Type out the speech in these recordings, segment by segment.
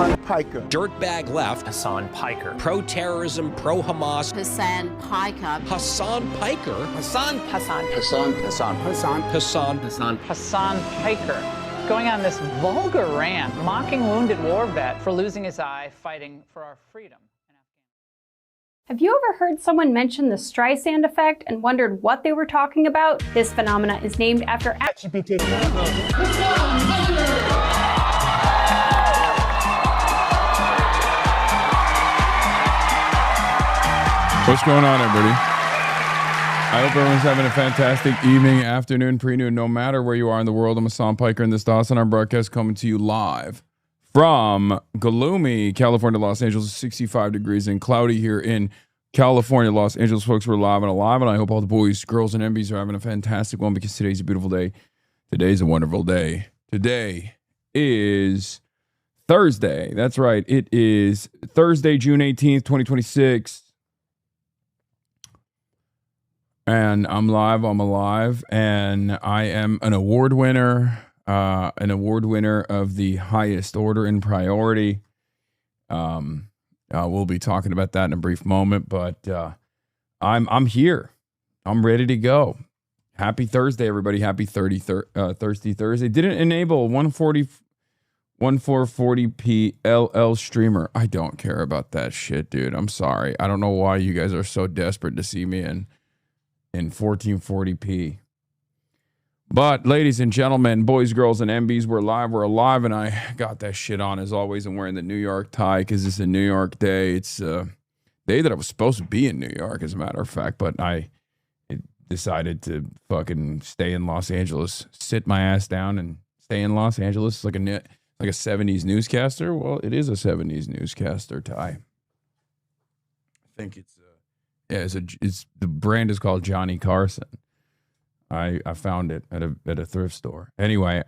Hasan Piker. Dirtbag left. Hasan Piker. Pro-terrorism, pro-Hamas. Hasan Piker. Hasan Piker. Hasan Piker. Going on this vulgar rant, mocking wounded war vet for losing his eye fighting for our freedom. Have you ever heard someone mention the Streisand effect and wondered what they were talking about? This phenomena is named after What's going on, everybody? I hope everyone's having a fantastic evening, afternoon, pre-noon, no matter where you are in the world. I'm Hasan Piker, and this is our broadcast coming to you live from gloomy California, Los Angeles, 65 degrees and cloudy here in California, Los Angeles. Folks, we're live and alive, and I hope all the boys, girls, and MBs are having a fantastic one because today's a beautiful day. Today's a wonderful day. Today is Thursday. That's right. It is Thursday, June 18th, 2026. And I'm alive, and I am an award winner of the highest order in priority. We'll be talking about that in a brief moment, but I'm here. I'm ready to go. Happy Thursday, everybody. Happy Thirsty Thursday. Didn't enable 1440p LL streamer. I don't care about that shit, dude. I'm sorry. I don't know why you guys are so desperate to see me in 1440p. But ladies and gentlemen, boys, girls, and MBs, we're alive, and I got that shit on as always. I'm wearing the New York tie because it's a New York day. It's a day that I was supposed to be in New York, as a matter of fact, but I decided to fucking stay in Los Angeles, sit my ass down and stay in Los Angeles like a 70s newscaster. Well, it is a 70s newscaster tie. I think it's the brand is called Johnny Carson. I found it at a thrift store. Anyway,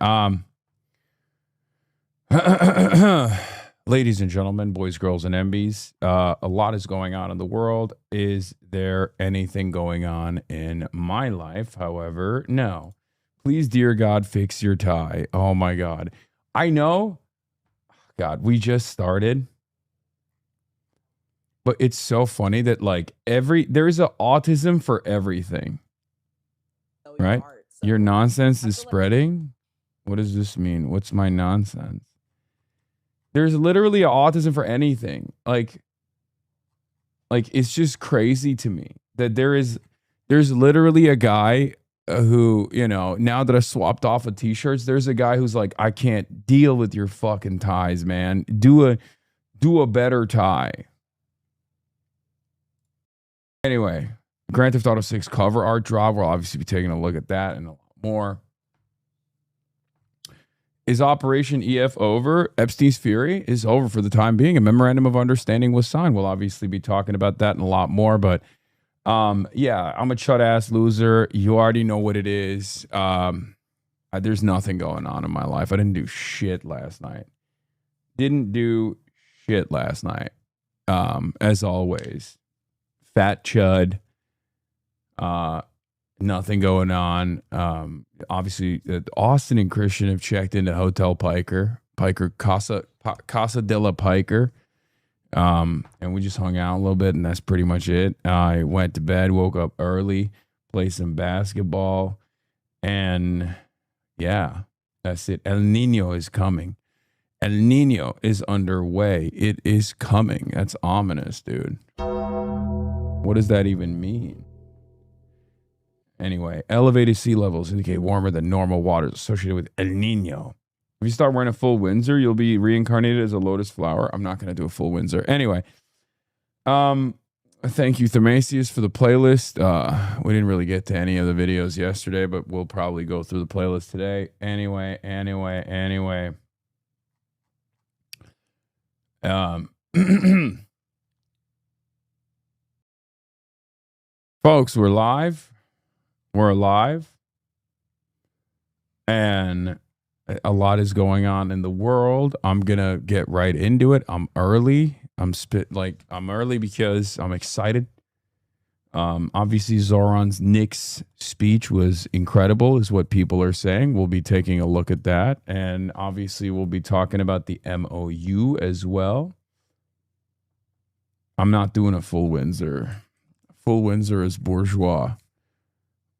ladies and gentlemen, boys, girls, and MBs, a lot is going on in the world. Is there anything going on in my life? However, no. Please, dear God, fix your tie. Oh my God. I know. God, we just started. But it's so funny that there's an autism for everything, right? Your nonsense is spreading. What does this mean? What's my nonsense? There's literally an autism for anything. Like it's just crazy to me that there's literally a guy who, now that I swapped off of t-shirts, there's a guy who's like, I can't deal with your fucking ties, man. Do a better tie. Anyway, Grand Theft Auto 6 cover art drop. We'll obviously be taking a look at that and a lot more. Is Operation EF over? Epstein's Fury is over for the time being. A memorandum of understanding was signed. We'll obviously be talking about that and a lot more. But yeah, I'm a chud-ass loser. You already know what it is. There's nothing going on in my life. I didn't do shit last night. As always. Fat chud, nothing going on. Obviously, Austin and Christian have checked into Hotel Piker, Casa de la Piker, and we just hung out a little bit, and that's pretty much it. I went to bed, woke up early, played some basketball, and yeah, that's it. El Nino is coming. El Nino is underway. It is coming. That's ominous, dude. What does that even mean? Anyway, elevated sea levels indicate warmer than normal waters associated with El Nino. If you start wearing a full Windsor, you'll be reincarnated as a lotus flower. I'm not going to do a full Windsor. Anyway, thank you, Thamasius, for the playlist. We didn't really get to any of the videos yesterday, but we'll probably go through the playlist today. Anyway. Folks, we're live. We're alive. And a lot is going on in the world. I'm going to get right into it. I'm early. I'm early because I'm excited. Obviously, Nick's speech was incredible, is what people are saying. We'll be taking a look at that. And obviously, we'll be talking about the MOU as well. I'm not doing a full Windsor. Full Windsor is bourgeois.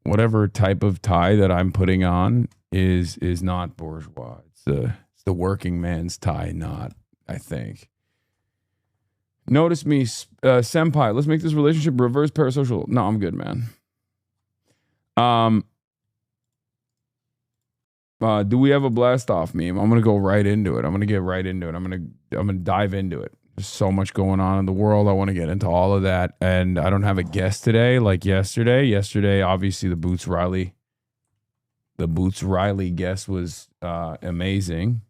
Whatever type of tie that I'm putting on is not bourgeois. It's the working man's tie knot, I think. Notice me, senpai. Let's make this relationship reverse parasocial. No, I'm good, man. Do we have a blast off meme? I'm gonna go right into it. I'm gonna get right into it. I'm gonna dive into it. There's so much going on in the world. I want to get into all of that, and I don't have a guest today like yesterday. Yesterday, obviously, the Boots Riley guest was amazing.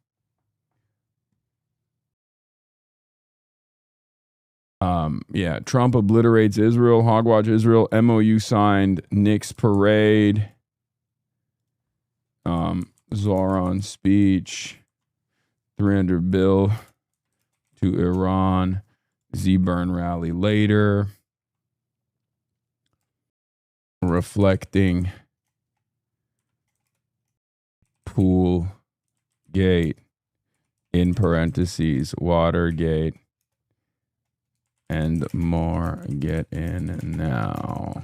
Yeah, Trump obliterates Israel, hogwatch Israel, MOU signed, Nick's parade, Zoran speech, 300 bill to Iran, Z-Burn rally later, reflecting pool gate, in parentheses, Watergate, and more. Get in now.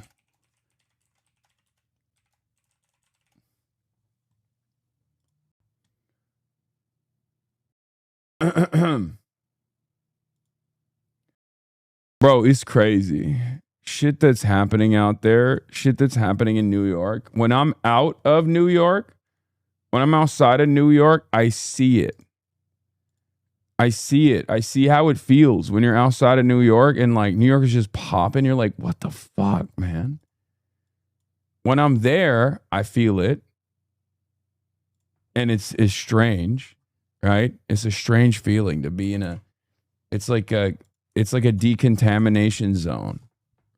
Bro, it's crazy. Shit that's happening out there, shit that's happening in New York. When I'm out of New York, when I'm outside of New York, I see it. I see it. I see how it feels when you're outside of New York and like New York is just popping. You're like, what the fuck, man? When I'm there, I feel it. And it's strange, right? It's a strange feeling to be in it's like a decontamination zone,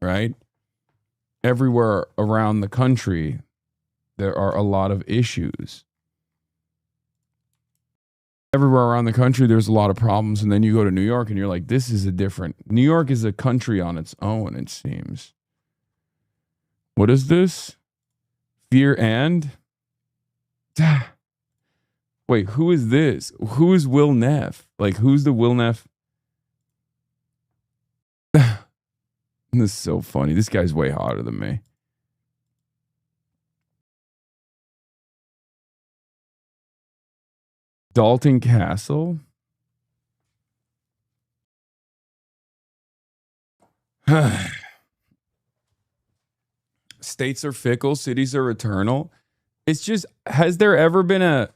right? Everywhere around the country, there are a lot of issues. Everywhere around the country, there's a lot of problems. And then you go to New York and you're like, this is New York is a country on its own, it seems. What is this? Fear and? Wait, who is this? Who is Will Neff? Like, who's the Will Neff? This is so funny. This guy's way hotter than me. Dalton Castle? States are fickle, cities are eternal. It's just, has there ever been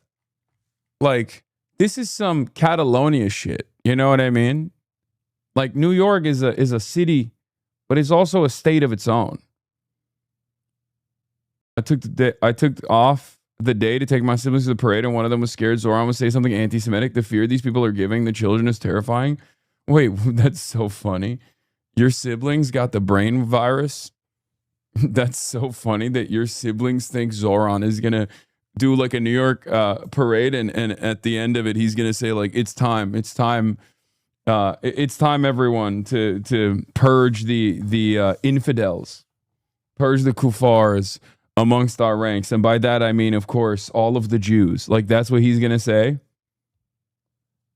this is some Catalonia shit. You know what I mean? Like, New York is a city, but it's also a state of its own. I took off the day to take my siblings to the parade, and one of them was scared Zoran would say something anti-Semitic. The fear these people are giving the children is terrifying. Wait, that's so funny. Your siblings got the brain virus? That's so funny that your siblings think Zoran is going to do like a New York parade, and at the end of it, he's going to say like, it's time, everyone, to purge the infidels, purge the kuffars amongst our ranks. And by that, I mean, of course, all of the Jews. Like, that's what he's going to say.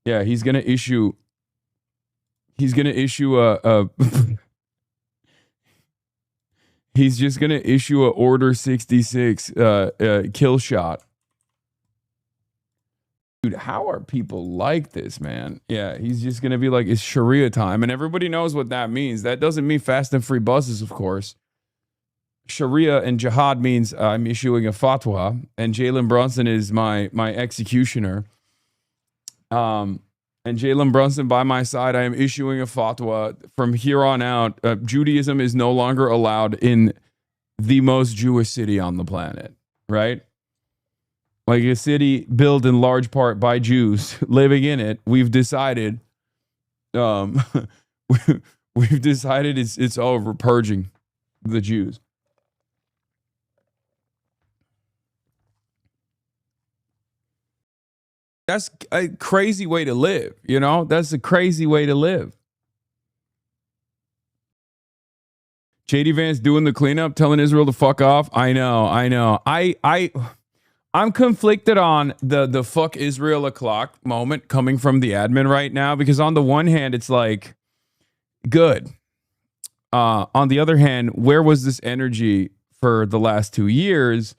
Yeah, he's going to issue a he's just going to issue a Order 66 kill shot. Dude, how are people like this, man? Yeah, he's just going to be like, it's Sharia time. And everybody knows what that means. That doesn't mean fast and free buses, of course. Sharia and jihad means I'm issuing a fatwa, and Jalen Brunson is my executioner. And Jalen Brunson by my side, I am issuing a fatwa. From here on out, Judaism is no longer allowed in the most Jewish city on the planet, right? Like a city built in large part by Jews living in it. We've decided, we've decided it's over, purging the Jews. That's a crazy way to live, you know? That's a crazy way to live. JD Vance doing the cleanup, telling Israel to fuck off. I know. I'm conflicted on the fuck Israel o'clock moment coming from the admin right now, because on the one hand, it's like, good. On the other hand, where was this energy for the last 2 years?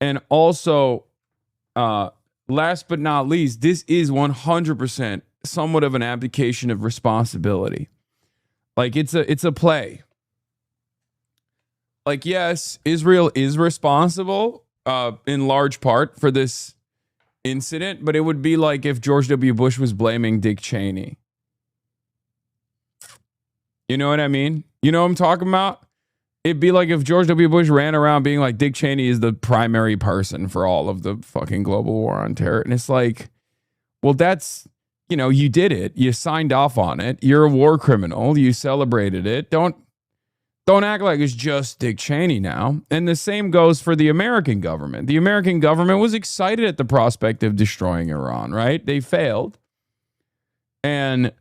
And also, last but not least, this is 100% somewhat of an abdication of responsibility. Like, it's a play. Like, yes, Israel is responsible in large part for this incident, but it would be like if George W. Bush was blaming Dick Cheney. You know what I mean? You know what I'm talking about? It'd be like if George W. Bush ran around being like, Dick Cheney is the primary person for all of the fucking global war on terror. And it's like, well, that's, you know, you did it. You signed off on it. You're a war criminal. You celebrated it. Don't act like it's just Dick Cheney now. And the same goes for the American government. The American government was excited at the prospect of destroying Iran, right? They failed. And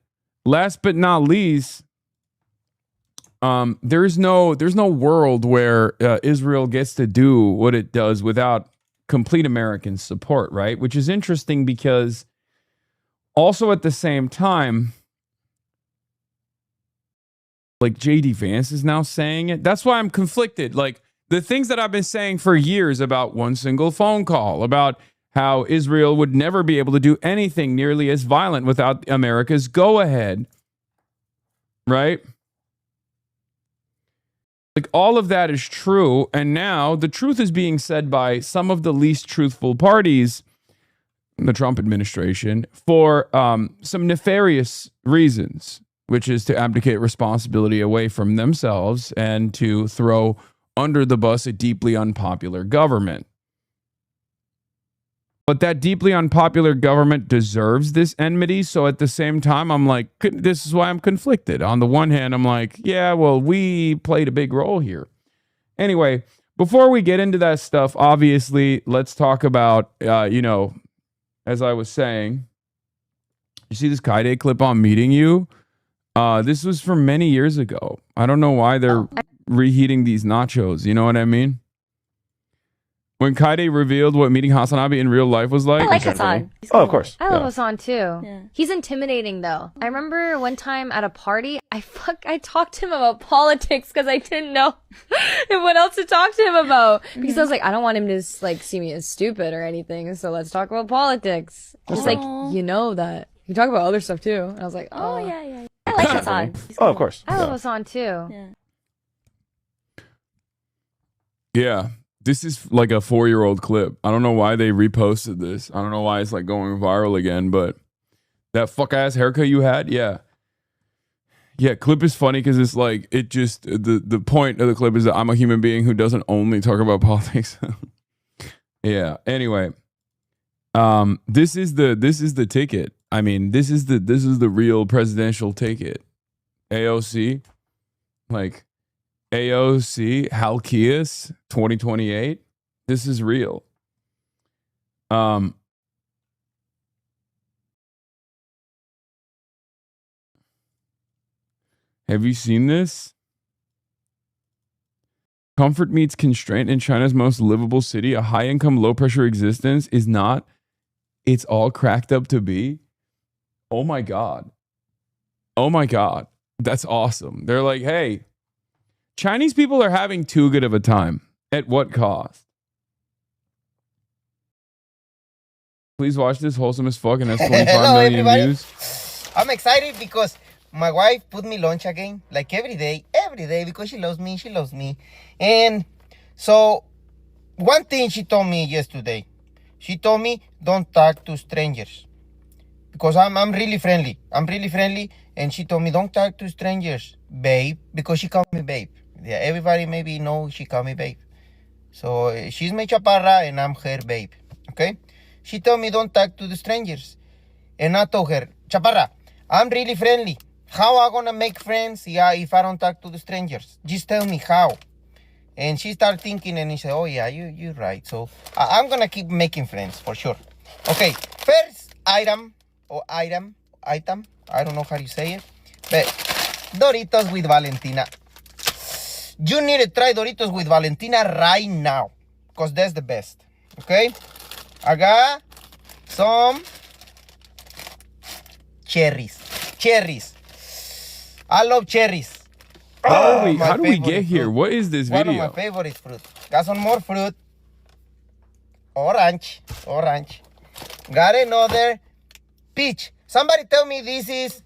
last but not least, there's no world where Israel gets to do what it does without complete American support, right? Which is interesting because also at the same time, like JD Vance is now saying it. That's why I'm conflicted. Like the things that I've been saying for years about one single phone call, about how Israel would never be able to do anything nearly as violent without America's go-ahead, right? Like all of that is true. And now the truth is being said by some of the least truthful parties in the Trump administration for some nefarious reasons, which is to abdicate responsibility away from themselves and to throw under the bus a deeply unpopular government. But that deeply unpopular government deserves this enmity. So at the same time, I'm like, this is why I'm conflicted. On the one hand, I'm like, yeah, well, we played a big role here. Anyway, before we get into that stuff, obviously, let's talk about, as I was saying, you see this Kaide clip on Meeting You? This was from many years ago. I don't know why they're reheating these nachos. You know what I mean? When Kaide revealed what meeting Hasanabi in real life was like. I like Hasan. Oh, of course. I love Hasan too. Yeah. He's intimidating though. I remember one time at a party, I talked to him about politics because I didn't know what else to talk to him about. Because I was like, I don't want him to like see me as stupid or anything. So let's talk about politics. He's like, you know that. You talk about other stuff too. And I was like, oh yeah. I like Hasan. Oh, of course. I love Hasan too. Yeah. This is like a 4-year-old clip. I don't know why they reposted this. I don't know why it's like going viral again, but that fuck ass haircut you had, yeah. Yeah, clip is funny because it's like it just the point of the clip is that I'm a human being who doesn't only talk about politics. Yeah. Anyway, this is the ticket. I mean, this is the real presidential ticket. AOC, like. AOC, Halkias, 2028. This is real. Have you seen this? Comfort meets constraint in China's most livable city. A high-income, low-pressure existence is not. It's all cracked up to be. Oh my God. Oh my God. That's awesome. They're like, hey, Chinese people are having too good of a time. At what cost? Please watch this wholesome as fuck and has 25 million views. I'm excited because my wife put me lunch again, like every day, because she loves me. And so one thing she told me yesterday, she told me don't talk to strangers because I'm really friendly. And she told me don't talk to strangers, babe, because she called me babe. Yeah, everybody maybe know she called me babe. So she's my chaparra and I'm her babe. Okay? She told me don't talk to the strangers. And I told her, chaparra, I'm really friendly. How I gonna make friends if I don't talk to the strangers? Just tell me how. And she started thinking and she said, oh yeah, you're right. So I'm gonna keep making friends for sure. Okay, first item, I don't know how you say it, but Doritos with Valentina. You need to try Doritos with Valentina right now. Because that's the best. Okay? I got some cherries. Cherries. I love cherries. How do we get here? Fruit. What is this video? One of my favorite fruit. Got some more fruit. Orange. Orange. Got another peach. Somebody tell me this is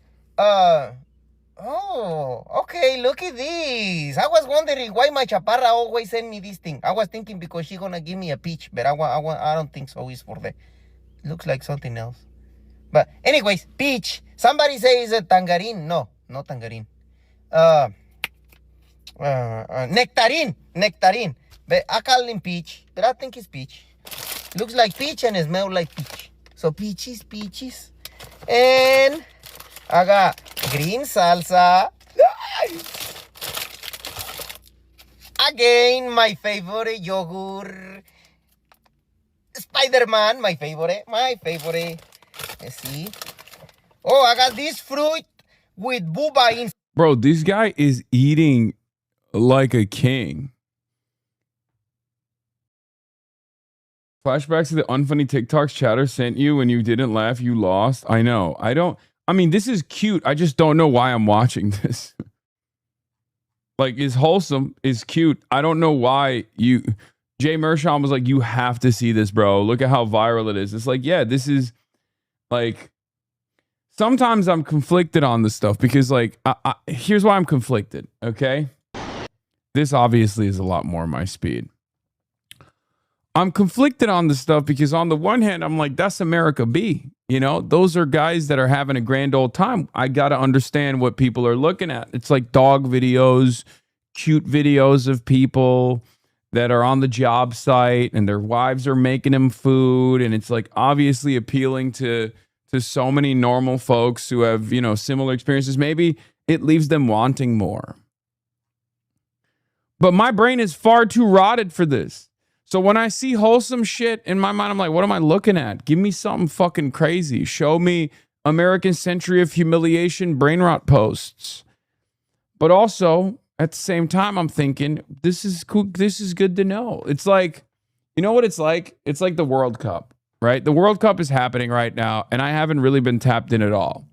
oh, okay, look at this. I was wondering why my chaparra always send me this thing. I was thinking because she's gonna give me a peach, but I don't think so. It's for the, looks like something else. But anyways, peach. Somebody says a tangerine. No, not tangerine. Nectarine. Nectarine. But I call him peach, but I think it's peach. Looks like peach and it smells like peach. So peaches, peaches. And I got green salsa. Again, my favorite yogurt. Spider-Man, my favorite. Let's see. Oh, I got this fruit with booba in. Bro, this guy is eating like a king. Flashbacks to the unfunny TikToks Chatter sent you when you didn't laugh, you lost. I know. I mean, this is cute. I just don't know why I'm watching this. Like, it's wholesome. It's cute. I don't know why you... Jay Mershon was like, you have to see this, bro. Look at how viral it is. It's like, yeah, this is... Like... Sometimes I'm conflicted on this stuff because, like, here's why I'm conflicted, okay? This obviously is a lot more my speed. I'm conflicted on this stuff because on the one hand, I'm like, that's America B. You know, those are guys that are having a grand old time. I got to understand what people are looking at. It's like dog videos, cute videos of people that are on the job site and their wives are making them food. And it's like obviously appealing to so many normal folks who have, you know, similar experiences. Maybe it leaves them wanting more. But my brain is far too rotted for this. So when I see wholesome shit in my mind, I'm like, what am I looking at? Give me something fucking crazy. Show me American Century of Humiliation brain rot posts. But also, at the same time, I'm thinking, this is cool. This is good to know. It's like, you know what it's like? It's like the World Cup. Right? The World Cup is happening right now, and I haven't really been tapped in at all.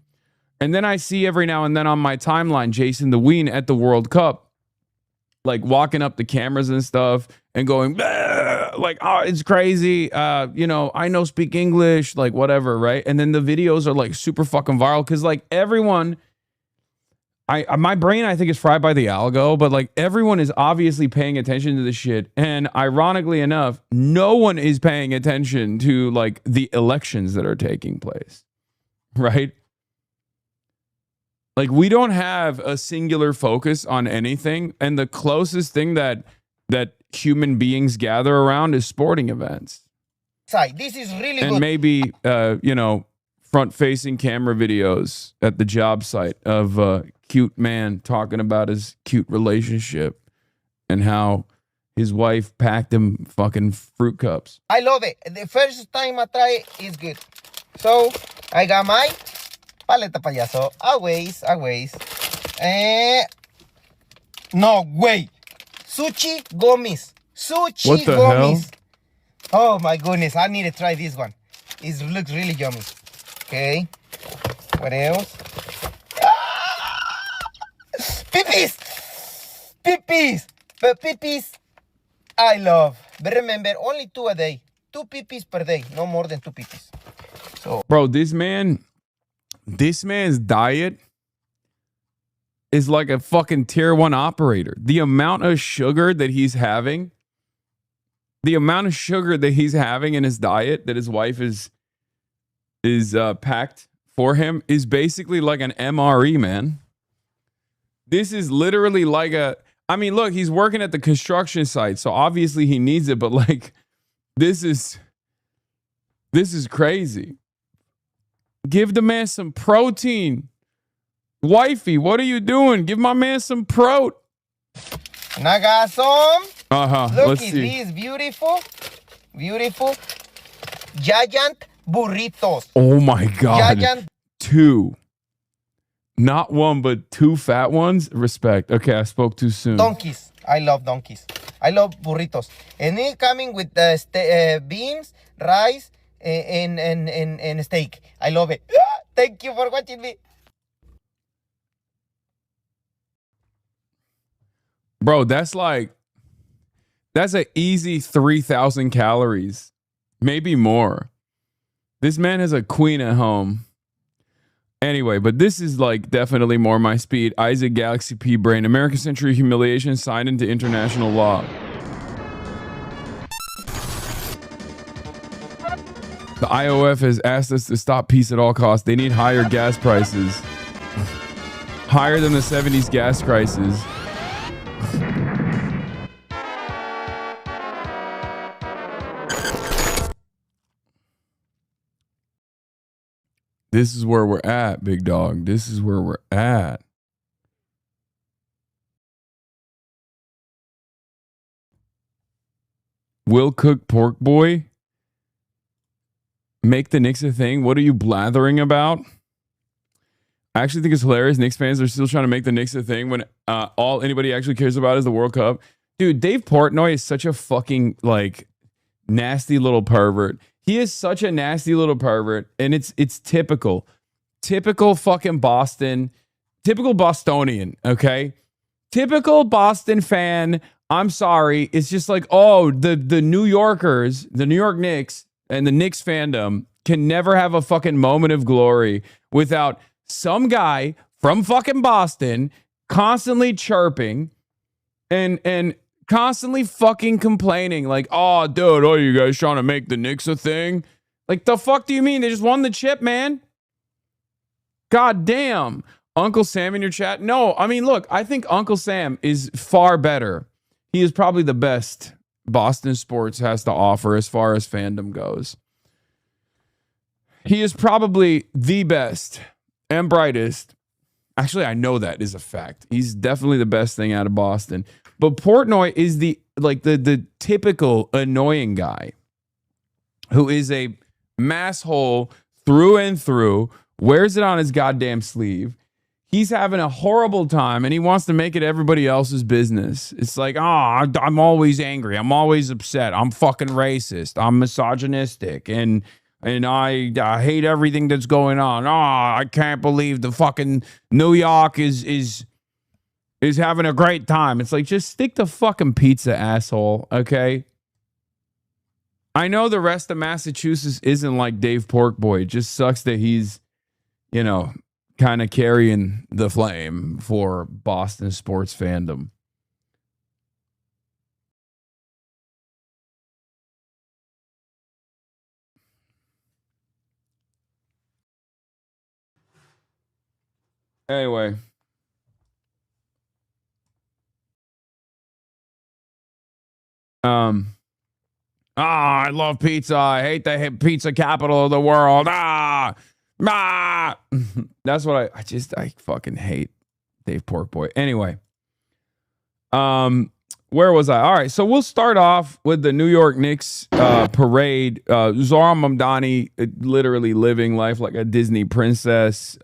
And then I see every now and then on my timeline, Jason the Ween at the World Cup, like walking up the cameras and stuff and going, like, oh, it's crazy. You know, I know speak English, like whatever, right? And then the videos are like super fucking viral because like everyone... my brain, I think, is fried by the algo, but like everyone is obviously paying attention to this shit. And ironically enough, no one is paying attention to like the elections that are taking place, right? Like we don't have a singular focus on anything. And the closest thing that human beings gather around is sporting events. This is really and good. Maybe, you know, front-facing camera videos at the job site of cute man talking about his cute relationship and how his wife packed him fucking fruit cups. I love it. The first time I try it is good. So I got my paleta payaso. Always. No, wait. Sushi gummies. Sushi What the gummies. hell? Oh my goodness. I need to try this one. It looks really yummy. Okay. What else? Pippies! But pippies, I love. But remember, only 2 a day. 2 pippies per day. No more than 2 pippies. So, bro, this man's diet is like a fucking tier 1 operator. The amount of sugar that he's having in his diet that his wife is packed for him is basically like an MRE, man. This is literally like I mean, look, he's working at the construction site, so obviously he needs it, but like, this is crazy. Give the man some protein. Wifey, what are you doing? Give my man some prote. and I got some. Look Let's at see. these beautiful giant burritos. Oh my God. Giant 2. Not 1, but 2 fat ones. Respect. Okay, I spoke too soon. donkeys. I love donkeys. I love burritos. And it coming with beans, rice, and steak. I love it. Thank you for watching me. Bro, that's an easy 3,000 calories. Maybe more. This man has a queen at home. Anyway, but this is like definitely more my speed. Isaac Galaxy P Brain. American Century Humiliation signed into international law. The IOF has asked us to stop peace at all costs. They need higher gas prices. Higher than the 70s gas crisis. This is where we're at, big dog. This is where we're at. Will Cook Pork Boy make the Knicks a thing? What are you blathering about? I actually think it's hilarious. Knicks fans are still trying to make the Knicks a thing when all anybody actually cares about is the World Cup. Dude, Dave Portnoy is such a fucking like nasty little pervert. He is such a nasty little pervert, and it's typical fucking Boston, typical Bostonian, okay? Typical Boston fan. I'm sorry. It's just like, oh, the New Yorkers, the New York Knicks, and the Knicks fandom can never have a fucking moment of glory without some guy from fucking Boston constantly chirping and constantly fucking complaining like, oh, dude, oh, you guys trying to make the Knicks a thing? Like, the fuck do you mean? They just won the chip, man. God damn. Uncle Sam in your chat? No, I mean, look, I think Uncle Sam is far better. He is probably the best Boston sports has to offer as far as fandom goes. He is probably the best and brightest. Actually, I know that is a fact. He's definitely the best thing out of Boston. But Portnoy is the typical annoying guy who is a masshole through and through, wears it on his goddamn sleeve. He's having a horrible time and he wants to make it everybody else's business. It's like, oh, I'm always angry. I'm always upset. I'm fucking racist. I'm misogynistic. And I hate everything that's going on. Oh, I can't believe the fucking New York is having a great time. It's like, just stick to fucking pizza, asshole, okay? I know the rest of Massachusetts isn't like Dave Porkboy. It just sucks that he's, you know, kind of carrying the flame for Boston sports fandom. Anyway. I love pizza. I hate the pizza capital of the world. That's what I fucking hate Dave Porkboy. Anyway, where was I? All right, so we'll start off with the New York Knicks parade. Zohran Mamdani literally living life like a Disney princess.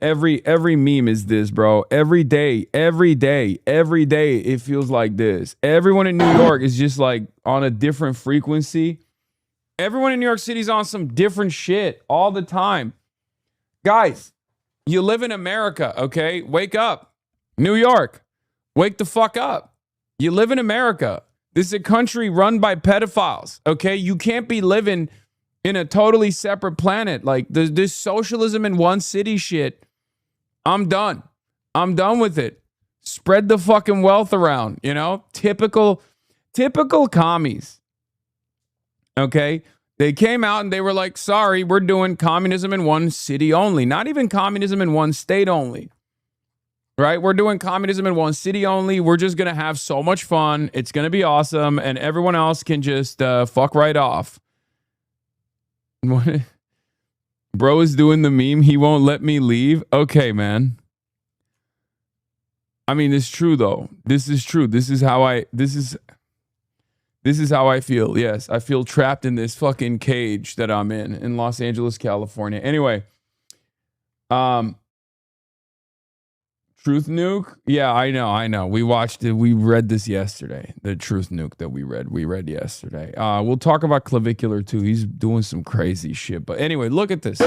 Every meme is this, bro. Every day, it feels like this. Everyone in New York is just like on a different frequency. Everyone in New York City's on some different shit all the time. Guys, you live in America, okay? Wake up. New York, wake the fuck up. You live in America. This is a country run by pedophiles, okay? You can't be living in a totally separate planet. Like, this socialism in one city shit, I'm done. I'm done with it. Spread the fucking wealth around, you know? Typical commies. Okay? They came out and they were like, sorry, we're doing communism in one city only. Not even communism in one state only. Right? We're doing communism in one city only. We're just going to have so much fun. It's going to be awesome. And everyone else can just fuck right off. What? Bro is doing the meme. He won't let me leave. Okay, man. I mean, it's true though. This is true. This is how I feel. Yes, I feel trapped in this fucking cage that I'm in Los Angeles, California. Anyway, Truth Nuke? Yeah, I know. We watched it. We read this yesterday. The Truth Nuke that we read yesterday. We'll talk about Clavicular too. He's doing some crazy shit. But anyway, look at this.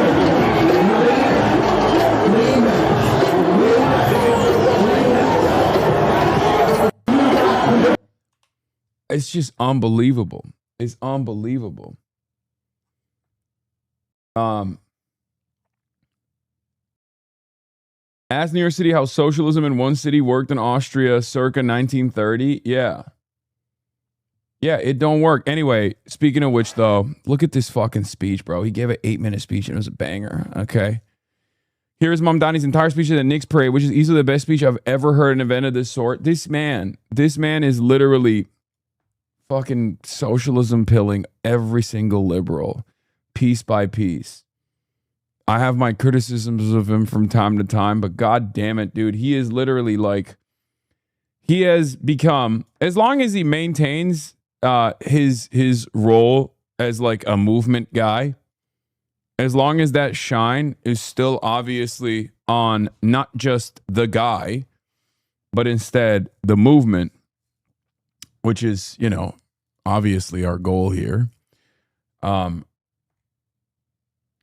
It's just unbelievable. It's unbelievable. Ask New York City how socialism in one city worked in Austria circa 1930. Yeah. Yeah, it don't work. Anyway, speaking of which, though, look at this fucking speech, bro. He gave an 8-minute speech and it was a banger. Okay. Here's Mamdani's entire speech at the Knicks parade, which is easily the best speech I've ever heard in an event of this sort. This man is literally fucking socialism pilling every single liberal piece by piece. I have my criticisms of him from time to time, but god damn it, dude, he is literally like, he has become, as long as he maintains his role as like a movement guy, as long as that shine is still obviously on not just the guy, but instead the movement, which is, you know, obviously our goal here.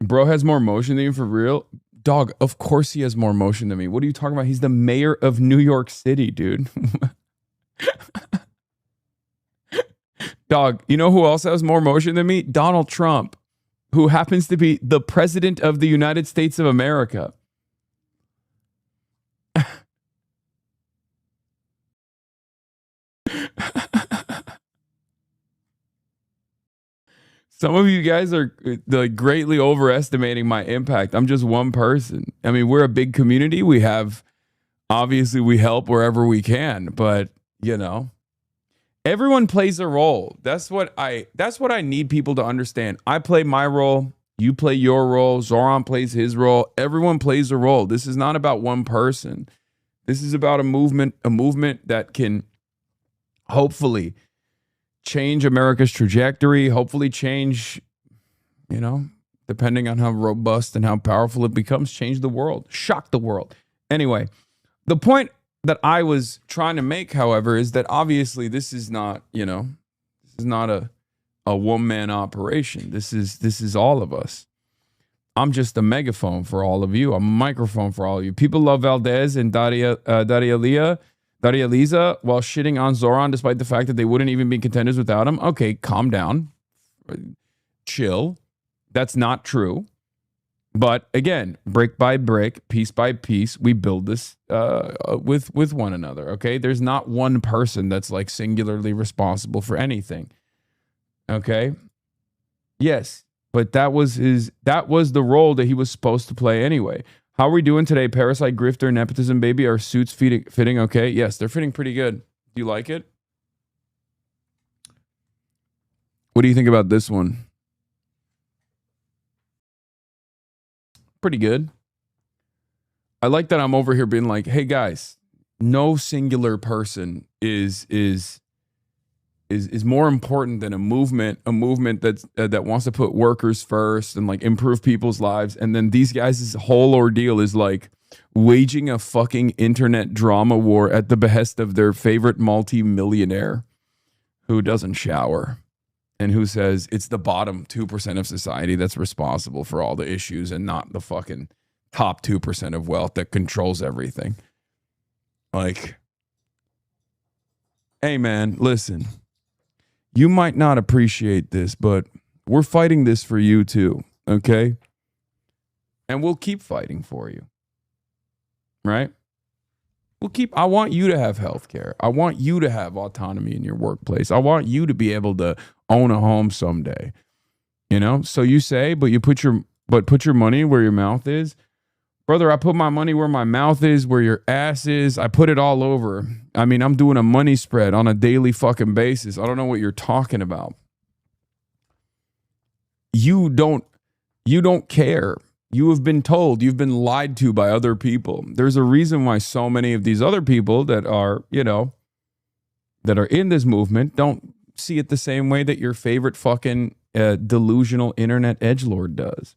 Bro has more motion than you for real? Dog, of course he has more motion than me. What are you talking about? He's the mayor of New York City, dude. Dog, you know who else has more motion than me? Donald Trump, who happens to be the president of the United States of America. Some of you guys are like greatly overestimating my impact. I'm just one person. I mean, we're a big community. We help wherever we can, but you know, everyone plays a role. That's what I need people to understand. I play my role. You play your role. Zoran plays his role. Everyone plays a role. This is not about one person. This is about a movement that can hopefully change America's trajectory, hopefully change, you know, depending on how robust and how powerful it becomes, change the world, shock the world. Anyway, the point that I was trying to make, however, is that obviously this is not, you know, this is not a one-man operation. This is all of us. I'm just a megaphone for all of you. I'm a microphone for all of you. People love Valdez and Daria Liza while shitting on Zoran despite the fact that they wouldn't even be contenders without him. Okay, calm down. Chill. That's not true. But again, brick by brick, piece by piece, we build this with one another, okay? There's not one person that's like singularly responsible for anything. Okay? Yes, but that was the role that he was supposed to play anyway. How are we doing today? Parasite, grifter, nepotism, baby. Are suits fitting okay? Yes, they're fitting pretty good. Do you like it? What do you think about this one? Pretty good. I like that I'm over here being like, hey guys, no singular person is more important than a movement that wants to put workers first and like improve people's lives. And then these guys' whole ordeal is like waging a fucking internet drama war at the behest of their favorite multi-millionaire who doesn't shower and who says it's the bottom 2% of society that's responsible for all the issues and not the fucking top 2% of wealth that controls everything. Like, hey man, listen. You might not appreciate this, but we're fighting this for you too, okay? And we'll keep fighting for you, right? I want you to have health care. I want you to have autonomy in your workplace. I want you to be able to own a home someday, you know? So you say, but put your money where your mouth is. Brother, I put my money where my mouth is, where your ass is. I put it all over. I mean, I'm doing a money spread on a daily fucking basis. I don't know what you're talking about. You don't care. You have been told, you've been lied to by other people. There's a reason why so many of these other people that are, you know, that are in this movement don't see it the same way that your favorite fucking delusional internet edgelord does.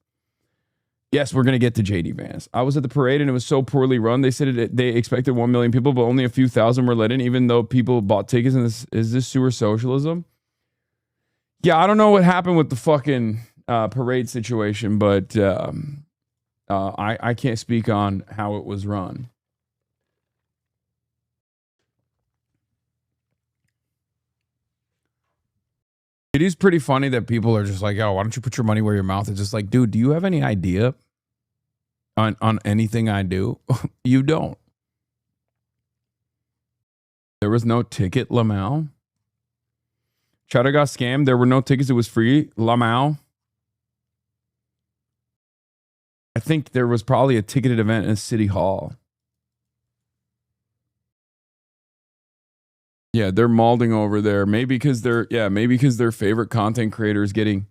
Yes, we're going to get to JD Vance. I was at the parade and it was so poorly run. They said they expected 1 million people, but only a few thousand were let in, even though people bought tickets. And is this sewer socialism? Yeah, I don't know what happened with the fucking parade situation, but I can't speak on how it was run. It is pretty funny that people are just like, oh, why don't you put your money where your mouth is? Just like, dude, do you have any idea on anything I do? You don't. There was no ticket, Lamau. Cheddar got scammed. There were no tickets. It was free, Lamau. I think there was probably a ticketed event in City Hall. Yeah, they're malding over there. Maybe because their favorite content creator is getting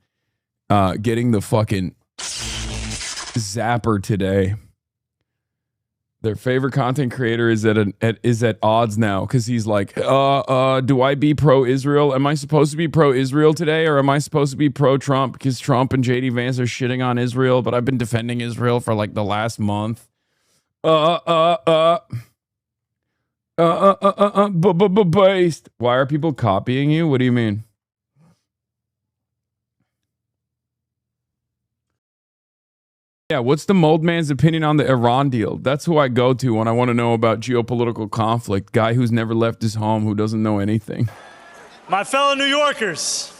the fucking zapper today. Their favorite content creator is at odds now because he's like, do I be pro-Israel? Am I supposed to be pro-Israel today, or am I supposed to be pro-Trump because Trump and JD Vance are shitting on Israel, but I've been defending Israel for like the last month. Based. Why are people copying you? What do you mean? Yeah, what's the mold man's opinion on the Iran deal? That's who I go to when I want to know about geopolitical conflict. Guy who's never left his home, who doesn't know anything. My fellow New Yorkers,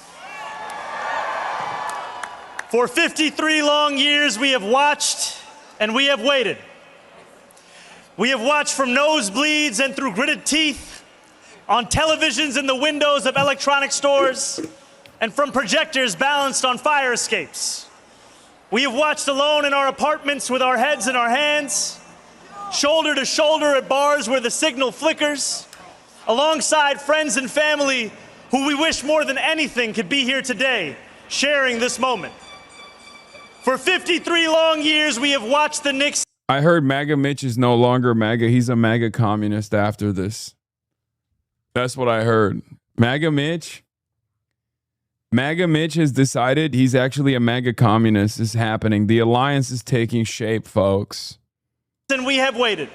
for 53 long years we have watched and we have waited. We have watched from nosebleeds and through gritted teeth, on televisions in the windows of electronic stores, and from projectors balanced on fire escapes. We have watched alone in our apartments with our heads in our hands, shoulder to shoulder at bars where the signal flickers, alongside friends and family who we wish more than anything could be here today, sharing this moment. For 53 long years, we have watched the Knicks. I heard MAGA Mitch is no longer MAGA. He's a MAGA communist after this. That's what I heard. MAGA Mitch has decided he's actually a MAGA communist. Is happening. The alliance is taking shape, folks. And we have waited.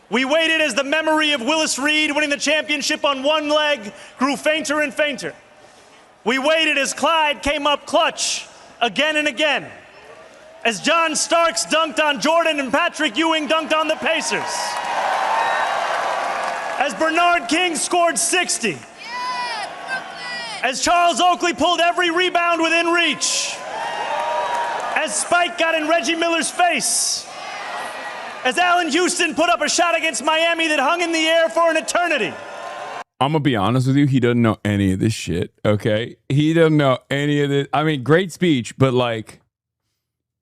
We waited as the memory of Willis Reed winning the championship on one leg grew fainter and fainter. We waited as Clyde came up clutch again and again. As John Starks dunked on Jordan and Patrick Ewing dunked on the Pacers. As Bernard King scored 60. As Charles Oakley pulled every rebound within reach. As Spike got in Reggie Miller's face. As Allen Houston put up a shot against Miami that hung in the air for an eternity. I'm going to be honest with you. He doesn't know any of this shit, okay? He doesn't know any of this. I mean, great speech, but like,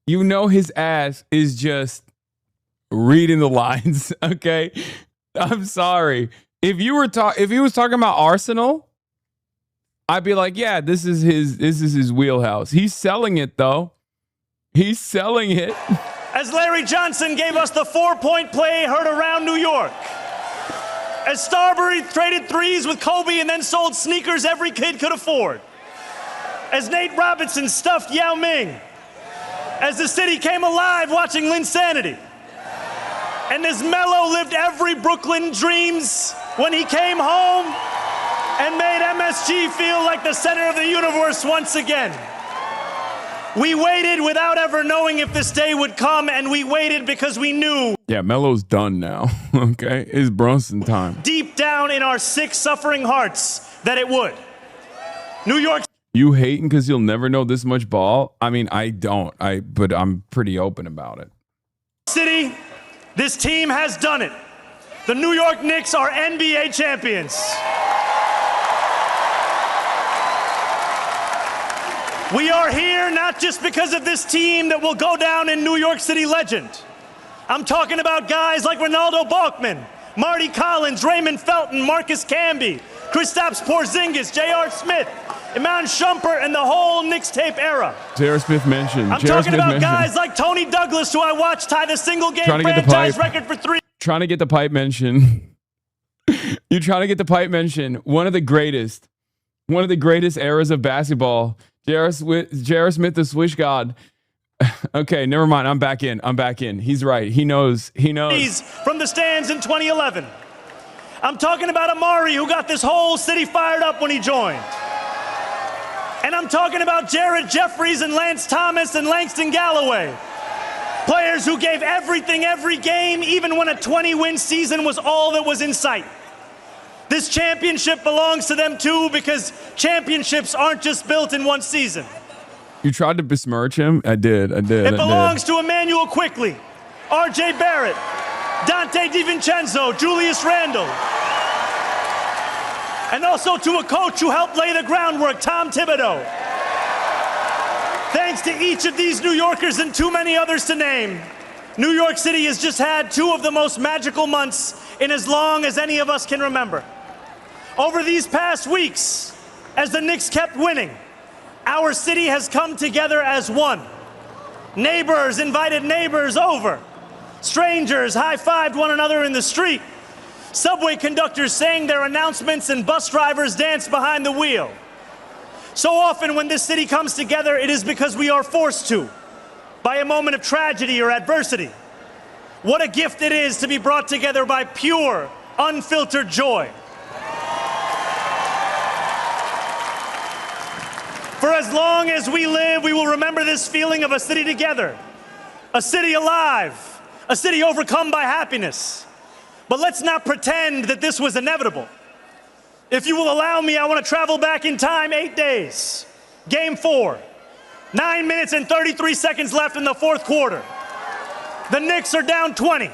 you know his ass is just reading the lines, okay? I'm sorry. If he was talking about Arsenal, I'd be like, yeah, this is his wheelhouse. He's selling it though. He's selling it. As Larry Johnson gave us the 4-point play heard around New York. As Starbury traded threes with Kobe and then sold sneakers every kid could afford. As Nate Robinson stuffed Yao Ming. As the city came alive watching Linsanity. And as Melo lived every Brooklyn dreams when he came home and made MSG feel like the center of the universe once again. We waited without ever knowing if this day would come, and we waited because we knew. Yeah, Melo's done now, okay? It's Brunson time. Deep down in our sick, suffering hearts that it would. New York. You hating because you'll never know this much ball? I mean, I don't. But I'm pretty open about it. City, this team has done it. The New York Knicks are NBA champions. We are here not just because of this team that will go down in New York City legend. I'm talking about guys like Ronaldo Balkman, Marty Collins, Raymond Felton, Marcus Camby, Kristaps Porzingis, J.R. Smith, Iman Shumpert, and the whole Knicks tape era. J.R. Smith mentioned. I'm talking about guys like Tony Douglas, who I watched tie the single-game franchise record for 3. Trying to get the pipe mention. You're trying to get the pipe mention. One of the greatest eras of basketball. J.R. Smith, the Swish God, Okay, never mind. I'm back in. I'm back in. He's right. He knows. He knows. From the stands in 2011. I'm talking about Amari, who got this whole city fired up when he joined. And I'm talking about Jared Jeffries and Lance Thomas and Langston Galloway. Players who gave everything every game, even when a 20-win season was all that was in sight. This championship belongs to them too, because championships aren't just built in one season. You tried to besmirch him? I did. It belongs to Emmanuel Quickly, R.J. Barrett, Dante DiVincenzo, Julius Randle. And also to a coach who helped lay the groundwork, Tom Thibodeau. Thanks to each of these New Yorkers and too many others to name, New York City has just had two of the most magical months in as long as any of us can remember. Over these past weeks, as the Knicks kept winning, our city has come together as one. Neighbors invited neighbors over. Strangers high-fived one another in the street. Subway conductors sang their announcements and bus drivers danced behind the wheel. So often when this city comes together, it is because we are forced to, by a moment of tragedy or adversity. What a gift it is to be brought together by pure, unfiltered joy. For as long as we live, we will remember this feeling of a city together, a city alive, a city overcome by happiness. But let's not pretend that this was inevitable. If you will allow me, I want to travel back in time 8 days. Game 4, 9 minutes and 33 seconds left in the fourth quarter. The Knicks are down 20.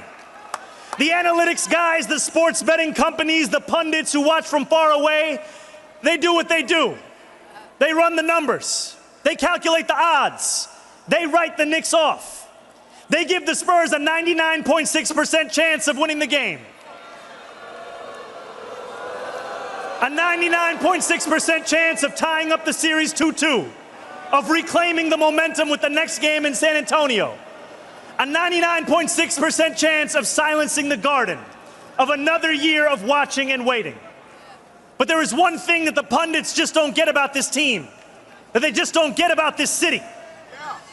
The analytics guys, the sports betting companies, the pundits who watch from far away, they do what they do. They run the numbers. They calculate the odds. They write the Knicks off. They give the Spurs a 99.6% chance of winning the game. A 99.6% chance of tying up the series 2-2, of reclaiming the momentum with the next game in San Antonio. A 99.6% chance of silencing the Garden, of another year of watching and waiting. But there is one thing that the pundits just don't get about this team, that they just don't get about this city.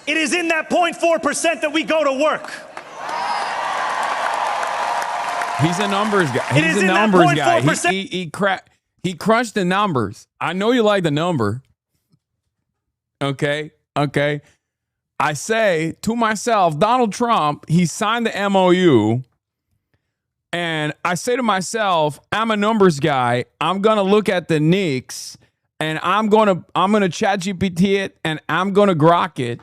It is in that 0.4% that we go to work. He's a numbers guy. He's a numbers guy. He crunched the numbers. I know you like the number. Okay. I say to myself, Donald Trump, he signed the MOU. And I say to myself, I'm a numbers guy. I'm going to look at the Knicks and I'm going to ChatGPT it and I'm going to grok it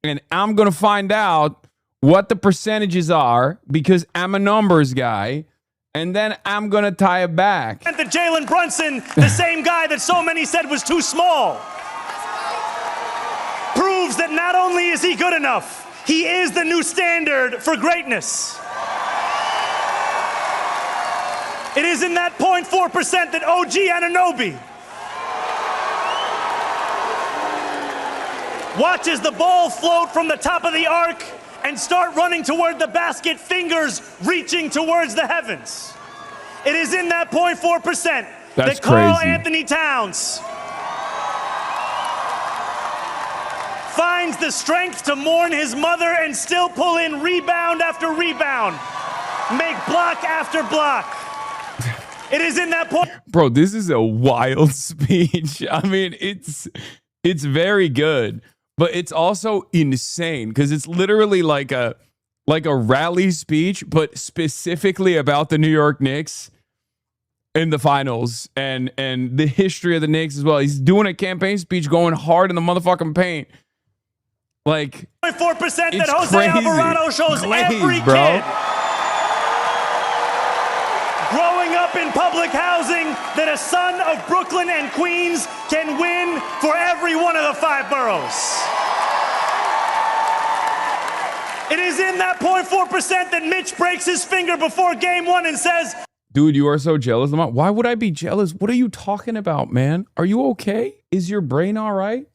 and I'm going to find out what the percentages are because I'm a numbers guy. And then I'm going to tie it back. And the Jalen Brunson, the same guy that so many said was too small, proves that not only is he good enough, he is the new standard for greatness. It is in that 0.4% that OG Anunoby watches the ball float from the top of the arc and start running toward the basket, fingers reaching towards the heavens. It is in that 0.4% that Karl Anthony Towns finds the strength to mourn his mother and still pull in rebound after rebound, make block after block. It is in that point. Bro, this is a wild speech. I mean, it's very good, but it's also insane because it's literally like a rally speech, but specifically about the New York Knicks in the finals and the history of the Knicks as well. He's doing a campaign speech going hard in the motherfucking paint. Like 0.4% that Jose Alvarado shows every kid growing up in public housing that a son of Brooklyn and Queens can win for every one of the 5 boroughs. It is in that 0.4% that Mitch breaks his finger before game 1 and says, dude, you are so jealous. Why would I be jealous? What are you talking about, man? Are you okay? Is your brain all right?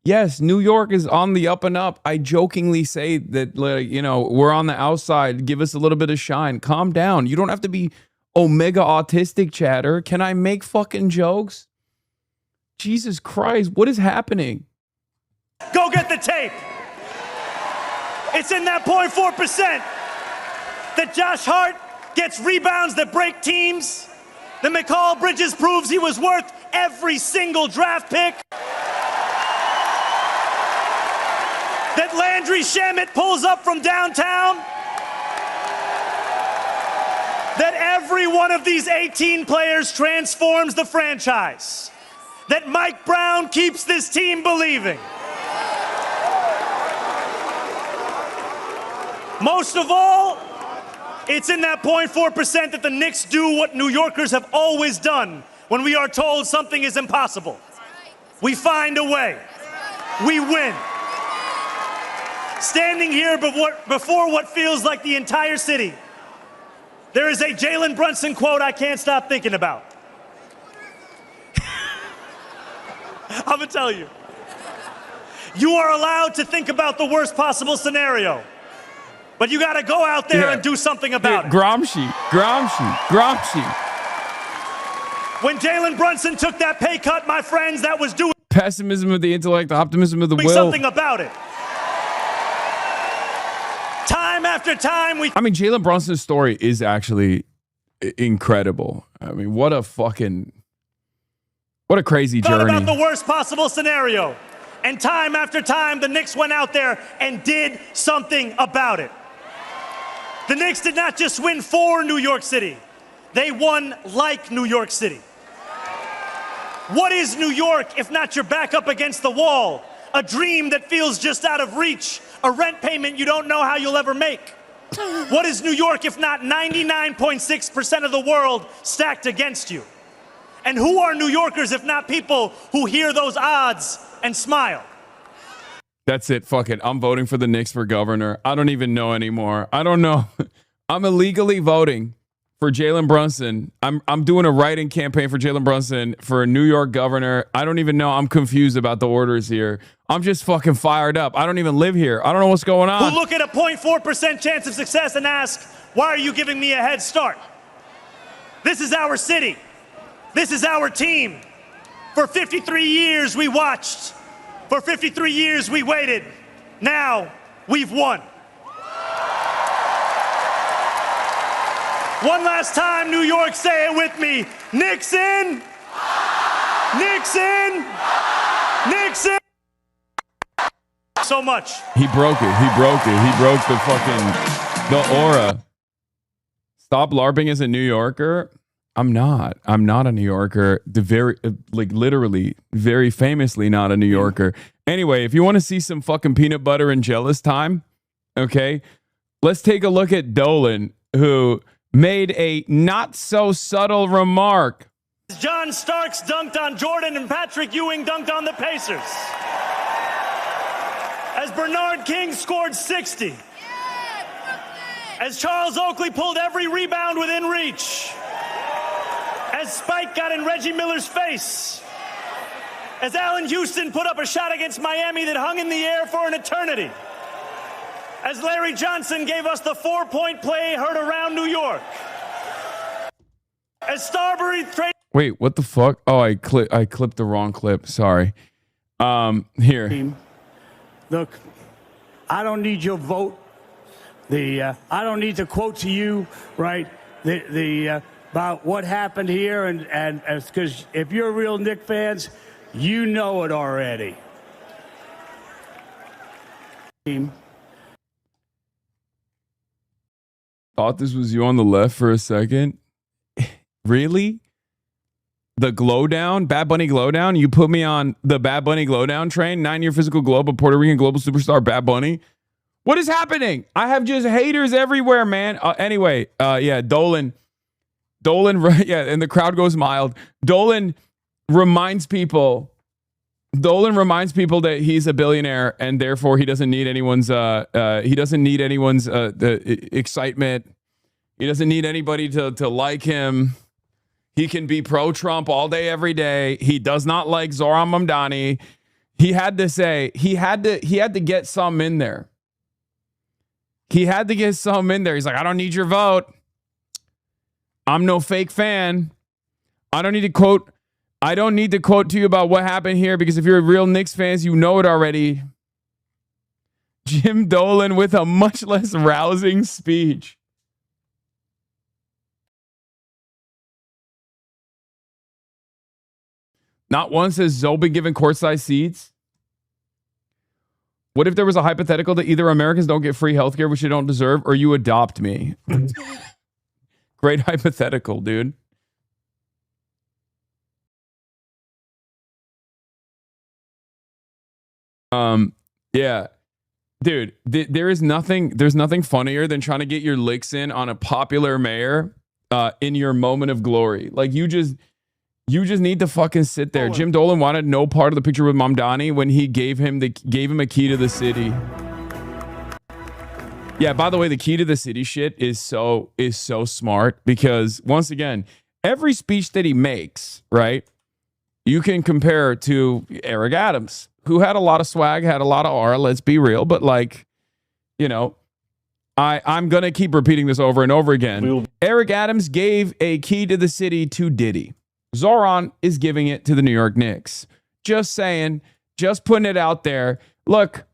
Yes, New York is on the up and up. I jokingly say that, like, you know, we're on the outside. Give us a little bit of shine. Calm down. You don't have to be omega autistic chatter. Can I make fucking jokes? Jesus Christ, what is happening? Go get the tape. It's in that 0.4% that Josh Hart gets rebounds that break teams, that McCall Bridges proves he was worth every single draft pick, that Landry Shamet pulls up from downtown, that every one of these 18 players transforms the franchise, that Mike Brown keeps this team believing. Most of all, it's in that 0.4% that the Knicks do what New Yorkers have always done when we are told something is impossible. We find a way. We win. Standing here before what feels like the entire city, there is a Jalen Brunson quote I can't stop thinking about. I'm gonna tell you. You are allowed to think about the worst possible scenario, but you gotta go out there and do something about it. Gramsci. When Jalen Brunson took that pay cut, my friends, that was doing Pessimism of the intellect, optimism of the will. something about it. Time after time, I mean, Jalen Brunson's story is actually incredible. I mean, what a crazy thought journey. about the worst possible scenario. And time after time, the Knicks went out there and did something about it. The Knicks did not just win for New York City. They won like New York City. What is New York if not your back up against the wall? A dream that feels just out of reach. A rent payment you don't know how you'll ever make. What is New York if not 99.6% of the world stacked against you? And who are New Yorkers if not people who hear those odds and smile? That's it. Fuck it. I'm voting for the Knicks for governor. I don't even know anymore. I don't know. I'm illegally voting for Jalen Brunson. I'm doing a write-in campaign for Jalen Brunson for a New York governor. I don't even know. I'm confused about the orders here. I'm just fucking fired up. I don't even live here. I don't know what's going on. Who look at a 0.4% chance of success and ask, why are you giving me a head start? This is our city. This is our team. For 53 years we watched. For 53 years we waited. Now we've won. One last time, New York, say it with me. Knicks in. Knicks in. Knicks in. So much. He broke it. He broke the aura. Stop LARPing as a New Yorker. I'm not a New Yorker. Literally, very famously not a New Yorker. Anyway, if you want to see some fucking peanut butter and jealous time, okay, let's take a look at Dolan, who made a not so subtle remark. John Starks dunked on Jordan and Patrick Ewing dunked on the Pacers. As Bernard King scored 60. As Charles Oakley pulled every rebound within reach. As Spike got in Reggie Miller's face. As Allen Houston put up a shot against Miami that hung in the air for an eternity. As Larry Johnson gave us the 4-point play heard around New York. As Starbury traded. Wait, what the fuck? Oh, I clipped the wrong clip. Sorry. Here. Look, I don't need your vote. I don't need to quote to you, right? About what happened here, and because if you're real Knick fans, you know it already. Thought this was you on the left for a second. Really? The glow down, Bad Bunny glow down? You put me on the Bad Bunny glow down train, 9-year physical globe of Puerto Rican global superstar Bad Bunny. What is happening? I have just haters everywhere, man. Anyway, Dolan, yeah, and the crowd goes mild. Dolan reminds people that he's a billionaire and therefore he doesn't need anyone's excitement. He doesn't need anybody to like him. He can be pro-Trump all day, every day. He does not like Zoran Mamdani. He had to get some in there. He's like, I don't need your vote. I'm no fake fan. I don't need to quote to you about what happened here because if you're a real Knicks fans, you know it already. Jim Dolan with a much less rousing speech. Not once has Zoe been given courtside seats. What if there was a hypothetical that either Americans don't get free healthcare, which they don't deserve, or you adopt me? Great hypothetical, dude. Yeah. Dude, there's nothing funnier than trying to get your licks in on a popular mayor in your moment of glory. Like you just need to fucking sit there. Jim Dolan wanted no part of the picture with Mamdani when he gave him a key to the city. Yeah, by the way, the key to the city shit is so smart because once again, every speech that he makes, right? You can compare to Eric Adams, who had a lot of swag, had a lot of aura, let's be real, but like, you know, I'm going to keep repeating this over and over again. Eric Adams gave a key to the city to Diddy. Zoran is giving it to the New York Knicks. Just saying, just putting it out there. Look,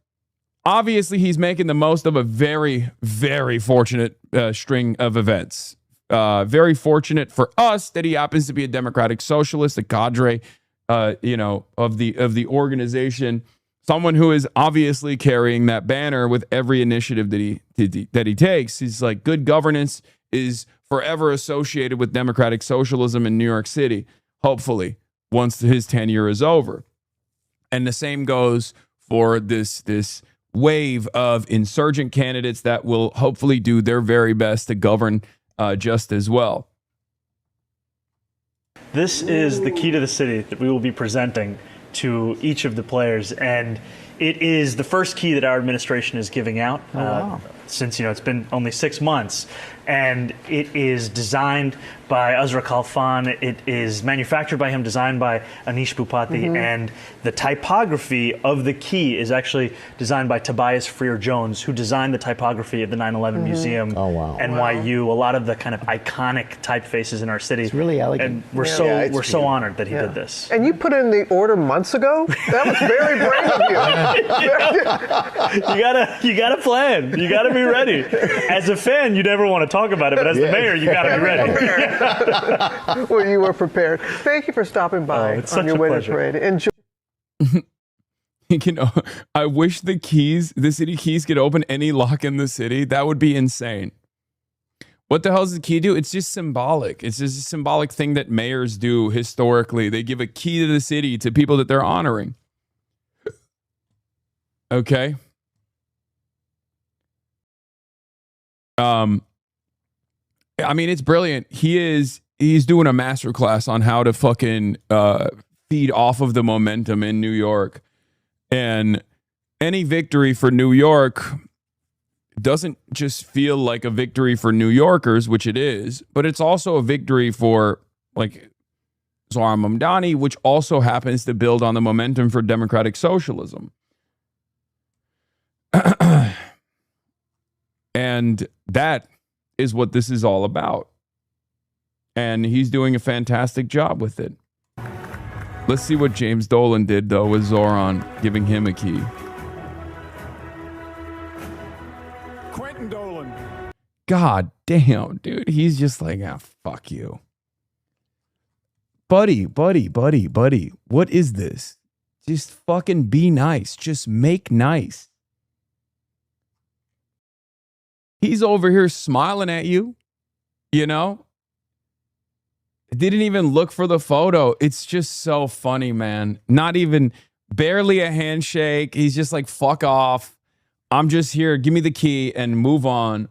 obviously he's making the most of a very, very fortunate string of events. Very fortunate for us that he happens to be a democratic socialist, a cadre, of the organization, someone who is obviously carrying that banner with every initiative that he takes. He's like, good governance is forever associated with democratic socialism in New York City, hopefully, once his tenure is over. And the same goes for this wave of insurgent candidates that will hopefully do their very best to govern just as well. This is the key to the city that we will be presenting to each of the players, and it is the first key that our administration is giving out since it's been only 6 months. And it is designed by Azra Khalfan. It is manufactured by him, designed by Anish Bhupati, and the typography of the key is actually designed by Tobias Freer-Jones, who designed the typography of the 9/11 Museum, NYU, a lot of the kind of iconic typefaces in our city. It's really elegant. And we're so honored that he did this. And you put in the order months ago? That was very brave of you. You gotta plan. You gotta be ready. As a fan, you never want to talk about it, but as the mayor, you gotta be ready. Well, you were prepared. Thank you for stopping by on your way to parade. Enjoy. I wish the city keys could open any lock in the city. That would be insane. What the hell does the key do? It's just symbolic. It's just a symbolic thing that mayors do historically. They give a key to the city to people that they're honoring. Okay. I mean, it's brilliant. He's doing a masterclass on how to fucking feed off of the momentum in New York. And any victory for New York doesn't just feel like a victory for New Yorkers, which it is, but it's also a victory for like Zoran Mamdani, which also happens to build on the momentum for democratic socialism. And that is what this is all about. And he's doing a fantastic job with it. Let's see what James Dolan did, though, with Zoran giving him a key. Quentin Dolan. God damn, dude. He's just like, fuck you. Buddy. What is this? Just fucking be nice. Just make nice. He's over here smiling at you, Didn't even look for the photo. It's just so funny, man. Not even barely a handshake. He's just like, fuck off. I'm just here. Give me the key and move on.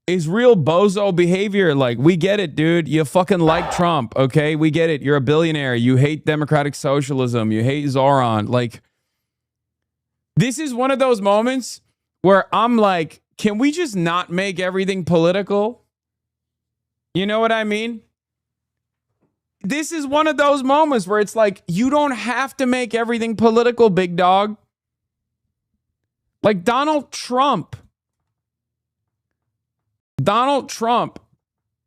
It's real bozo behavior. Like, we get it, dude. You fucking like Trump, okay? We get it. You're a billionaire. You hate democratic socialism. You hate Zoran. Like, this is one of those moments where I'm like, can we just not make everything political? You know what I mean? This is one of those moments where it's like, you don't have to make everything political, big dog. Like Donald Trump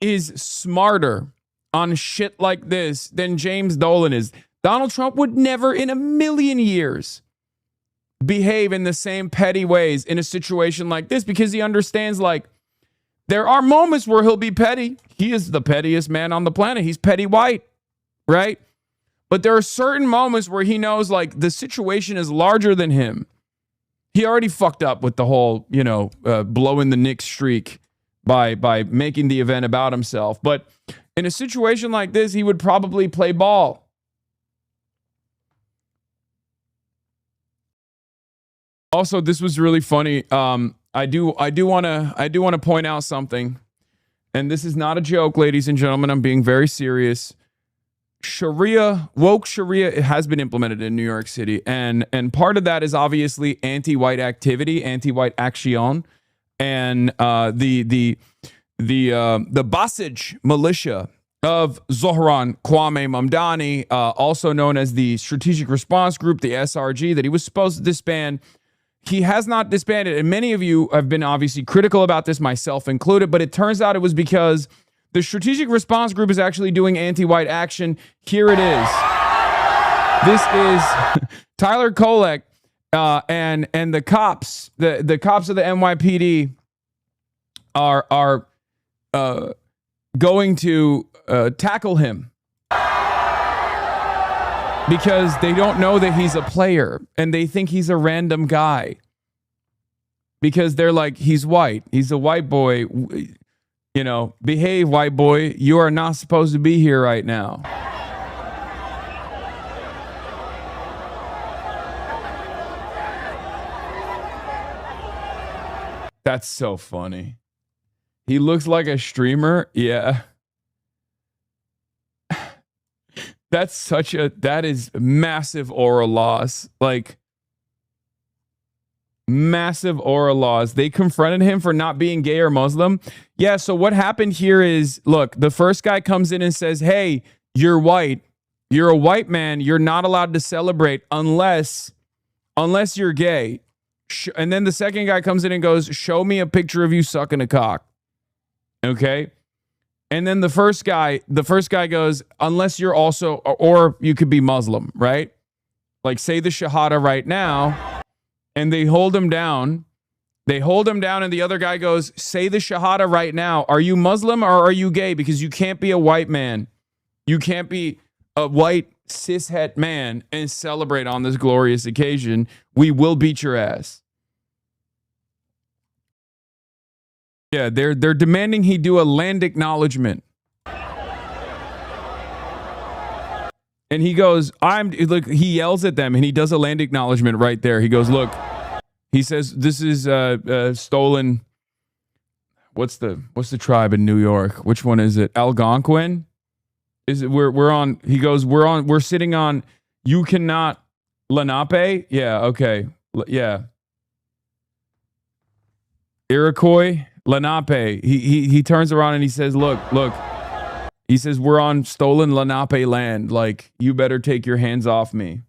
is smarter on shit like this than James Dolan is. Donald Trump would never in a million years behave in the same petty ways in a situation like this, because he understands, like, there are moments where he'll be petty. He is the pettiest man on the planet. He's petty white, right? But there are certain moments where he knows, like, the situation is larger than him. He already fucked up with the whole, blowing the Knicks streak by making the event about himself. But in a situation like this, he would probably play ball. Also, this was really funny. I do want to point out something, and this is not a joke, ladies and gentlemen. I'm being very serious. Woke Sharia has been implemented in New York City, and part of that is obviously anti-white activity, anti-white action, and the Basij militia of Zohran Kwame Mamdani, also known as the Strategic Response Group, the SRG, that he was supposed to disband. He has not disbanded, and many of you have been obviously critical about this, myself included, but it turns out it was because the Strategic Response Group is actually doing anti-white action. Here it is. This is Tyler Kolek and the cops. The cops of the NYPD are going to tackle him because they don't know that he's a player and they think he's a random guy because they're like, he's white. He's a white boy. Behave, white boy. You are not supposed to be here right now. That's so funny. He looks like a streamer. Yeah. That is massive aura loss. Like, massive aura loss. They confronted him for not being gay or Muslim. Yeah, so what happened here is, look, the first guy comes in and says, hey, you're white. You're a white man. You're not allowed to celebrate unless you're gay. And then the second guy comes in and goes, show me a picture of you sucking a cock. Okay? And then the first guy goes, unless you're also, or you could be Muslim, right? Like, say the Shahada right now. And they hold him down. And the other guy goes, say the Shahada right now. Are you Muslim or are you gay? Because you can't be a white man. You can't be a white cishet man and celebrate on this glorious occasion. We will beat your ass. Yeah, they're demanding he do a land acknowledgement. And he goes, he yells at them and he does a land acknowledgement right there. He goes, look, he says, this is stolen. What's the tribe in New York? Which one is it? Algonquin? Is it we're on, he goes, we're sitting on, you cannot, Lenape? Yeah, okay. Yeah. Iroquois, Lenape. He turns around and he says, look. He says, we're on stolen Lenape land. Like, you better take your hands off me.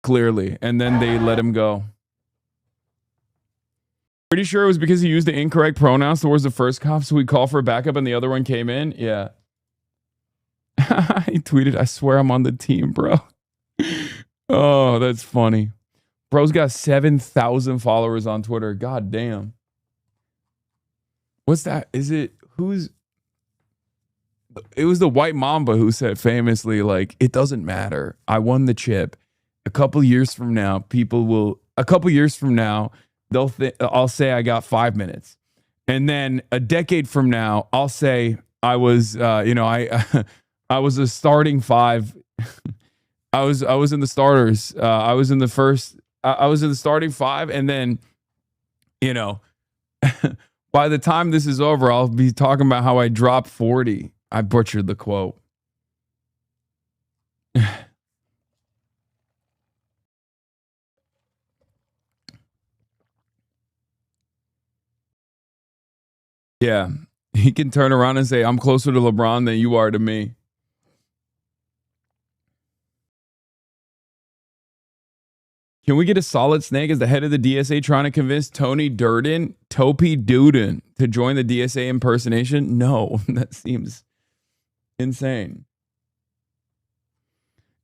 Clearly. And then they let him go. Pretty sure it was because he used the incorrect pronouns towards the first cop, so we called for backup and the other one came in. Yeah. He tweeted, I swear I'm on the team, bro. Oh, that's funny. Bro's got 7,000 followers on Twitter. God damn. What's that? It was the White Mamba who said famously, like, it doesn't matter. I won the chip. A couple years from now, I'll say I got 5 minutes. And then a decade from now, I'll say I was, I was a starting five. I was in the starters. I was in the starting five. And then, by the time this is over, I'll be talking about how I dropped 40. I butchered the quote. Yeah, he can turn around and say, I'm closer to LeBron than you are to me. Can we get a Solid Snake as the head of the DSA trying to convince Topi Duden, to join the DSA impersonation? No, that seems insane.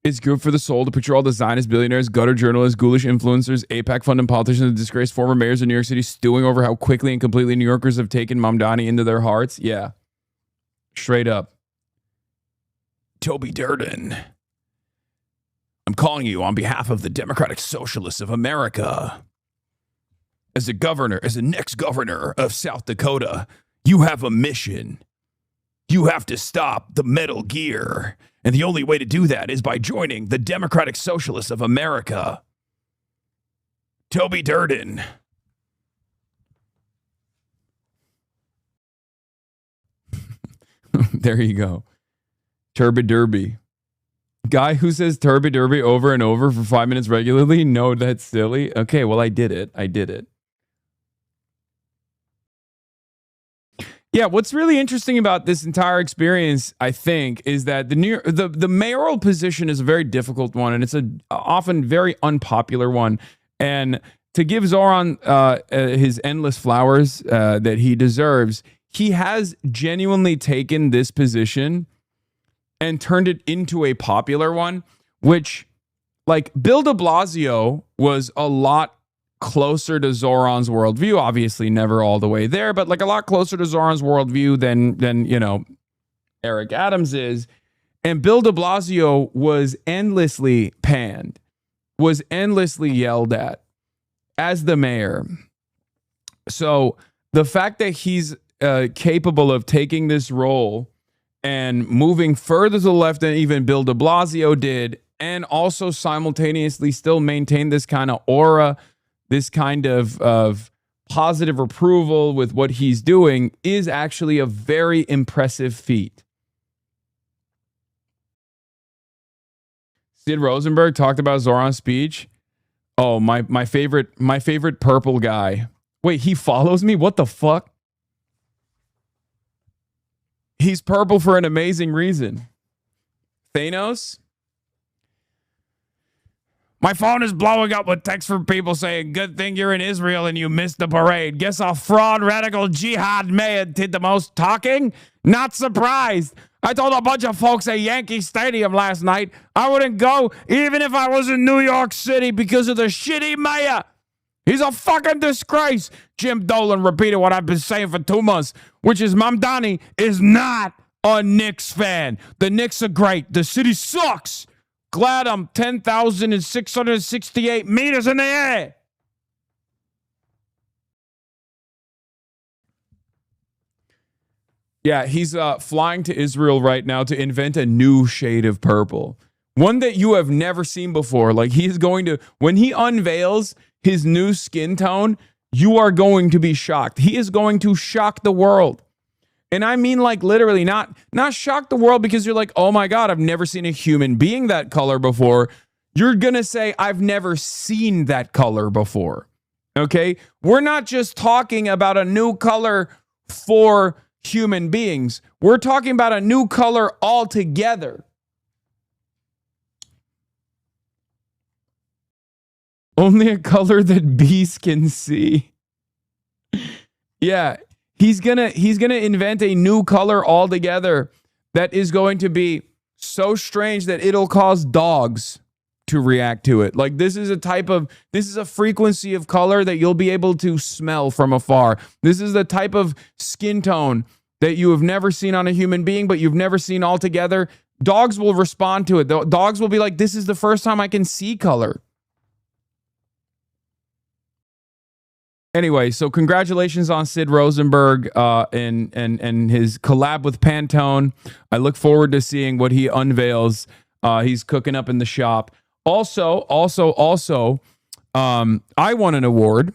It's good for the soul to picture all the Zionist billionaires, gutter journalists, ghoulish influencers, AIPAC funded politicians, and disgraced former mayors of New York City stewing over how quickly and completely New Yorkers have taken Mamdani into their hearts. Yeah. Straight up. Toby Durden. I'm calling you on behalf of the Democratic Socialists of America. As a next governor of South Dakota, you have a mission. You have to stop the Metal Gear. And the only way to do that is by joining the Democratic Socialists of America. Toby Durden. There you go. Turby Derby. Guy who says Turby Derby over and over for 5 minutes regularly? No, that's silly. Okay, well, I did it. Yeah, what's really interesting about this entire experience, I think, is that the mayoral position is a very difficult one, and it's a often very unpopular one. And to give Zoran his endless flowers that he deserves, he has genuinely taken this position and turned it into a popular one, which, like, Bill de Blasio was a lot closer to Zoran's worldview, obviously never all the way there, but like a lot closer to Zoran's worldview than you know, Eric Adams is. And Bill de Blasio was endlessly panned, was endlessly yelled at as the mayor. So the fact that he's capable of taking this role and moving further to the left than even Bill de Blasio did, and also simultaneously still maintain this kind of aura, this kind of positive approval with what he's doing, is actually a very impressive feat. Sid Rosenberg talked about Zoran's speech. Oh, my favorite purple guy. Wait, he follows me? What the fuck? He's purple for an amazing reason. Thanos? My phone is blowing up with texts from people saying, good thing you're in Israel and you missed the parade. Guess a fraud radical jihad mayor did the most talking? Not surprised. I told a bunch of folks at Yankee Stadium last night I wouldn't go even if I was in New York City because of the shitty mayor. He's a fucking disgrace. Jim Dolan repeated what I've been saying for 2 months, which is Mamdani is not a Knicks fan. The Knicks are great. The city sucks. Glad I'm 10,668 meters in the air. Yeah, he's flying to Israel right now to invent a new shade of purple. One that you have never seen before. Like, he's going to, when he unveils his new skin tone, you are going to be shocked. He is going to shock the world. And I mean, like, literally, not shock the world because you're like, oh my God, I've never seen a human being that color before. You're going to say, I've never seen that color before. Okay? We're not just talking about a new color for human beings. We're talking about a new color altogether. Only a color that bees can see. Yeah. He's gonna invent a new color altogether that is going to be so strange that it'll cause dogs to react to it. Like, this is a frequency of color that you'll be able to smell from afar. This is the type of skin tone that you have never seen on a human being, but you've never seen altogether. Dogs will respond to it. Dogs will be like, this is the first time I can see color. Anyway, so congratulations on Sid Rosenberg and his collab with Pantone. I look forward to seeing what he unveils. He's cooking up in the shop. Also, I won an award.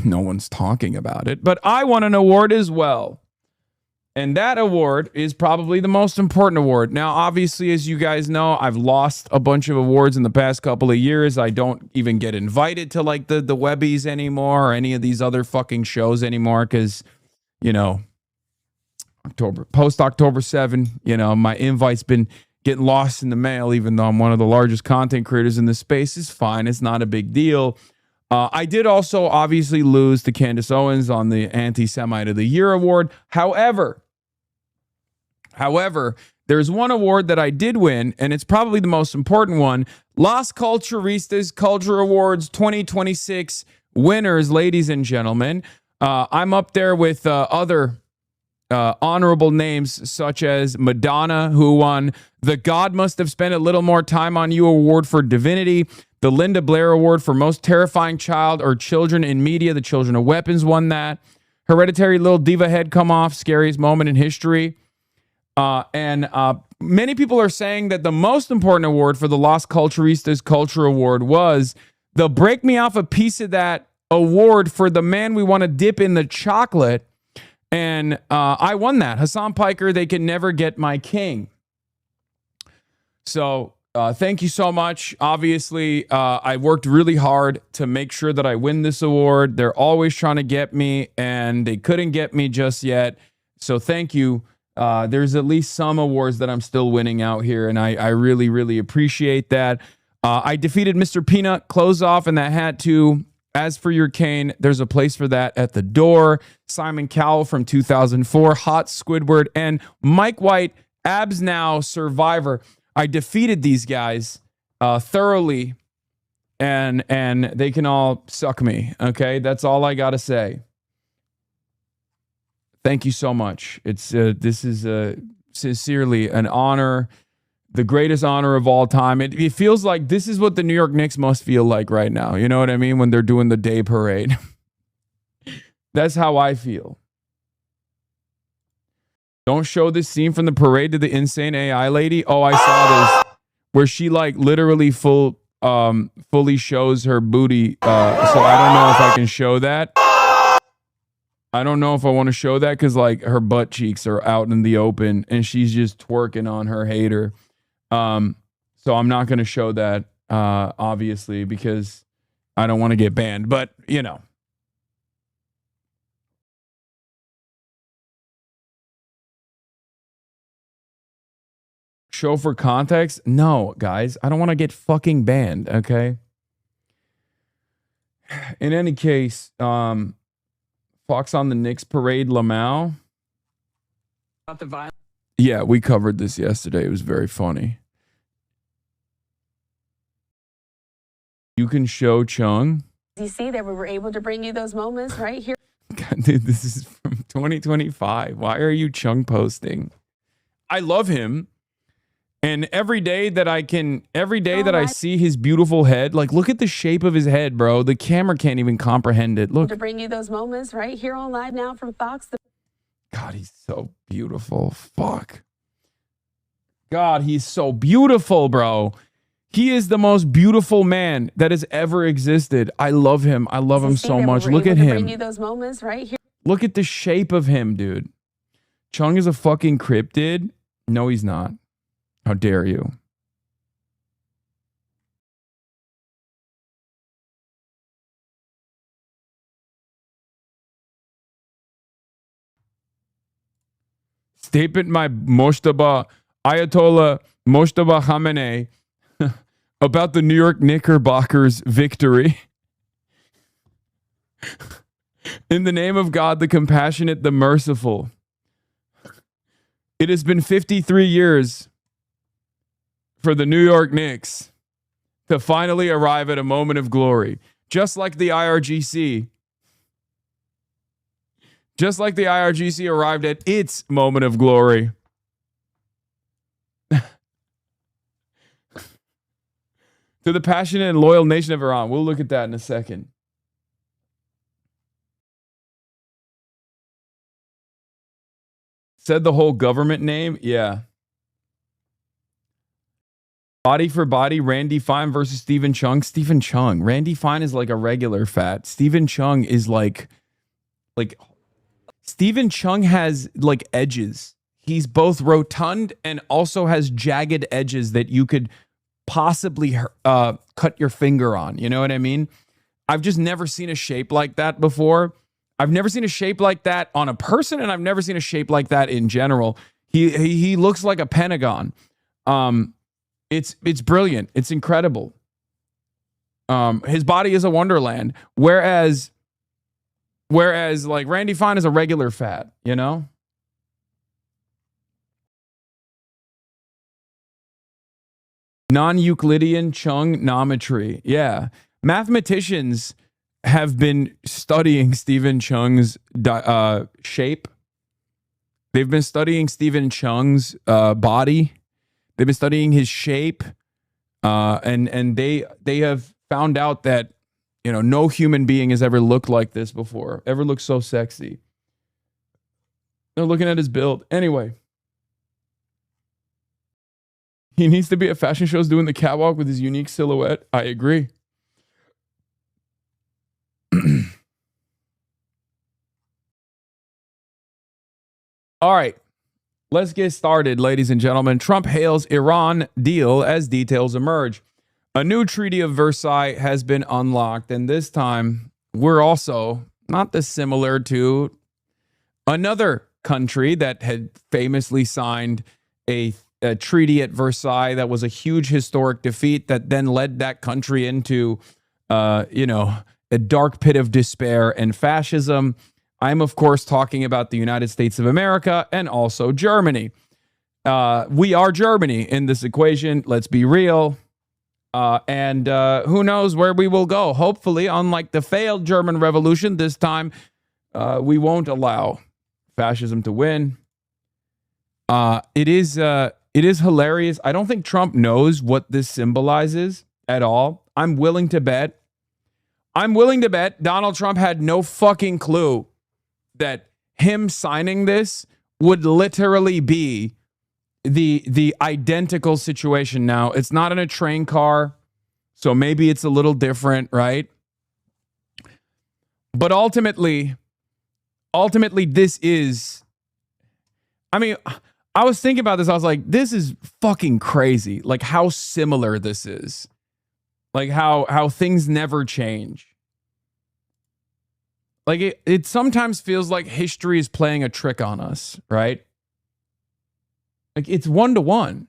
No one's talking about it, but I won an award as well. And that award is probably the most important award. Now, obviously, as you guys know, I've lost a bunch of awards in the past couple of years. I don't even get invited to, like, the Webbies anymore or any of these other fucking shows anymore because, you know, post October 7, you know, my invite's been getting lost in the mail, even though I'm one of the largest content creators in this space. It's fine. It's not a big deal. I did also obviously lose to Candace Owens on the Anti-Semite of the Year award. However, there's one award that I did win, and it's probably the most important one. Las Culturistas Culture Awards 2026 winners, ladies and gentlemen. I'm up there with other honorable names such as Madonna, who won the God Must Have Spent a Little More Time on You Award for Divinity, the Linda Blair Award for Most Terrifying Child or Children in Media. The Children of Weapons won that. Hereditary, Little Diva Head Come Off, Scariest Moment in History. And many people are saying that the most important award for the Las Culturistas Culture Award was the Break Me Off a Piece of That award for the man we want to dip in the chocolate. And I won that. Hasan Piker, They Can Never Get My King. So thank you so much. Obviously, I worked really hard to make sure that I win this award. They're always trying to get me, and they couldn't get me just yet. So thank you. There's at least some awards that I'm still winning out here, and I really, really appreciate that. I defeated Mr. Peanut, clothes off, and that hat too. As for your cane, there's a place for that at the door. Simon Cowell from 2004, Hot Squidward, and Mike White, Abs Now, Survivor. I defeated these guys thoroughly, and they can all suck me. Okay, that's all I gotta say. Thank you so much. It's this is sincerely an honor, the greatest honor of all time. It feels like this is what the New York Knicks must feel like right now. You know what I mean? When they're doing the day parade. That's how I feel. Don't show this scene from the parade to the insane AI lady. Oh, I saw this where she like literally fully shows her booty. So I don't know if I can show that. I don't know if I want to show that because like her butt cheeks are out in the open and she's just twerking on her hater. So I'm not going to show that, obviously, because I don't want to get banned. But, you know. Show for context? No, guys. I don't want to get fucking banned, okay? In any case, Fox on the Knicks parade, Lamau. Yeah, we covered this yesterday. It was very funny. You can show Chung. You see that we were able to bring you those moments right here. God, dude, this is from 2025. Why are you Chung posting? I love him. And every day that I see his beautiful head, like look at the shape of his head, bro. The camera can't even comprehend it. Look. To bring you those moments right here on Live Now from Fox. God, he's so beautiful. Fuck. God, he's so beautiful, bro. He is the most beautiful man that has ever existed. I love him. I love him so much. Look at him. Bring you those moments right here. Look at the shape of him, dude. Chung is a fucking cryptid. No, he's not. How dare you? Statement by Ayatollah Mojtaba Khamenei about the New York Knickerbockers' victory. In the name of God, the compassionate, the merciful. It has been 53 years for the New York Knicks to finally arrive at a moment of glory. Just like the IRGC. Just like the IRGC arrived at its moment of glory. To the passionate and loyal nation of Iran. We'll look at that in a second. Said the whole government name? Yeah. Body for body, Randy Fine versus Stephen Chung. Stephen Chung. Randy Fine is like a regular fat. Stephen Chung is like Stephen Chung has like edges. He's both rotund and also has jagged edges that you could possibly cut your finger on. You know what I mean? I've just never seen a shape like that before. I've never seen a shape like that on a person, and I've never seen a shape like that in general. He looks like a pentagon. It's brilliant. It's incredible. His body is a wonderland, whereas like Randy Fine is a regular fat, you know? Non-Euclidean Chung-nometry. Yeah. Mathematicians have been studying Stephen Chung's shape. They've been studying Stephen Chung's body. They've been studying his shape. And they have found out that, no human being has ever looked like this before, ever looked so sexy. They're looking at his build. Anyway. He needs to be at fashion shows doing the catwalk with his unique silhouette. I agree. All right. Let's get started, ladies and gentlemen. Trump hails Iran deal as details emerge. A new Treaty of Versailles has been unlocked, and this time we're also not dissimilar to another country that had famously signed a treaty at Versailles that was a huge historic defeat that then led that country into, a dark pit of despair and fascism. I'm, of course, talking about the United States of America and also Germany. We are Germany in this equation. Let's be real. And who knows where we will go. Hopefully, unlike the failed German Revolution, this time we won't allow fascism to win. It is hilarious. I don't think Trump knows what this symbolizes at all. I'm willing to bet Donald Trump had no fucking clue that him signing this would literally be the identical situation. Now, it's not in a train car, so maybe it's a little different, right? But ultimately, this is, I was thinking about this. I was like, this is fucking crazy. Like how similar this is. Like how things never change. Like it sometimes feels like history is playing a trick on us, right? Like it's 1-to-1.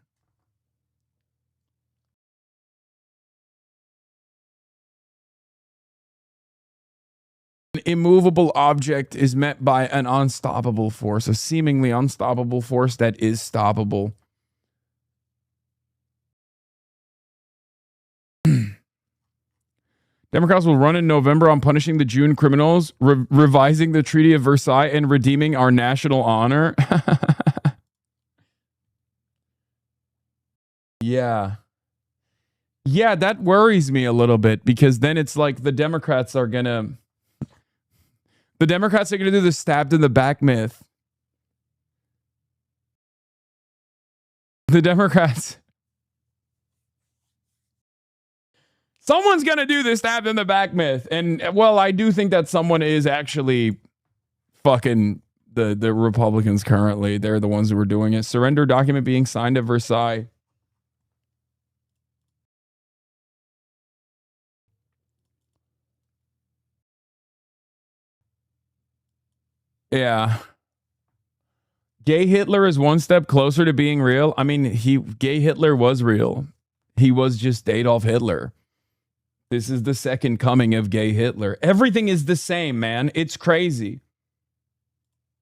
An immovable object is met by an unstoppable force, a seemingly unstoppable force that is stoppable. Democrats will run in November on punishing the June criminals, revising the Treaty of Versailles, and redeeming our national honor. Yeah. Yeah, that worries me a little bit because then it's like the Democrats are going to do the stabbed in the back myth. The Democrats. Someone's going to do the stabbed in the back myth. And, well, I do think that someone is actually fucking the Republicans currently. They're the ones who are doing it. Surrender document being signed at Versailles. Yeah. Gay Hitler is one step closer to being real. I mean, gay Hitler was real. He was just Adolf Hitler. This is the second coming of gay Hitler. Everything is the same, man. It's crazy.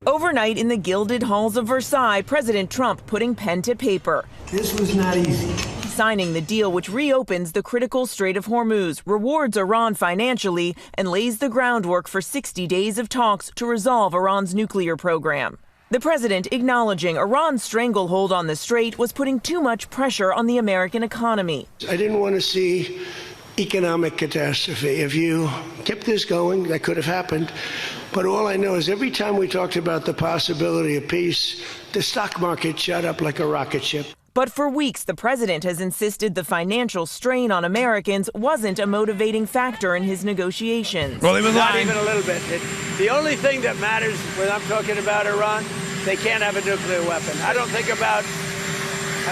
Overnight in the gilded halls of Versailles, President Trump putting pen to paper. This was not easy. Signing the deal which reopens the critical Strait of Hormuz, rewards Iran financially, and lays the groundwork for 60 days of talks to resolve Iran's nuclear program. The president acknowledging Iran's stranglehold on the strait was putting too much pressure on the American economy. I didn't want to see economic catastrophe. If you kept this going, that could have happened. But all I know is every time we talked about the possibility of peace, the stock market shot up like a rocket ship. But for weeks, the president has insisted the financial strain on Americans wasn't a motivating factor in his negotiations. Well, he was not even a little bit. The only thing that matters when I'm talking about Iran, they can't have a nuclear weapon. I don't think about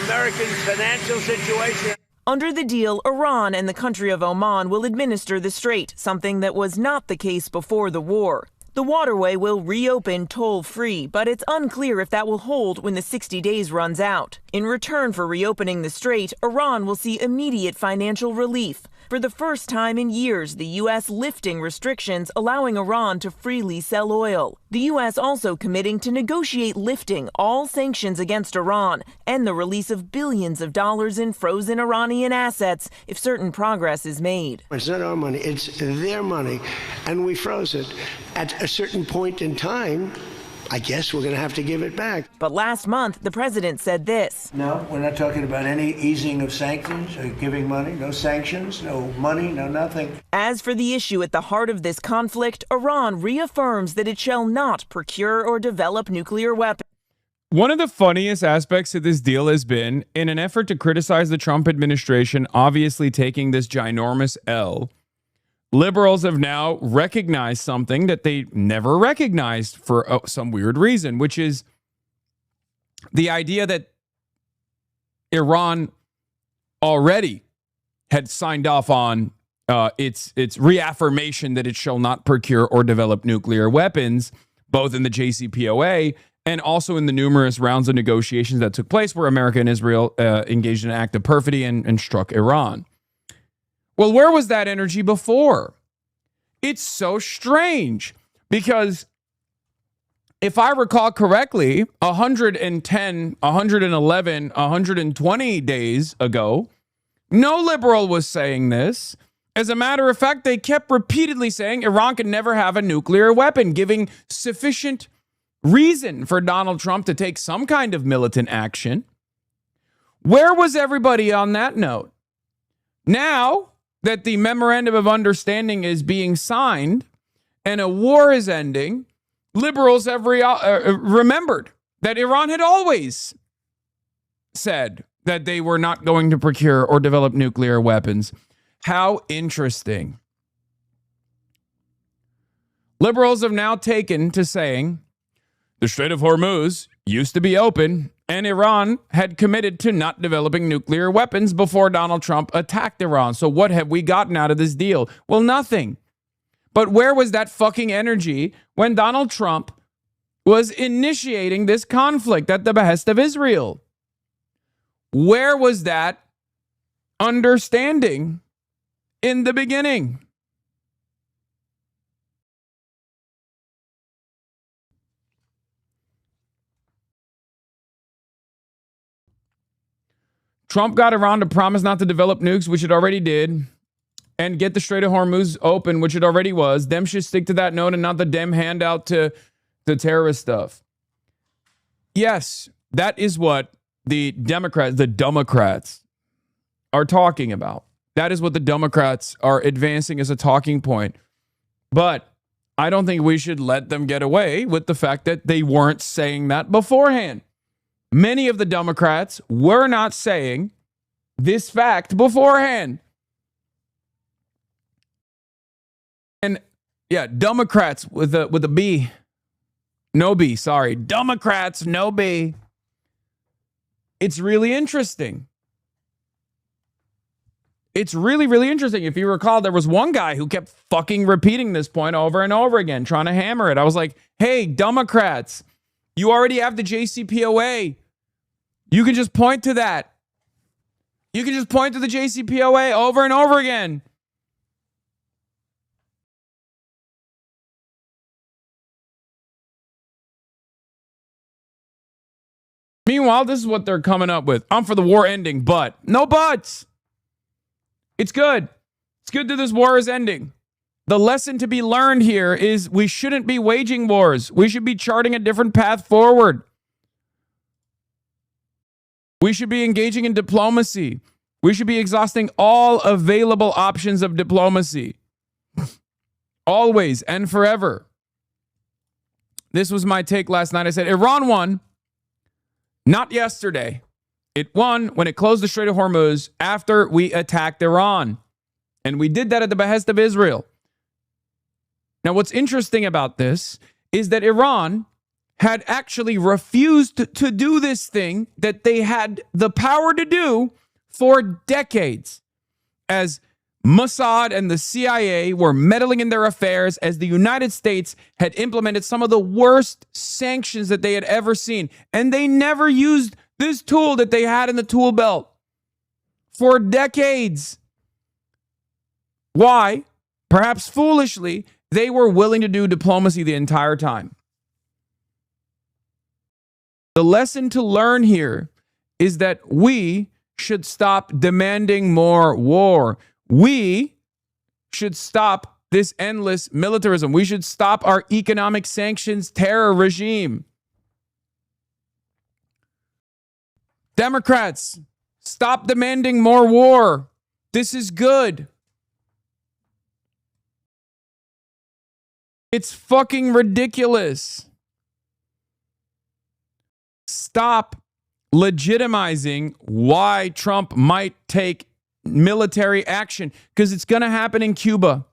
Americans' financial situation. Under the deal, Iran and the country of Oman will administer the strait, something that was not the case before the war. The waterway will reopen toll-free, but it's unclear if that will hold when the 60 days runs out. In return for reopening the strait, Iran will see immediate financial relief. For the first time in years, the U.S. lifting restrictions allowing Iran to freely sell oil. The U.S. also committing to negotiate lifting all sanctions against Iran and the release of billions of dollars in frozen Iranian assets if certain progress is made. It's not our money, it's their money, and we froze it. At a certain point in time, I guess we're going to have to give it back. But last month, the president said this. No, we're not talking about any easing of sanctions or giving money. No sanctions, no money, no nothing. As for the issue at the heart of this conflict, Iran reaffirms that it shall not procure or develop nuclear weapons. One of the funniest aspects of this deal has been, in an effort to criticize the Trump administration obviously taking this ginormous L, liberals have now recognized something that they never recognized for some weird reason, which is the idea that Iran already had signed off on its reaffirmation that it shall not procure or develop nuclear weapons, both in the JCPOA and also in the numerous rounds of negotiations that took place where America and Israel engaged in an act of perfidy and struck Iran. Well, where was that energy before? It's so strange because if I recall correctly, 110, 111, 120 days ago, no liberal was saying this. As a matter of fact, they kept repeatedly saying Iran can never have a nuclear weapon, giving sufficient reason for Donald Trump to take some kind of militant action. Where was everybody on that note? Now that the memorandum of understanding is being signed and a war is ending, liberals have remembered that Iran had always said that they were not going to procure or develop nuclear weapons. How interesting. Liberals have now taken to saying the Strait of Hormuz used to be open, and Iran had committed to not developing nuclear weapons before Donald Trump attacked Iran. So what have we gotten out of this deal? Well, nothing. But where was that fucking energy when Donald Trump was initiating this conflict at the behest of Israel? Where was that understanding in the beginning? Trump got Iran to promise not to develop nukes, which it already did, and get the Strait of Hormuz open, which it already was. Them should stick to that note and not the dem handout to the terrorist stuff. Yes, that is what the Democrats are talking about. That is what the Democrats are advancing as a talking point. But I don't think we should let them get away with the fact that they weren't saying that beforehand. Many of the Democrats were not saying this fact beforehand. And yeah, Democrats with a B. No B, sorry. Democrats, no B. It's really interesting. It's really, really interesting. If you recall, there was one guy who kept fucking repeating this point over and over again, trying to hammer it. I was like, hey, Democrats, you already have the JCPOA. You can just point to that. You can just point to the JCPOA over and over again. Meanwhile, this is what they're coming up with. I'm for the war ending, but no buts. It's good. It's good that this war is ending. The lesson to be learned here is we shouldn't be waging wars. We should be charting a different path forward. We should be engaging in diplomacy. We should be exhausting all available options of diplomacy. Always and forever. This was my take last night. I said, Iran won. Not yesterday. It won when it closed the Strait of Hormuz after we attacked Iran. And we did that at the behest of Israel. Now, what's interesting about this is that Iran had actually refused to do this thing that they had the power to do for decades, as Mossad and the CIA were meddling in their affairs, as the United States had implemented some of the worst sanctions that they had ever seen. And they never used this tool that they had in the tool belt for decades. why, perhaps foolishly, they were willing to do diplomacy the entire time. The lesson to learn here is that we should stop demanding more war. We should stop this endless militarism. We should stop our economic sanctions terror regime. Democrats, stop demanding more war. This is good. It's fucking ridiculous. Stop legitimizing why Trump might take military action, because it's going to happen in Cuba.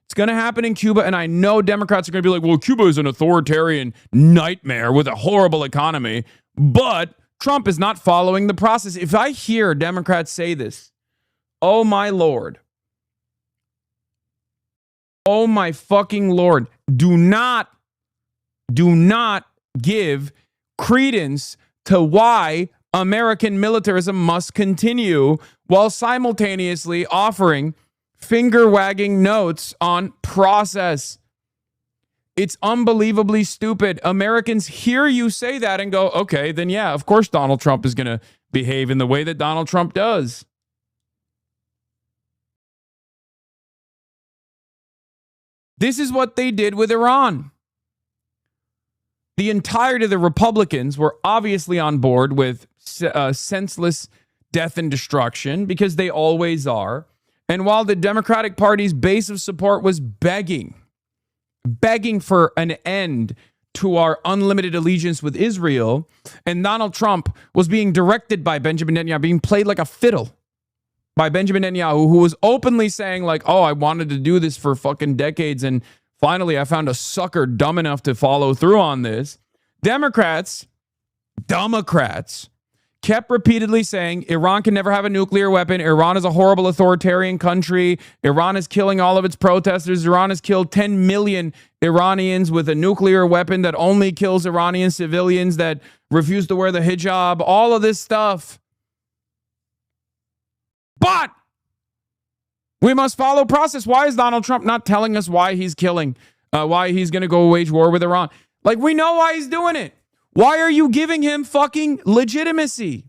It's going to happen in Cuba, and I know Democrats are going to be like, well, Cuba is an authoritarian nightmare with a horrible economy, but Trump is not following the process. If I hear Democrats say this, oh my Lord, oh my fucking Lord, do not give credence to why American militarism must continue while simultaneously offering finger-wagging notes on process. It's unbelievably stupid. Americans hear you say that and go, okay, then yeah, of course Donald Trump is going to behave in the way that Donald Trump does. This is what they did with Iran. The entirety of the Republicans were obviously on board with senseless death and destruction, because they always are. And while the Democratic Party's base of support was begging for an end to our unlimited allegiance with Israel, and Donald Trump was being directed by Benjamin Netanyahu, being played like a fiddle by Benjamin Netanyahu, who was openly saying like, oh, I wanted to do this for fucking decades, and finally I found a sucker dumb enough to follow through on this. Democrats kept repeatedly saying Iran can never have a nuclear weapon. Iran is a horrible authoritarian country. Iran is killing all of its protesters. Iran has killed 10 million Iranians with a nuclear weapon that only kills Iranian civilians that refuse to wear the hijab. All of this stuff. But we must follow process. Why is Donald Trump not telling us why he's killing, why he's going to go wage war with Iran? Like, we know why he's doing it. Why are you giving him fucking legitimacy?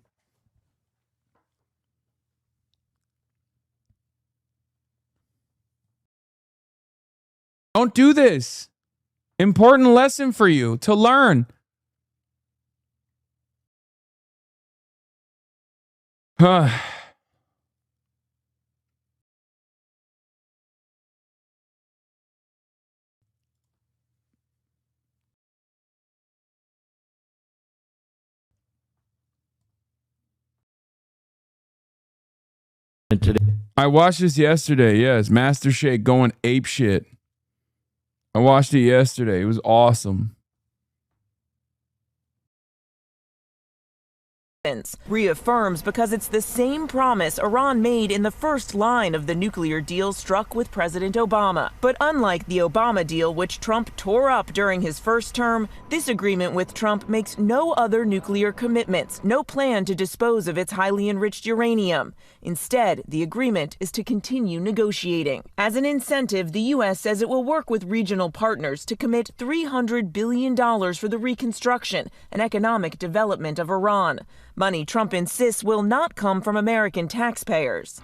Don't do this. Important lesson for you to learn. I watched this yesterday. Yes, Master Shake going ape shit. I watched it yesterday. It was awesome. Reaffirms because it's the same promise Iran made in the first line of the nuclear deal struck with President Obama. But unlike the Obama deal, which Trump tore up during his first term, this agreement with Trump makes no other nuclear commitments, no plan to dispose of its highly enriched uranium. Instead, the agreement is to continue negotiating. As an incentive, the U.S. says it will work with regional partners to commit $300 billion for the reconstruction and economic development of Iran. Money Trump insists will not come from American taxpayers.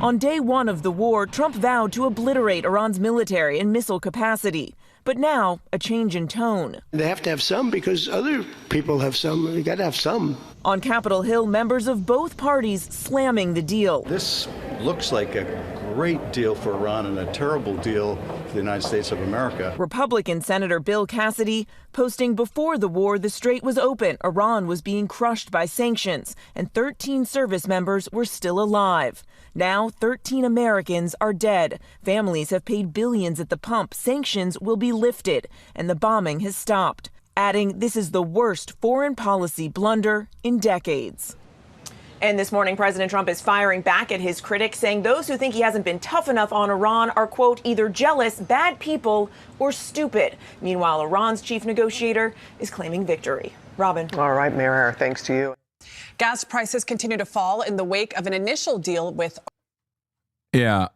On day one of the war, Trump vowed to obliterate Iran's military and missile capacity. But now, a change in tone. They have to have some because other people have some. You got to have some. On Capitol Hill, members of both parties slamming the deal. This looks like a great deal for Iran and a terrible deal for the United States of America. Republican Senator Bill Cassidy posting before the war the strait was open, Iran was being crushed by sanctions, and 13 service members were still alive. Now, 13 Americans are dead. Families have paid billions at the pump. Sanctions will be lifted, and the bombing has stopped. Adding, this is the worst foreign policy blunder in decades. And this morning, President Trump is firing back at his critics, saying those who think he hasn't been tough enough on Iran are, quote, either jealous, bad people, or stupid. Meanwhile, Iran's chief negotiator is claiming victory. Robin. All right, Mayor, thanks to you. Gas prices continue to fall in the wake of an initial deal with Yeah.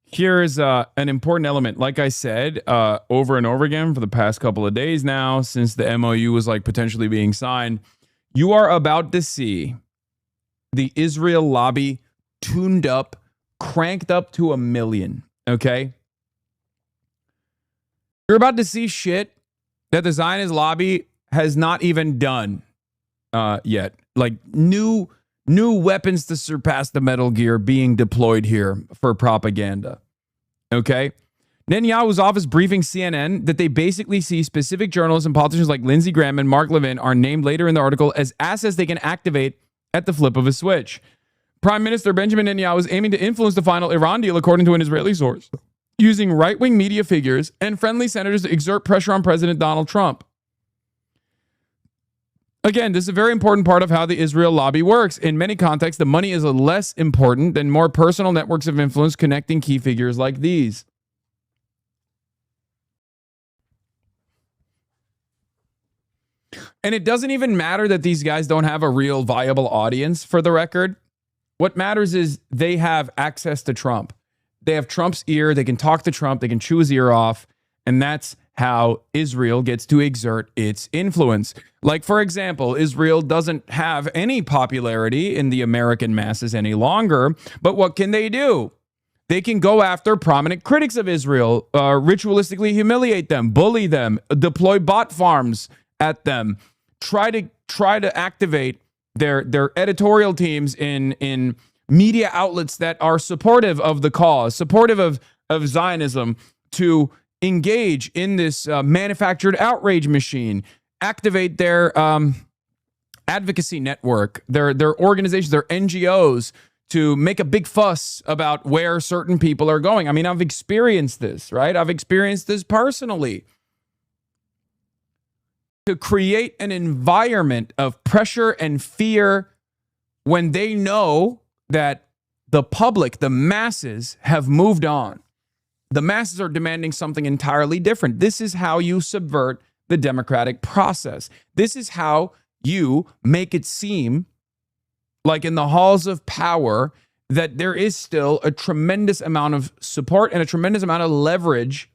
Here's an important element. Like I said, over and over again for the past couple of days now, since the MOU was like potentially being signed, you are about to see the Israel lobby tuned up, cranked up to 1 million. Okay? You're about to see shit that the Zionist lobby has not even done yet. Like new weapons to surpass the Metal Gear being deployed here for propaganda. Okay? Netanyahu's office briefing CNN that they basically see specific journalists and politicians like Lindsey Graham and Mark Levin are named later in the article as assets they can activate at the flip of a switch. Prime Minister Benjamin Netanyahu is aiming to influence the final Iran deal, according to an Israeli source, using right-wing media figures and friendly senators to exert pressure on President Donald Trump. Again, this is a very important part of how the Israel lobby works. In many contexts, the money is less important than more personal networks of influence connecting key figures like these. And it doesn't even matter that these guys don't have a real viable audience, for the record. What matters is they have access to Trump. They have Trump's ear. They can talk to Trump. They can chew his ear off. And that's how Israel gets to exert its influence. Like, for example, Israel doesn't have any popularity in the American masses any longer. But what can they do? They can go after prominent critics of Israel, ritualistically humiliate them, bully them, deploy bot farms at them, try to activate their editorial teams in media outlets that are supportive of the cause, supportive of Zionism, to engage in this manufactured outrage machine, activate their advocacy network, their organizations, their NGOs, to make a big fuss about where certain people are going. I mean, I've experienced this, right? I've experienced this personally. To create an environment of pressure and fear when they know that the public, the masses, have moved on. The masses are demanding something entirely different. This is how you subvert the democratic process. This is how you make it seem like in the halls of power that there is still a tremendous amount of support and a tremendous amount of leverage.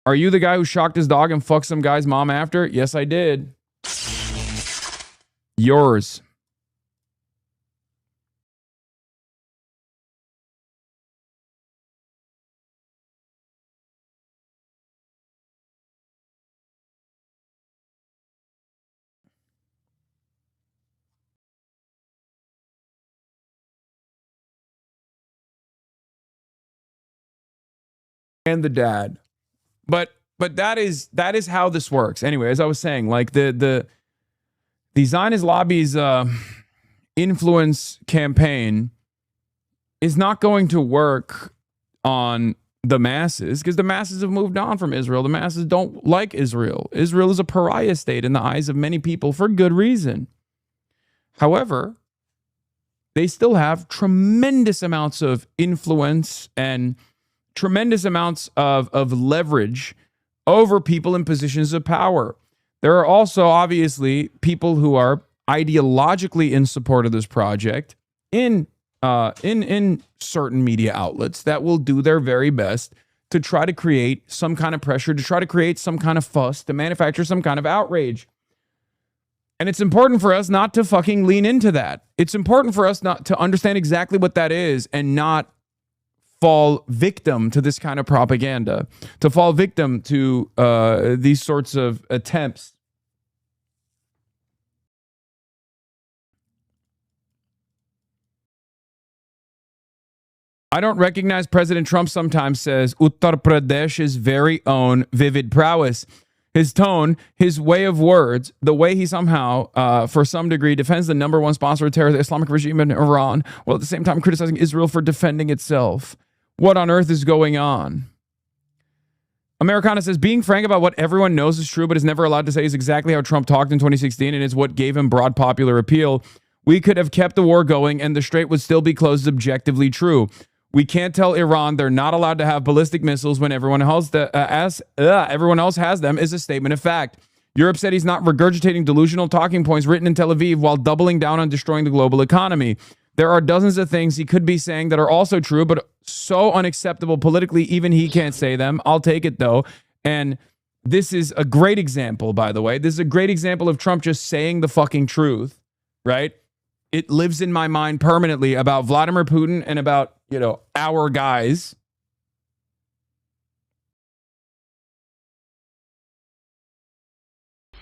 Are you the guy who shocked his dog and fucked some guy's mom after? Yes, I did. Yours. And the dad. But that is how this works. Anyway, as I was saying, like the Zionist lobby's influence campaign is not going to work on the masses because the masses have moved on from Israel. The masses don't like Israel. Israel is a pariah state in the eyes of many people for good reason. However, they still have tremendous amounts of influence and tremendous amounts of leverage over people in positions of power. There are also obviously people who are ideologically in support of this project in certain media outlets that will do their very best to try to create some kind of pressure, to try to create some kind of fuss, to manufacture some kind of outrage. And it's important for us not to fucking lean into that. It's important for us not to understand exactly what that is and not fall victim to this kind of propaganda, to fall victim to these sorts of attempts. I don't recognize President Trump sometimes says Uttar Pradesh's very own vivid prowess. His tone, his way of words, the way he somehow, for some degree, defends the number one sponsor of terror, the Islamic regime in Iran, while at the same time criticizing Israel for defending itself. What on earth is going on? Americana says, being frank about what everyone knows is true, but is never allowed to say is exactly how Trump talked in 2016 and is what gave him broad popular appeal. We could have kept the war going and the strait would still be closed, objectively true. We can't tell Iran they're not allowed to have ballistic missiles when everyone else has them is a statement of fact. Europe said he's not regurgitating delusional talking points written in Tel Aviv while doubling down on destroying the global economy. There are dozens of things he could be saying that are also true, but so unacceptable politically, even he can't say them. I'll take it, though. And this is a great example, by the way. This is a great example of Trump just saying the fucking truth, right? It lives in my mind permanently about Vladimir Putin and about, our guys.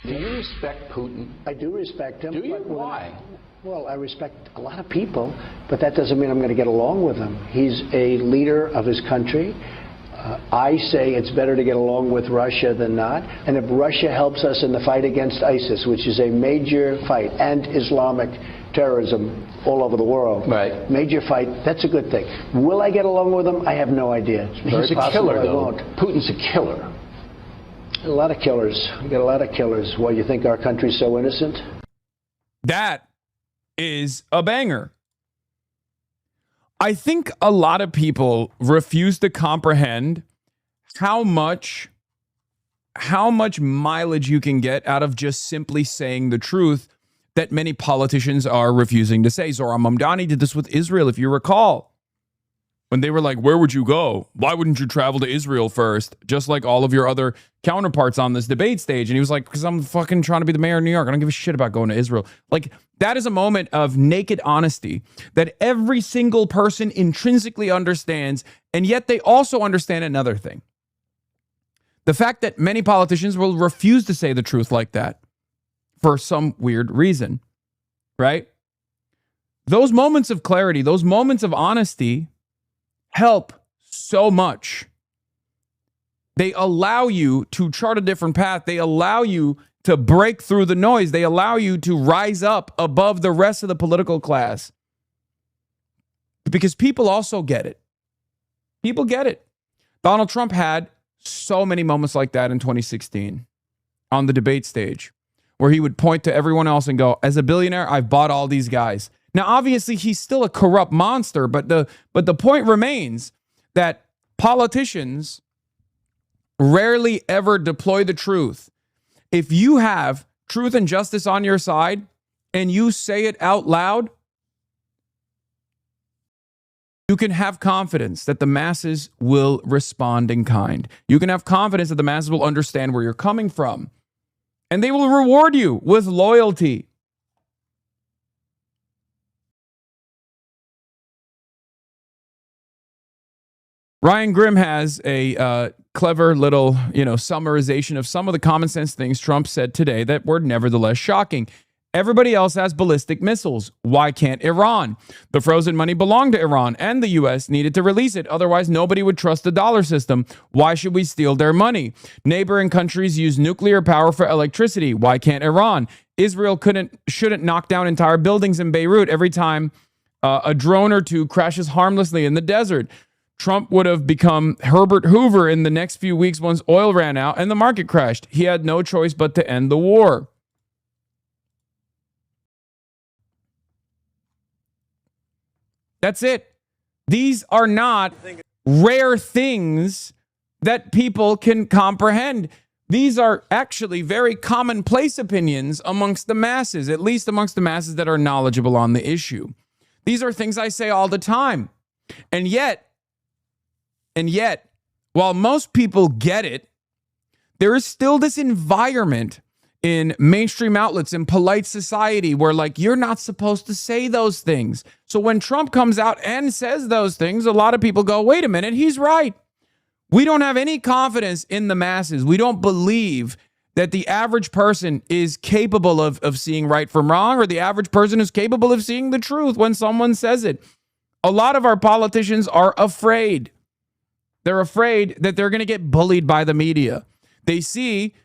Do you respect Putin? I do respect him. Do you? Why? Well, I respect a lot of people, but that doesn't mean I'm going to get along with him. He's a leader of his country. I say it's better to get along with Russia than not. And if Russia helps us in the fight against ISIS, which is a major fight, and Islamic terrorism all over the world, right? Major fight, that's a good thing. Will I get along with him? I have no idea. It's very He's a killer, though. Won't. Putin's a killer. A lot of killers. We got a lot of killers. Why, you think our country's so innocent? That is a banger. I think a lot of people refuse to comprehend how much mileage you can get out of just simply saying the truth that many politicians are refusing to say. Zohran Mamdani did this with Israel, if you recall. When they were like, where would you go? Why wouldn't you travel to Israel first? Just like all of your other counterparts on this debate stage. And he was like, because I'm fucking trying to be the mayor of New York. I don't give a shit about going to Israel. Like, that is a moment of naked honesty that every single person intrinsically understands. And yet they also understand another thing. The fact that many politicians will refuse to say the truth like that for some weird reason, right? Those moments of clarity, those moments of honesty help so much. They allow you to chart a different path. They allow you to break through the noise. They allow you to rise up above the rest of the political class. Because people also get it. People get it. Donald Trump had so many moments like that in 2016 on the debate stage, where he would point to everyone else and go, as a billionaire, I've bought all these guys. Now, obviously, he's still a corrupt monster, but the point remains that politicians rarely ever deploy the truth. If you have truth and justice on your side and you say it out loud, you can have confidence that the masses will respond in kind. You can have confidence that the masses will understand where you're coming from, and they will reward you with loyalty. Ryan Grimm has a clever little, summarization of some of the common sense things Trump said today that were nevertheless shocking. Everybody else has ballistic missiles. Why can't Iran? The frozen money belonged to Iran, and the U.S. needed to release it. Otherwise, nobody would trust the dollar system. Why should we steal their money? Neighboring countries use nuclear power for electricity. Why can't Iran? Israel shouldn't knock down entire buildings in Beirut every time a drone or two crashes harmlessly in the desert. Trump would have become Herbert Hoover in the next few weeks once oil ran out and the market crashed. He had no choice but to end the war. That's it. These are not rare things that people can comprehend. These are actually very commonplace opinions amongst the masses, at least amongst the masses that are knowledgeable on the issue. These are things I say all the time. And yet, while most people get it, there is still this environment in mainstream outlets, in polite society, where you're not supposed to say those things. So when Trump comes out and says those things, a lot of people go, wait a minute, he's right. We don't have any confidence in the masses. We don't believe that the average person is capable of seeing right from wrong, or the average person is capable of seeing the truth when someone says it. A lot of our politicians are afraid. They're afraid that they're going to get bullied by the media. They see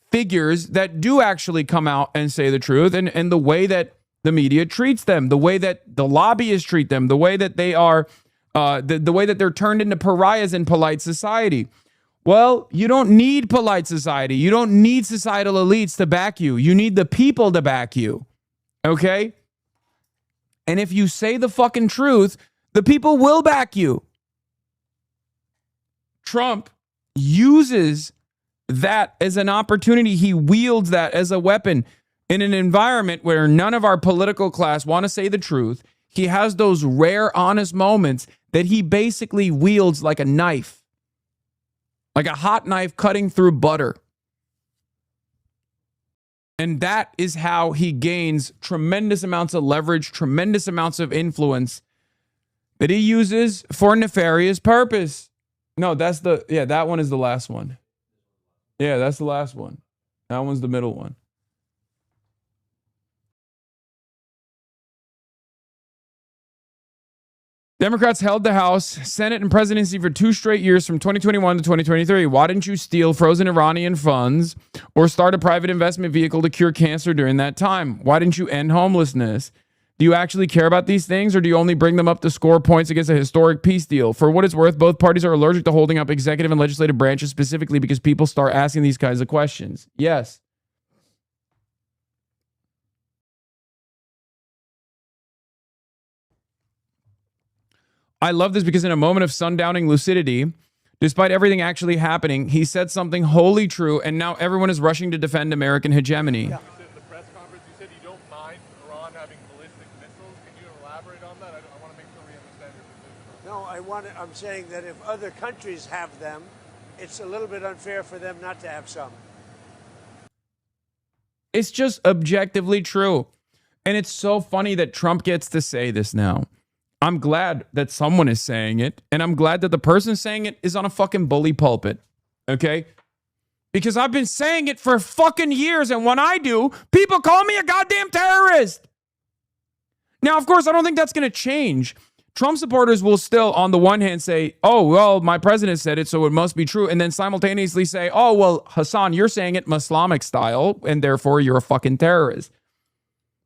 figures that do actually come out and say the truth, and the way that the media treats them, the way that the lobbyists treat them, the way that they are, the way that they're turned into pariahs in polite society. Well, you don't need polite society. You don't need societal elites to back you. You need the people to back you. Okay? And if you say the fucking truth, the people will back you. Trump uses that as an opportunity. He wields that as a weapon in an environment where none of our political class want to say the truth. He has those rare, honest moments that he basically wields like a knife, like a hot knife cutting through butter. And that is how he gains tremendous amounts of leverage, tremendous amounts of influence that he uses for nefarious purpose. No, that one is the last one. Yeah, that's the last one. That one's the middle one. Democrats held the House, Senate, and presidency for 2 straight years from 2021 to 2023. Why didn't you steal frozen Iranian funds or start a private investment vehicle to cure cancer during that time? Why didn't you end homelessness? Do you actually care about these things, or do you only bring them up to score points against a historic peace deal? For what it's worth, both parties are allergic to holding up executive and legislative branches specifically because people start asking these kinds of questions. Yes. I love this because in a moment of sundowning lucidity, despite everything actually happening, he said something wholly true, and now everyone is rushing to defend American hegemony. Yeah. In the press conference, you said you don't mind Iran having ballistic missiles. Can you elaborate on that? I want to make sure we understand your position. No, I'm saying that if other countries have them, it's a little bit unfair for them not to have some. It's just objectively true. And it's so funny that Trump gets to say this now. I'm glad that someone is saying it, and I'm glad that the person saying it is on a fucking bully pulpit, okay? Because I've been saying it for fucking years, and when I do, people call me a goddamn terrorist. Now, of course, I don't think that's going to change. Trump supporters will still, on the one hand, say, oh, well, my president said it, so it must be true, and then simultaneously say, oh, well, Hasan, you're saying it Islamic style, and therefore you're a fucking terrorist.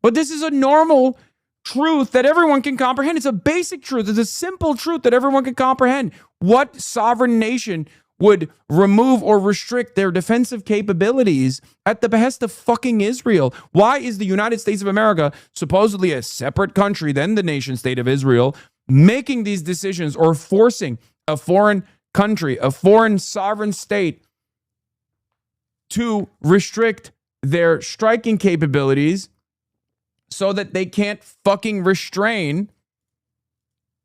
But this is a normal truth that everyone can comprehend. It's a basic truth. It's a simple truth that everyone can comprehend. What sovereign nation would remove or restrict their defensive capabilities at the behest of fucking Israel? Why is the United States of America, supposedly a separate country than the nation state of Israel, making these decisions or forcing a foreign country, a foreign sovereign state, to restrict their striking capabilities so that they can't fucking restrain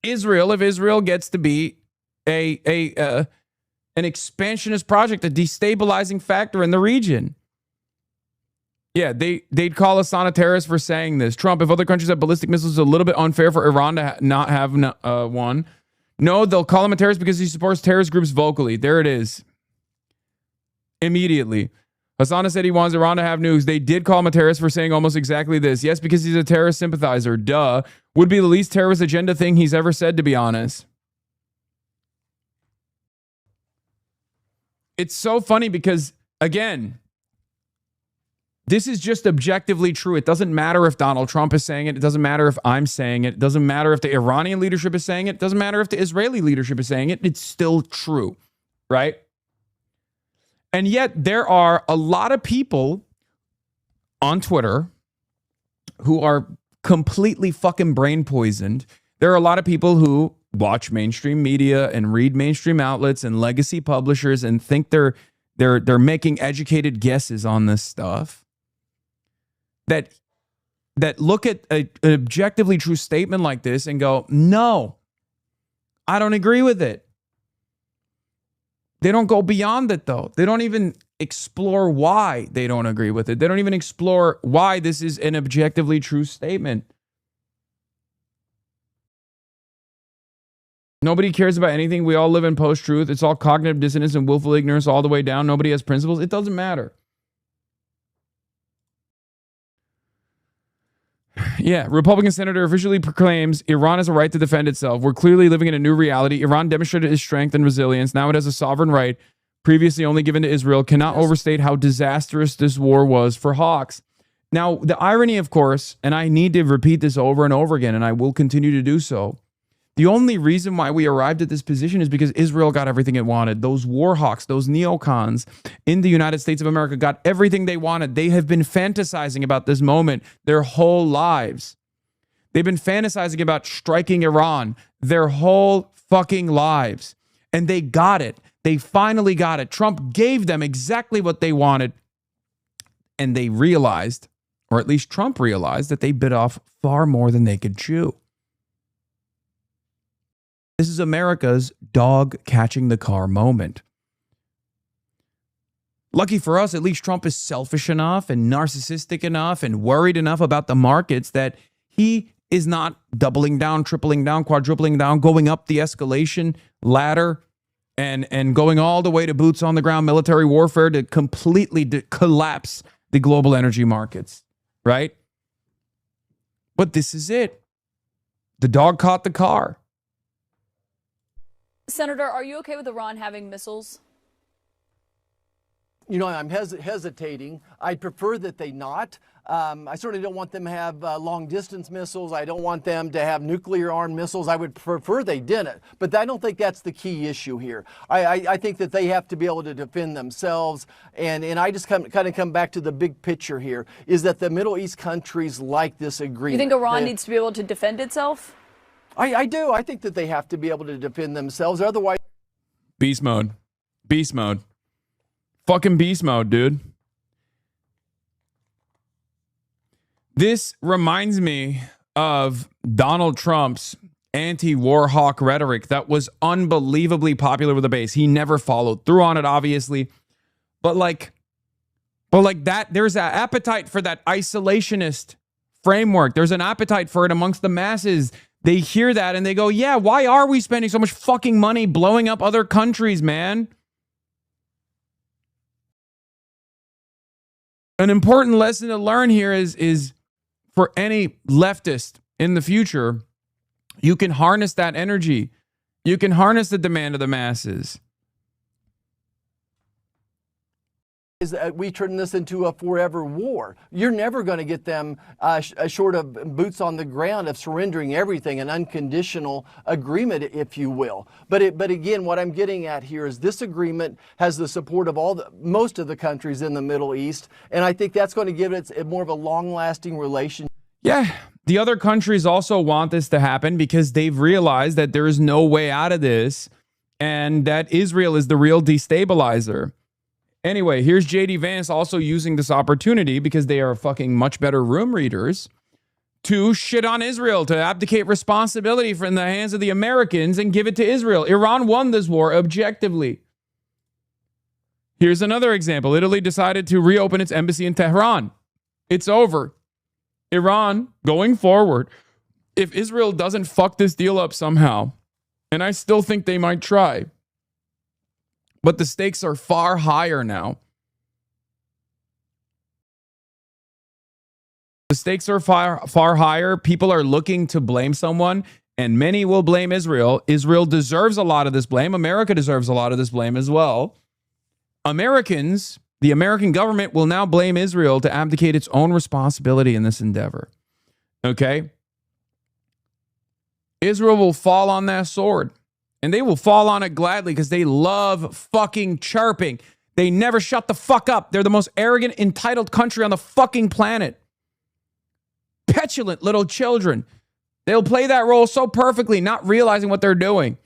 Israel if Israel gets to be an expansionist project, a destabilizing factor in the region? Yeah, they'd call Hassan a terrorist for saying this. Trump, if other countries have ballistic missiles, it's a little bit unfair for Iran to not have one. No, they'll call him a terrorist because he supports terrorist groups vocally. There it is. Immediately. Hassan said he wants Iran to have nukes. They did call him a terrorist for saying almost exactly this. Yes, because he's a terrorist sympathizer. Duh. Would be the least terrorist agenda thing he's ever said, to be honest. It's so funny because, again, this is just objectively true. It doesn't matter if Donald Trump is saying it. It doesn't matter if I'm saying it. It doesn't matter if the Iranian leadership is saying it. It doesn't matter if the Israeli leadership is saying it. It's still true, right? And yet there are a lot of people on Twitter who are completely fucking brain poisoned. There are a lot of people who watch mainstream media and read mainstream outlets and legacy publishers and think they're making educated guesses on this stuff. That look at an objectively true statement like this and go, no, I don't agree with it. They don't go beyond it, though. They don't even explore why they don't agree with it. They don't even explore why this is an objectively true statement. Nobody cares about anything. We all live in post-truth. It's all cognitive dissonance and willful ignorance all the way down. Nobody has principles. It doesn't matter. Yeah, Republican senator officially proclaims Iran has a right to defend itself. We're clearly living in a new reality. Iran demonstrated its strength and resilience. Now it has a sovereign right, previously only given to Israel. Cannot overstate how disastrous this war was for hawks. Now, the irony, of course, and I need to repeat this over and over again, and I will continue to do so. The only reason why we arrived at this position is because Israel got everything it wanted. Those war hawks, those neocons in the United States of America got everything they wanted. They have been fantasizing about this moment their whole lives. They've been fantasizing about striking Iran their whole fucking lives. And they got it. They finally got it. Trump gave them exactly what they wanted. And they realized, or at least Trump realized, that they bit off far more than they could chew. This is America's dog catching the car moment. Lucky for us, at least Trump is selfish enough and narcissistic enough and worried enough about the markets that he is not doubling down, tripling down, quadrupling down, going up the escalation ladder and going all the way to boots on the ground military warfare to completely collapse the global energy markets, right? But this is it. The dog caught the car. Senator, are you okay with Iran having missiles? You know, I'm hesitating. I'd prefer that they not. I certainly don't want them to have long-distance missiles. I don't want them to have nuclear-armed missiles. I would prefer they didn't. But I don't think that's the key issue here. I think that they have to be able to defend themselves. And I just kind of come back to the big picture here, is that the Middle East countries like this agreement. You think Iran needs to be able to defend itself? I do. I think that they have to be able to defend themselves. Otherwise... Beast mode. Beast mode. Fucking beast mode, dude. This reminds me of Donald Trump's anti-war hawk rhetoric that was unbelievably popular with the base. He never followed through on it, obviously. But like that, there's an appetite for that isolationist framework. There's an appetite for it amongst the masses. They hear that and they go, yeah, why are we spending so much fucking money blowing up other countries, man? An important lesson to learn here is for any leftist in the future, you can harness that energy. You can harness the demand of the masses. Is that we turn this into a forever war. You're never going to get them short of boots on the ground of surrendering everything, an unconditional agreement, if you will. But again, what I'm getting at here is this agreement has the support of most of the countries in the Middle East, and I think that's going to give it more of a long-lasting relationship. Yeah, the other countries also want this to happen because they've realized that there is no way out of this and that Israel is the real destabilizer. Anyway, here's JD Vance also using this opportunity because they are fucking much better room readers to shit on Israel, to abdicate responsibility from the hands of the Americans and give it to Israel. Iran won this war objectively. Here's another example. Italy decided to reopen its embassy in Tehran. It's over. Iran, going forward, if Israel doesn't fuck this deal up somehow, and I still think they might try, but the stakes are far higher now. The stakes are far higher. People are looking to blame someone, and many will blame Israel. Israel deserves a lot of this blame. America deserves a lot of this blame as well. Americans, the American government, will now blame Israel to abdicate its own responsibility in this endeavor. Okay? Israel will fall on that sword. And they will fall on it gladly because they love fucking chirping. They never shut the fuck up. They're the most arrogant, entitled country on the fucking planet. Petulant little children. They'll play that role so perfectly, not realizing what they're doing.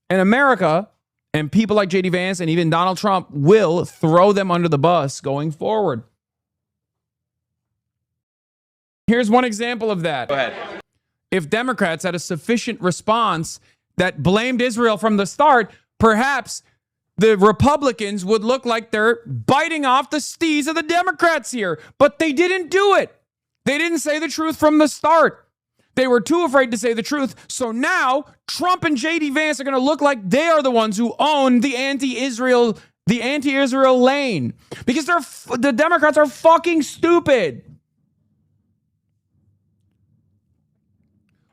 And America and people like JD Vance and even Donald Trump will throw them under the bus going forward. Here's one example of that. Go ahead. If Democrats had a sufficient response that blamed Israel from the start, perhaps the Republicans would look like they're biting off the steez of the Democrats here. But they didn't do it. They didn't say the truth from the start. They were too afraid to say the truth. So now Trump and JD Vance are going to look like they are the ones who own the anti-Israel lane. Because the Democrats are fucking stupid.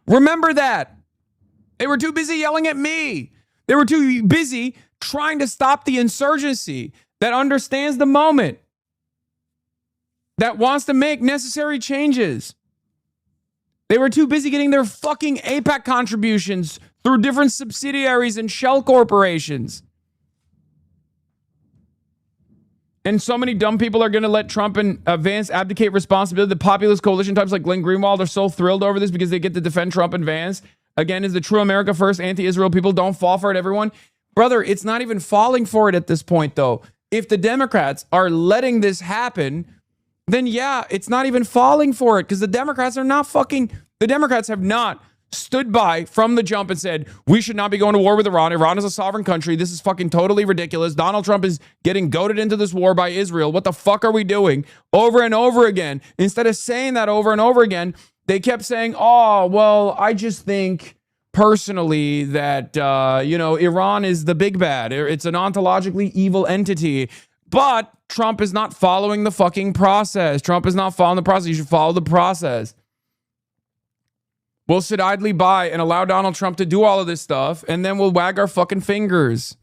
Remember that. They were too busy yelling at me. They were too busy trying to stop the insurgency that understands the moment, that wants to make necessary changes. They were too busy getting their fucking AIPAC contributions through different subsidiaries and shell corporations. And so many dumb people are going to let Trump and Vance abdicate responsibility. The populist coalition types like Glenn Greenwald are so thrilled over this because they get to defend Trump and Vance. Again, is the true America first anti-Israel people. Don't fall for it, everyone. Brother, it's not even falling for it at this point, though. If the Democrats are letting this happen, then yeah, it's not even falling for it because the Democrats are not fucking... The Democrats have not stood by from the jump and said, we should not be going to war with Iran. Iran is a sovereign country. This is fucking totally ridiculous. Donald Trump is getting goaded into this war by Israel. What the fuck are we doing? Over and over again. Instead of saying that over and over again, they kept saying, oh, well, I just think personally that, Iran is the big bad. It's an ontologically evil entity. But Trump is not following the fucking process. Trump is not following the process. You should follow the process. We'll sit idly by and allow Donald Trump to do all of this stuff, and then we'll wag our fucking fingers.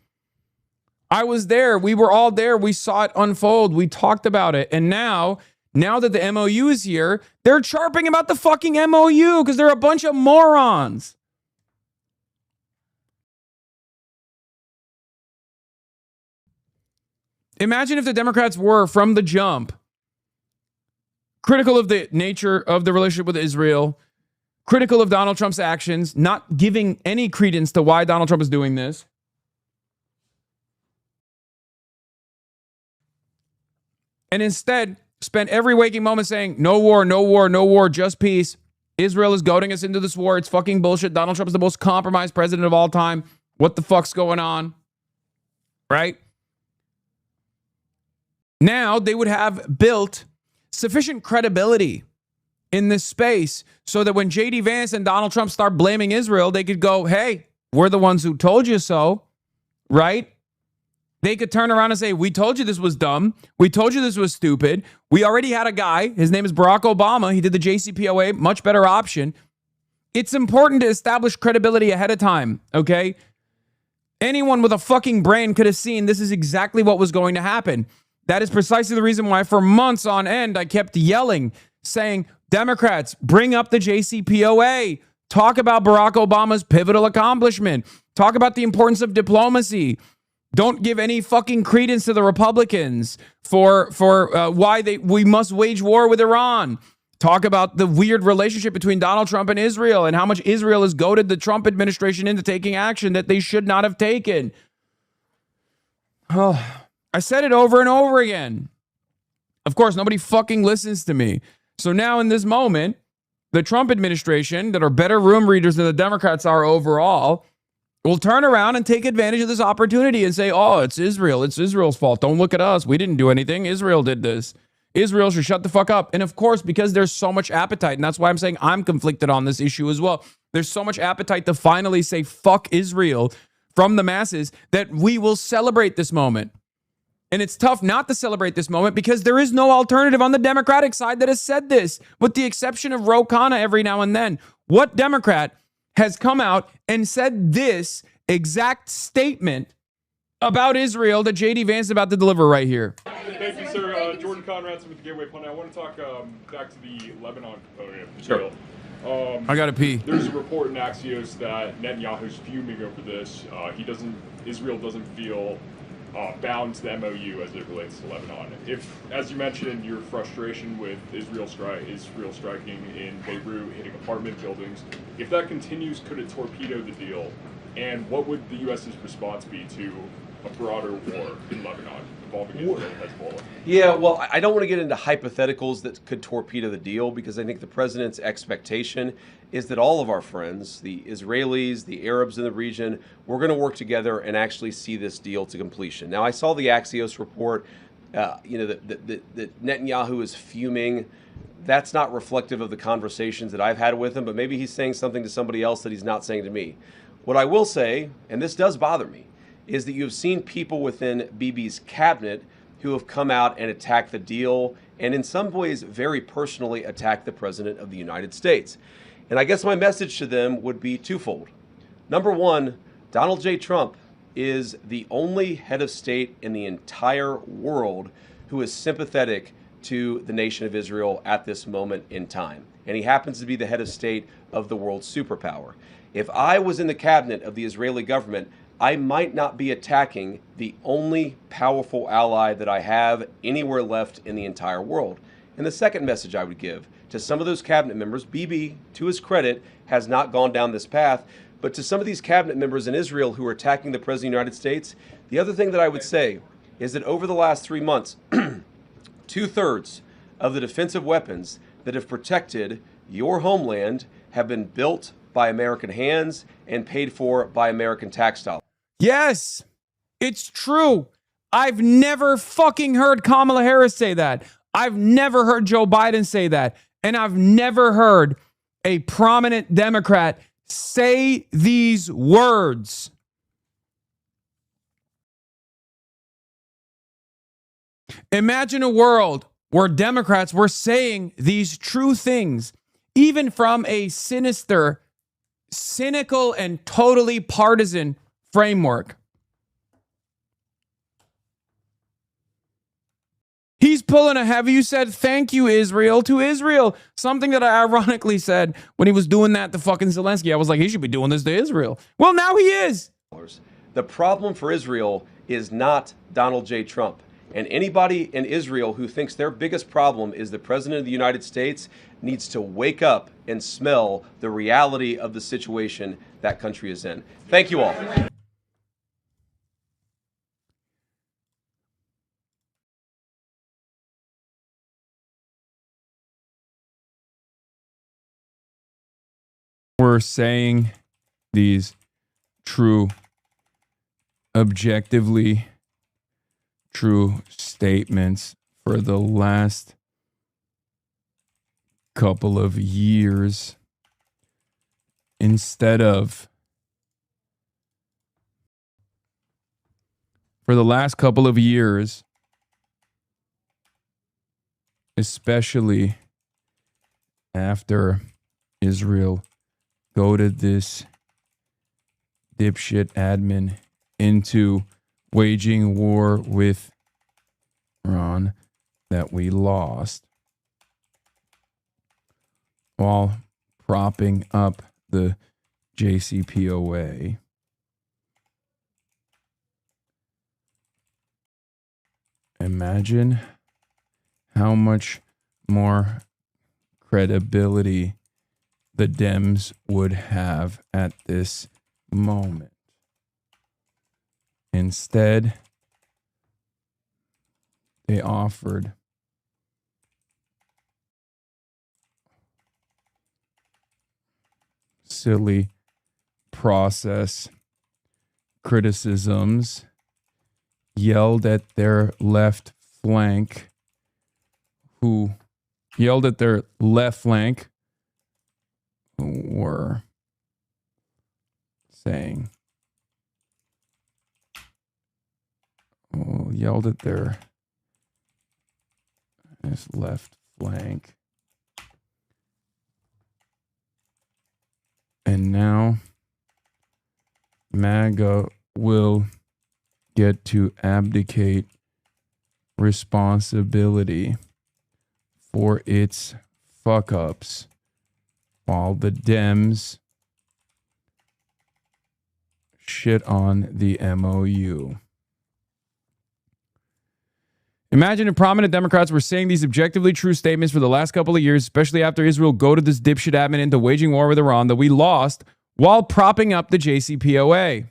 I was there. We were all there. We saw it unfold. We talked about it. And now that the MOU is here, they're chirping about the fucking MOU because they're a bunch of morons. Imagine if the Democrats were, from the jump, critical of the nature of the relationship with Israel, critical of Donald Trump's actions, not giving any credence to why Donald Trump is doing this. And instead, spent every waking moment saying, no war, no war, no war, just peace. Israel is goading us into this war. It's fucking bullshit. Donald Trump is the most compromised president of all time. What the fuck's going on? Right? Now they would have built sufficient credibility in this space so that when J.D. Vance and Donald Trump start blaming Israel, they could go, hey, we're the ones who told you so, right? They could turn around and say, we told you this was dumb. We told you this was stupid. We already had a guy. His name is Barack Obama. He did the JCPOA, much better option. It's important to establish credibility ahead of time, okay? Anyone with a fucking brain could have seen this is exactly what was going to happen. That is precisely the reason why for months on end, I kept yelling, saying, Democrats, bring up the JCPOA. Talk about Barack Obama's pivotal accomplishment. Talk about the importance of diplomacy. Don't give any fucking credence to the Republicans for why we must wage war with Iran. Talk about the weird relationship between Donald Trump and Israel and how much Israel has goaded the Trump administration into taking action that they should not have taken. Oh, I said it over and over again. Of course, nobody fucking listens to me. So now in this moment, the Trump administration, that are better room readers than the Democrats are overall, will turn around and take advantage of this opportunity and say, oh, it's Israel. It's Israel's fault. Don't look at us. We didn't do anything. Israel did this. Israel should shut the fuck up. And of course, because there's so much appetite, and that's why I'm saying I'm conflicted on this issue as well. There's so much appetite to finally say fuck Israel from the masses that we will celebrate this moment. And it's tough not to celebrate this moment because there is no alternative on the Democratic side that has said this, with the exception of Ro Khanna every now and then. What Democrat has come out and said this exact statement about Israel that J.D. Vance is about to deliver right here? Thank you, sir. Jordan Conradson with the Gateway Pundit. I want to talk back to the Lebanon component of the deal. I gotta pee. There's a report in Axios that Netanyahu's fuming over this. Israel doesn't feel bound to the MOU as it relates to Lebanon. If, as you mentioned, your frustration with Israel striking in Beirut, hitting apartment buildings, if that continues, could it torpedo the deal? And what would the U.S.'s response be to a broader war in Lebanon involving Israel and Hezbollah? Yeah, well, I don't want to get into hypotheticals that could torpedo the deal, because I think the president's expectation is that all of our friends, the Israelis, the Arabs in the region, we're going to work together and actually see this deal to completion. Now, I saw the Axios report, that Netanyahu is fuming. That's not reflective of the conversations that I've had with him, but maybe he's saying something to somebody else that he's not saying to me. What I will say, and this does bother me, is that you've seen people within Bibi's cabinet who have come out and attacked the deal, and in some ways very personally attacked the President of the United States. And I guess my message to them would be twofold. Number one, Donald J. Trump is the only head of state in the entire world who is sympathetic to the nation of Israel at this moment in time. And he happens to be the head of state of the world's superpower. If I was in the cabinet of the Israeli government, I might not be attacking the only powerful ally that I have anywhere left in the entire world. And the second message I would give to some of those cabinet members, Bibi, to his credit, has not gone down this path, But to some of these cabinet members in Israel who are attacking the President of the United States, the other thing that I would say is that over the last 3 months, 2/3 of the defensive weapons that have protected your homeland have been built by American hands and paid for by American tax dollars. Yes, it's true. I've never fucking heard Kamala Harris say that. I've never heard Joe Biden say that. And I've never heard a prominent Democrat say these words. Imagine a world where Democrats were saying these true things, even from a sinister, cynical, and totally partisan framework. He's pulling a have you said thank you, Israel, to Israel. Something that I ironically said when he was doing that to fucking Zelensky. I was like, he should be doing this to Israel. Well, now he is. The problem for Israel is not Donald J. Trump. And anybody in Israel who thinks their biggest problem is the President of the United States needs to wake up and smell the reality of the situation that country is in. Thank you all. We're saying these true, objectively true statements for the last couple of years instead of for the last couple of years, especially after Israel goaded this dipshit admin into waging war with Iran that we lost while propping up the JCPOA. Imagine how much more credibility the Dems would have at this moment. Instead, they offered silly process criticisms, yelled at their left flank, who were saying, yelled at this left flank. And now MAGA will get to abdicate responsibility for its fuck-ups while the Dems shit on the MOU. Imagine if prominent Democrats were saying these objectively true statements for the last couple of years, especially after Israel goaded this dipshit admin into waging war with Iran that we lost while propping up the JCPOA.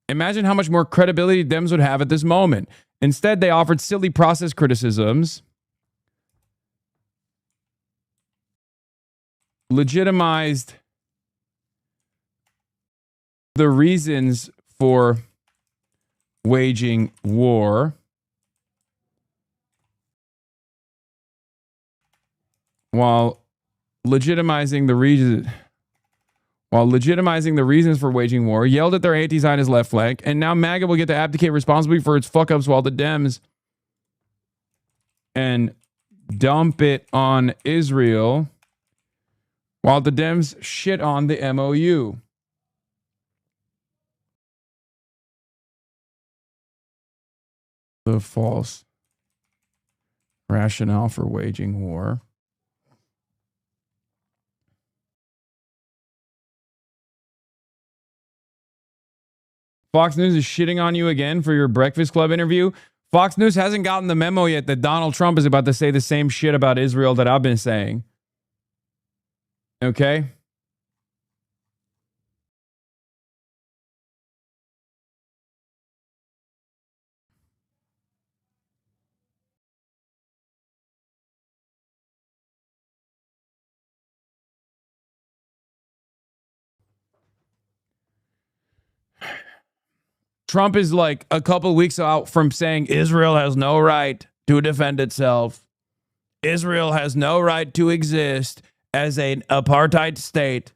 Imagine how much more credibility Dems would have at this moment. Instead, they offered silly process criticisms, legitimized the reasons for waging war, while legitimizing the reasons for waging war, yelled at their anti-Zionist left flank, and now MAGA will get to abdicate responsibility for its fuck-ups while the Dems and dump it on Israel while the Dems shit on the MOU. The false rationale for waging war. Fox News is shitting on you again for your Breakfast Club interview. Fox News hasn't gotten the memo yet that Donald Trump is about to say the same shit about Israel that I've been saying. Okay? Trump is like a couple weeks out from saying Israel has no right to defend itself. Israel has no right to exist as an apartheid state.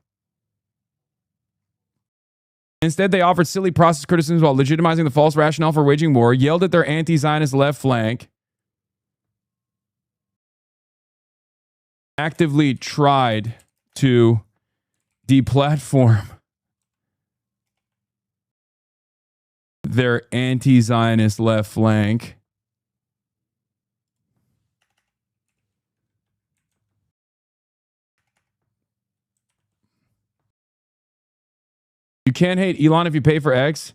Instead, they offered silly process criticisms while legitimizing the false rationale for waging war, yelled at their anti-Zionist left flank, actively tried to deplatform their anti-Zionist left flank. You can't hate Elon if you pay for X.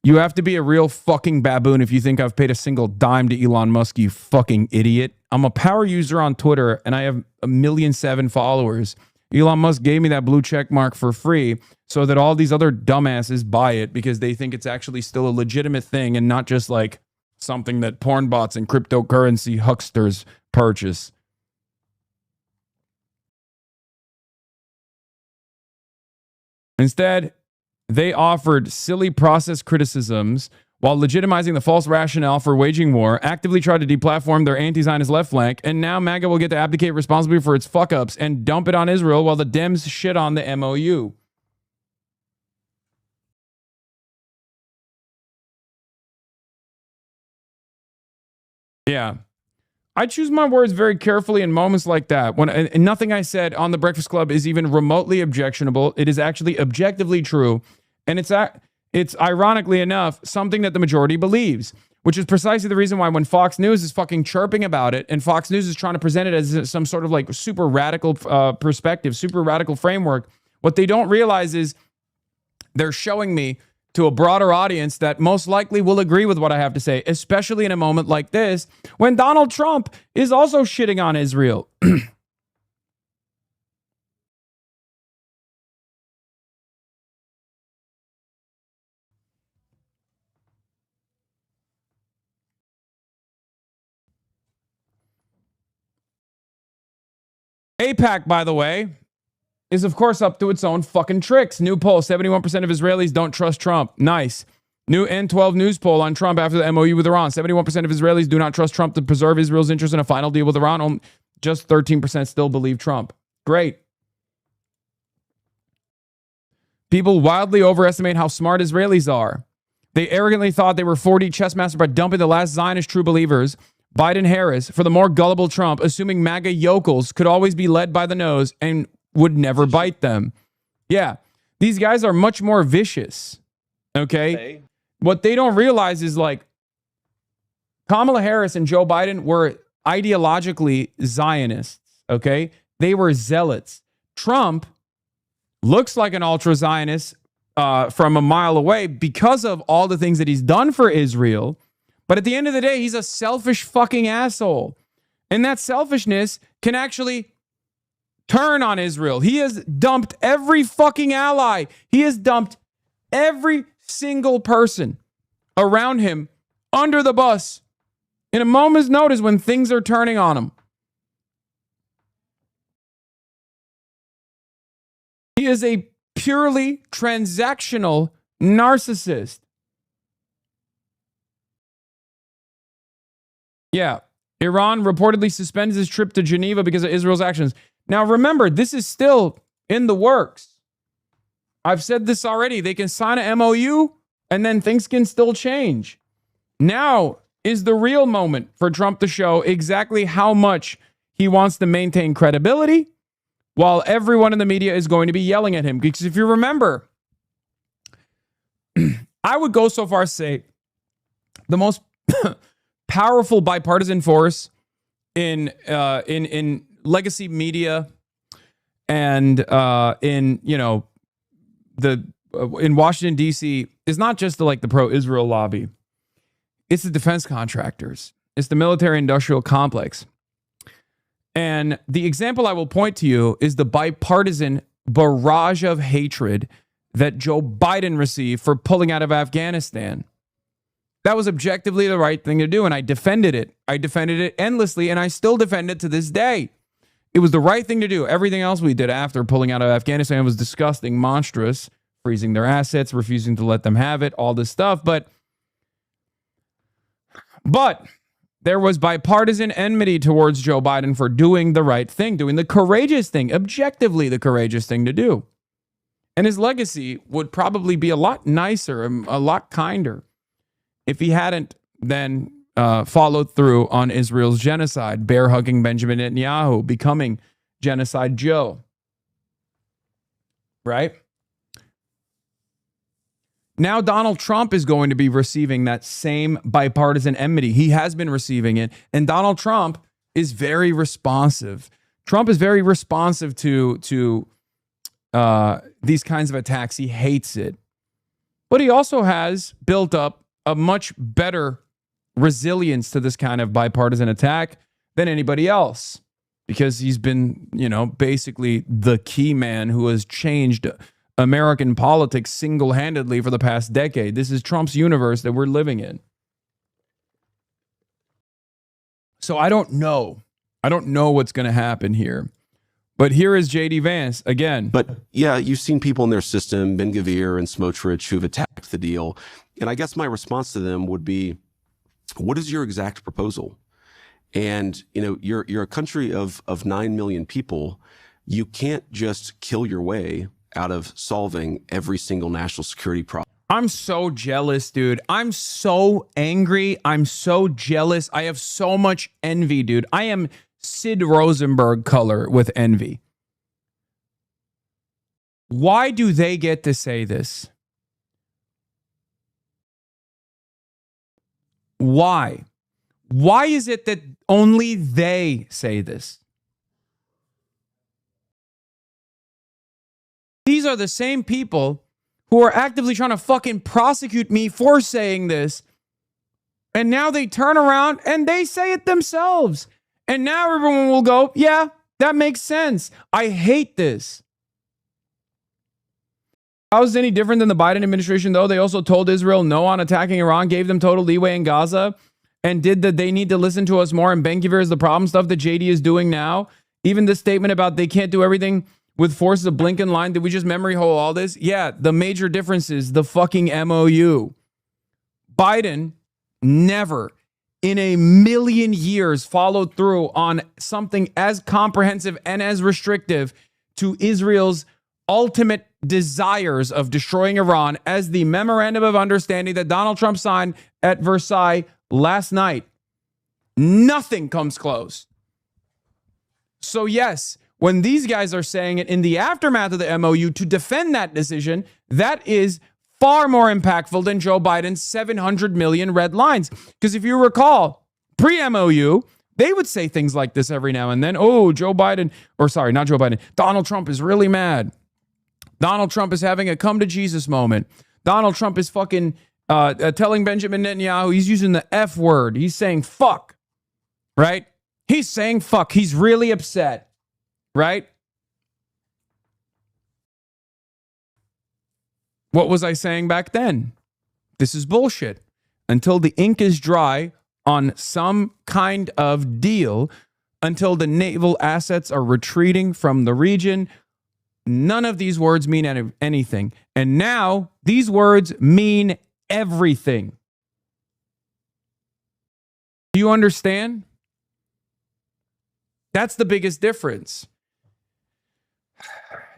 You have to be a real fucking baboon if you think I've paid a single dime to Elon Musk, you fucking idiot. I'm a power user on Twitter and I have 1.7 million followers. Elon Musk gave me that blue check mark for free so that all these other dumbasses buy it because they think it's actually still a legitimate thing and not just like something that porn bots and cryptocurrency hucksters purchase. Instead, they offered silly process criticisms while legitimizing the false rationale for waging war, actively tried to deplatform their anti-Zionist left flank, and now MAGA will get to abdicate responsibility for its fuck-ups and dump it on Israel while the Dems shit on the MOU. Yeah. I choose my words very carefully in moments like that. And nothing I said on The Breakfast Club is even remotely objectionable. It is actually objectively true. And it's ironically enough, something that the majority believes, which is precisely the reason why when Fox News is fucking chirping about it and Fox News is trying to present it as some sort of like super radical perspective, super radical framework, what they don't realize is they're showing me to a broader audience that most likely will agree with what I have to say, especially in a moment like this, when Donald Trump is also shitting on Israel. AIPAC, by the way, is of course up to its own fucking tricks. New poll, 71% of Israelis don't trust Trump. Nice. New N12 news poll on Trump after the MOU with Iran. 71% of Israelis do not trust Trump to preserve Israel's interest in a final deal with Iran. Just 13% still believe Trump. Great. People wildly overestimate how smart Israelis are. They arrogantly thought they were 4D chess masters by dumping the last Zionist true believers, Biden-Harris, for the more gullible Trump, assuming MAGA yokels could always be led by the nose and would never bite them. Yeah, these guys are much more vicious, okay? What they don't realize is like Kamala Harris and Joe Biden were ideologically Zionists, okay? They were zealots. Trump looks like an ultra-Zionist from a mile away because of all the things that he's done for Israel. But at the end of the day, he's a selfish fucking asshole. And that selfishness can actually turn on Israel. He has dumped every fucking ally. He has dumped every single person around him under the bus in a moment's notice when things are turning on him. He is a purely transactional narcissist. Yeah. Iran reportedly suspends his trip to Geneva because of Israel's actions. Now, remember, this is still in the works. I've said this already. They can sign an MOU and then things can still change. Now is the real moment for Trump to show exactly how much he wants to maintain credibility while everyone in the media is going to be yelling at him. Because if you remember, I would go so far as to say the most powerful bipartisan force in legacy media and in Washington D.C. is not just the pro-Israel lobby. It's the defense contractors. It's the military industrial complex. And the example I will point to you is the bipartisan barrage of hatred that Joe Biden received for pulling out of Afghanistan. That was objectively the right thing to do, and I defended it. I defended it endlessly, and I still defend it to this day. It was the right thing to do. Everything else we did after pulling out of Afghanistan was disgusting, monstrous, freezing their assets, refusing to let them have it, all this stuff. But there was bipartisan enmity towards Joe Biden for doing the right thing, doing the courageous thing, objectively the courageous thing to do. And his legacy would probably be a lot nicer, a lot kinder, if he hadn't then followed through on Israel's genocide, bear-hugging Benjamin Netanyahu, becoming Genocide Joe. Right? Now Donald Trump is going to be receiving that same bipartisan enmity. He has been receiving it. And Donald Trump is very responsive. Trump is very responsive to these kinds of attacks. He hates it. But he also has built up a much better resilience to this kind of bipartisan attack than anybody else, because he's been, basically the key man who has changed American politics single-handedly for the past decade. This is Trump's universe that we're living in. So I don't know. I don't know what's going to happen here. But here is J.D. Vance again. But yeah, you've seen people in their system, Ben-Gvir and Smotrich, who've attacked the deal. And I guess my response to them would be, what is your exact proposal? And, you're a country of 9 million people. You can't just kill your way out of solving every single national security problem. I'm so jealous, dude. I'm so angry. I'm so jealous. I have so much envy, dude. I am Sid Rosenberg color with envy. Why do they get to say this? Why? Why is it that only they say this? These are the same people who are actively trying to fucking prosecute me for saying this. And now they turn around and they say it themselves. And now everyone will go, yeah, that makes sense. I hate this. How is it any different than the Biden administration, though? They also told Israel no on attacking Iran, gave them total leeway in Gaza, and did that they need to listen to us more. And Ben-Gvir is the problem, stuff that JD is doing now. Even the statement about they can't do everything with forces of Blinken line. Did we just memory hole all this? Yeah, the major difference is the fucking MOU. Biden never in a million years followed through on something as comprehensive and as restrictive to Israel's ultimate desires of destroying Iran as the memorandum of understanding that Donald Trump signed at Versailles last night. Nothing comes close. So yes, when these guys are saying it in the aftermath of the MOU to defend that decision, that is far more impactful than Joe Biden's 700 million red lines. Because if you recall, pre-MOU, they would say things like this every now and then. Oh, Donald Trump is really mad. Donald Trump is having a come to Jesus moment. Donald Trump is fucking telling Benjamin Netanyahu, he's using the F word. He's saying fuck, right? He's saying fuck. He's really upset, right? What was I saying back then? This is bullshit. Until the ink is dry on some kind of deal, until the naval assets are retreating from the region, none of these words mean anything. And now these words mean everything. Do you understand? That's the biggest difference.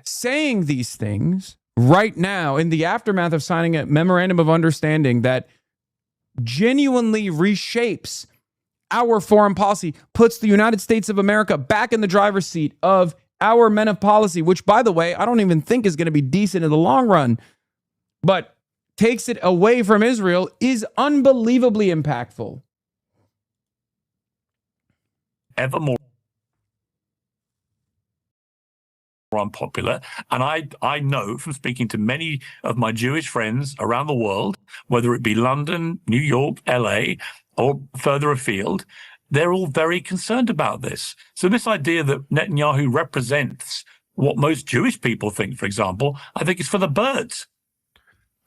Saying these things right now in the aftermath of signing a memorandum of understanding that genuinely reshapes our foreign policy, puts the United States of America back in the driver's seat of our men of policy, which, by the way, I don't even think is going to be decent in the long run, but takes it away from Israel, is unbelievably impactful. Evermore. unpopular. And I know from speaking to many of my Jewish friends around the world, whether it be London, New York, LA, or further afield, they're all very concerned about this. So this idea that Netanyahu represents what most Jewish people think, for example, I think is for the birds.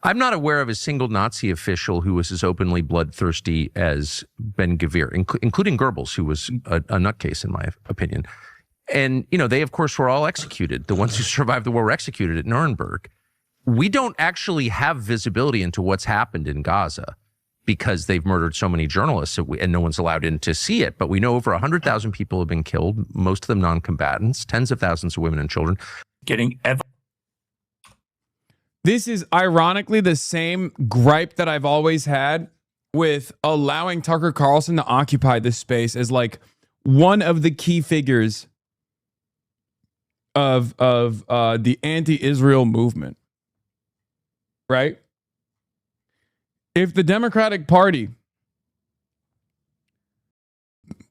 I'm not aware of a single Nazi official who was as openly bloodthirsty as Ben Gvir, including Goebbels, who was a nutcase, in my opinion. And, you know, they, of course, were all executed. The ones who survived the war were executed at Nuremberg. We don't actually have visibility into what's happened in Gaza because they've murdered so many journalists and no one's allowed in to see it. But we know over 100,000 people have been killed, most of them non-combatants, tens of thousands of women and children. This is ironically the same gripe that I've always had with allowing Tucker Carlson to occupy this space as like one of the key figures of the anti-Israel movement, right? If the Democratic Party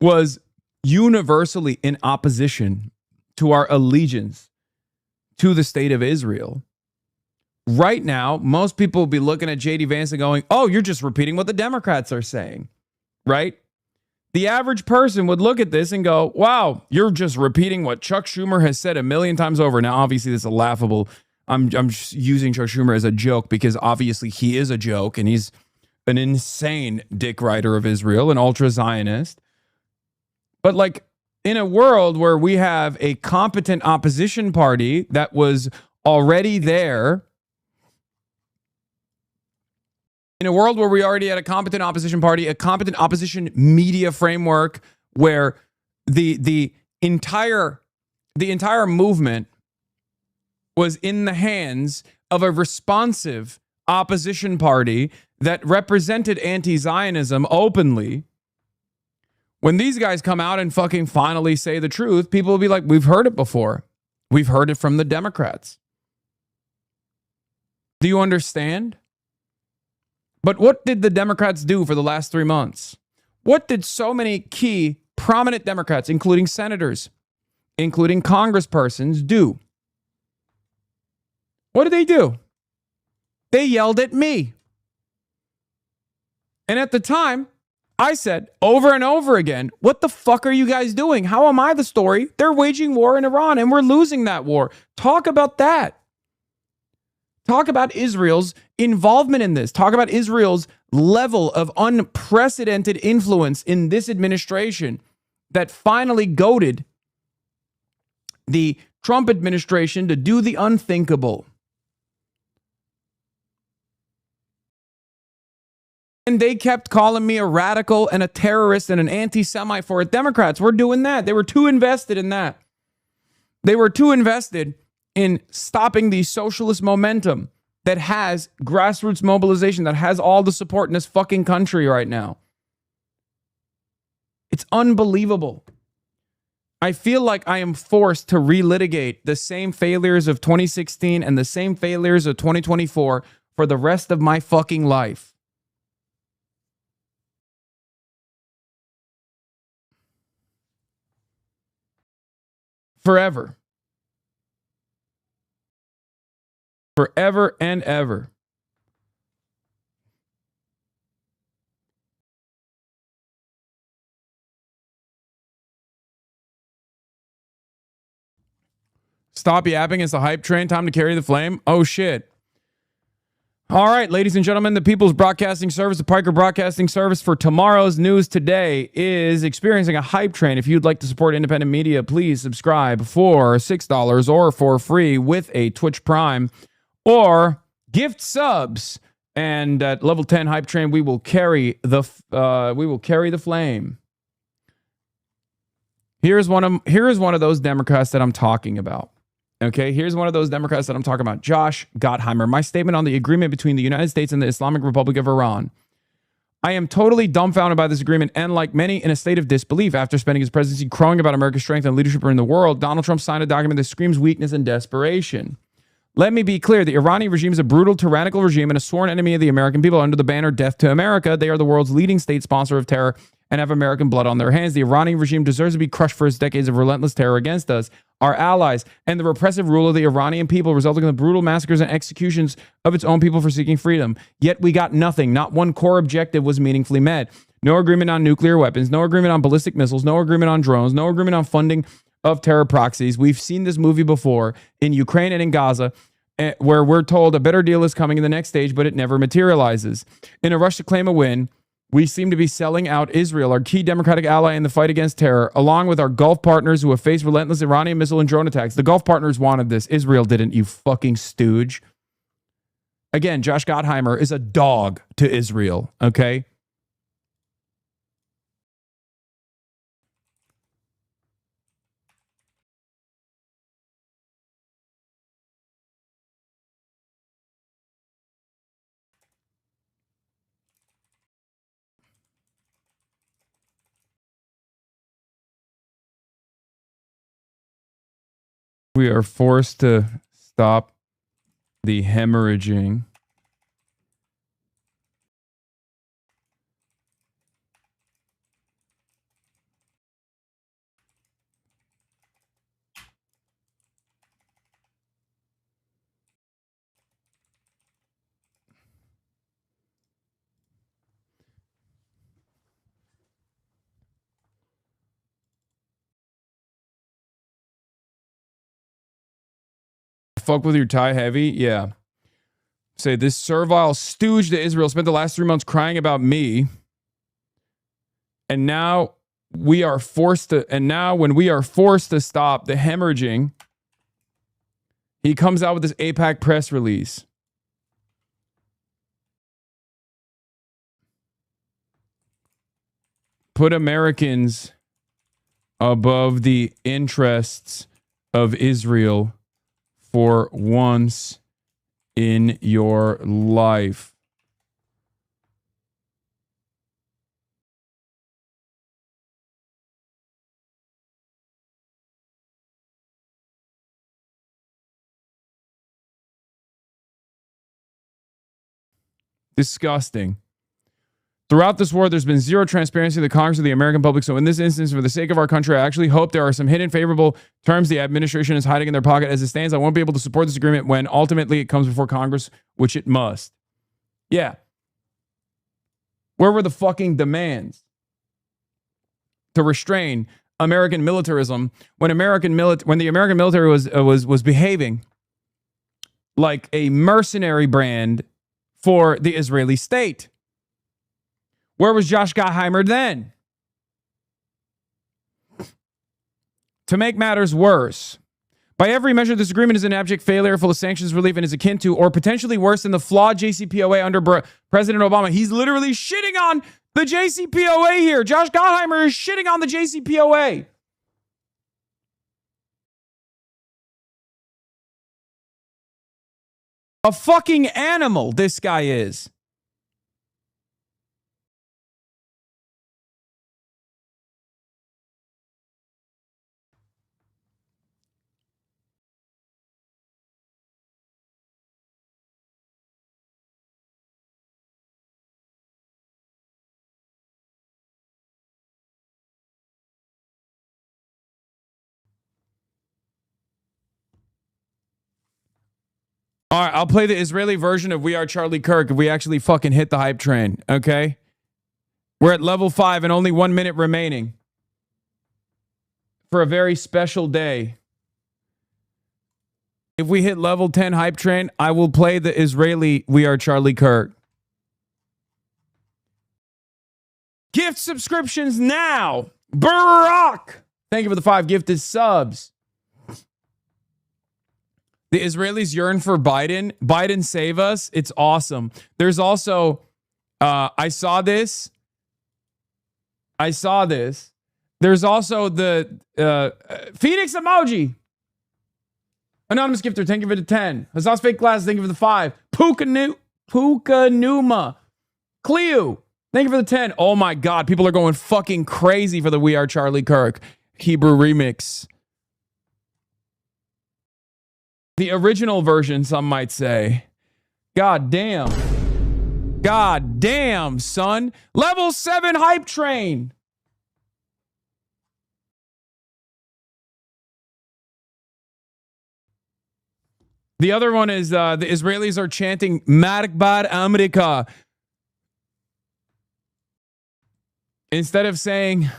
was universally in opposition to our allegiance to the state of Israel, right now, most people will be looking at J.D. Vance and going, oh, you're just repeating what the Democrats are saying, right? The average person would look at this and go, wow, you're just repeating what Chuck Schumer has said a million times over. Now, obviously, this is a laughable. I'm just using Chuck Schumer as a joke because obviously he is a joke and he's an insane dick rider of Israel, an ultra-Zionist. But like in a world where we have a competent opposition party that was already there, in a world where we already had a competent opposition party, a competent opposition media framework, where the entire movement was in the hands of a responsive opposition party that represented anti-Zionism openly, when these guys come out and fucking finally say the truth, people will be like, we've heard it before. We've heard it from the Democrats. Do you understand? But what did the Democrats do for the last 3 months? What did so many key, prominent Democrats, including senators, including congresspersons, do? What did they do? They yelled at me. And at the time, I said over and over again, what the fuck are you guys doing? How am I the story? They're waging war in Iran and we're losing that war. Talk about that. Talk about Israel's involvement in this. Talk about Israel's level of unprecedented influence in this administration that finally goaded the Trump administration to do the unthinkable. And they kept calling me a radical and a terrorist and an anti-Semite for it. Democrats were doing that. They were too invested in that. They were too invested in stopping the socialist momentum that has grassroots mobilization, that has all the support in this fucking country right now. It's unbelievable. I feel like I am forced to relitigate the same failures of 2016 and the same failures of 2024 for the rest of my fucking life. Forever. Forever and ever. Stop yapping. It's the hype train. Time to carry the flame. Oh, shit. All right, ladies and gentlemen, the People's Broadcasting Service, the Piker Broadcasting Service for tomorrow's news today is experiencing a hype train. If you'd like to support independent media, please subscribe for $6 or for free with a Twitch Prime, or gift subs. And at level 10 hype train, we will carry the flame. Here's one of those Democrats that I'm talking about. Okay, here's one of those Democrats that I'm talking about. Josh Gottheimer. My statement on the agreement between the United States and the Islamic Republic of Iran. I am totally dumbfounded by this agreement, and like many, in a state of disbelief. After spending his presidency crowing about America's strength and leadership in the world, Donald Trump signed a document that screams weakness and desperation. Let me be clear. The Iranian regime is a brutal, tyrannical regime and a sworn enemy of the American people under the banner Death to America. They are the world's leading state sponsor of terror and have American blood on their hands. The Iranian regime deserves to be crushed for its decades of relentless terror against us, our allies, and the repressive rule of the Iranian people, resulting in the brutal massacres and executions of its own people for seeking freedom. Yet we got nothing. Not one core objective was meaningfully met. No agreement on nuclear weapons, no agreement on ballistic missiles, no agreement on drones, no agreement on funding of terror proxies. We've seen this movie before in Ukraine and in Gaza, where we're told a better deal is coming in the next stage, but it never materializes. In a rush to claim a win, we seem to be selling out Israel, our key democratic ally in the fight against terror, along with our Gulf partners who have faced relentless Iranian missile and drone attacks. The Gulf partners wanted this. Israel didn't, you fucking stooge. Again, Josh Gottheimer is a dog to Israel, okay? We are forced to stop the hemorrhaging. Fuck with your tie heavy? Yeah. Say, this servile stooge to Israel spent the last 3 months crying about me. And now we are forced to, and now when we are forced to stop the hemorrhaging, he comes out with this AIPAC press release. Put Americans above the interests of Israel for once in your life. Disgusting. Throughout this war, there's been zero transparency in the Congress of the American public. So in this instance, for the sake of our country, I actually hope there are some hidden favorable terms the administration is hiding in their pocket. As it stands, I won't be able to support this agreement when ultimately it comes before Congress, which it must. Yeah. Where were the fucking demands to restrain American militarism when the American military was behaving like a mercenary brand for the Israeli state? Where was Josh Gottheimer then? To make matters worse, by every measure, this agreement is an abject failure, full of sanctions relief, and is akin to, or potentially worse than, the flawed JCPOA under President Obama. He's literally shitting on the JCPOA here. Josh Gottheimer is shitting on the JCPOA. A fucking animal, this guy is. All right, I'll play the Israeli version of We Are Charlie Kirk if we actually fucking hit the hype train, okay? We're at level 5 and only 1 minute remaining for a very special day. If we hit level 10 hype train, I will play the Israeli We Are Charlie Kirk. Gift subscriptions now. Barack. Thank you for the 5 gifted subs. The Israelis yearn for Biden. Biden save us. It's awesome. There's also, I saw this. There's also the Phoenix emoji. Anonymous gifter, thank you for the 10. Hasan's fake glasses, thank you for the 5. Puka Numa. Cleo, thank you for the 10. Oh my God, people are going fucking crazy for the We Are Charlie Kirk Hebrew remix. The original version, some might say. God damn. God damn, son. Level 7 hype train. The other one is the Israelis are chanting Markbar Amerika. Instead of saying,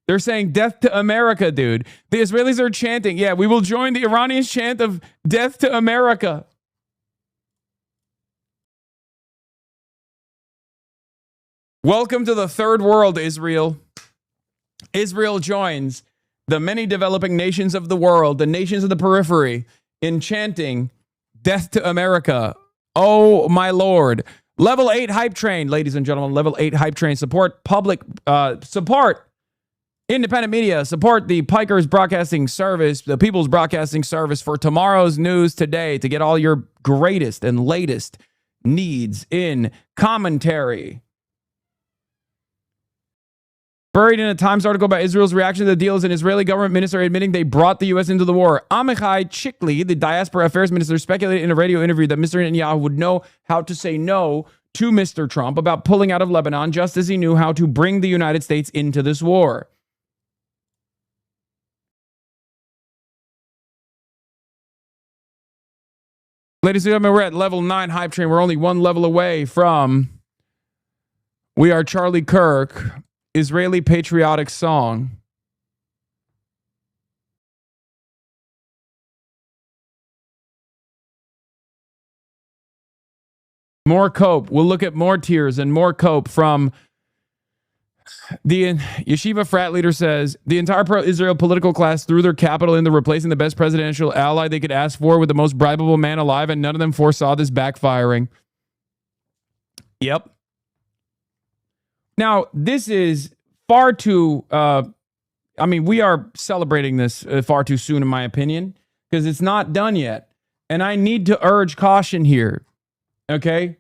they're saying death to America, dude. The Israelis are chanting, yeah, we will join the Iranians' chant of death to America. Welcome to the third world, Israel. Israel joins the many developing nations of the world, the nations of the periphery, in chanting death to America. Oh, my Lord. Level 8 hype train, ladies and gentlemen. Level 8 hype train. Support public, support independent media. Support the Pikers Broadcasting Service, the People's Broadcasting Service for tomorrow's news today to get all your greatest and latest needs in commentary. Buried in a Times article about Israel's reaction to the deal is an Israeli government minister admitting they brought the U.S. into the war. Amichai Chikli, the diaspora affairs minister, speculated in a radio interview that Mr. Netanyahu would know how to say no to Mr. Trump about pulling out of Lebanon, just as he knew how to bring the United States into this war. Ladies and gentlemen, we're at level 9 hype train. We're only one level away from We Are Charlie Kirk, Israeli patriotic song. More cope. We'll look at more tears and more cope from the Yeshiva frat leader says, the entire pro-Israel political class threw their capital into replacing the best presidential ally they could ask for with the most bribable man alive, and none of them foresaw this backfiring. Yep. Now, this is far too, we are celebrating this far too soon, in my opinion, because it's not done yet. And I need to urge caution here, okay?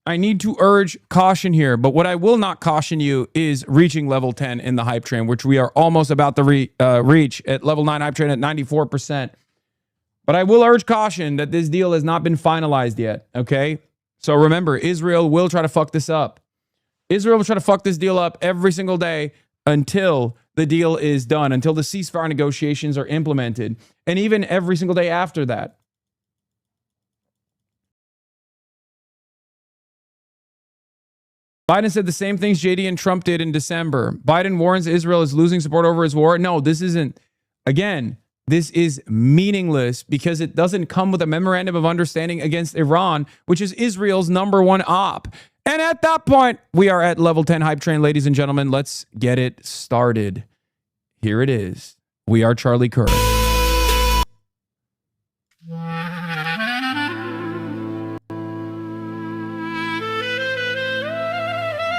I need to urge caution here, but what I will not caution you is reaching level 10 in the hype train, which we are almost about to reach at level 9 hype train at 94%. But I will urge caution that this deal has not been finalized yet, okay? So remember, Israel will try to fuck this up. Israel will try to fuck this deal up every single day until the deal is done, until the ceasefire negotiations are implemented, and even every single day after that. Biden said the same things JD and Trump did in December. Biden warns Israel is losing support over his war. No, this isn't. Again, this is meaningless because it doesn't come with a memorandum of understanding against Iran, which is Israel's #1 op. And at that point, we are at level 10 hype train, ladies and gentlemen. Let's get it started. Here it is. We are Charlie Kirk.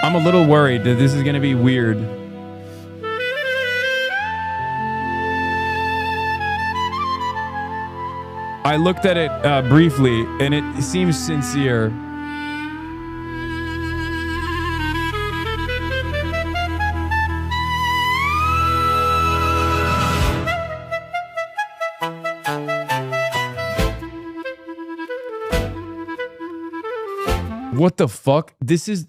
I'm a little worried that this is going to be weird. I looked at it briefly, and it seems sincere. What the fuck? This is...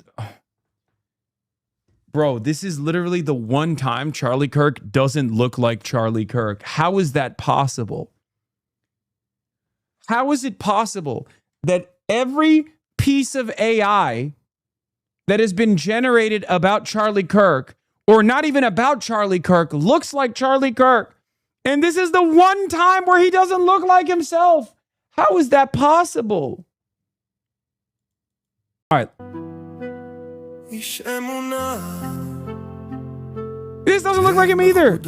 Bro, this is literally the one time Charlie Kirk doesn't look like Charlie Kirk. How is that possible? How is it possible that every piece of AI that has been generated about Charlie Kirk, or not even about Charlie Kirk, looks like Charlie Kirk? And this is the one time where he doesn't look like himself. How is that possible? All right. This doesn't look like him either.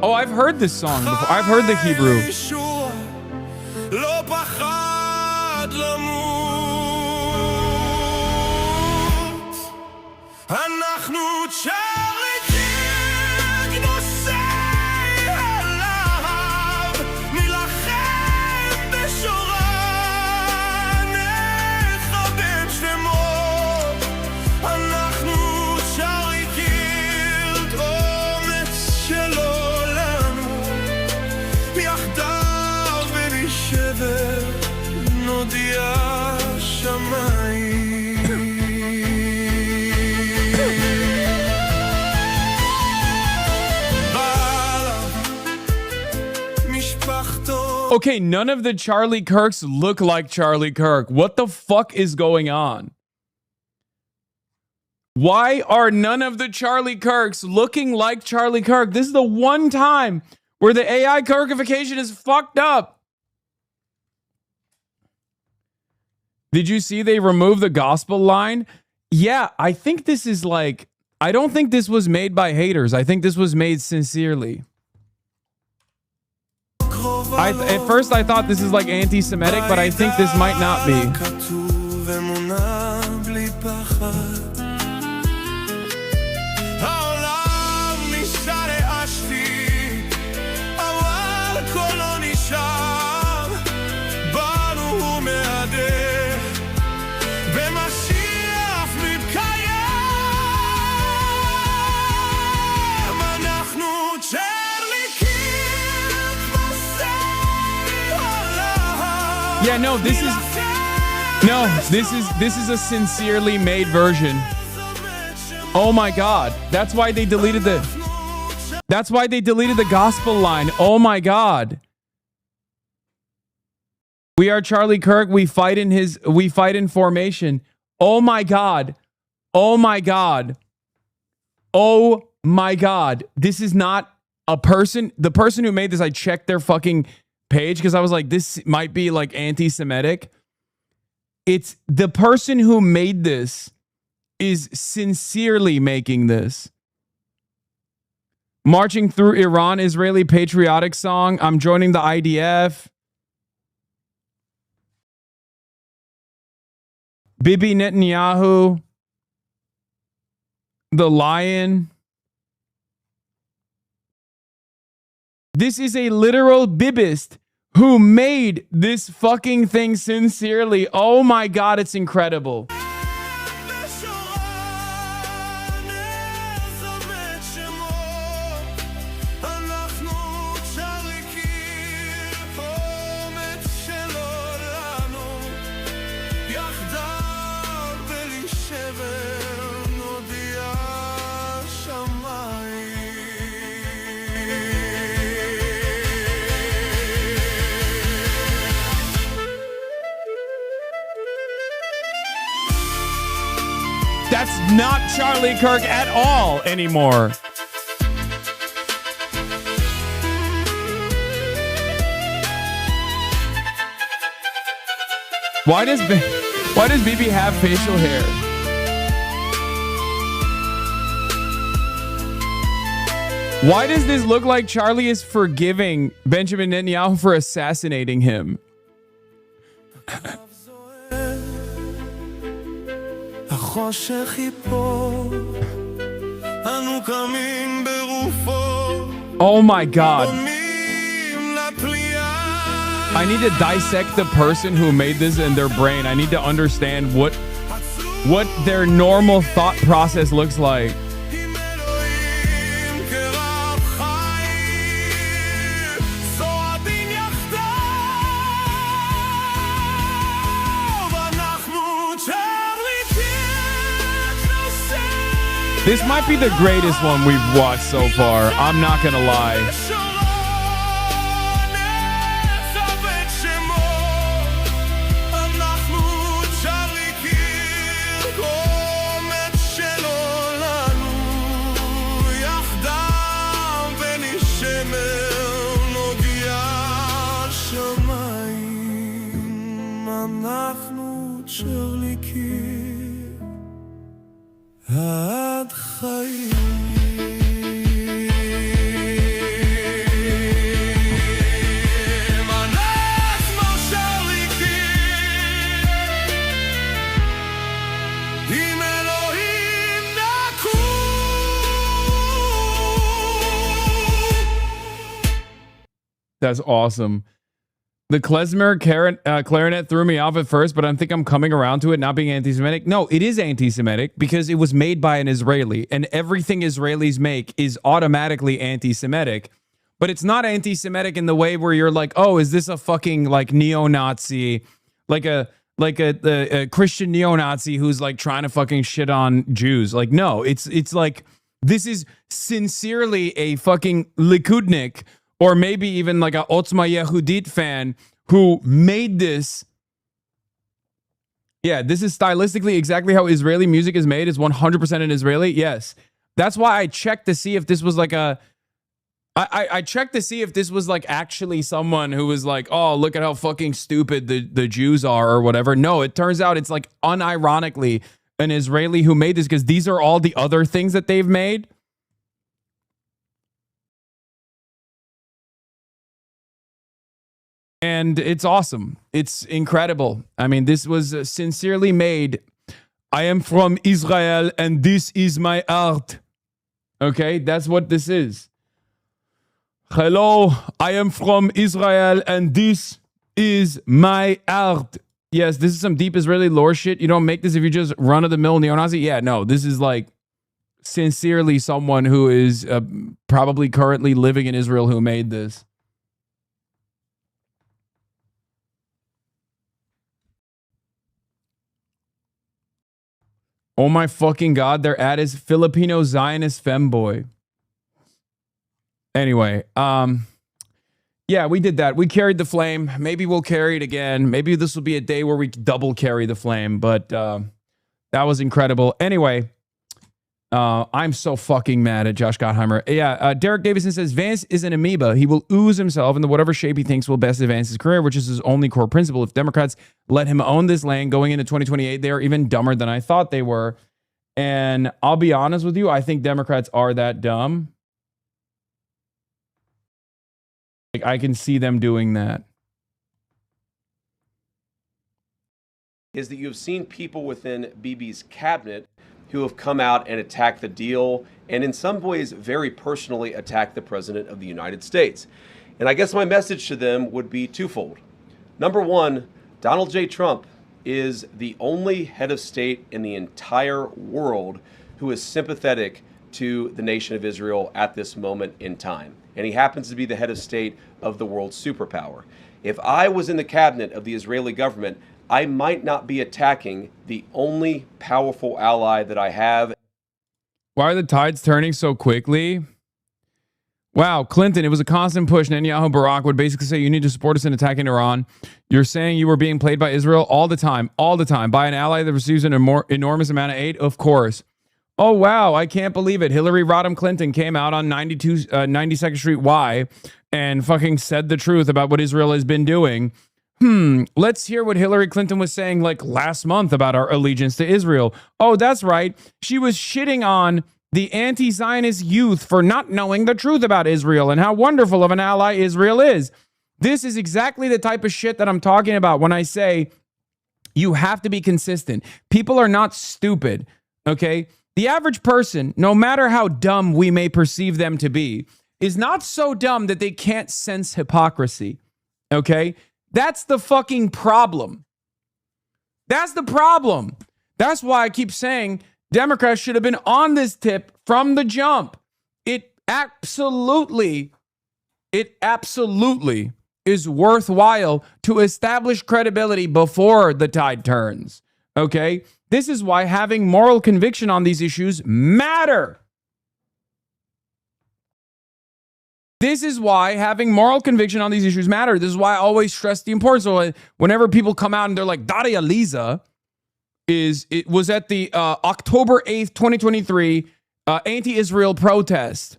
Oh, I've heard this song before. I've heard the Hebrew. נודיע Okay, none of the Charlie Kirks look like Charlie Kirk. What the fuck is going on? Why are none of the Charlie Kirks looking like Charlie Kirk? This is the one time where the AI Kirkification is fucked up. Did you see they removed the gospel line? Yeah, I think this is like, I don't think this was made by haters. I think this was made sincerely. At first I thought this is like anti-Semitic, but I think this might not be. Yeah, no, this is a sincerely made version. Oh my God. That's why they deleted the gospel line. Oh my God. We are Charlie Kirk. We fight in formation. Oh my God. Oh my God. Oh my God. This is not a person. The person who made this, I checked their fucking page because I was like, this might be like anti-Semitic. It's the person who made this is sincerely making this. Marching through Iran, Israeli patriotic song. I'm joining the IDF. Bibi Netanyahu. The lion. This is a literal Bibist who made this fucking thing sincerely. Oh my God, it's incredible. That's not Charlie Kirk at all anymore. Why does Bibi have facial hair? Why does this look like Charlie is forgiving Benjamin Netanyahu for assassinating him? Oh my God. I need to dissect the person who made this in their brain. I need to understand what their normal thought process looks like. This might be the greatest one we've watched so far. I'm not gonna lie. That's awesome. The klezmer clarinet threw me off at first, but I think I'm coming around to it not being anti-Semitic. No, it is anti-Semitic because it was made by an Israeli, and everything Israelis make is automatically anti-Semitic. But it's not anti-Semitic in the way where you're like, oh, is this a fucking like neo-Nazi, like a Christian neo-Nazi who's like trying to fucking shit on Jews? Like, no, it's like this is sincerely a fucking Likudnik or maybe even like a Otzma Yehudit fan who made this. Yeah, this is stylistically exactly how Israeli music is made. Is 100% an Israeli. Yes. That's why I checked to see if this was like a... I checked to see if this was like actually someone who was like, oh, look at how fucking stupid the Jews are or whatever. No, it turns out it's like unironically an Israeli who made this, because these are all the other things that they've made. And it's awesome. It's incredible. I mean, this was sincerely made. I am from Israel and this is my art. Okay, that's what this is. Hello, I am from Israel and this is my art. Yes, this is some deep Israeli lore shit. You don't make this if you're just run-of-the-mill neo-Nazi. Yeah, no, this is like sincerely someone who is probably currently living in Israel who made this. Oh my fucking God, their ad is Filipino Zionist femboy. Anyway, yeah, we did that. We carried the flame. Maybe we'll carry it again. Maybe this will be a day where we double carry the flame, but that was incredible. Anyway, I'm so fucking mad at Josh Gottheimer. Yeah, Derek Davison says, Vance is an amoeba. He will ooze himself into whatever shape he thinks will best advance his career, which is his only core principle. If Democrats let him own this land going into 2028, they are even dumber than I thought they were. And I'll be honest with you, I think Democrats are that dumb. Like, I can see them doing that. Is that you have seen people within Bibi's cabinet who have come out and attacked the deal, and in some ways very personally attacked the President of the United States. And I guess my message to them would be twofold. Number one, Donald J. Trump is the only head of state in the entire world who is sympathetic to the nation of Israel at this moment in time. And he happens to be the head of state of the world's superpower. If I was in the cabinet of the Israeli government, I might not be attacking the only powerful ally that I have. Why are the tides turning so quickly? Wow, Clinton, it was a constant push. Netanyahu Barack would basically say, you need to support us in attacking Iran. You're saying you were being played by Israel all the time, by an ally that receives an enormous amount of aid? Of course. Oh, wow, I can't believe it. Hillary Rodham Clinton came out on 92nd Street Y and fucking said the truth about what Israel has been doing. Let's hear what Hillary Clinton was saying like last month about our allegiance to Israel. Oh, that's right. She was shitting on the anti-Zionist youth for not knowing the truth about Israel and how wonderful of an ally Israel is. This is exactly the type of shit that I'm talking about when I say you have to be consistent. People are not stupid, okay? The average person, no matter how dumb we may perceive them to be, is not so dumb that they can't sense hypocrisy, okay? That's the fucking problem. That's the problem. That's why I keep saying Democrats should have been on this tip from the jump. It absolutely is worthwhile to establish credibility before the tide turns, okay? This is why having moral conviction on these issues matter. This is why having moral conviction on these issues matter. This is why I always stress the importance. So whenever people come out and they're like, Daria Lisa was at the October 8th, 2023 anti-Israel protest.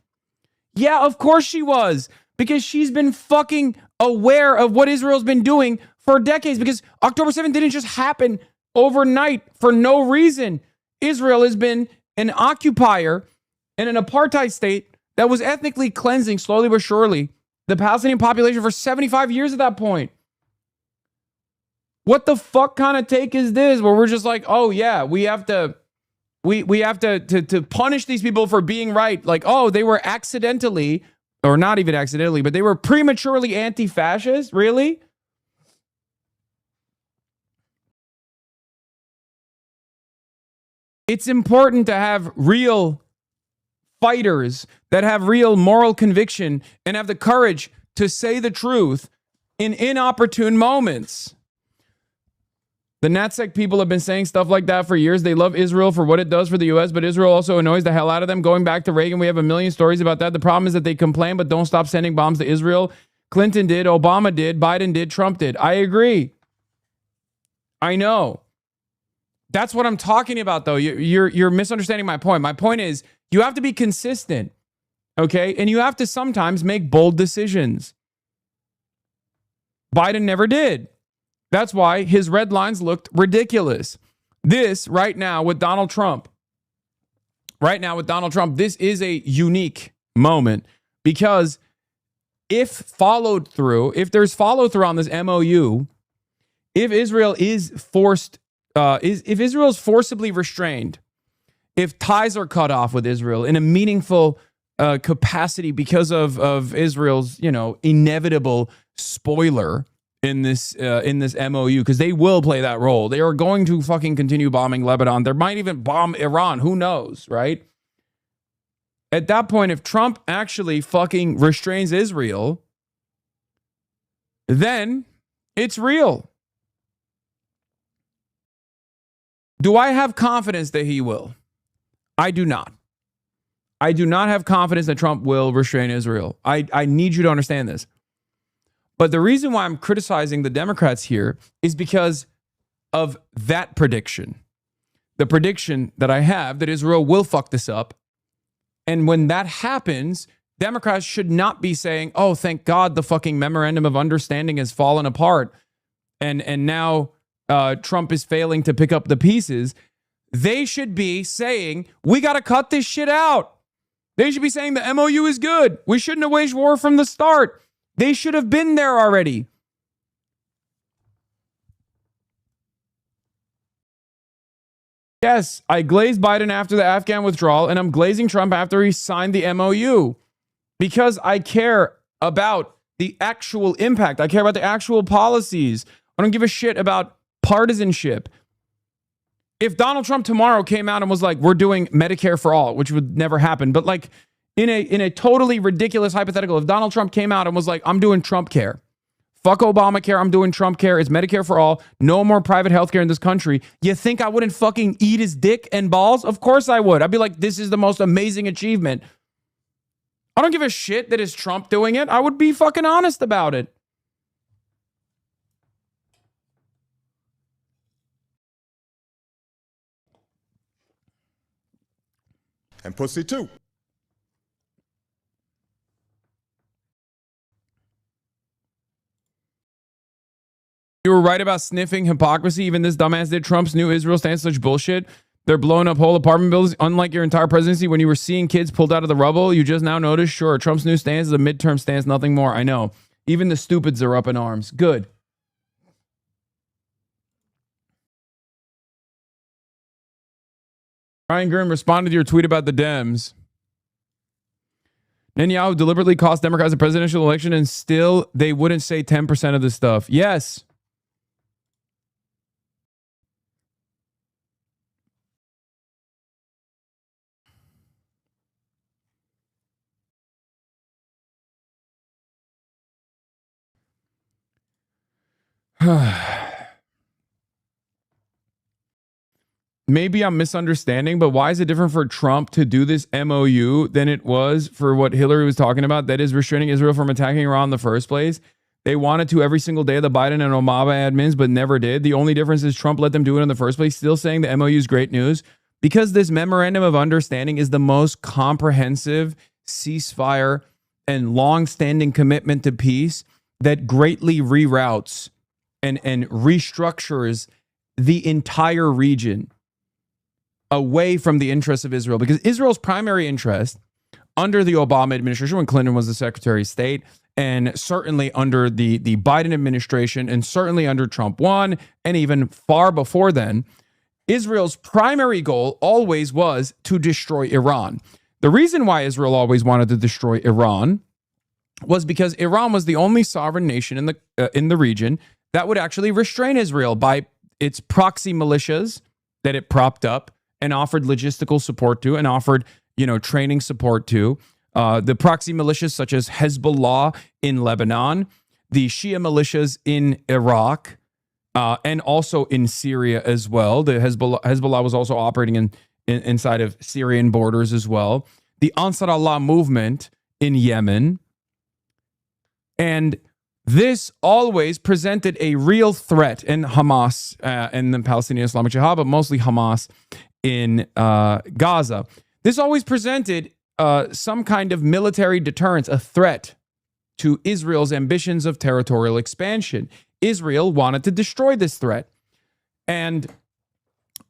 Yeah, of course she was. Because she's been fucking aware of what Israel's been doing for decades. Because October 7th didn't just happen overnight for no reason. Israel has been an occupier in an apartheid state that was ethnically cleansing, slowly but surely, the Palestinian population for 75 years at that point. What the fuck kind of take is this where we're just like, oh yeah, we have to punish these people for being right. Like, oh, they were accidentally, or not even accidentally, but they were prematurely anti-fascist? Really? It's important to have real fighters that have real moral conviction and have the courage to say the truth in inopportune moments. The NatSec people have been saying stuff like that for years. They love Israel for what it does for the U.S., but Israel also annoys the hell out of them. Going back to Reagan, we have a million stories about that. The problem is that they complain but don't stop sending bombs to Israel. Clinton did, Obama did, Biden did, Trump did. I agree. I know. That's what I'm talking about, though. You're misunderstanding my point. My point is you have to be consistent, okay? And you have to sometimes make bold decisions. Biden never did. That's why his red lines looked ridiculous. This right now with Donald Trump, this is a unique moment because if there's follow through on this MOU, if Israel is if Israel is forcibly restrained, if ties are cut off with Israel in a meaningful capacity because of Israel's, inevitable spoiler in this MOU, because they will play that role. They are going to fucking continue bombing Lebanon. They might even bomb Iran. Who knows, right? At that point, if Trump actually fucking restrains Israel, then it's real. Do I have confidence that he will? I do not. I do not have confidence that Trump will restrain Israel. I need you to understand this. But the reason why I'm criticizing the Democrats here is because of that prediction. The prediction that I have that Israel will fuck this up. And when that happens, Democrats should not be saying, oh, thank God the fucking memorandum of understanding has fallen apart. And now Trump is failing to pick up the pieces. They should be saying, we got to cut this shit out. They should be saying the MOU is good. We shouldn't have waged war from the start. They should have been there already. Yes, I glazed Biden after the Afghan withdrawal, and I'm glazing Trump after he signed the MOU because I care about the actual impact. I care about the actual policies. I don't give a shit about partisanship. If Donald Trump tomorrow came out and was like, we're doing Medicare for all, which would never happen, but like in a totally ridiculous hypothetical, if Donald Trump came out and was like, I'm doing Trump care. Fuck Obamacare, I'm doing Trump care. It's Medicare for all. No more private healthcare in this country. You think I wouldn't fucking eat his dick and balls? Of course I would. I'd be like, this is the most amazing achievement. I don't give a shit that it's Trump doing it. I would be fucking honest about it. And pussy too. You were right about sniffing hypocrisy. Even this dumbass did. Trump's new Israel stance, such bullshit. They're blowing up whole apartment buildings. Unlike your entire presidency, when you were seeing kids pulled out of the rubble, you just now noticed, sure, Trump's new stance is a midterm stance, nothing more. I know. Even the stupids are up in arms. Good. Ryan Grim responded to your tweet about the Dems. Netanyahu deliberately cost Democrats a presidential election and still they wouldn't say 10% of this stuff. Yes. Maybe I'm misunderstanding, but why is it different for Trump to do this MOU than it was for what Hillary was talking about? That is restraining Israel from attacking Iran in the first place. They wanted to every single day of the Biden and Obama admins, but never did. The only difference is Trump let them do it in the first place, still saying the MOU is great news because this memorandum of understanding is the most comprehensive ceasefire and long-standing commitment to peace that greatly reroutes and restructures the entire region away from the interests of Israel, because Israel's primary interest under the Obama administration, when Clinton was the Secretary of State, and certainly under the Biden administration, and certainly under Trump 1, and even far before then, Israel's primary goal always was to destroy Iran. The reason why Israel always wanted to destroy Iran was because Iran was the only sovereign nation in the region that would actually restrain Israel by its proxy militias that it propped up and offered logistical support to and offered, training support to. The proxy militias such as Hezbollah in Lebanon, the Shia militias in Iraq, and also in Syria as well. The Hezbollah was also operating inside of Syrian borders as well. The Ansar Allah movement in Yemen. And this always presented a real threat in Hamas and the Palestinian Islamic Jihad, but mostly Hamas in Gaza. This always presented some kind of military deterrence, a threat to Israel's ambitions of territorial expansion. Israel wanted to destroy this threat. And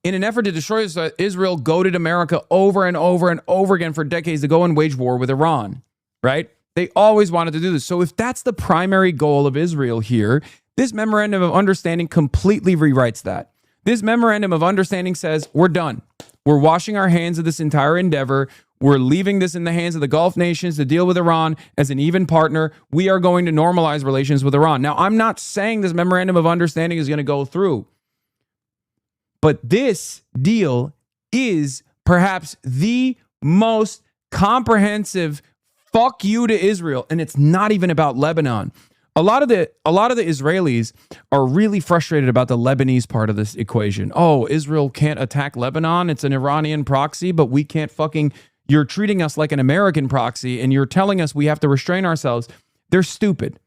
in an effort to destroy this threat, Israel goaded America over and over and over again for decades to go and wage war with Iran, right? They always wanted to do this. So if that's the primary goal of Israel here, this memorandum of understanding completely rewrites that. This memorandum of understanding says, we're done. We're washing our hands of this entire endeavor. We're leaving this in the hands of the Gulf nations to deal with Iran as an even partner. We are going to normalize relations with Iran. Now, I'm not saying this memorandum of understanding is going to go through, but this deal is perhaps the most comprehensive fuck you to Israel, and it's not even about Lebanon. A lot of the Israelis are really frustrated about the Lebanese part of this equation. Oh, Israel can't attack Lebanon. It's an Iranian proxy, but we can't fucking... You're treating us like an American proxy, and you're telling us we have to restrain ourselves. They're stupid.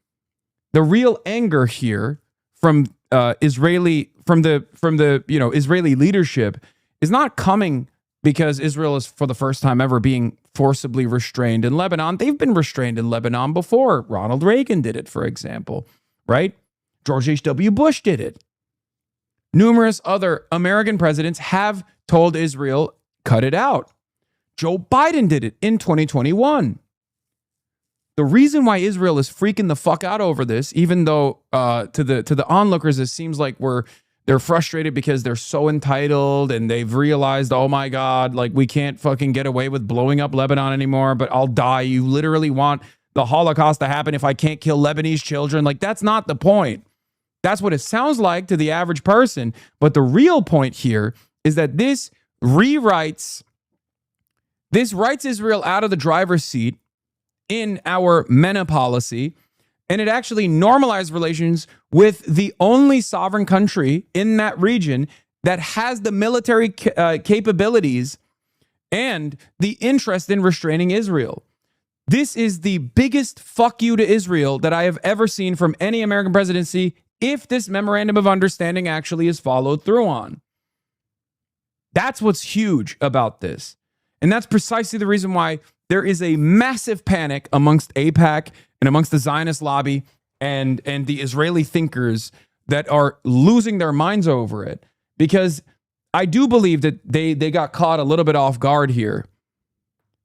The real anger here from Israeli leadership is not coming because Israel is for the first time ever being forcibly restrained in Lebanon. They've been restrained in Lebanon before. Ronald Reagan did it, for example, right? George H.W. Bush did it. Numerous other American presidents have told Israel, cut it out. Joe Biden did it in 2021. The reason why Israel is freaking the fuck out over this, even though to the onlookers it seems like they're frustrated because they're so entitled and they've realized, oh my God, like we can't fucking get away with blowing up Lebanon anymore, but I'll die. You literally want the Holocaust to happen if I can't kill Lebanese children. Like that's not the point. That's what it sounds like to the average person. But the real point here is that this writes Israel out of the driver's seat in our MENA policy, and it actually normalized relations with the only sovereign country in that region that has the military capabilities and the interest in restraining Israel. This is the biggest fuck you to Israel that I have ever seen from any American presidency if this memorandum of understanding actually is followed through on. That's what's huge about this. And that's precisely the reason why there is a massive panic amongst AIPAC and amongst the Zionist lobby and the Israeli thinkers that are losing their minds over it. Because I do believe that they got caught a little bit off guard here.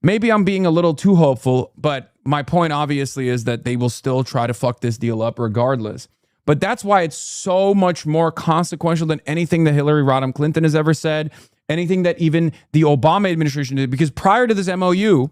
Maybe I'm being a little too hopeful, but my point obviously is that they will still try to fuck this deal up regardless. But that's why it's so much more consequential than anything that Hillary Rodham Clinton has ever said, anything that even the Obama administration did. Because prior to this MOU,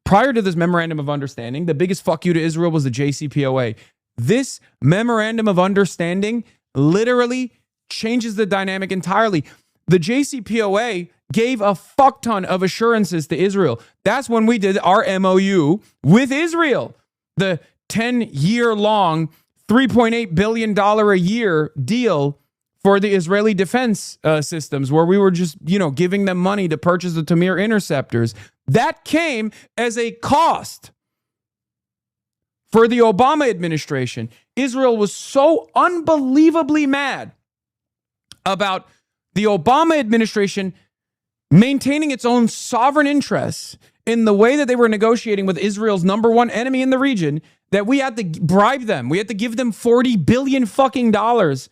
prior to this memorandum of understanding, the biggest fuck you to Israel was the JCPOA. This memorandum of understanding literally changes the dynamic entirely. The JCPOA gave a fuck ton of assurances to Israel. That's when we did our MOU with Israel. The 10-year-long, $3.8 billion a year deal for the Israeli defense systems, where we were just, giving them money to purchase the Tamir interceptors. That came as a cost for the Obama administration. Israel was so unbelievably mad about the Obama administration maintaining its own sovereign interests in the way that they were negotiating with Israel's number one enemy in the region, that we had to bribe them. We had to give them $40 billion fucking dollars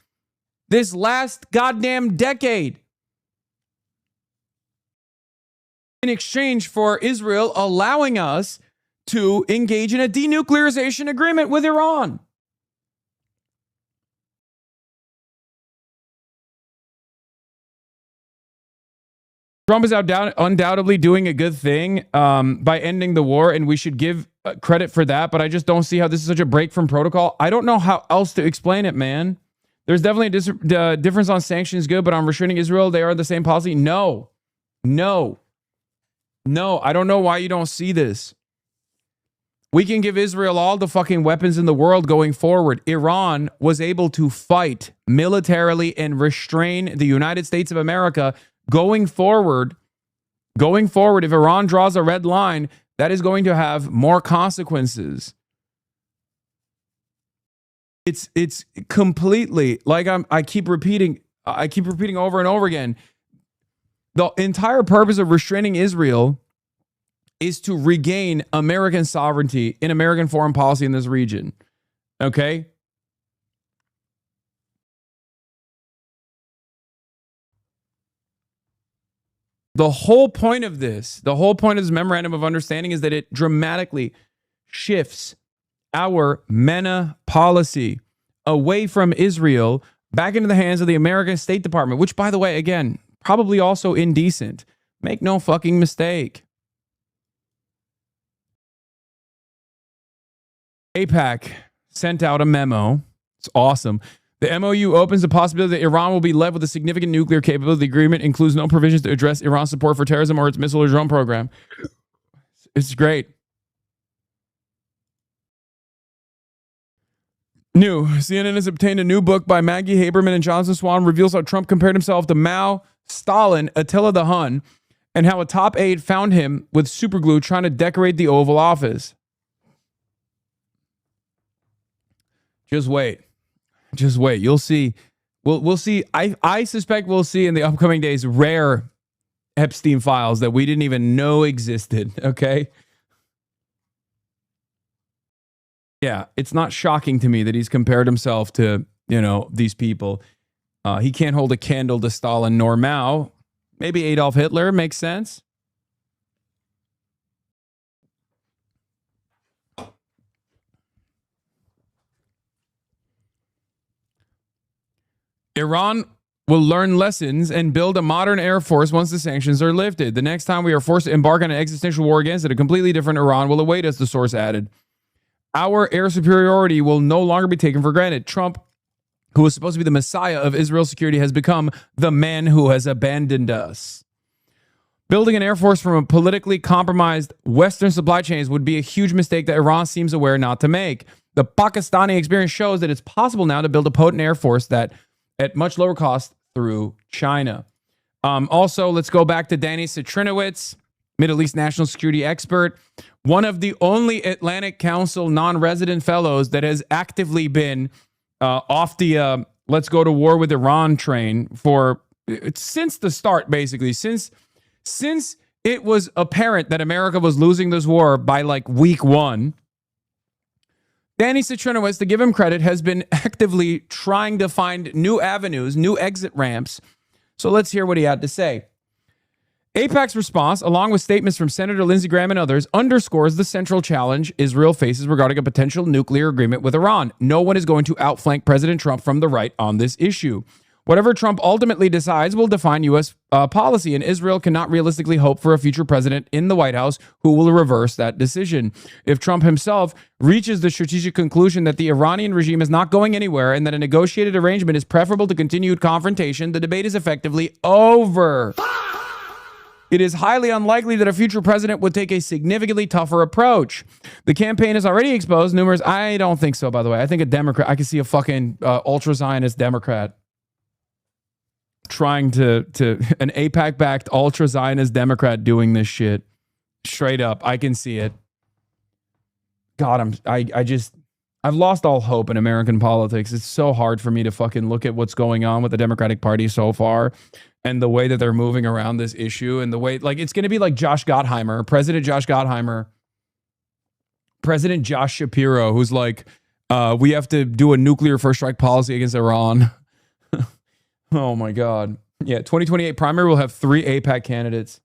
this last goddamn decade in exchange for Israel allowing us to engage in a denuclearization agreement with Iran. Trump is undoubtedly doing a good thing by ending the war, and we should give credit for that, but I just don't see how this is such a break from protocol. I don't know how else to explain it, man. There's definitely a difference on sanctions good, but on restraining Israel, they are the same policy. No, I don't know why you don't see this. We can give Israel all the fucking weapons in the world going forward. Iran was able to fight militarily and restrain the United States of America going forward. Going forward, if Iran draws a red line, that is going to have more consequences. It's completely like I keep repeating over and over again. The entire purpose of restraining Israel is to regain American sovereignty in American foreign policy in this region. Okay? The whole point of this memorandum of understanding is that it dramatically shifts our MENA policy away from Israel back into the hands of the American State Department, which, by the way, again, probably also indecent. Make no fucking mistake. AIPAC sent out a memo. It's awesome. The MOU opens the possibility that Iran will be left with a significant nuclear capability. The agreement includes no provisions to address Iran's support for terrorism or its missile or drone program. It's great. New. CNN has obtained a new book by Maggie Haberman and Jonathan Swan reveals how Trump compared himself to Mao, Stalin, Attila the Hun, and how a top aide found him with superglue trying to decorate the Oval Office. Just wait. Just wait. You'll see. We'll see. I suspect we'll see in the upcoming days rare Epstein files that we didn't even know existed. Okay. Yeah, it's not shocking to me that he's compared himself to, these people. He can't hold a candle to Stalin nor Mao. Maybe Adolf Hitler makes sense. Iran will learn lessons and build a modern air force once the sanctions are lifted. The next time we are forced to embark on an existential war against it, a completely different Iran will await us, the source added. Our air superiority will no longer be taken for granted. Trump, who was supposed to be the messiah of Israel's security, has become the man who has abandoned us. Building an air force from a politically compromised Western supply chains would be a huge mistake that Iran seems aware not to make. The Pakistani experience shows that it's possible now to build a potent air force that at much lower cost through China. Also, let's go back to Danny Citrinowicz, Middle East national security expert, one of the only Atlantic Council non-resident fellows that has actively been off the let's go to war with Iran train since the start, basically. Since it was apparent that America was losing this war by like week one, Danny Citrinowicz, to give him credit, has been actively trying to find new avenues, new exit ramps. So let's hear what he had to say. AIPAC's response, along with statements from Senator Lindsey Graham and others, underscores the central challenge Israel faces regarding a potential nuclear agreement with Iran. No one is going to outflank President Trump from the right on this issue. Whatever Trump ultimately decides will define U.S. Policy, and Israel cannot realistically hope for a future president in the White House who will reverse that decision. If Trump himself reaches the strategic conclusion that the Iranian regime is not going anywhere and that a negotiated arrangement is preferable to continued confrontation, the debate is effectively over. It is highly unlikely that a future president would take a significantly tougher approach. The campaign has already exposed numerous... I don't think so, by the way. I think a Democrat... I can see a fucking ultra-Zionist Democrat trying to an AIPAC-backed ultra-Zionist Democrat doing this shit. Straight up. I can see it. God, I've lost all hope in American politics. It's so hard for me to fucking look at what's going on with the Democratic Party so far and the way that they're moving around this issue and the way, like, it's going to be like President Josh Gottheimer, President Josh Shapiro, who's like, we have to do a nuclear first strike policy against Iran. Oh my God. Yeah, 2028 primary will have 3 AIPAC candidates.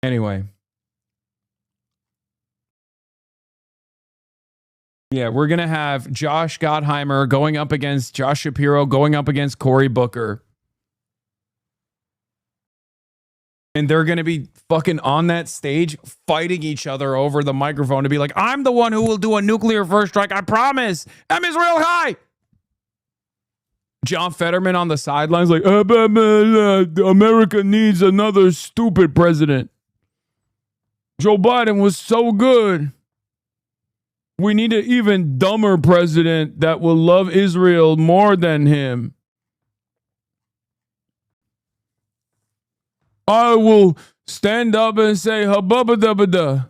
Anyway. Yeah, we're going to have Josh Gottheimer going up against Josh Shapiro, going up against Cory Booker. And they're going to be fucking on that stage fighting each other over the microphone to be like, I'm the one who will do a nuclear first strike. I promise. M is real high. John Fetterman on the sidelines like, America needs another stupid president. Joe Biden was so good. We need an even dumber president that will love Israel more than him. I will stand up and say hubba dubba da,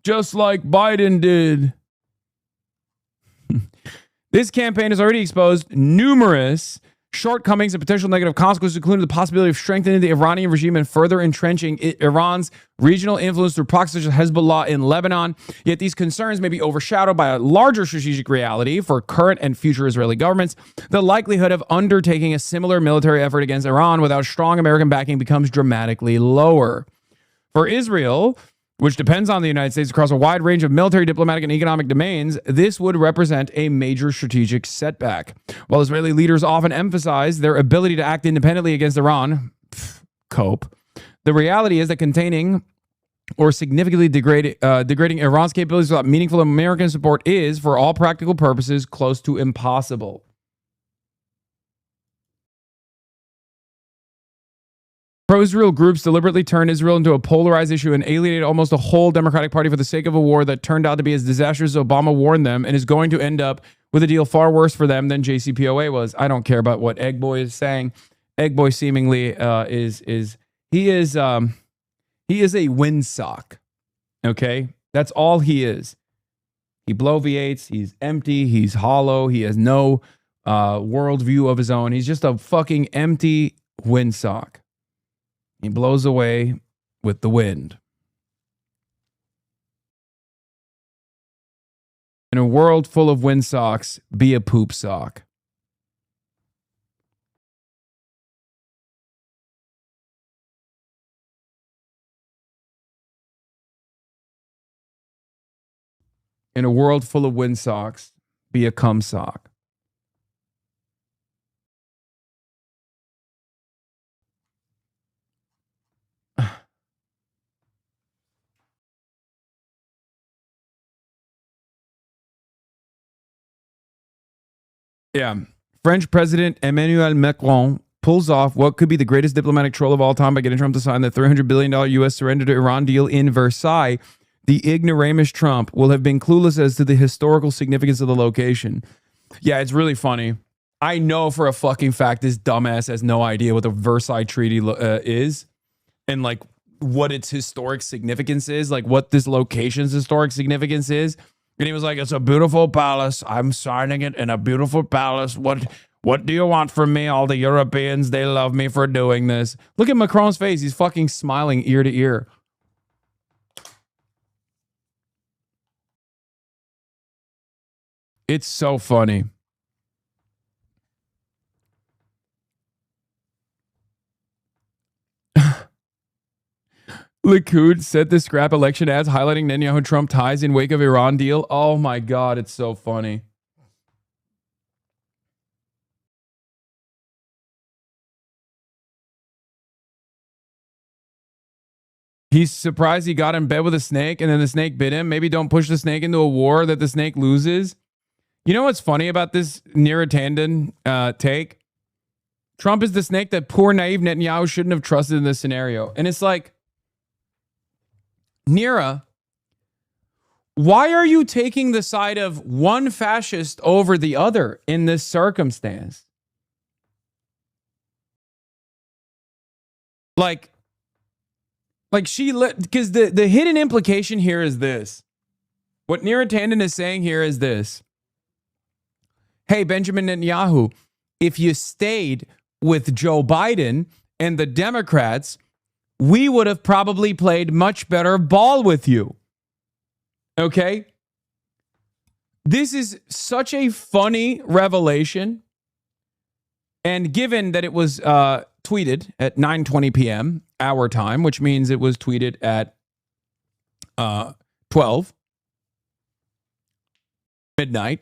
just like Biden did. This campaign has already exposed numerous shortcomings and potential negative consequences, including the possibility of strengthening the Iranian regime and further entrenching Iran's regional influence through proxies such as Hezbollah in Lebanon. Yet these concerns may be overshadowed by a larger strategic reality for current and future Israeli governments. The likelihood of undertaking a similar military effort against Iran without strong American backing becomes dramatically lower. For Israel, which depends on the United States across a wide range of military, diplomatic, and economic domains, this would represent a major strategic setback. While Israeli leaders often emphasize their ability to act independently against Iran, cope, the reality is that containing or significantly degrading Iran's capabilities without meaningful American support is, for all practical purposes, close to impossible. Pro-Israel groups deliberately turned Israel into a polarized issue and alienated almost a whole Democratic Party for the sake of a war that turned out to be as disastrous as Obama warned them and is going to end up with a deal far worse for them than JCPOA was. I don't care about what Egg Boy is saying. Egg Boy seemingly is a windsock. Okay? That's all he is. He bloviates. He's empty. He's hollow. He has no worldview of his own. He's just a fucking empty windsock. He blows away with the wind. In a world full of windsocks, be a poop sock. In a world full of windsocks, be a cum sock. Yeah. French President Emmanuel Macron pulls off what could be the greatest diplomatic troll of all time by getting Trump to sign the $300 billion U.S. surrender to Iran deal in Versailles. The ignoramus Trump will have been clueless as to the historical significance of the location. Yeah, it's really funny. I know for a fucking fact this dumbass has no idea what the Versailles Treaty is and like what its historic significance is, like what this location's historic significance is. And he was like, it's a beautiful palace. I'm signing it in a beautiful palace. What do you want from me? All the Europeans, they love me for doing this. Look at Macron's face. He's fucking smiling ear to ear. It's so funny. Likud said the scrap election ads highlighting Netanyahu-Trump ties in wake of Iran deal. Oh my God, it's so funny. He's surprised he got in bed with a snake and then the snake bit him. Maybe don't push the snake into a war that the snake loses. You know what's funny about this Neera Tanden take? Trump is the snake that poor naive Netanyahu shouldn't have trusted in this scenario. And it's like, Neera, why are you taking the side of one fascist over the other in this circumstance? Like she because the hidden implication here is this. What Neera Tanden is saying here is this. Hey, Benjamin Netanyahu, if you stayed with Joe Biden and the Democrats, we would have probably played much better ball with you. Okay? This is such a funny revelation. And given that it was tweeted at 9:20 p.m. our time, which means it was tweeted at 12 midnight,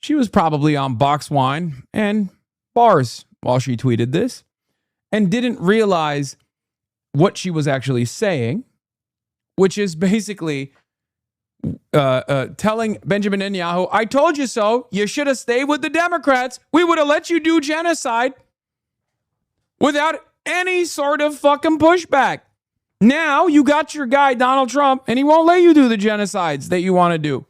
she was probably on box wine and bars while she tweeted this and didn't realize what she was actually saying, which is basically telling Benjamin Netanyahu, I told you so. You should have stayed with the Democrats. We would have let you do genocide without any sort of fucking pushback. Now you got your guy, Donald Trump, and he won't let you do the genocides that you want to do.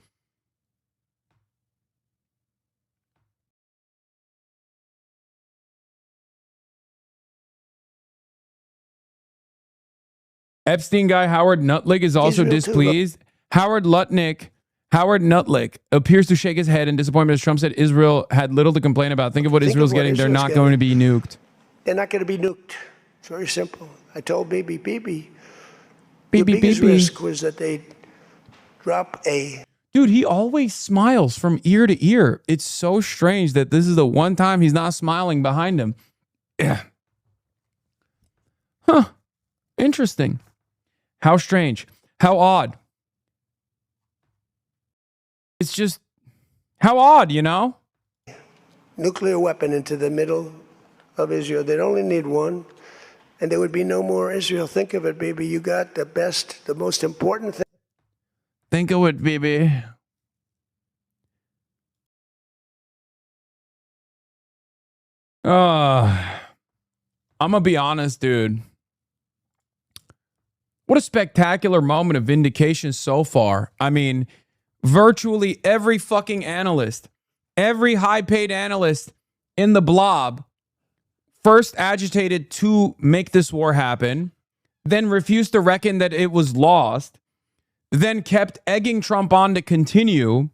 Epstein guy Howard Nutlick is also displeased. Howard Nutlick appears to shake his head in disappointment as Trump said Israel had little to complain about. Think of what Israel's getting. They're not going to be nuked. They're not going to be nuked. It's very simple. I told Bibi, the biggest risk was that they'd drop a... Dude, he always smiles from ear to ear. It's so strange that this is the one time he's not smiling behind him. Yeah. Huh. Interesting. How strange. How odd. It's just, how odd, you know? Nuclear weapon into the middle of Israel. They'd only need one, and there would be no more Israel. Think of it, baby. You got the best, the most important thing. Think of it, baby. I'm going to be honest, dude. What a spectacular moment of vindication so far. I mean, virtually every fucking analyst, every high-paid analyst in the blob first agitated to make this war happen, then refused to reckon that it was lost, then kept egging Trump on to continue.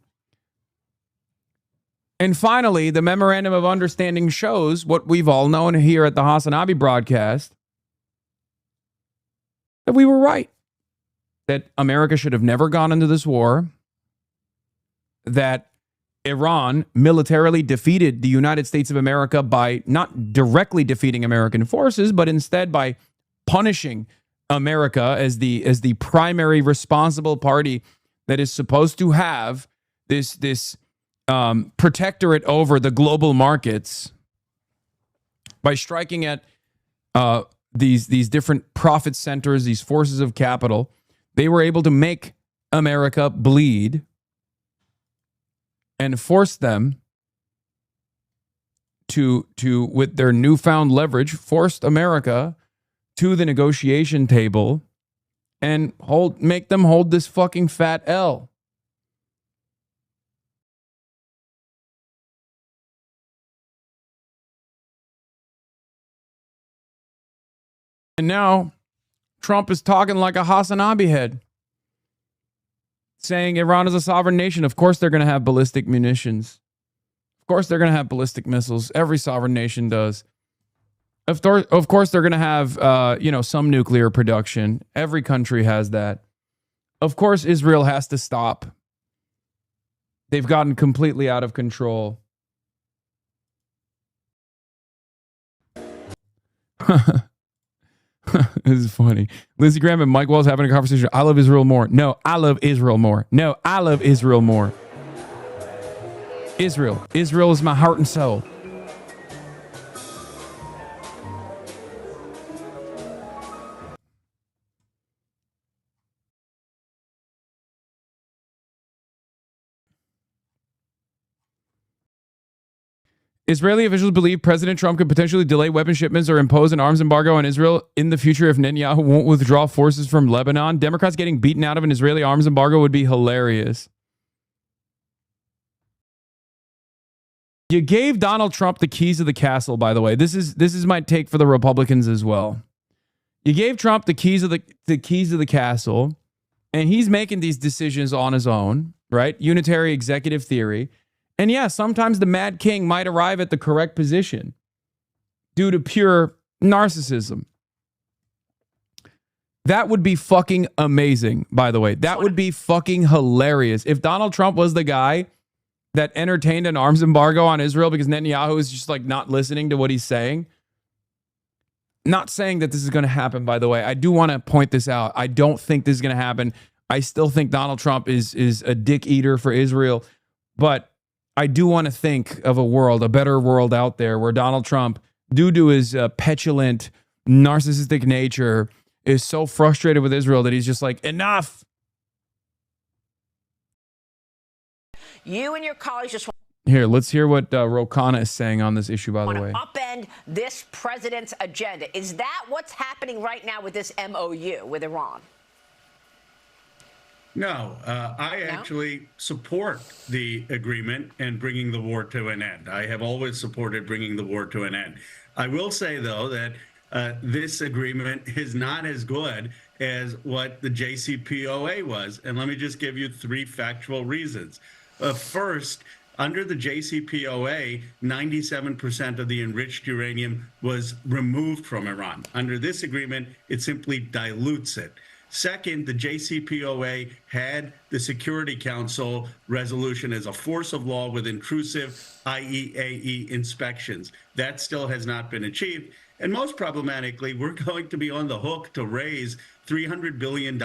And finally, the memorandum of understanding shows what we've all known here at the Hasanabi broadcast, that we were right, that America should have never gone into this war, that Iran militarily defeated the United States of America by not directly defeating American forces, but instead by punishing America as the primary responsible party that is supposed to have this protectorate over the global markets by striking at these different profit centers, these forces of capital. They were able to make America bleed and force them to with their newfound leverage, forced America to the negotiation table and make them hold this fucking fat L. And now Trump is talking like a Hasanabi head, saying Iran is a sovereign nation. Of course they're going to have ballistic munitions. Of course they're going to have ballistic missiles. Every sovereign nation does. Of course they're going to have some nuclear production. Every country has that. Of course Israel has to stop. They've gotten completely out of control. This is funny. Lindsey Graham and Mike Walls having a conversation. I love Israel more. No, I love Israel more. No, I love Israel more. Israel. Israel is my heart and soul. Israeli officials believe President Trump could potentially delay weapon shipments or impose an arms embargo on Israel in the future if Netanyahu won't withdraw forces from Lebanon. Democrats getting beaten out of an Israeli arms embargo would be hilarious. You gave Donald Trump the keys of the castle, by the way. This is my take for the Republicans as well. You gave Trump the keys of the castle, and he's making these decisions on his own, right? Unitary executive theory. And yeah, sometimes the Mad King might arrive at the correct position due to pure narcissism. That would be fucking amazing, by the way. That would be fucking hilarious. If Donald Trump was the guy that entertained an arms embargo on Israel because Netanyahu is just like not listening to what he's saying. Not saying that this is going to happen, by the way. I do want to point this out. I don't think this is going to happen. I still think Donald Trump is a dick eater for Israel. But I do want to think of a better world out there where Donald Trump, due to his petulant, narcissistic nature, is so frustrated with Israel that he's just like, enough. You and your colleagues just... Here, let's hear what Rokana is saying on this issue, by the way. Upend this president's agenda. Is that what's happening right now with this MOU with Iran? No, I actually support the agreement and bringing the war to an end. I have always supported bringing the war to an end. I will say, though, that this agreement is not as good as what the JCPOA was. And let me just give you 3 factual reasons. First, under the JCPOA, 97% of the enriched uranium was removed from Iran. Under this agreement, it simply dilutes it. Second, the JCPOA had the Security Council resolution as a force of law with intrusive IAEA inspections. That still has not been achieved. And most problematically, we're going to be on the hook to raise $300 billion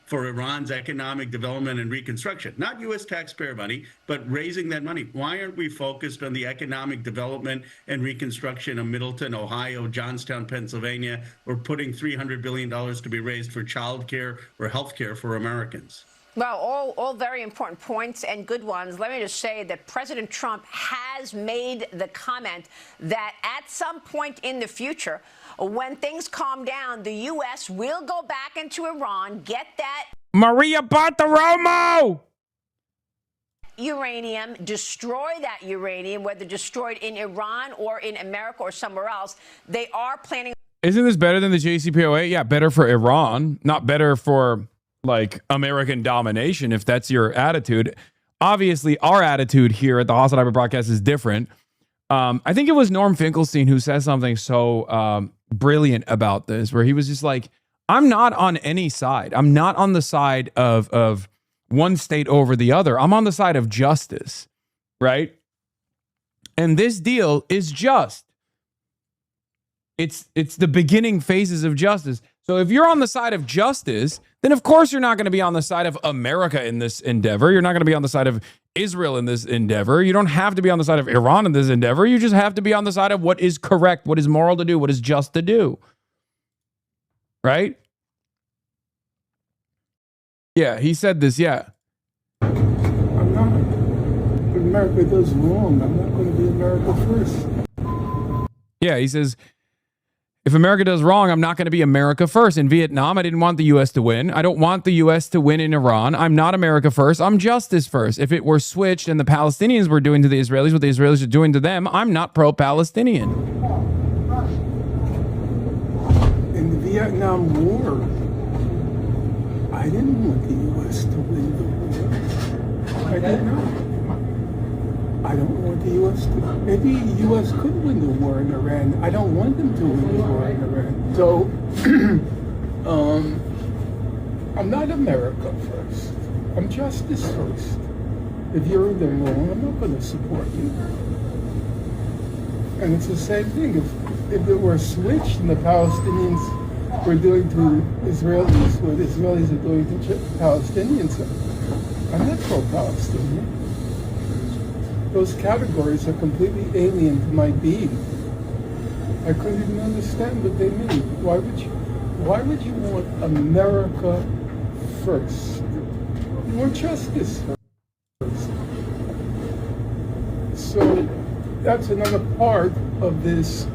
for Iran's economic development and reconstruction. Not U.S. taxpayer money, but raising that money. Why aren't we focused on the economic development and reconstruction of Middleton, Ohio, Johnstown, Pennsylvania, or putting $300 billion to be raised for child care or health care for Americans? Well, all very important points and good ones. Let me just say that President Trump has made the comment that at some point in the future, when things calm down, the U.S. will go back into Iran, get that Maria Bartiromo uranium, destroy that uranium, whether destroyed in Iran or in America or somewhere else. They are planning. Isn't this better than the JCPOA? Yeah, better for Iran, not better for like American domination, if that's your attitude. Obviously, our attitude here at the Hasanabi broadcast is different. I think it was Norm Finkelstein who says something so brilliant about this, where he was just like, I'm not on any side. I'm not on the side of one state over the other. I'm on the side of justice, right? And this deal is just. It's the beginning phases of justice. So if you're on the side of justice, then of course you're not going to be on the side of America in this endeavor. You're not going to be on the side of Israel in this endeavor. You don't have to be on the side of Iran in this endeavor. You just have to be on the side of what is correct, what is moral to do, what is just to do. Right? Yeah, he said this, yeah. I'm not. If America does wrong, I'm not going to be America first. Yeah, he says, if America does wrong, I'm not going to be America first. In Vietnam, I didn't want the U.S. to win. I don't want the U.S. to win in Iran. I'm not America first. I'm justice first. If it were switched and the Palestinians were doing to the Israelis what the Israelis are doing to them, I'm not pro-Palestinian. In the Vietnam War, I didn't want the U.S. to win the war. I did not. I don't want the U.S. to. Maybe the U.S. could win the war in Iran. I don't want them to win the war in Iran. So, I'm not America first. I'm justice first. If you're in the wrong, I'm not going to support you. And it's the same thing. If it were switched and the Palestinians were doing to Israelis what Israelis are doing to Palestinians, I'm not pro-Palestinian. Those categories are completely alien to my being. I couldn't even understand what they mean. Why would you want America first? You want justice first. So that's another part of this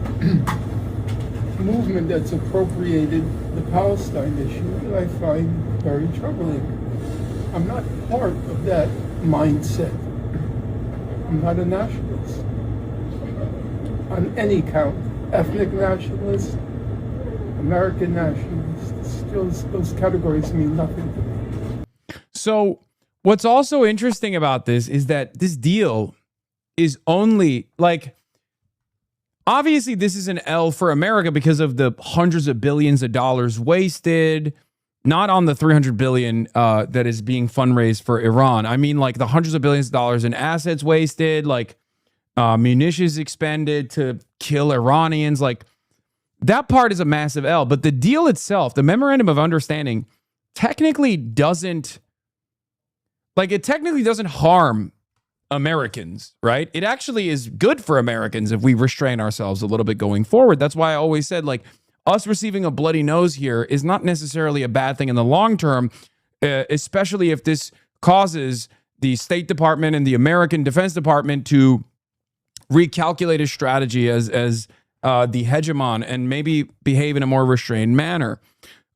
movement that's appropriated the Palestine issue that I find very troubling. I'm not part of that mindset. I'm not a nationalist on any count. Ethnic nationalist, American nationalist, those categories mean nothing to me. So what's also interesting about this is that this deal is only like, obviously this is an L for America because of the hundreds of billions of dollars wasted, not on the 300 billion that is being fundraised for Iran. I mean, like the hundreds of billions of dollars in assets wasted, like munitions expended to kill Iranians. Like that part is a massive L. But the deal itself, the memorandum of understanding, technically doesn't harm Americans, right? It actually is good for Americans if we restrain ourselves a little bit going forward. That's why I always said, like, us receiving a bloody nose here is not necessarily a bad thing in the long term, especially if this causes the State Department and the American Defense Department to recalculate his strategy as the hegemon and maybe behave in a more restrained manner.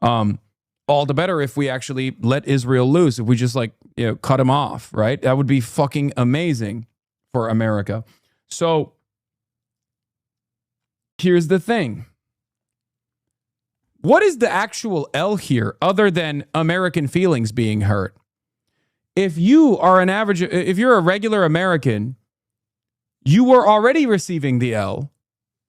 All the better if we actually let Israel loose, if we just cut him off, right? That would be fucking amazing for America. So here's the thing. What is the actual L here other than American feelings being hurt? If you are if you're a regular American, you were already receiving the L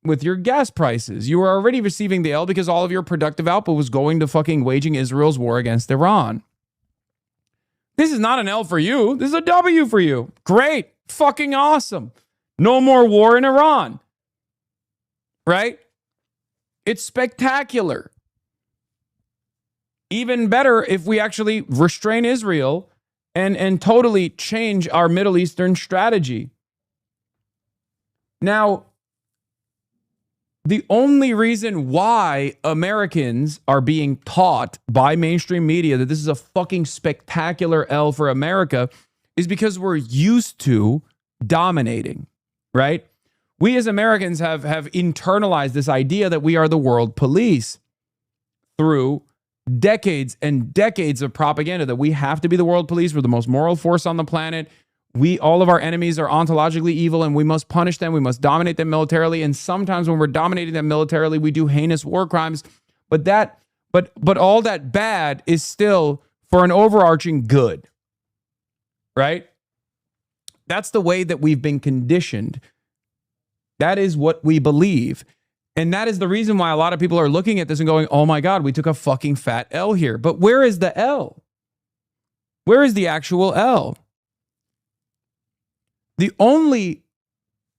with your gas prices. You were already receiving the L because all of your productive output was going to fucking waging Israel's war against Iran. This is not an L for you. This is a W for you. Great. Fucking awesome. No more war in Iran. Right? It's spectacular. Even better if we actually restrain Israel and totally change our Middle Eastern strategy. Now, the only reason why Americans are being taught by mainstream media that this is a fucking spectacular L for America is because we're used to dominating, right? We as Americans have internalized this idea that we are the world police through decades and decades of propaganda, that we have to be the world police. We're the most moral force on the planet. All of our enemies are ontologically evil and we must punish them. We must dominate them militarily. And sometimes when we're dominating them militarily, we do heinous war crimes. But all that bad is still for an overarching good, right? That's the way that we've been conditioned. That is what we believe. And that is the reason why a lot of people are looking at this and going, oh my God, we took a fucking fat L here. But where is the L? Where is the actual L? The only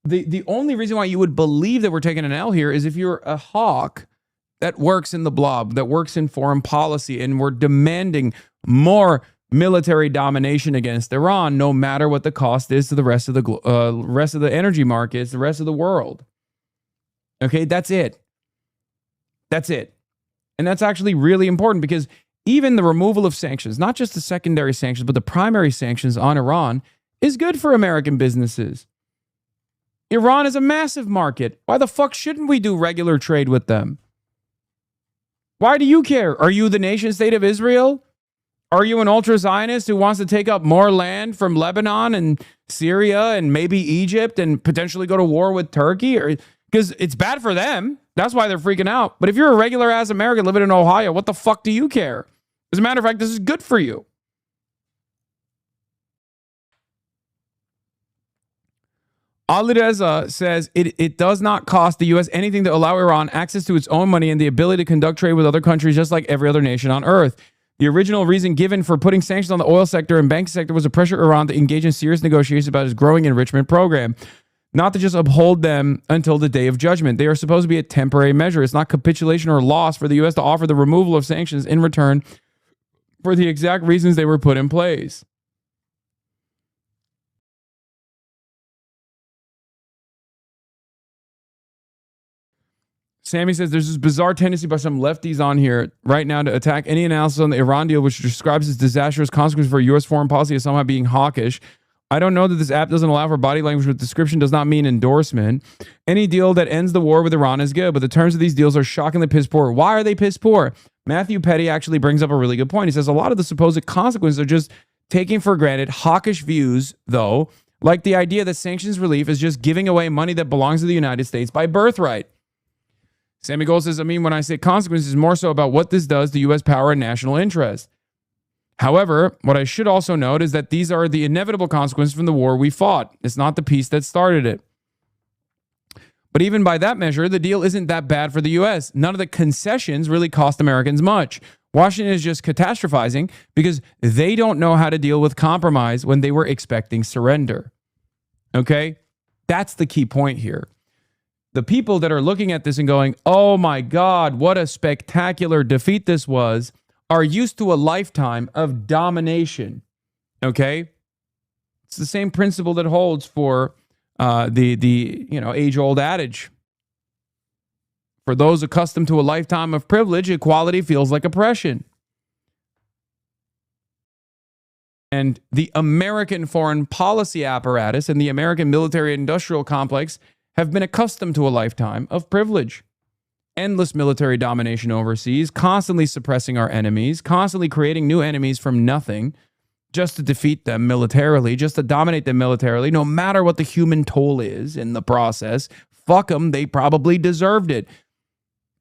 reason why you would believe that we're taking an L here is if you're a hawk that works in the blob, that works in foreign policy, and we're demanding more military domination against Iran, no matter what the cost is to the rest of the energy markets, the rest of the world. Okay, that's it. That's it. And that's actually really important because even the removal of sanctions, not just the secondary sanctions, but the primary sanctions on Iran, is good for American businesses. Iran is a massive market. Why the fuck shouldn't we do regular trade with them? Why do you care? Are you the nation state of Israel? Are you an ultra-Zionist who wants to take up more land from Lebanon and Syria and maybe Egypt and potentially go to war with Turkey? Because it's bad for them. That's why they're freaking out. But if you're a regular-ass American living in Ohio, what the fuck do you care? As a matter of fact, this is good for you. Alireza says it does not cost the U.S. anything to allow Iran access to its own money and the ability to conduct trade with other countries just like every other nation on earth. The original reason given for putting sanctions on the oil sector and banking sector was to pressure Iran to engage in serious negotiations about its growing enrichment program, not to just uphold them until the day of judgment. They are supposed to be a temporary measure. It's not capitulation or loss for the U.S. to offer the removal of sanctions in return for the exact reasons they were put in place. Sammy says there's this bizarre tendency by some lefties on here right now to attack any analysis on the Iran deal, which describes its disastrous consequences for U.S. foreign policy as somehow being hawkish. I don't know that this app doesn't allow for body language with description does not mean endorsement. Any deal that ends the war with Iran is good, but the terms of these deals are shockingly piss poor. Why are they piss poor? Matthew Petty actually brings up a really good point. He says a lot of the supposed consequences are just taking for granted hawkish views, though, like the idea that sanctions relief is just giving away money that belongs to the United States by birthright. Sammy Gold says, when I say consequences, it's more so about what this does to U.S. power and national interest. However, what I should also note is that these are the inevitable consequences from the war we fought. It's not the peace that started it. But even by that measure, the deal isn't that bad for the U.S. None of the concessions really cost Americans much. Washington is just catastrophizing because they don't know how to deal with compromise when they were expecting surrender. Okay? That's the key point here. The people that are looking at this and going, oh my God, what a spectacular defeat this was, are used to a lifetime of domination. Okay? It's the same principle that holds for the age-old adage. For those accustomed to a lifetime of privilege, equality feels like oppression. And the American foreign policy apparatus and the American military-industrial complex have been accustomed to a lifetime of privilege. Endless military domination overseas, constantly suppressing our enemies, constantly creating new enemies from nothing, just to defeat them militarily, just to dominate them militarily, no matter what the human toll is in the process. Fuck them, they probably deserved it.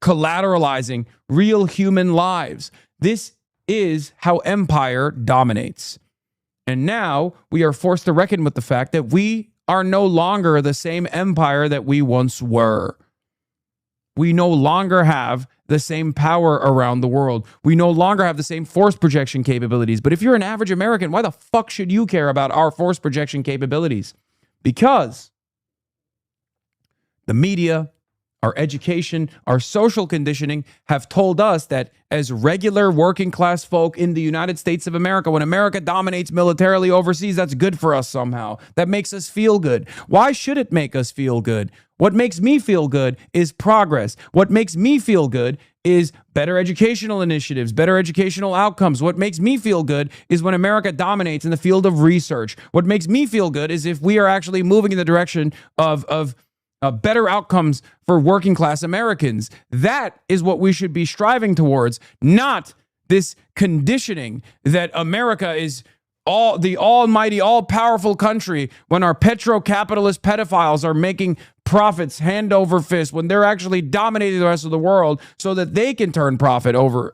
Collateralizing real human lives. This is how empire dominates. And now we are forced to reckon with the fact that we are no longer the same empire that we once were. We no longer have the same power around the world. We no longer have the same force projection capabilities. But if you're an average American, why the fuck should you care about our force projection capabilities? Because the media, our education, our social conditioning have told us that as regular working class folk in the United States of America, when America dominates militarily overseas, that's good for us somehow. That makes us feel good. Why should it make us feel good? What makes me feel good is progress. What makes me feel good is better educational initiatives, better educational outcomes. What makes me feel good is when America dominates in the field of research. What makes me feel good is if we are actually moving in the direction of better outcomes for working class Americans. That is what we should be striving towards, not this conditioning that America is the almighty, all-powerful country when our petro-capitalist pedophiles are making profits hand over fist, when they're actually dominating the rest of the world so that they can turn profit over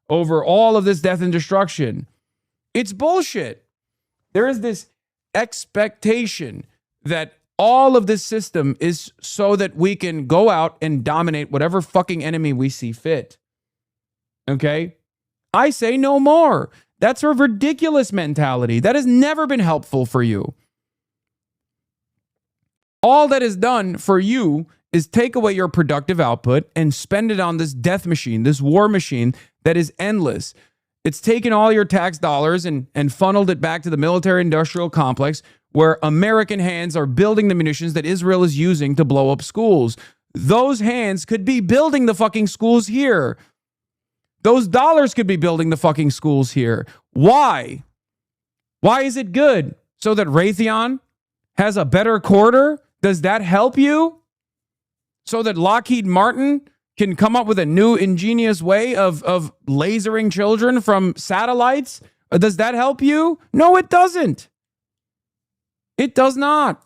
all of this death and destruction. It's bullshit. There is this expectation that all of this system is so that we can go out and dominate whatever fucking enemy we see fit. Okay? I say no more. That's a ridiculous mentality. That has never been helpful for you. All that is done for you is take away your productive output and spend it on this death machine, this war machine that is endless. It's taken all your tax dollars and funneled it back to the military-industrial complex where American hands are building the munitions that Israel is using to blow up schools. Those hands could be building the fucking schools here. Those dollars could be building the fucking schools here. Why? Why is it good? So that Raytheon has a better quarter? Does that help you? So that Lockheed Martin can come up with a new ingenious way of lasering children from satellites? Does that help you? No, it doesn't. It does not.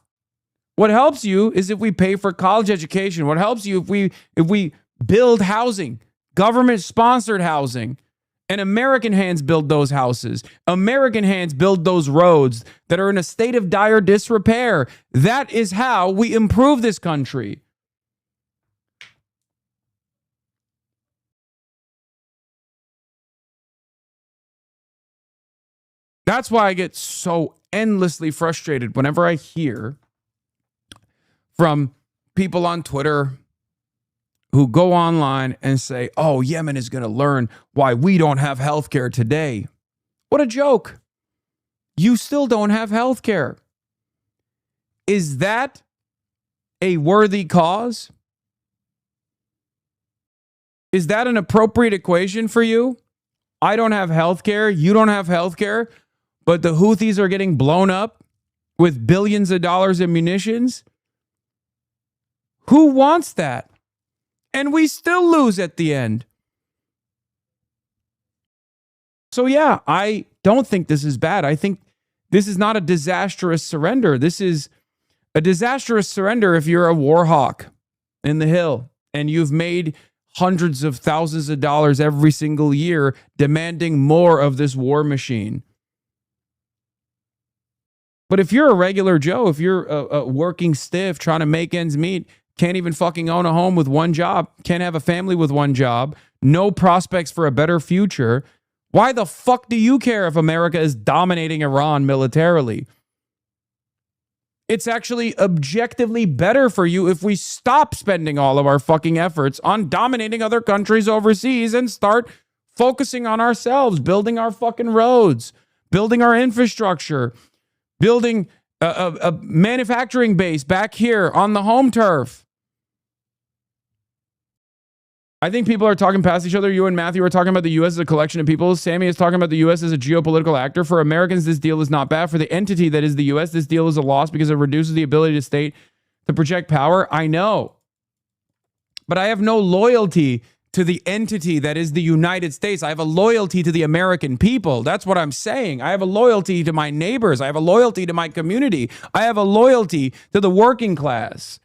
What helps you is if we pay for college education. What helps you if we build housing, government-sponsored housing, and American hands build those houses. American hands build those roads that are in a state of dire disrepair. That is how we improve this country. That's why I get so endlessly frustrated whenever I hear from people on Twitter who go online and say, oh, Yemen is going to learn why we don't have health care today. What a joke. You still don't have health care. Is that a worthy cause? Is that an appropriate equation for you? I don't have health care. You don't have health care. But the Houthis are getting blown up with billions of dollars in munitions? Who wants that? And we still lose at the end. So yeah, I don't think this is bad. I think this is not a disastrous surrender. This is a disastrous surrender if you're a war hawk in the hill and you've made hundreds of thousands of dollars every single year demanding more of this war machine. But if you're a regular Joe, if you're a working stiff trying to make ends meet, can't even fucking own a home with one job, can't have a family with one job, no prospects for a better future, why the fuck do you care if America is dominating Iran militarily? It's actually objectively better for you if we stop spending all of our fucking efforts on dominating other countries overseas and start focusing on ourselves, building our fucking roads, building our infrastructure, building a manufacturing base back here on the home turf. I think people are talking past each other. You and Matthew are talking about the U.S. as a collection of people. Sammy is talking about the U.S. as a geopolitical actor. For Americans, this deal is not bad. For the entity that is the U.S., this deal is a loss because it reduces the ability of the state to project power. I know. But I have no loyalty to the entity that is the United States. I have a loyalty to the American people. That's what I'm saying. I have a loyalty to my neighbors. I have a loyalty to my community. I have a loyalty to the working class.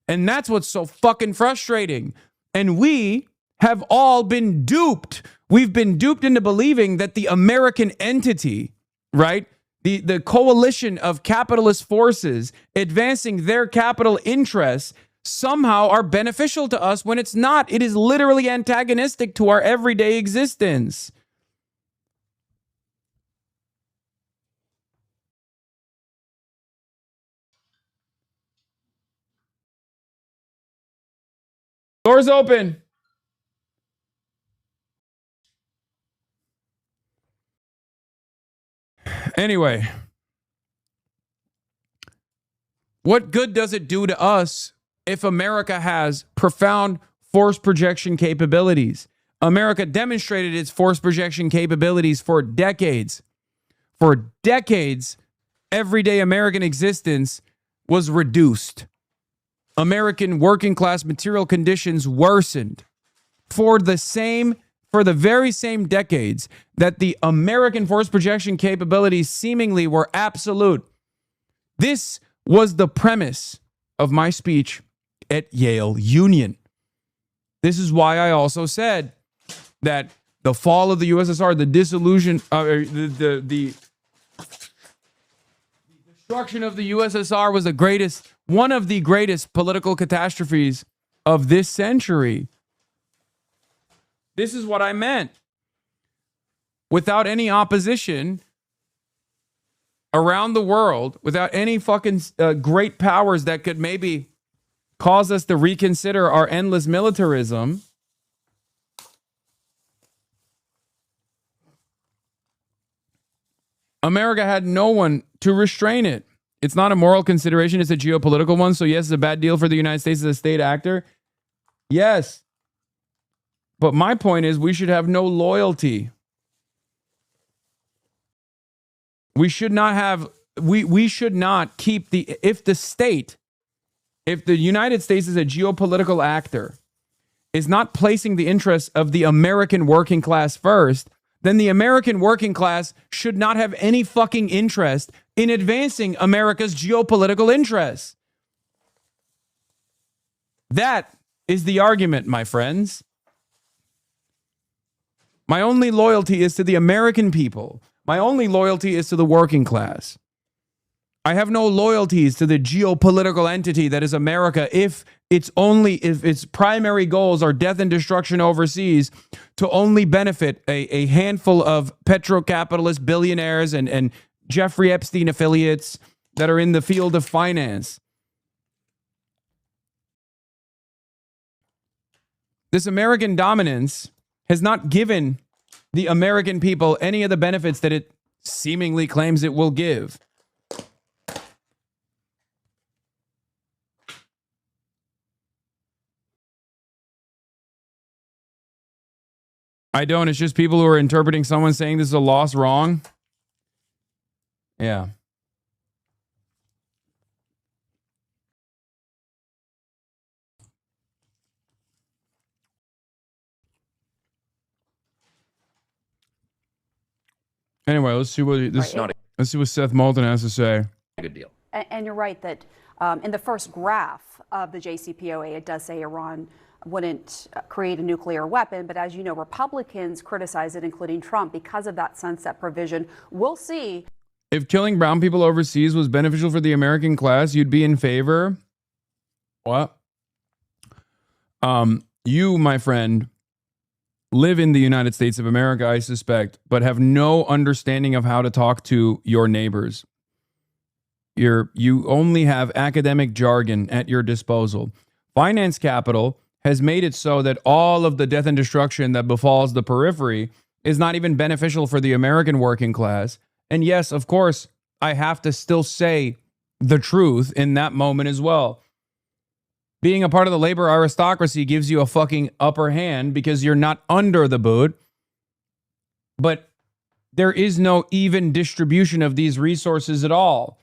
And that's what's so fucking frustrating. And we have all been duped. We've been duped into believing that the American entity, right? The coalition of capitalist forces advancing their capital interests somehow are beneficial to us when it's not. It is literally antagonistic to our everyday existence. Doors open. Anyway, what good does it do to us if America has profound force projection capabilities? America demonstrated its force projection capabilities for decades. For decades, everyday American existence was reduced. American working class material conditions worsened for the very same decades that the American force projection capabilities seemingly were absolute. This was the premise of my speech at Yale Union. This is why I also said that the fall of the USSR, the dissolution, the destruction of the USSR was one of the greatest political catastrophes of this century. This is what I meant. Without any opposition around the world, without any fucking great powers that could maybe cause us to reconsider our endless militarism, America had no one to restrain it. It's not a moral consideration, it's a geopolitical one. So yes, it's a bad deal for the United States as a state actor. Yes. But my point is we should have no loyalty. We should not have, we should not keep if the United States is a geopolitical actor, is not placing the interests of the American working class first, then the American working class should not have any fucking interest in advancing America's geopolitical interests. That is the argument, my friends. My only loyalty is to the American people. My only loyalty is to the working class. I have no loyalties to the geopolitical entity that is America if its primary goals are death and destruction overseas to only benefit a handful of petrocapitalist billionaires and Jeffrey Epstein affiliates that are in the field of finance. This American dominance has not given the American people any of the benefits that it seemingly claims it will give. I don't. It's just people who are interpreting someone saying this is a loss wrong. Yeah. Anyway, let's see what Seth Moulton has to say. Good deal. And you're right that in the first graph of the JCPOA, it does say Iran wouldn't create a nuclear weapon. But as you know, Republicans criticize it, including Trump, because of that sunset provision. We'll see. If killing brown people overseas was beneficial for the American class, you'd be in favor. What? You, my friend, live in the United States of America, I suspect, but have no understanding of how to talk to your neighbors. You only have academic jargon at your disposal. Finance capital has made it so that all of the death and destruction that befalls the periphery is not even beneficial for the American working class. And yes, of course, I have to still say the truth in that moment as well. being a part of the labor aristocracy gives you a fucking upper hand because you're not under the boot. But there is no even distribution of these resources at all.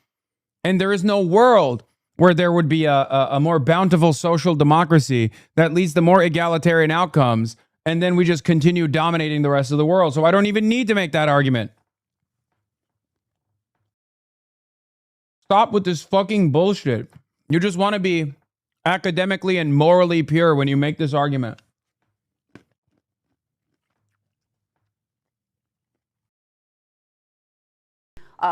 And there is no world where there would be a more bountiful social democracy that leads to more egalitarian outcomes, and then we just continue dominating the rest of the world. So I don't even need to make that argument. Stop with this fucking bullshit. You just want to be academically and morally pure when you make this argument.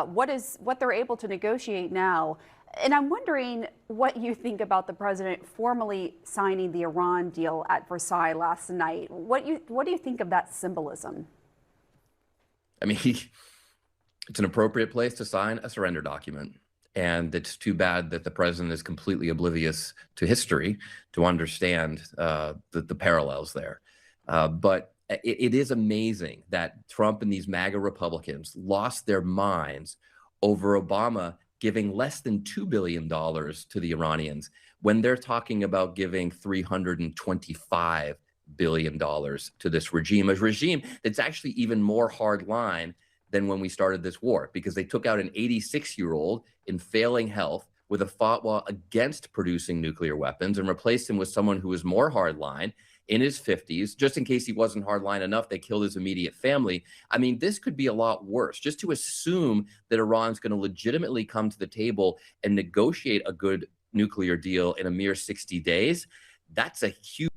What they're able to negotiate now. And I'm wondering what you think about the president formally signing the Iran deal at Versailles last night. What do you think of that symbolism? I mean, it's an appropriate place to sign a surrender document. And it's too bad that the president is completely oblivious to history to understand the parallels there. But it is amazing that Trump and these MAGA Republicans lost their minds over Obama giving less than $2 billion to the Iranians when they're talking about giving $325 billion to this regime, a regime that's actually even more hardline than when we started this war, because they took out an 86-year-old in failing health with a fatwa against producing nuclear weapons and replaced him with someone who was more hardline in his 50s. Just in case he wasn't hardline enough, they killed his immediate family. I mean, this could be a lot worse. Just to assume that Iran's going to legitimately come to the table and negotiate a good nuclear deal in a mere 60 days, that's a huge...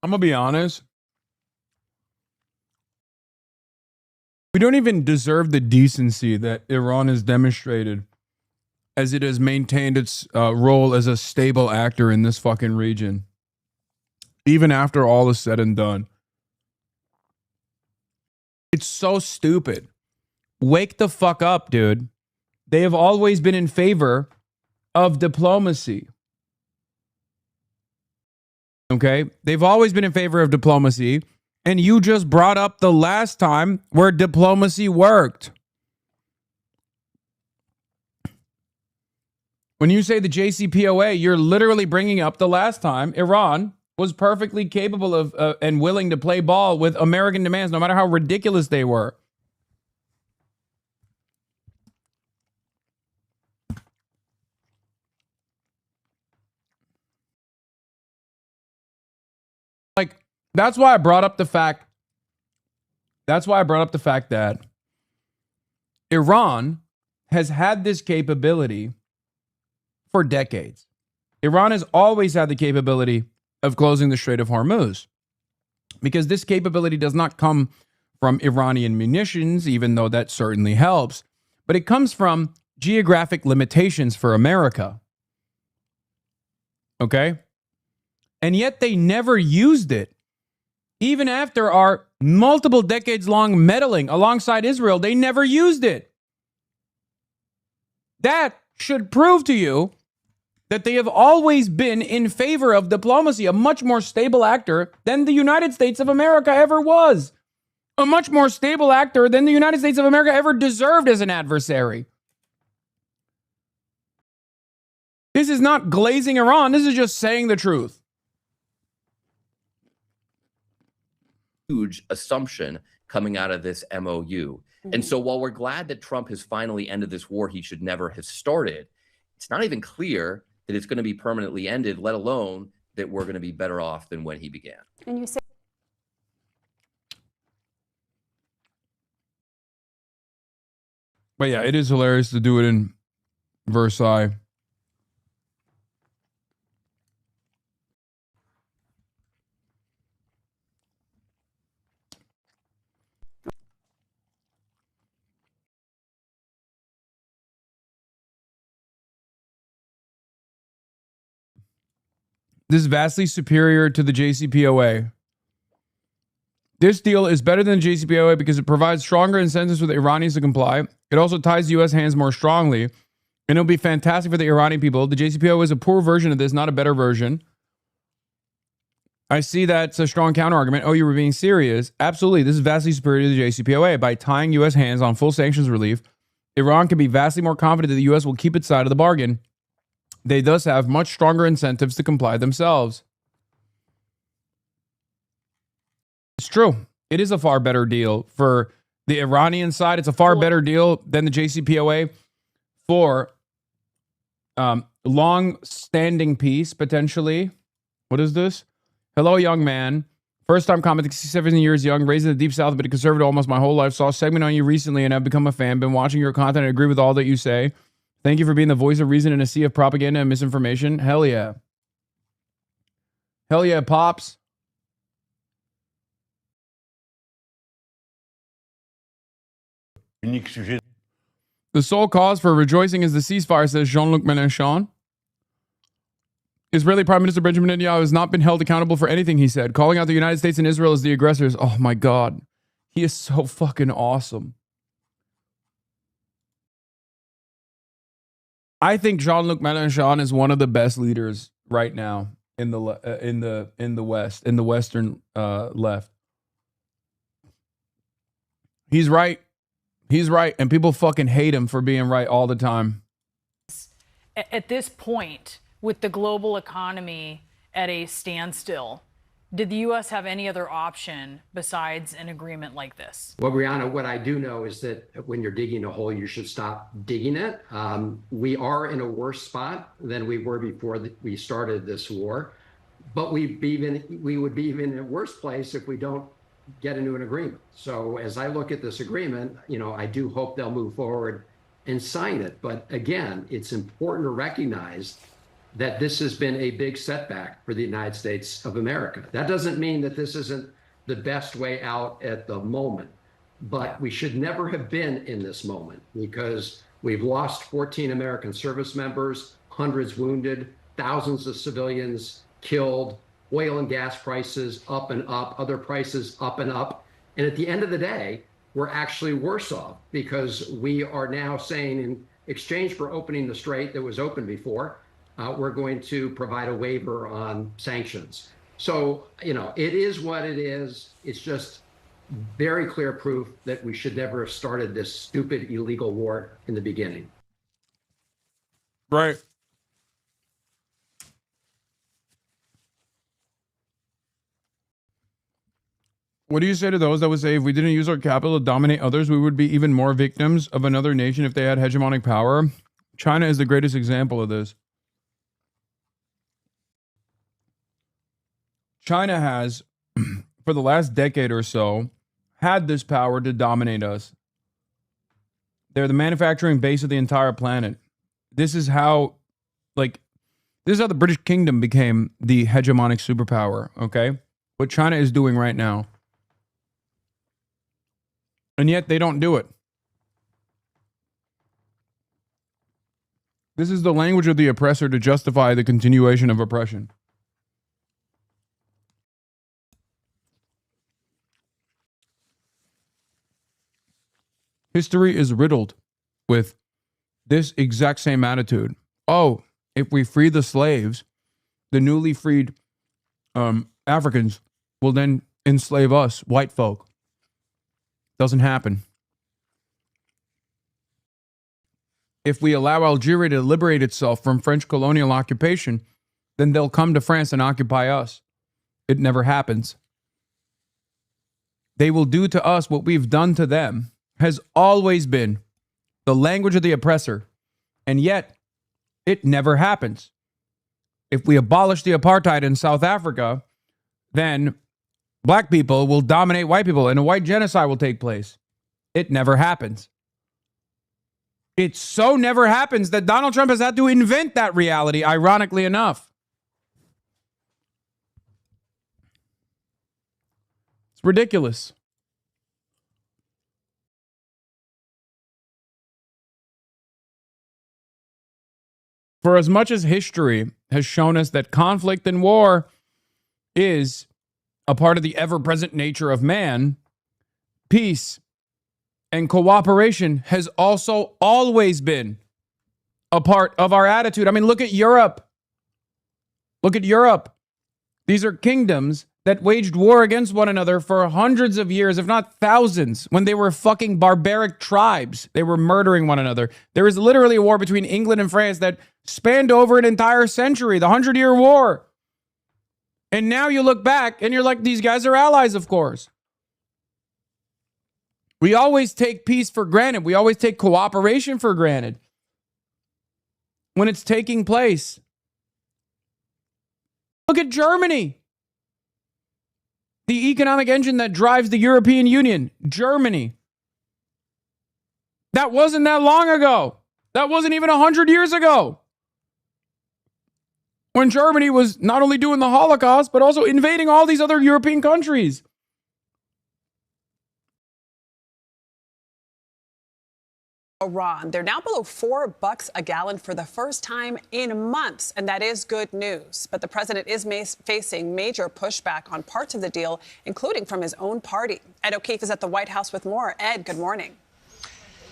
I'm going to be honest. We don't even deserve the decency that Iran has demonstrated as it has maintained its role as a stable actor in this fucking region, even after all is said and done. It's so stupid. Wake the fuck up, dude. They have always been in favor of diplomacy. Okay? They've always been in favor of diplomacy. And you just brought up the last time where diplomacy worked. When you say the JCPOA, you're literally bringing up the last time Iran was perfectly capable of and willing to play ball with American demands, no matter how ridiculous they were. Like, that's why I brought up the fact that Iran has had this capability for decades. Iran has always had the capability of closing the Strait of Hormuz, because this capability does not come from Iranian munitions, even though that certainly helps, but it comes from geographic limitations for America. Okay? And yet they never used it. Even after our multiple decades-long meddling alongside Israel, they never used it. That should prove to you that they have always been in favor of diplomacy, a much more stable actor than the United States of America ever was. A much more stable actor than the United States of America ever deserved as an adversary. This is not glazing Iran. This is just saying the truth. Huge assumption coming out of this MOU. And so while we're glad that Trump has finally ended this war he should never have started, it's not even clear that it's going to be permanently ended, let alone that we're going to be better off than when he began. And you say... But yeah, it is hilarious to do it in Versailles. This is vastly superior to the JCPOA. This deal is better than the JCPOA because it provides stronger incentives for the Iranians to comply. It also ties U.S. hands more strongly, and it'll be fantastic for the Iranian people. The JCPOA is a poor version of this, not a better version. I see that's a strong counterargument. Oh, you were being serious. Absolutely. This is vastly superior to the JCPOA. By tying U.S. hands on full sanctions relief, Iran can be vastly more confident that the U.S. will keep its side of the bargain. They thus have much stronger incentives to comply themselves. It's true. It is a far better deal for the Iranian side. It's a far better deal than the JCPOA for long-standing peace, potentially. What is this? Hello, young man. First time commenting, 67 years young, raised in the Deep South, but a conservative almost my whole life. Saw a segment on you recently and have become a fan. Been watching your content and agree with all that you say. Thank you for being the voice of reason in a sea of propaganda and misinformation. Hell yeah. Hell yeah, Pops. The sole cause for rejoicing is the ceasefire, says Jean-Luc Mélenchon. Israeli Prime Minister Benjamin Netanyahu has not been held accountable for anything he said, calling out the United States and Israel as the aggressors. Oh my God. He is so fucking awesome. I think Jean-Luc Mélenchon is one of the best leaders right now in the West, in the Western left. He's right. He's right, and people fucking hate him for being right all the time. At this point, with the global economy at a standstill, did the U.S. have any other option besides an agreement like this? Well, Brianna, what I do know is that when you're digging a hole, you should stop digging it. We are in a worse spot than we were before we started this war, but we would be even in a worse place if we don't get into an agreement. So as I look at this agreement, I do hope they'll move forward and sign it. But again, it's important to recognize that this has been a big setback for the United States of America. That doesn't mean that this isn't the best way out at the moment, but we should never have been in this moment because we've lost 14 American service members, hundreds wounded, thousands of civilians killed, oil and gas prices up and up, other prices up and up. And at the end of the day, we're actually worse off because we are now saying in exchange for opening the strait that was open before, we're going to provide a waiver on sanctions. So, it is what it is. It's just very clear proof that we should never have started this stupid, illegal war in the beginning. Right. What do you say to those that would say if we didn't use our capital to dominate others, we would be even more victims of another nation if they had hegemonic power? China is the greatest example of this. China has, for the last decade or so, had this power to dominate us. They're the manufacturing base of the entire planet. This is how the British Kingdom became the hegemonic superpower, okay? What China is doing right now. And yet they don't do it. This is the language of the oppressor to justify the continuation of oppression. History is riddled with this exact same attitude. Oh, if we free the slaves, the newly freed Africans will then enslave us, white folk. Doesn't happen. If we allow Algeria to liberate itself from French colonial occupation, then they'll come to France and occupy us. It never happens. They will do to us what we've done to them. Has always been the language of the oppressor, and yet it never happens. If we abolish the apartheid in South Africa, then black people will dominate white people and a white genocide will take place. It never happens. It so never happens that Donald Trump has had to invent that reality, ironically enough. It's ridiculous. For as much as history has shown us that conflict and war is a part of the ever-present nature of man, peace and cooperation has also always been a part of our attitude. I mean, look at Europe. Look at Europe. These are kingdoms that waged war against one another for hundreds of years, if not thousands, when they were fucking barbaric tribes. They were murdering one another. There was literally a war between England and France that spanned over an entire century, the 100-Year War. And now you look back and you're like, these guys are allies, of course. We always take peace for granted. We always take cooperation for granted when it's taking place. Look at Germany. The economic engine that drives the European Union, Germany. That wasn't that long ago. That wasn't even 100 years ago. When Germany was not only doing the Holocaust, but also invading all these other European countries. Iran. They're now below $4 a gallon for the first time in months, and that is good news. But the president is facing major pushback on parts of the deal, including from his own party. Ed O'Keefe is at the White House with more. Ed, good morning.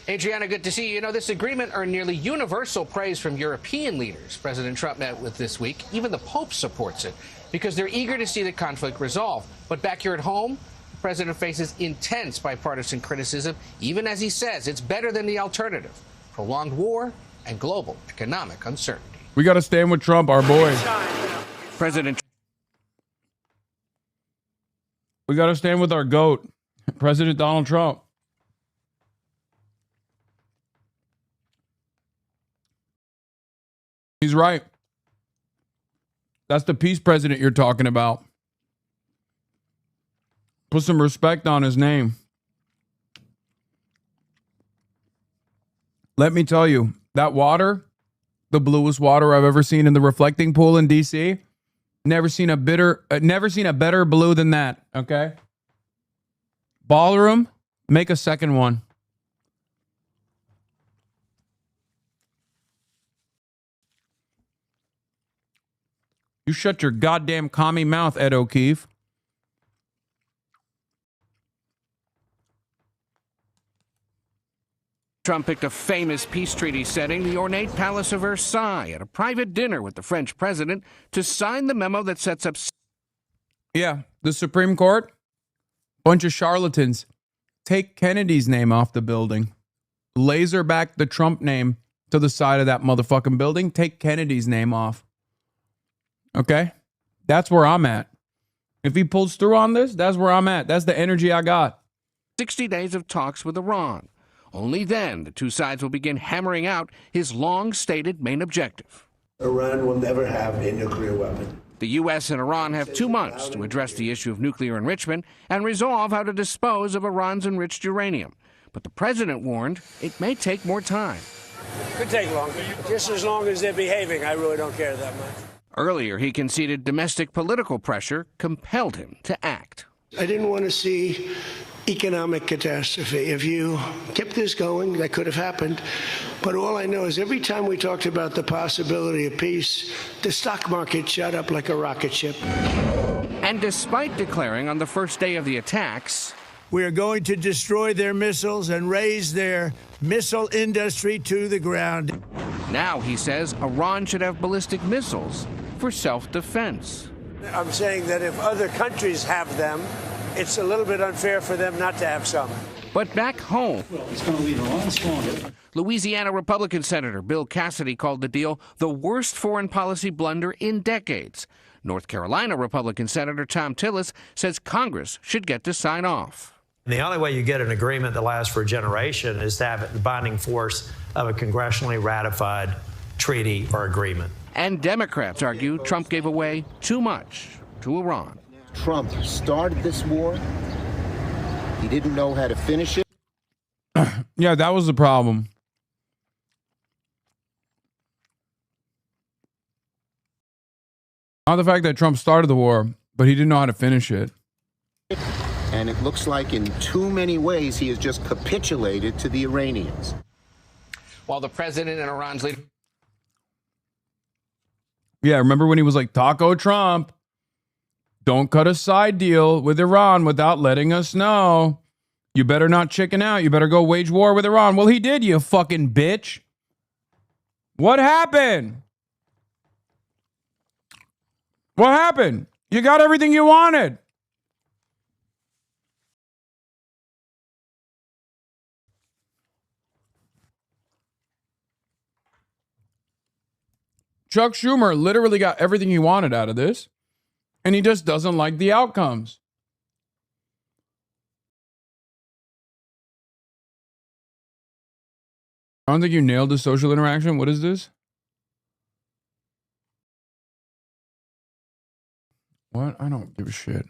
Adriana, good to see you. You know, this agreement earned nearly universal praise from European leaders President Trump met with this week. Even the Pope supports it because they're eager to see the conflict resolved. But back here at home, the president faces intense bipartisan criticism, even as he says it's better than the alternative: prolonged war and global economic uncertainty. We got to stand with Trump, our boy. We got to stand with our GOAT, President Donald Trump. He's right. That's the peace president you're talking about. Put some respect on his name. Let me tell you, that water, the bluest water I've ever seen in the reflecting pool in DC, never seen a better blue than that, okay? Ballroom, make a second one. You shut your goddamn commie mouth, Ed O'Keefe. Trump picked a famous peace treaty setting, the ornate Palace of Versailles, at a private dinner with the French president to sign the memo that sets up... Yeah, the Supreme Court, bunch of charlatans. Take Kennedy's name off the building. Laser back the Trump name to the side of that motherfucking building. Take Kennedy's name off. Okay? That's where I'm at. If he pulls through on this, that's where I'm at. That's the energy I got. 60 days of talks with Iran. Only then the two sides will begin hammering out his long-stated main objective. Iran will never have a nuclear weapon. The U.S. and Iran have 2 months to address the issue of nuclear enrichment and resolve how to dispose of Iran's enriched uranium. But the president warned it may take more time. Could take longer. Just as long as they're behaving, I really don't care that much. Earlier, he conceded domestic political pressure compelled him to act. I didn't want to see economic catastrophe. If you kept this going, that could have happened. But all I know is every time we talked about the possibility of peace, the stock market shot up like a rocket ship. And despite declaring on the first day of the attacks, We are going to destroy their missiles and raise their missile industry to the ground. Now he says Iran should have ballistic missiles for self-defense. I'm saying that if other countries have them, it's a little bit unfair for them not to have some. But back home, It's going to leave Iran stronger. Louisiana Republican Senator Bill Cassidy called the deal the worst foreign policy blunder in decades. North Carolina Republican Senator Tom Tillis says Congress should get to sign off. The only way you get an agreement that lasts for a generation is to have it the binding force of a congressionally ratified treaty or agreement. And Democrats argue Trump gave away too much to Iran. Trump started this war. He didn't know how to finish it. Yeah, that was the problem. Not the fact that Trump started the war, but he didn't know how to finish it. And it looks like in too many ways he has just capitulated to the Iranians. While the president and Iran's leader... Yeah, remember when he was like, Taco Trump, don't cut a side deal with Iran without letting us know. You better not chicken out. You better go wage war with Iran. Well, he did, you fucking bitch. What happened? What happened? You got everything you wanted. Chuck Schumer literally got everything he wanted out of this, and he just doesn't like the outcomes. I don't think you nailed the social interaction. What is this? What? I don't give a shit.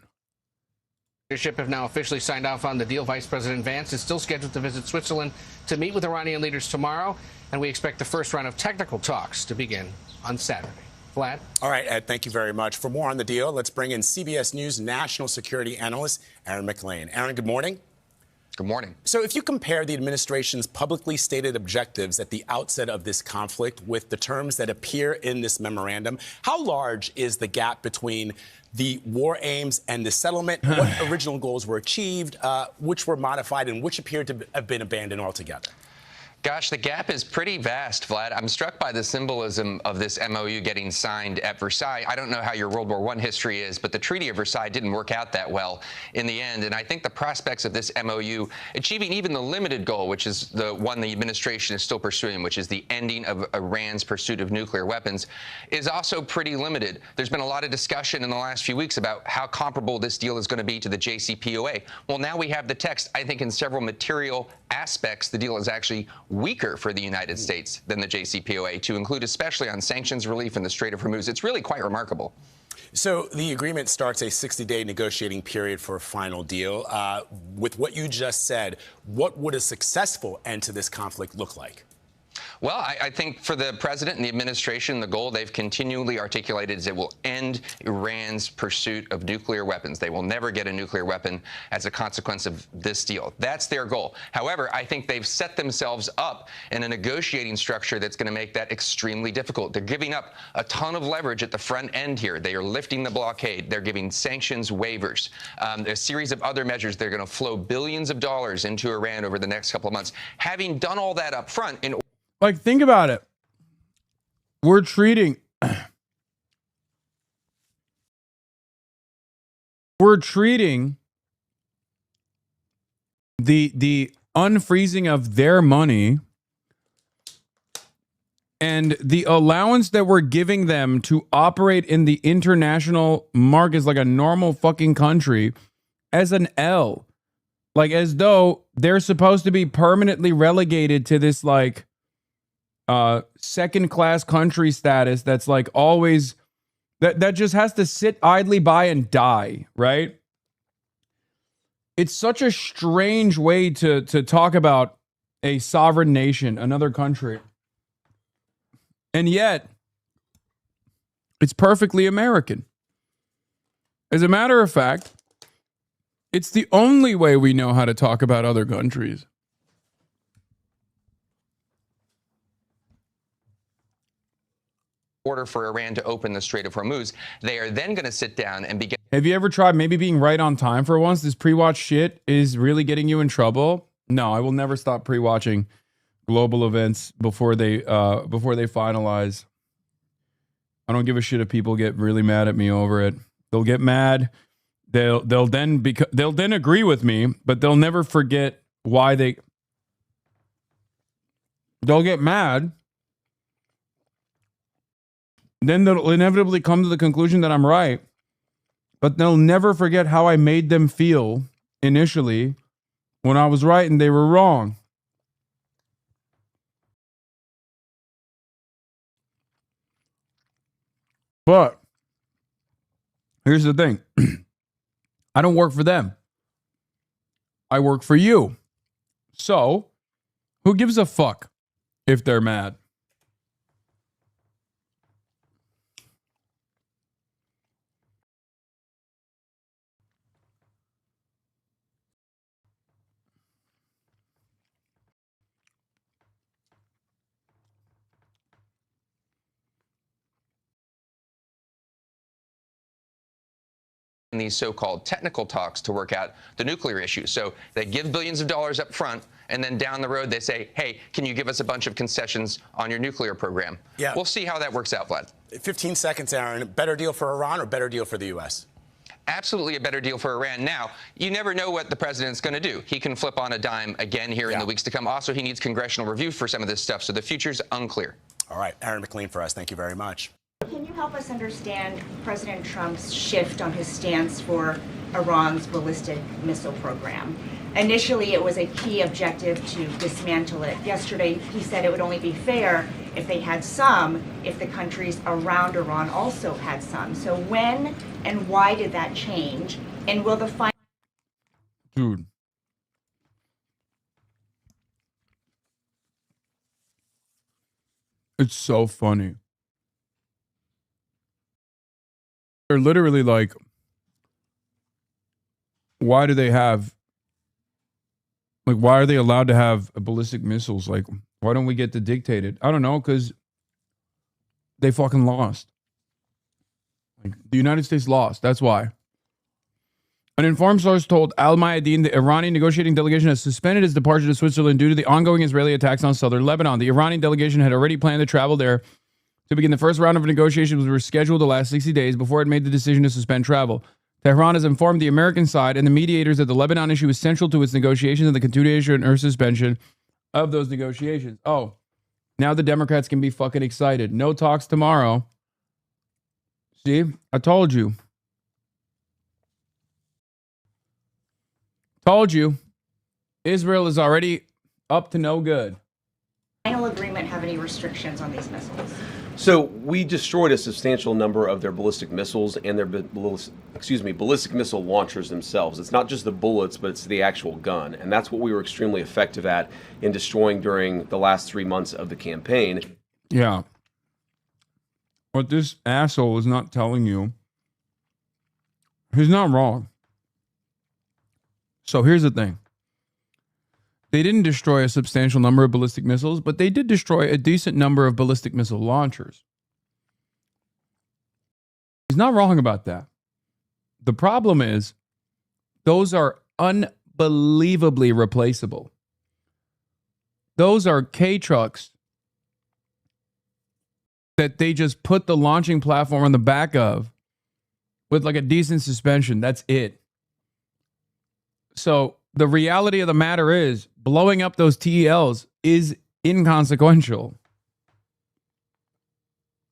Leadership have now officially signed off on the deal. Vice President Vance is still scheduled to visit Switzerland to meet with Iranian leaders tomorrow, and we expect the first round of technical talks to begin on Saturday. Vlad? All right, Ed, thank you very much. For more on the deal, let's bring in CBS News national security analyst Aaron McLean. Aaron, good morning. Good morning. So if you compare the administration's publicly stated objectives at the outset of this conflict with the terms that appear in this memorandum, how large is the gap between the war aims and the settlement? What original goals were achieved, which were modified, and which appeared to have been abandoned altogether? Gosh, the gap is pretty vast, Vlad. I'm struck by the symbolism of this MOU getting signed at Versailles. I don't know how your World War I history is, but the Treaty of Versailles didn't work out that well in the end. And I think the prospects of this MOU achieving even the limited goal, which is the one the administration is still pursuing, which is the ending of Iran's pursuit of nuclear weapons, is also pretty limited. There's been a lot of discussion in the last few weeks about how comparable this deal is going to be to the JCPOA. Well, now we have the text. I think in several material aspects, the deal is actually weaker for the United States than the JCPOA, to include especially on sanctions relief in the Strait of Hormuz. It's really quite remarkable. So the agreement starts a 60-day negotiating period for a final deal. With what you just said, what would a successful end to this conflict look like? Well, I think for the president and the administration, the goal they've continually articulated is it will end Iran's pursuit of nuclear weapons. They will never get a nuclear weapon as a consequence of this deal. That's their goal. However, I think they've set themselves up in a negotiating structure that's going to make that extremely difficult. They're giving up a ton of leverage at the front end here. They are lifting the blockade. They're giving sanctions waivers. A series of other measures. They're going to flow billions of dollars into Iran over the next couple of months. Having done all that up front, like, think about it. We're treating the unfreezing of their money and the allowance that we're giving them to operate in the international markets like a normal fucking country as an L. Like, as though they're supposed to be permanently relegated to this, like, second-class country status that's like always that just has to sit idly by and die, right? It's such a strange way to talk about a sovereign nation, another country. And yet, it's perfectly American. As a matter of fact, it's the only way we know how to talk about other countries. order for Iran to open the Strait of Hormuz, they are then going to sit down and begin. Have you ever tried maybe being right on time for once? This pre-watch shit is really getting you in trouble. No, I will never stop pre-watching global events before they finalize. I don't give a shit if people get really mad at me over it. They'll get mad. They'll then agree with me, but they'll never forget why they'll get mad. Then they'll inevitably come to the conclusion that I'm right, but they'll never forget how I made them feel initially when I was right and they were wrong. But here's the thing. I don't work for them. I work for you. So, who gives a fuck if they're mad? In these so-called technical talks to work out the nuclear issue. So they give billions of dollars up front, and then down the road they say, hey, can you give us a bunch of concessions on your nuclear program? Yeah. We'll see how that works out, Vlad. 15 seconds, Aaron. Better deal for Iran or better deal for the U.S.? Absolutely a better deal for Iran. Now, you never know what the president's going to do. He can flip on a dime again here in the weeks to come. Also, he needs congressional review for some of this stuff, so the future's unclear. All right, Aaron McLean for us. Thank you very much. Can you help us understand President Trump's shift on his stance for Iran's ballistic missile program? Initially, it was a key objective to dismantle it. Yesterday, he said it would only be fair if they had some, if the countries around Iran also had some. So when and why did that change? And will the final... Dude. It's so funny. They're literally like, why do they have, like, why are they allowed to have ballistic missiles? Like, why don't we get to dictate it? I don't know, because they fucking lost. Like, the United States lost. That's why. An informed source told Al Mayadeen the Iranian negotiating delegation has suspended its departure to Switzerland due to the ongoing Israeli attacks on southern Lebanon. The Iranian delegation had already planned to travel there to begin the first round of negotiations, which were scheduled to last 60 days before it made the decision to suspend travel. Tehran has informed the American side and the mediators that the Lebanon issue is central to its negotiations and the continuation or suspension of those negotiations. Oh, now the Democrats can be fucking excited. No talks tomorrow. See, I told you. Told you. Israel is already up to no good. final agreement have any restrictions on these missiles? So we destroyed a substantial number of their ballistic missiles and their ballistic missile launchers themselves. It's not just the bullets, but it's the actual gun. And that's what we were extremely effective at in destroying during the last 3 months of the campaign. Yeah. What this asshole is not telling you, he's not wrong. So here's the thing. They didn't destroy a substantial number of ballistic missiles, but they did destroy a decent number of ballistic missile launchers. He's not wrong about that. The problem is, those are unbelievably replaceable. Those are K trucks that they just put the launching platform on the back of with like a decent suspension. That's it. So the reality of the matter is, blowing up those TELs is inconsequential.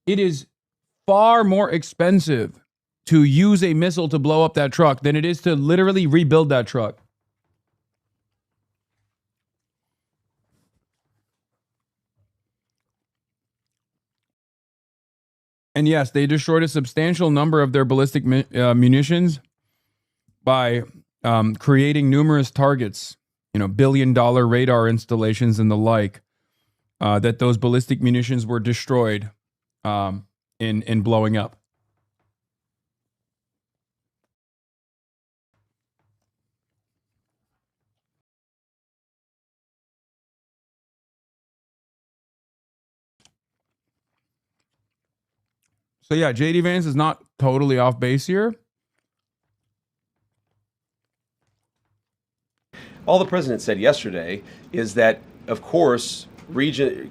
It is far more expensive to use a missile to blow up that truck than it is to literally rebuild that truck. And yes, they destroyed a substantial number of their ballistic munitions by creating numerous targets, billion-dollar radar installations and the like, that those ballistic munitions were destroyed in blowing up. So yeah, J.D. Vance is not totally off base here. All the president said yesterday is that, of course,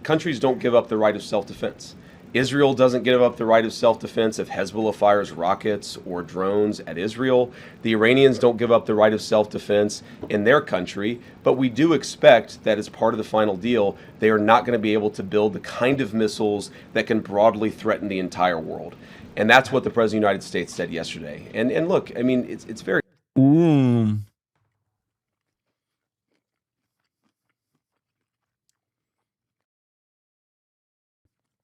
countries don't give up the right of self-defense. Israel doesn't give up the right of self-defense if Hezbollah fires rockets or drones at Israel. The Iranians don't give up the right of self-defense in their country. But we do expect that as part of the final deal, they are not going to be able to build the kind of missiles that can broadly threaten the entire world. And that's what the President of the United States said yesterday. And look, I mean, it's very...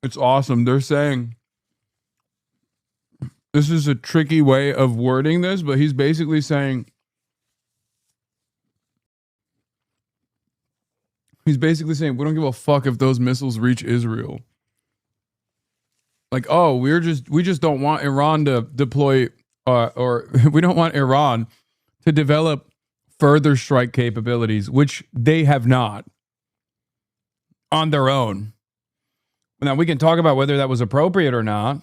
It's awesome. They're saying this is a tricky way of wording this, but he's basically saying we don't give a fuck if those missiles reach Israel. Like, oh, we just don't want Iran to deploy or we don't want Iran to develop further strike capabilities, which they have not on their own. Now, we can talk about whether that was appropriate or not,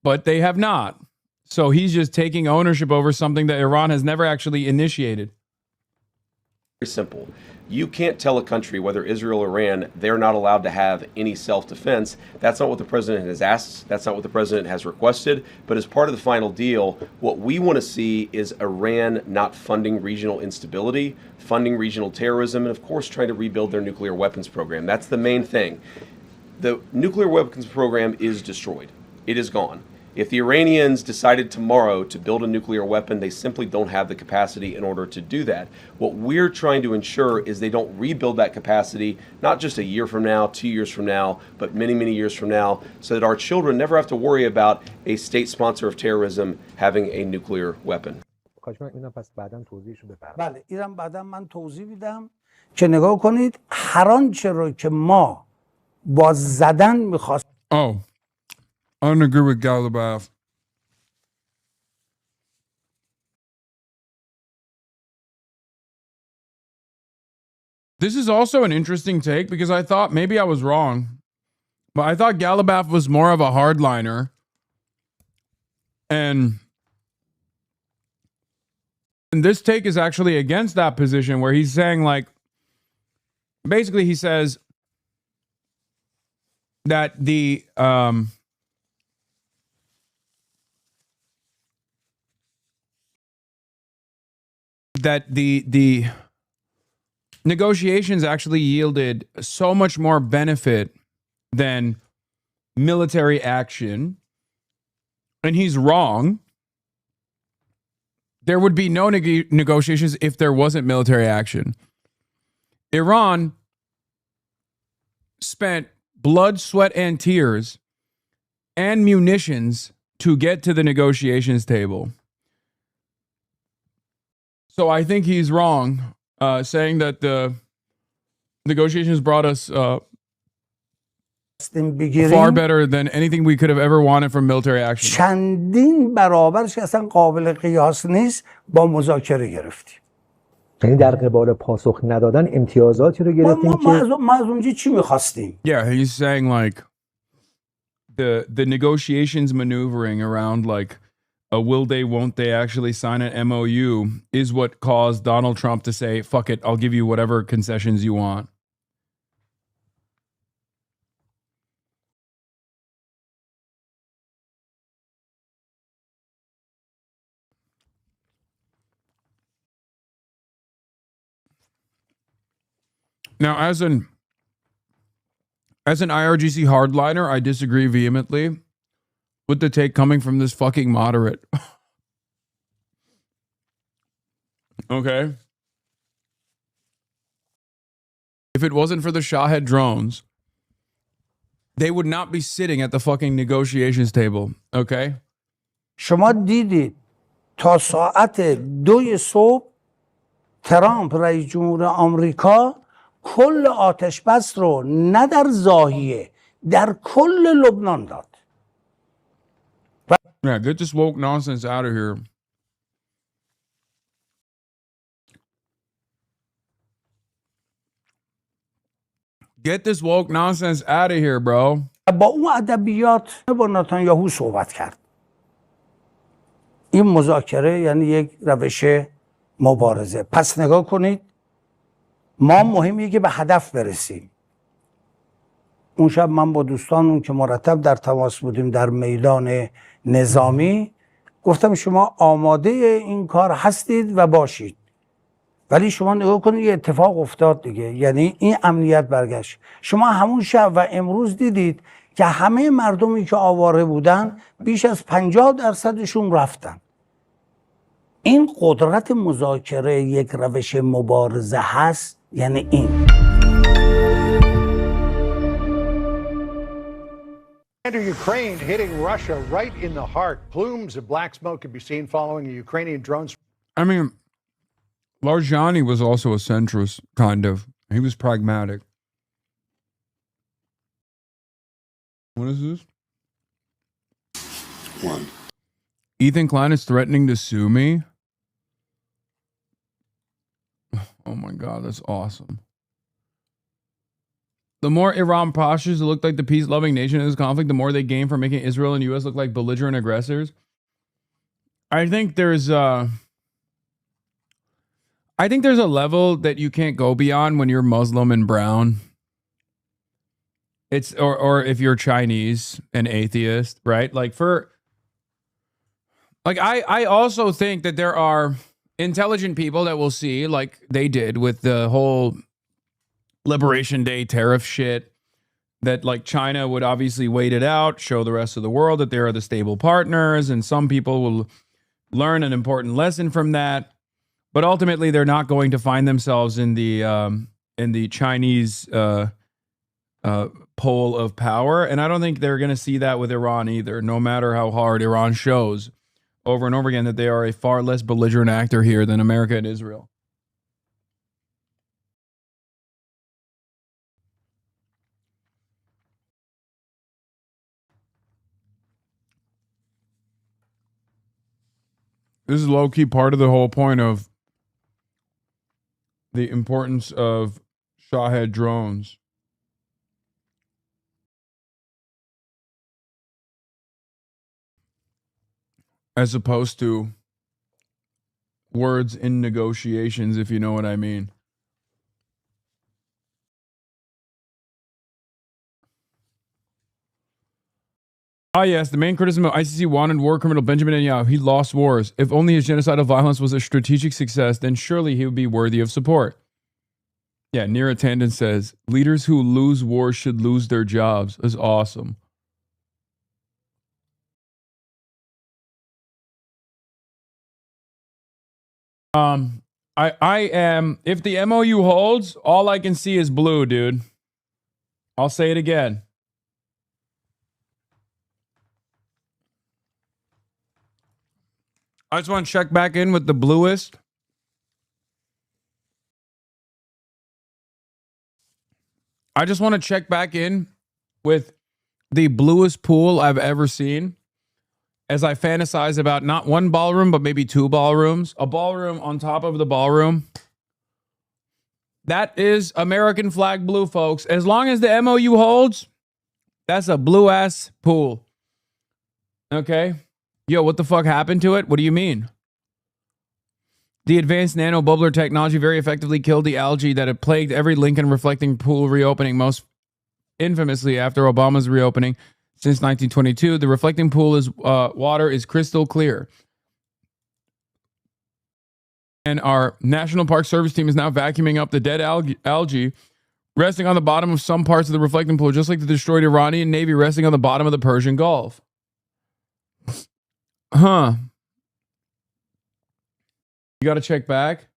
but they have not. So he's just taking ownership over something that Iran has never actually initiated. Very simple. You can't tell a country, whether Israel or Iran, they're not allowed to have any self-defense. That's not what the president has asked. That's not what the president has requested. But as part of the final deal, what we want to see is Iran not funding regional instability, funding regional terrorism, and of course trying to rebuild their nuclear weapons program. That's the main thing. The nuclear weapons program is destroyed. It is gone. If the Iranians decided tomorrow to build a nuclear weapon, they simply don't have the capacity in order to do that. What we're trying to ensure is they don't rebuild that capacity, not just a year from now, 2 years from now, but many, many years from now, so that our children never have to worry about a state sponsor of terrorism having a nuclear weapon. بله اینم بعدا من توضیح میدم که نگاه کنید هر آنچه رو که ما با زدن می‌خواست. Oh, I don't agree with Galabaf. This is also an interesting take because I thought maybe I was wrong, but I thought Galabaf was more of a hardliner. And this take is actually against that position where he's saying, like, basically he says that the negotiations actually yielded so much more benefit than military action. And he's wrong. There would be no negotiations if there wasn't military action. Iran spent blood, sweat, and tears and munitions to get to the negotiations table. So I think he's wrong saying that the negotiations brought us far better than anything we could have ever wanted from military action. چندین برابرش که اصلا قابل قیاس نیست با مذاکره گرفتیم. یعنی در قبال پاسخ ندادن امتیازاتی رو گرفتیم که ما از اونجا چی می‌خواستیم؟ Yeah, he's saying like the negotiations maneuvering around like a will they won't they actually sign an MOU is what caused Donald Trump to say fuck it, I'll give you whatever concessions you want. Now, as an IRGC hardliner, I disagree vehemently with the take coming from this fucking moderate. Okay? If it wasn't for the Shahed drones, they would not be sitting at the fucking negotiations table. Okay? شما دیدید تا ساعت 2 صبح ترامپ رئیس جمهور آمریکا کل آتش بس رو نه در زاهیه در کل لبنان داد. Yeah, get this woke nonsense out of here. Get this woke nonsense out of here, bro. با اون ادبیات با نتانیاهو صحبت کرد. این مذاکره یعنی یک روش مبارزه. پس نگاه کنید ما مهمیه که به هدف برسیم. اون شب من با دوستانون که مرتب در تماس بودیم در میدان نظامی گفتم شما آماده این کار هستید و باشید. ولی شما نگاه کنید یه اتفاق افتاد دیگه، یعنی این امنیت برگشت. شما همون شب و امروز دیدید که همه مردمی که آواره بودن بیش از 50%شون رفتن. این قدرت مذاکره یک روش مبارزه هست، یعنی این. Enter Ukraine, hitting Russia right in the heart. Plumes of black smoke can be seen following a Ukrainian drone. I mean, Larjani was also a centrist, kind of. He was pragmatic. What is this? One. Ethan Klein is threatening to sue me. Oh my God, that's awesome. The more Iran postures to look like the peace-loving nation in this conflict, the more they gain from making Israel and U.S. look like belligerent aggressors. I think there's I think there's a level that you can't go beyond when you're Muslim and brown. It's or if you're Chinese and atheist, right? Like I also think that there are intelligent people that will see, like they did with the whole Liberation Day tariff shit, that like China would obviously wait it out, show the rest of the world that they are the stable partners, and some people will learn an important lesson from that. But ultimately, they're not going to find themselves in the Chinese pole of power, and I don't think they're going to see that with Iran either. No matter how hard Iran shows over and over again that they are a far less belligerent actor here than America and Israel. This is low-key part of the whole point of the importance of Shahed drones. As opposed to words in negotiations, if you know what I mean. Ah, yes, the main criticism of ICC wanted war criminal Benjamin Netanyahu. He lost wars. If only his genocidal violence was a strategic success, then surely he would be worthy of support. Yeah, Neera Tandon says, leaders who lose wars should lose their jobs. That's awesome. I am, if the MOU holds, all I can see is blue, dude. I'll say it again. I just want to check back in with the bluest. I just want to check back in with the bluest pool I've ever seen, as I fantasize about not one ballroom, but maybe two ballrooms. A ballroom on top of the ballroom. That is American flag blue, folks. As long as the MOU holds, that's a blue-ass pool. Okay? Yo, what the fuck happened to it? What do you mean? The advanced nano bubbler technology very effectively killed the algae that had plagued every Lincoln reflecting pool reopening, most infamously after Obama's reopening. Since 1922, the reflecting pool water is crystal clear. And our National Park Service team is now vacuuming up the dead algae resting on the bottom of some parts of the reflecting pool, just like the destroyed Iranian Navy resting on the bottom of the Persian Gulf. Huh. You got to check back.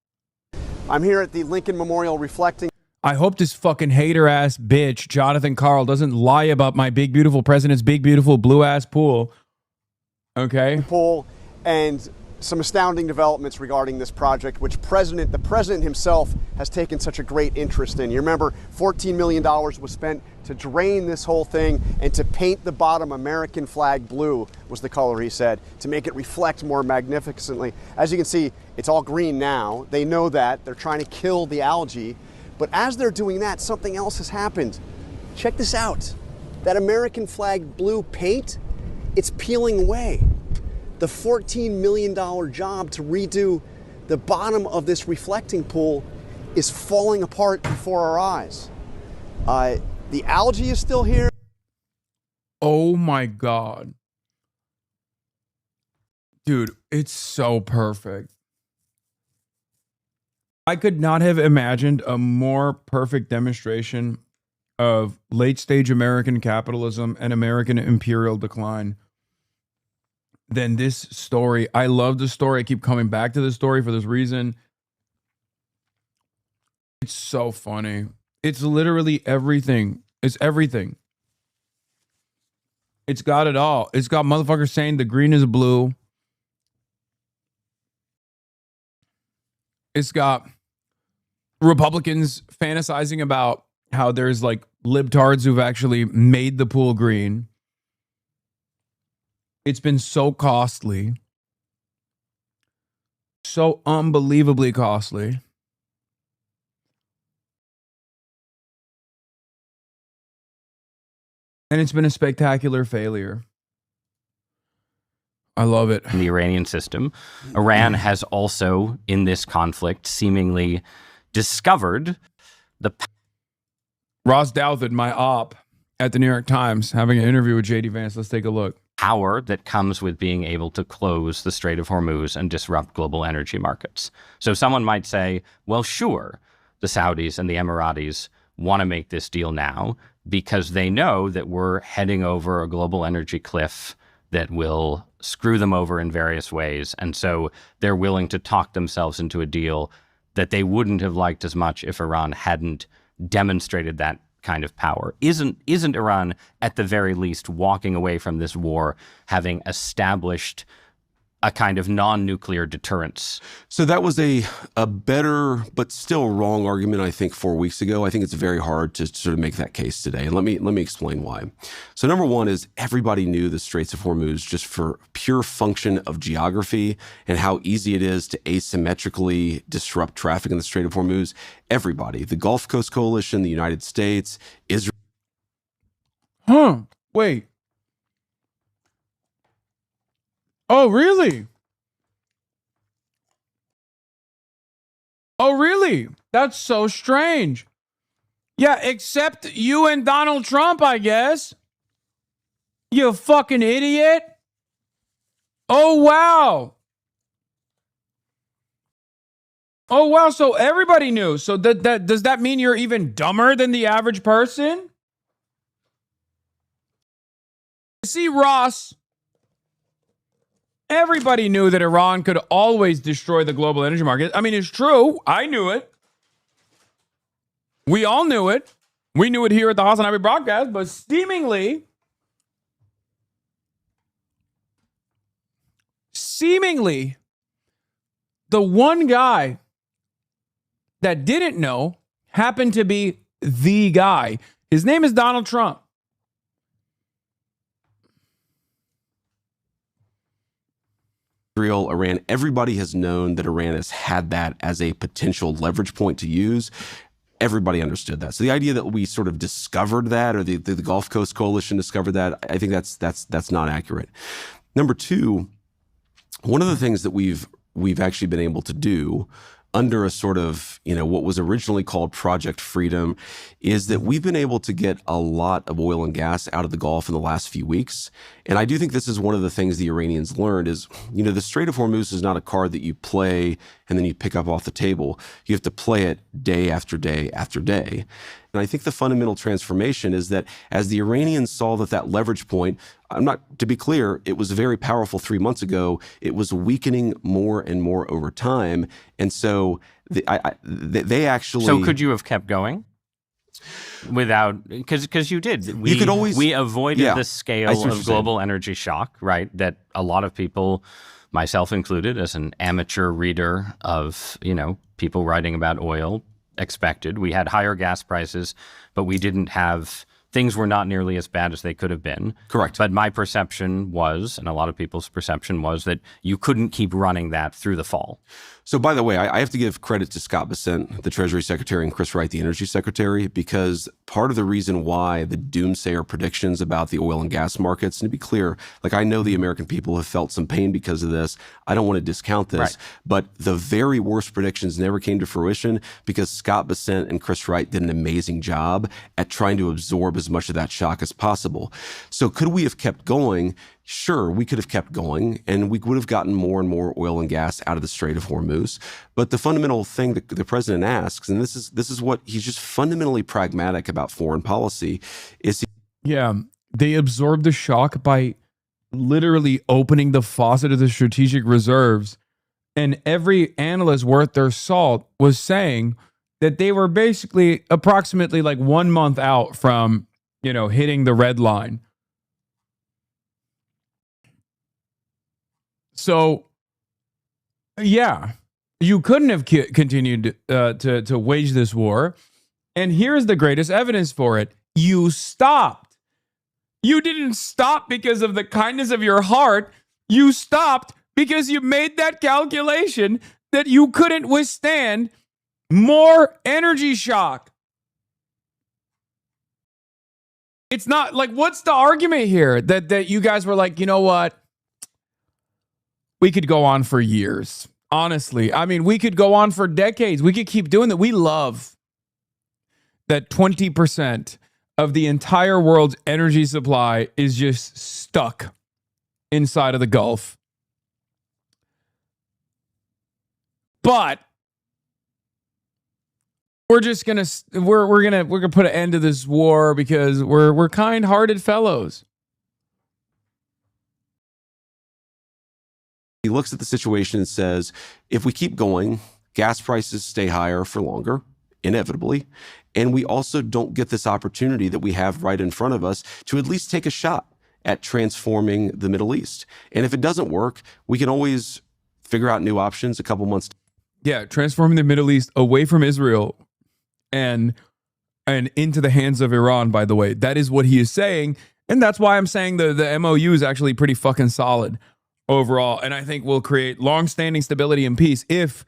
I'm here at the Lincoln Memorial reflecting. I hope this fucking hater ass bitch, Jonathan Karl, doesn't lie about my big, beautiful president's big, beautiful blue ass pool. Okay. Pool and some astounding developments regarding this project, which the president himself has taken such a great interest in. You remember $14 million was spent to drain this whole thing and to paint the bottom American flag blue was the color, he said, to make it reflect more magnificently. As you can see, it's all green now. They know that. They're trying to kill the algae. But as they're doing that, something else has happened. Check this out. That American flag blue paint, it's peeling away. The $14 million job to redo the bottom of this reflecting pool is falling apart before our eyes. The algae is still here. Oh my God. Dude, it's so perfect. I could not have imagined a more perfect demonstration of late-stage American capitalism and American imperial decline than this story. I love the story. I keep coming back to the story for this reason. It's so funny. It's literally everything. It's everything. It's got it all. It's got motherfuckers saying the green is blue. It's got Republicans fantasizing about how there's like libtards who've actually made the pool green. It's been so costly. So unbelievably costly. And it's been a spectacular failure. I love it. In the Iranian system, Iran has also, in this conflict, seemingly discovered the Ross Douthat, my op at the New York Times, having an interview with J.D. Vance. Let's take a look. power that comes with being able to close the Strait of Hormuz and disrupt global energy markets. So someone might say, well, sure, the Saudis and the Emiratis want to make this deal now because they know that we're heading over a global energy cliff that will screw them over in various ways. And so they're willing to talk themselves into a deal that they wouldn't have liked as much if Iran hadn't demonstrated that kind of power. Isn't Iran, at the very least, walking away from this war having established a kind of non-nuclear deterrence? So that was a better but still wrong argument, I think, 4 weeks ago. I think it's very hard to sort of make that case today. And let me explain why. So number one is everybody knew the Straits of Hormuz just for pure function of geography and how easy it is to asymmetrically disrupt traffic in the Strait of Hormuz. Everybody, the Gulf Coast Coalition, the United States, Israel. Wait. Oh, really? Oh, really? That's so strange. Yeah, except you and Donald Trump, I guess. You fucking idiot. Oh, wow. Oh, wow. So everybody knew. So that does that mean you're even dumber than the average person? See, Ross, everybody knew that Iran could always destroy the global energy market. I mean, it's true. I knew it. We all knew it. We knew it here at the Hasanabi broadcast, but seemingly, the one guy that didn't know happened to be the guy. His name is Donald Trump. Israel, Iran, everybody has known that Iran has had that as a potential leverage point to use. Everybody understood that. So the idea that we sort of discovered that, or the Gulf Coast Coalition discovered that, I think that's not accurate. Number two, one of the things that we've actually been able to do under a sort of, what was originally called Project Freedom, is that we've been able to get a lot of oil and gas out of the Gulf in the last few weeks. And I do think this is one of the things the Iranians learned is, the Strait of Hormuz is not a card that you play and then you pick up off the table. You have to play it day after day after day. And I think the fundamental transformation is that as the Iranians saw that leverage point, to be clear, it was very powerful 3 months ago. It was weakening more and more over time. And so they actually... So could you have kept going? Without, because you did. We avoided the scale of global energy shock, right? That a lot of people, myself included, as an amateur reader of, people writing about oil, expected. We had higher gas prices, but we didn't have, things were not nearly as bad as they could have been. Correct. But my perception was, and a lot of people's perception was, that you couldn't keep running that through the fall. So, by the way, I have to give credit to Scott Bessent, the Treasury Secretary, and Chris Wright, the Energy Secretary, because part of the reason why the doomsayer predictions about the oil and gas markets, and to be clear, I know the American people have felt some pain because of this. I don't want to discount this, right. But the very worst predictions never came to fruition because Scott Bessent and Chris Wright did an amazing job at trying to absorb as much of that shock as possible. So could we have kept going? Sure, we could have kept going, and we would have gotten more and more oil and gas out of the Strait of Hormuz. But the fundamental thing that the president asks, and this is what he's just fundamentally pragmatic about foreign policy, is they absorbed the shock by literally opening the faucet of the strategic reserves, and every analyst worth their salt was saying that they were basically approximately 1 month out from hitting the red line. So, you couldn't have continued to wage this war. And here's the greatest evidence for it. You stopped. You didn't stop because of the kindness of your heart. You stopped because you made that calculation that you couldn't withstand more energy shock. It's not what's the argument here? That you guys were like, you know what? we could go on for years. Honestly, I mean, we could go on for decades. We could keep doing that. We love that 20% of the entire world's energy supply is just stuck inside of the Gulf. But we're just gonna put an end to this war because we're kind-hearted fellows. He looks at the situation and says, if we keep going, gas prices stay higher for longer, inevitably, and we also don't get this opportunity that we have right in front of us to at least take a shot at transforming the Middle East. And if it doesn't work, we can always figure out new options a couple months. Yeah, transforming the Middle East away from Israel and into the hands of Iran, by the way. That is what he is saying. And that's why I'm saying the MOU is actually pretty fucking solid overall. And I think we'll create long-standing stability and peace if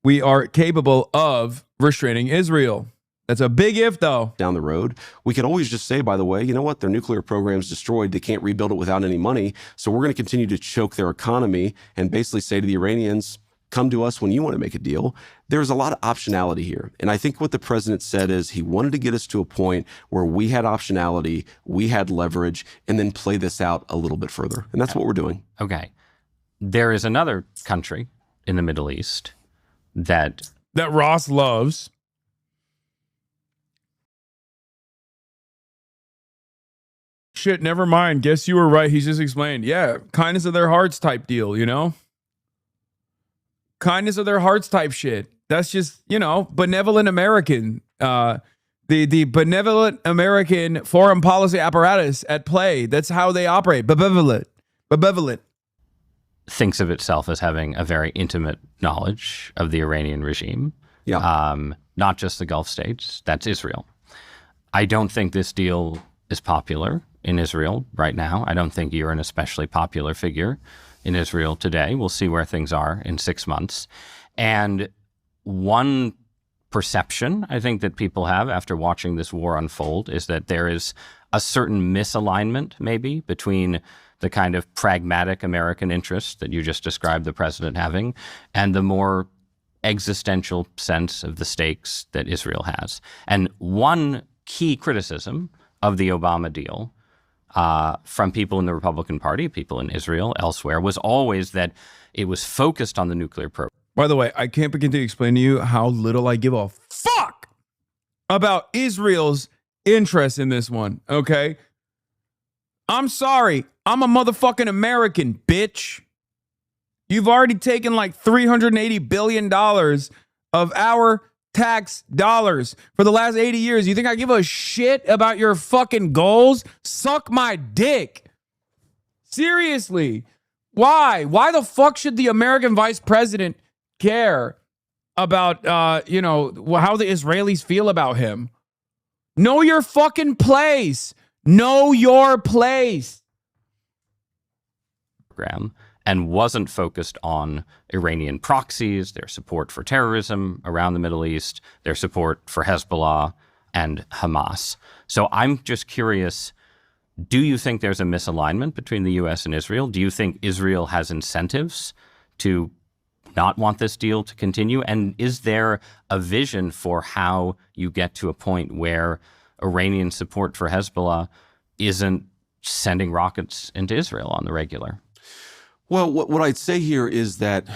we are capable of restraining Israel. That's a big if, though. Down the road, we could always just say, by the way, you know what? Their nuclear program's destroyed. They can't rebuild it without any money. So we're going to continue to choke their economy and basically say to the Iranians, come to us when you want to make a deal. There's a lot of optionality here. And I think what the president said is he wanted to get us to a point where we had optionality, we had leverage, and then play this out a little bit further. And that's what we're doing. Okay. There is another country in the Middle East that Ross loves. Shit, never mind. Guess you were right. He's just explained. Yeah, kindness of their hearts type deal, you know? Kindness of their hearts type shit. That's just, you know, benevolent American. The benevolent American foreign policy apparatus at play. That's how they operate. Benevolent. Thinks of itself as having a very intimate knowledge of the Iranian regime. Yeah. Not just the Gulf states. That's Israel. I don't think this deal is popular in Israel right now. I don't think you're an especially popular figure in Israel today. We'll see where things are in 6 months. And one perception I think that people have after watching this war unfold is that there is a certain misalignment maybe between the kind of pragmatic American interest that you just described the president having and the more existential sense of the stakes that Israel has. And one key criticism of the Obama deal from people in the Republican Party, people in Israel, elsewhere, was always that it was focused on the nuclear program. By the way, I can't begin to explain to you how little I give a fuck about Israel's interest in this one, okay? I'm sorry. I'm a motherfucking American, bitch. You've already taken like $380 billion of our tax dollars for the last 80 years. You think I give a shit about your fucking goals? Suck my dick. Seriously. Why? Why the fuck should the American vice president care about, how the Israelis feel about him? Know your fucking place. Know your place. And wasn't focused on Iranian proxies, their support for terrorism around the Middle East, their support for Hezbollah and Hamas. So I'm just curious, do you think there's a misalignment between the U.S. and Israel? Do you think Israel has incentives to not want this deal to continue? And is there a vision for how you get to a point where Iranian support for Hezbollah isn't sending rockets into Israel on the regular? Well, what I'd say here is that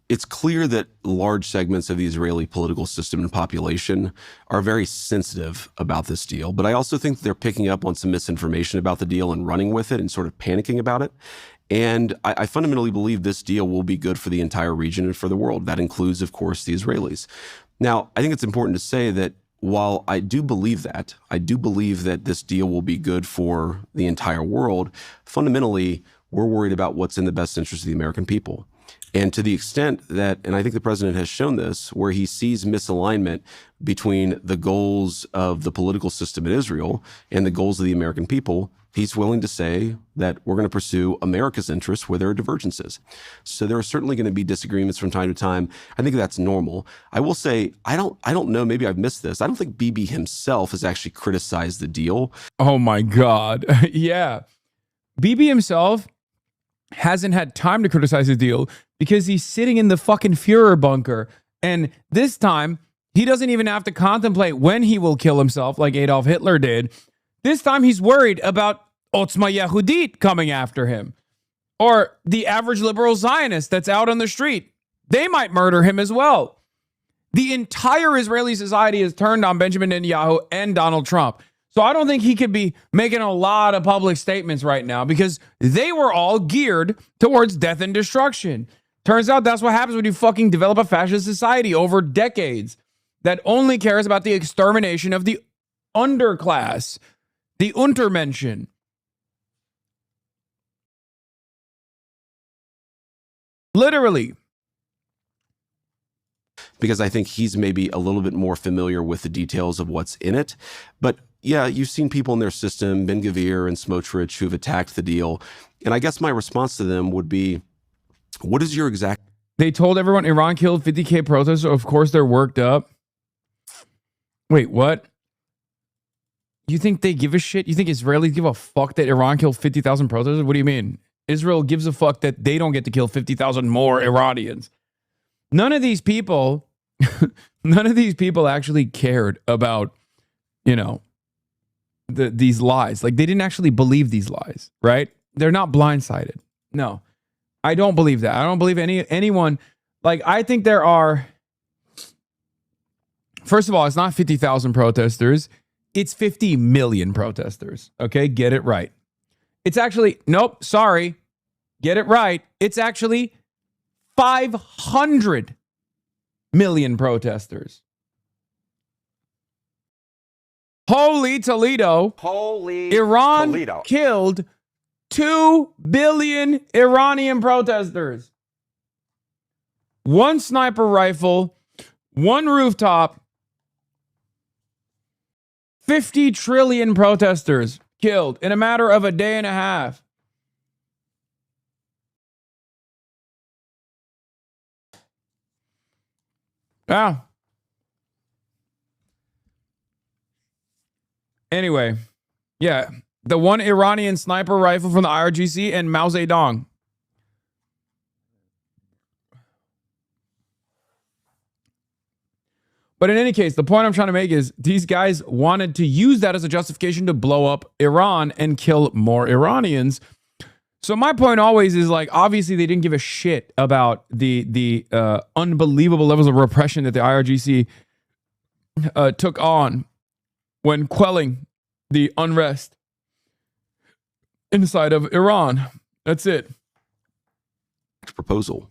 it's clear that large segments of the Israeli political system and population are very sensitive about this deal. But I also think they're picking up on some misinformation about the deal and running with it and sort of panicking about it. And I fundamentally believe this deal will be good for the entire region and for the world. That includes, of course, the Israelis. Now, I think it's important to say that while I do believe that this deal will be good for the entire world, fundamentally, we're worried about what's in the best interest of the American people. And to the extent that, and I think the president has shown this, where he sees misalignment between the goals of the political system in Israel and the goals of the American people, he's willing to say that we're going to pursue America's interests where there are divergences. So there are certainly going to be disagreements from time to time. I think that's normal. I will say, I don't know, maybe I've missed this. I don't think Bibi himself has actually criticized the deal. Oh my God. Yeah. Bibi himself hasn't had time to criticize the deal because he's sitting in the fucking Führer bunker. And this time, he doesn't even have to contemplate when he will kill himself like Adolf Hitler did. This time, he's worried about Otzma Yehudit coming after him. Or the average liberal Zionist that's out on the street. They might murder him as well. The entire Israeli society is turned on Benjamin Netanyahu and Donald Trump. So I don't think he could be making a lot of public statements right now because they were all geared towards death and destruction. Turns out that's what happens when you fucking develop a fascist society over decades that only cares about the extermination of the underclass, the Untermenschen. Literally. Because I think he's maybe a little bit more familiar with the details of what's in it. But yeah, you've seen people in their system, Ben Gvir and Smotrich, who've attacked the deal. And I guess my response to them would be, what is your exact... They told everyone Iran killed 50K protesters, so of course they're worked up. Wait, what? You think they give a shit? You think Israelis give a fuck that Iran killed 50,000 protesters? What do you mean? Israel gives a fuck that they don't get to kill 50,000 more Iranians. None of these people actually cared about, you know, these lies. Like, they didn't actually believe these lies, right? They're not blindsided. No, I don't believe that. I don't believe anyone. Like, I think there are, first of all, it's not 50,000 protesters. It's 50 million protesters. Okay, get it right. It's actually, nope, sorry. Get it right. It's actually 500 million protesters. Holy Toledo. Holy Iran Toledo. Killed 2 billion Iranian protesters. One sniper rifle, one rooftop, 50 trillion protesters killed in a matter of a day and a half. Yeah. Anyway, yeah, the one Iranian sniper rifle from the IRGC and Mao Zedong. But in any case, the point I'm trying to make is these guys wanted to use that as a justification to blow up Iran and kill more Iranians. So my point always is, like, obviously they didn't give a shit about the unbelievable levels of repression that the IRGC took on when quelling the unrest inside of Iran. That's it. Proposal.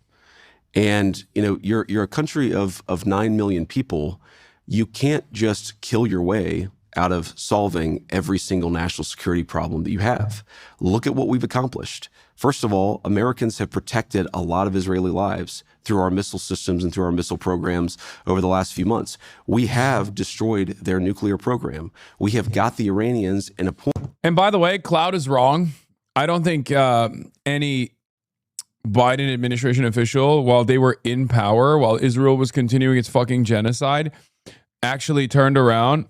And, you know, you're a country of 9 million people. You can't just kill your way out of solving every single national security problem that you have. Look at what we've accomplished. First of all, Americans have protected a lot of Israeli lives through our missile systems and through our missile programs over the last few months. We have destroyed their nuclear program. We have got the Iranians in a point. And by the way, Cloud is wrong. I don't think any Biden administration official, while they were in power, while Israel was continuing its fucking genocide, actually turned around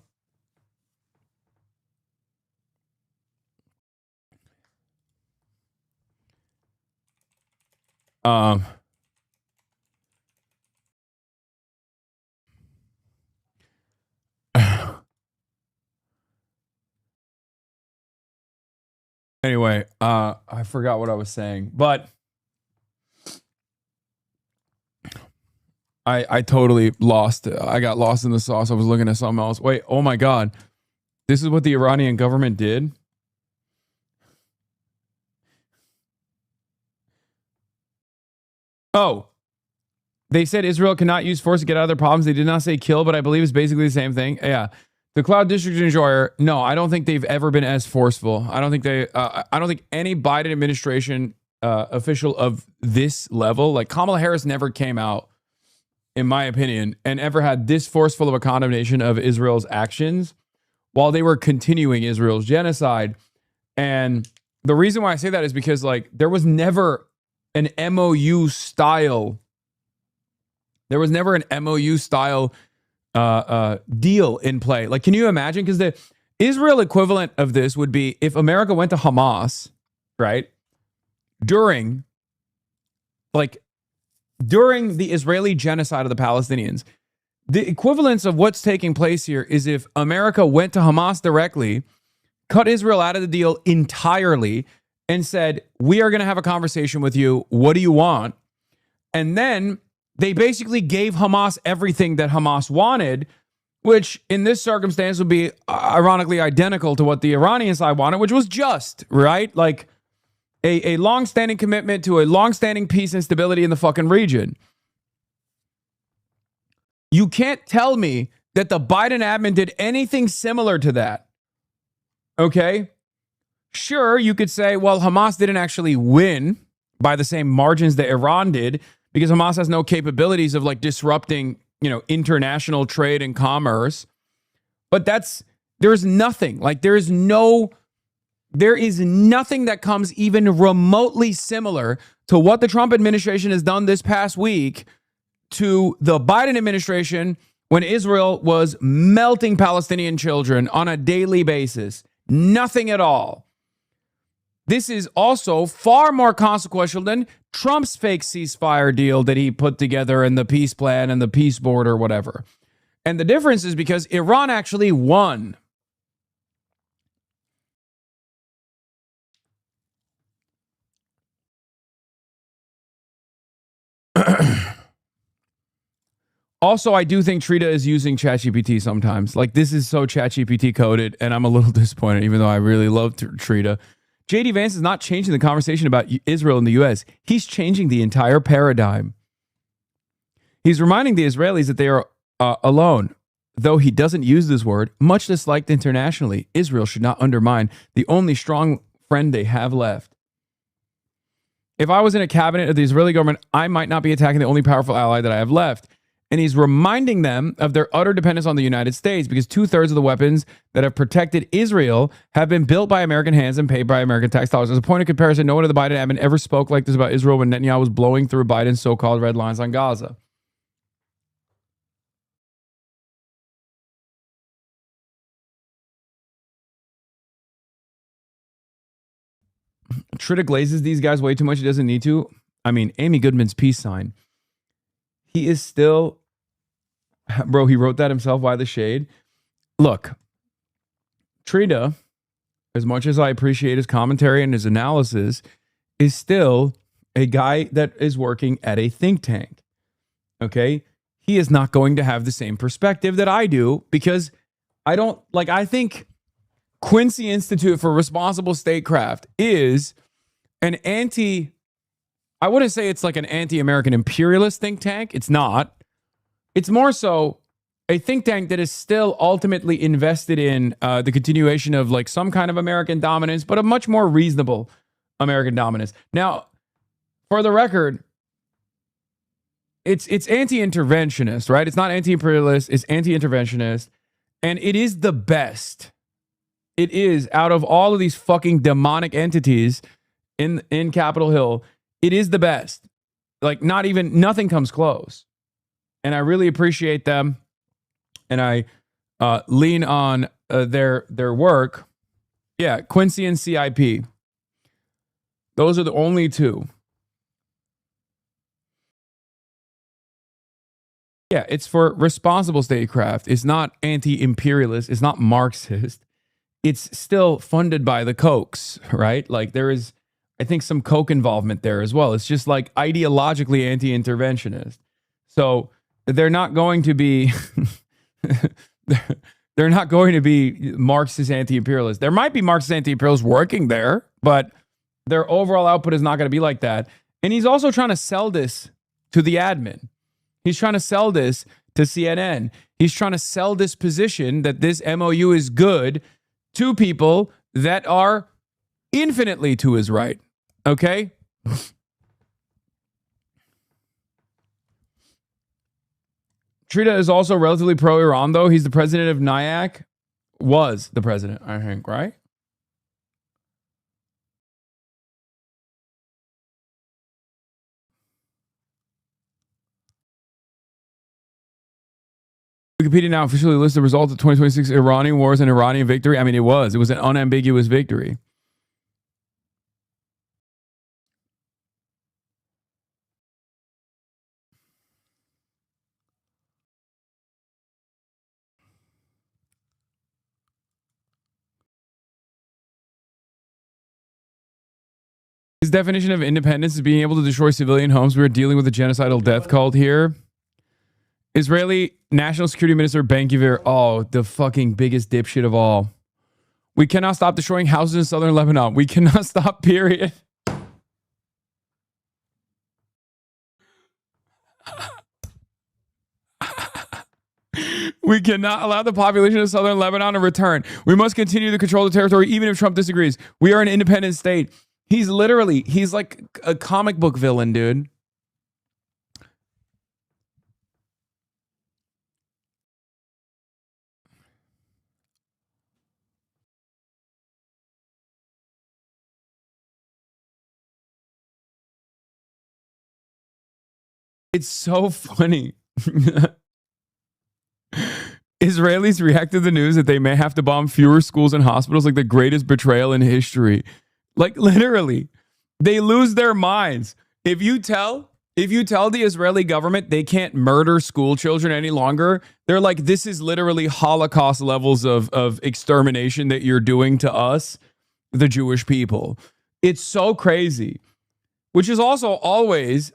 anyway, I forgot what I was saying, but I totally lost. I got lost in the sauce. I was looking at something else. Wait, oh my God. This is what the Iranian government did? Oh, they said Israel cannot use force to get out of their problems. They did not say kill, but I believe it's basically the same thing. Yeah. The cloud district enjoyer. No, I don't think they've ever been as forceful. I don't think I don't think any Biden administration official of this level, like Kamala Harris, never came out, in my opinion, and ever had this forceful of a condemnation of Israel's actions while they were continuing Israel's genocide. And the reason why I say that is because, like, there was never an MOU style. There was never an MOU style deal in play. Like, can you imagine? Because the Israel equivalent of this would be if America went to Hamas, right? during the Israeli genocide of the Palestinians. The equivalence of what's taking place here is if America went to Hamas directly, cut Israel out of the deal entirely, and said, we are going to have a conversation with you. What do you want? And then they basically gave Hamas everything that Hamas wanted, which in this circumstance would be ironically identical to what the Iranian side wanted, which was just, right? Like a long-standing commitment to a long-standing peace and stability in the fucking region. You can't tell me that the Biden admin did anything similar to that. Okay? Sure, you could say, well, Hamas didn't actually win by the same margins that Iran did because Hamas has no capabilities of like disrupting, international trade and commerce. But there's nothing. Like there is nothing that comes even remotely similar to what the Trump administration has done this past week to the Biden administration when Israel was melting Palestinian children on a daily basis. Nothing at all. This is also far more consequential than Trump's fake ceasefire deal that he put together and the peace plan and the peace board or whatever. And the difference is because Iran actually won. Also, I do think Trita is using ChatGPT sometimes. Like, this is so ChatGPT coded, and I'm a little disappointed, even though I really love Trita. J.D. Vance is not changing the conversation about Israel and the U.S. He's changing the entire paradigm. He's reminding the Israelis that they are alone. Though he doesn't use this word, much disliked internationally, Israel should not undermine the only strong friend they have left. If I was in a cabinet of the Israeli government, I might not be attacking the only powerful ally that I have left. And he's reminding them of their utter dependence on the United States because 2/3 of the weapons that have protected Israel have been built by American hands and paid by American tax dollars. As a point of comparison, no one in the Biden admin ever spoke like this about Israel when Netanyahu was blowing through Biden's so-called red lines on Gaza. Trita glazes these guys way too much. He doesn't need to. I mean, Amy Goodman's peace sign. He is still... Bro, he wrote that himself. Why the shade? Look, Trita, as much as I appreciate his commentary and his analysis, is still a guy that is working at a think tank. Okay? He is not going to have the same perspective that I do because I think Quincy Institute for Responsible Statecraft is an I wouldn't say it's like an anti-American imperialist think tank. It's not. It's more so a think tank that is still ultimately invested in the continuation of like some kind of American dominance, but a much more reasonable American dominance. Now, for the record, it's anti-interventionist, right? It's not anti-imperialist. It's anti-interventionist. And it is the best. It is, out of all of these fucking demonic entities in Capitol Hill, it is the best. Like nothing comes close. And I really appreciate them, and I lean on their work. Yeah, Quincy and CIP. Those are the only two. Yeah, it's for responsible statecraft. It's not anti-imperialist. It's not Marxist. It's still funded by the Kochs, right? Like there is, I think, some Koch involvement there as well. It's just like ideologically anti-interventionist. So they're not going to be they're not going to be Marxist anti-imperialists. There might be Marxist anti-imperialists working there, but their overall output is not going to be like that. And he's also trying to sell this to the admin. He's trying to sell this to CNN. He's trying to sell this position that this MOU is good to people that are infinitely to his right. Okay? Trita is also relatively pro-Iran, though. He's the president of NIAC. Was the president, I think, right? Wikipedia now officially lists the results of 2026 Iranian wars and Iranian victory. I mean, it was an unambiguous victory. His definition of independence is being able to destroy civilian homes. We're dealing with a genocidal death cult here. Israeli National Security Minister Ben-Gvir, oh, the fucking biggest dipshit of all. We cannot stop destroying houses in southern Lebanon. We cannot stop, period. We cannot allow the population of southern Lebanon to return. We must continue to control the territory even if Trump disagrees. We are an independent state. He's like a comic book villain, dude. It's so funny. Israelis react to the news that they may have to bomb fewer schools and hospitals like the greatest betrayal in history. Like literally, they lose their minds. If you tell the Israeli government they can't murder school children any longer, they're like, this is literally Holocaust levels of extermination that you're doing to us, the Jewish people. It's so crazy, which is also always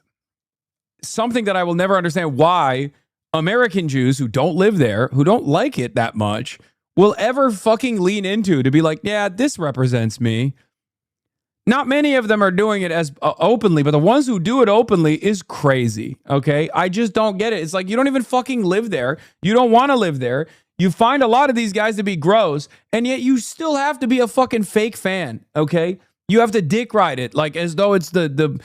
something that I will never understand why American Jews who don't live there, who don't like it that much, will ever fucking lean into to be like, yeah, this represents me. Not many of them are doing it as openly, but the ones who do it openly is crazy, okay? I just don't get it. It's like, you don't even fucking live there. You don't want to live there. You find a lot of these guys to be gross, and yet you still have to be a fucking fake fan, okay? You have to dick ride it, like as though it's the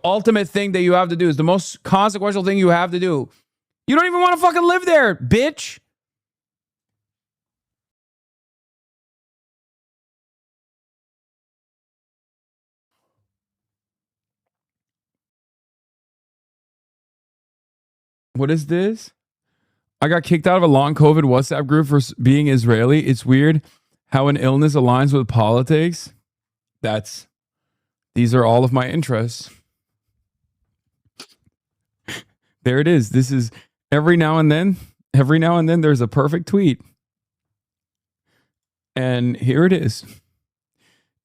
ultimate thing that you have to do. Is the most consequential thing you have to do. You don't even want to fucking live there, bitch. What is this? I got kicked out of a long COVID WhatsApp group for being Israeli. It's weird how an illness aligns with politics. These are all of my interests. There it is. This is every now and then there's a perfect tweet. And here it is.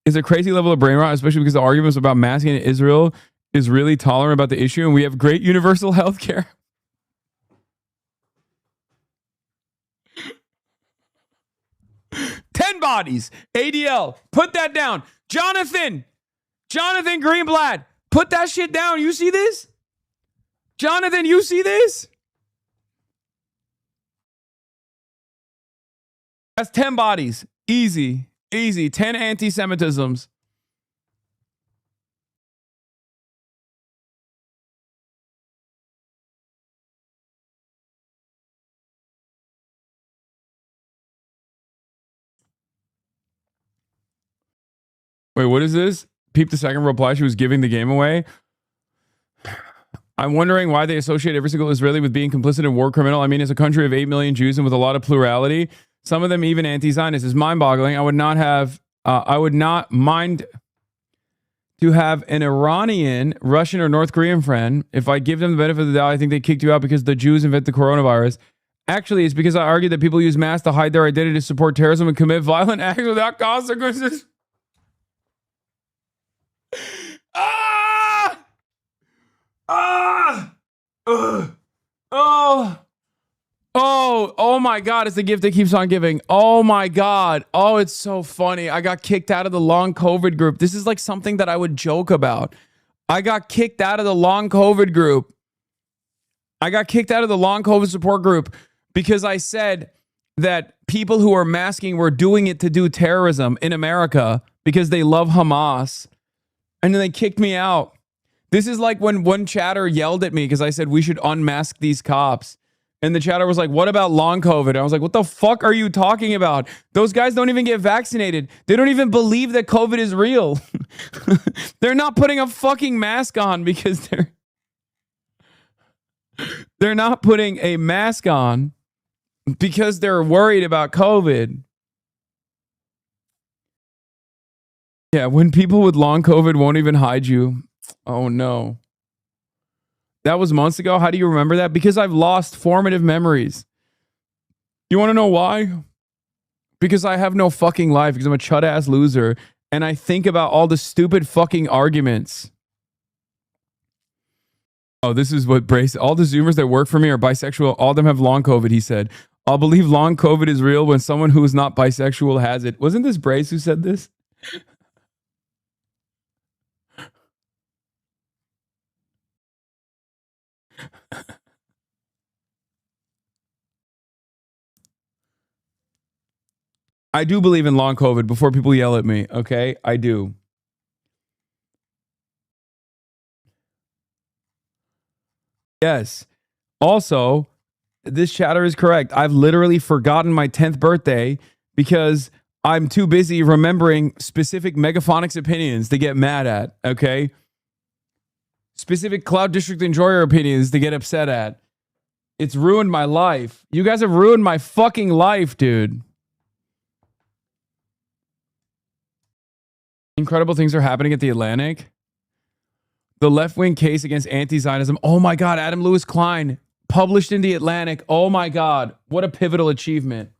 It's a crazy level of brain rot, especially because the arguments about masking in Israel is really tolerant about the issue, and we have great universal health care. Ten bodies. ADL. Put that down. Jonathan Greenblatt. Put that shit down. You see this? Jonathan, you see this? That's 10 bodies. Easy. 10 anti-Semitisms. Wait, what is this? Peep the second reply. She was giving the game away. I'm wondering why they associate every single Israeli with being complicit in war criminal. I mean, it's a country of 8 million Jews and with a lot of plurality. Some of them even anti-Zionist. It's mind-boggling. I would not mind to have an Iranian, Russian, or North Korean friend. If I give them the benefit of the doubt, I think they kicked you out because the Jews invented the coronavirus. Actually, it's because I argue that people use masks to hide their identity, to support terrorism, and commit violent acts without consequences. Oh my God, it's the gift that keeps on giving. Oh my God. Oh, it's so funny. I got kicked out of the long COVID group. This is like something that I would joke about. I got kicked out of the long COVID group. I got kicked out of the long COVID support group because I said that people who are masking were doing it to do terrorism in America because they love Hamas. And then they kicked me out. This is like when one chatter yelled at me because I said we should unmask these cops. And the chatter was like, what about long COVID? I was like, what the fuck are you talking about? Those guys don't even get vaccinated. They don't even believe that COVID is real. They're not putting a fucking mask on because they're not putting a mask on because they're worried about COVID. Yeah, when people with long COVID won't even hide you. Oh no. That was months ago. How do you remember that? Because I've lost formative memories. You want to know why? Because I have no fucking life, because I'm a chud-ass loser and I think about all the stupid fucking arguments. Oh, this is what Brace, all the Zoomers that work for me are bisexual. All of them have long COVID, he said. I'll believe long COVID is real when someone who is not bisexual has it. Wasn't this Brace who said this? I do believe in long COVID before people yell at me, okay? I do. Yes. Also, this chatter is correct. I've literally forgotten my 10th birthday because I'm too busy remembering specific Megaphonics opinions to get mad at, okay? Specific Cloud District Enjoyer opinions to get upset at. It's ruined my life. You guys have ruined my fucking life, dude. Incredible things are happening at the Atlantic. The left-wing case against anti-Zionism. Oh my God, Adam Lewis Klein published in the Atlantic. Oh my God, what a pivotal achievement.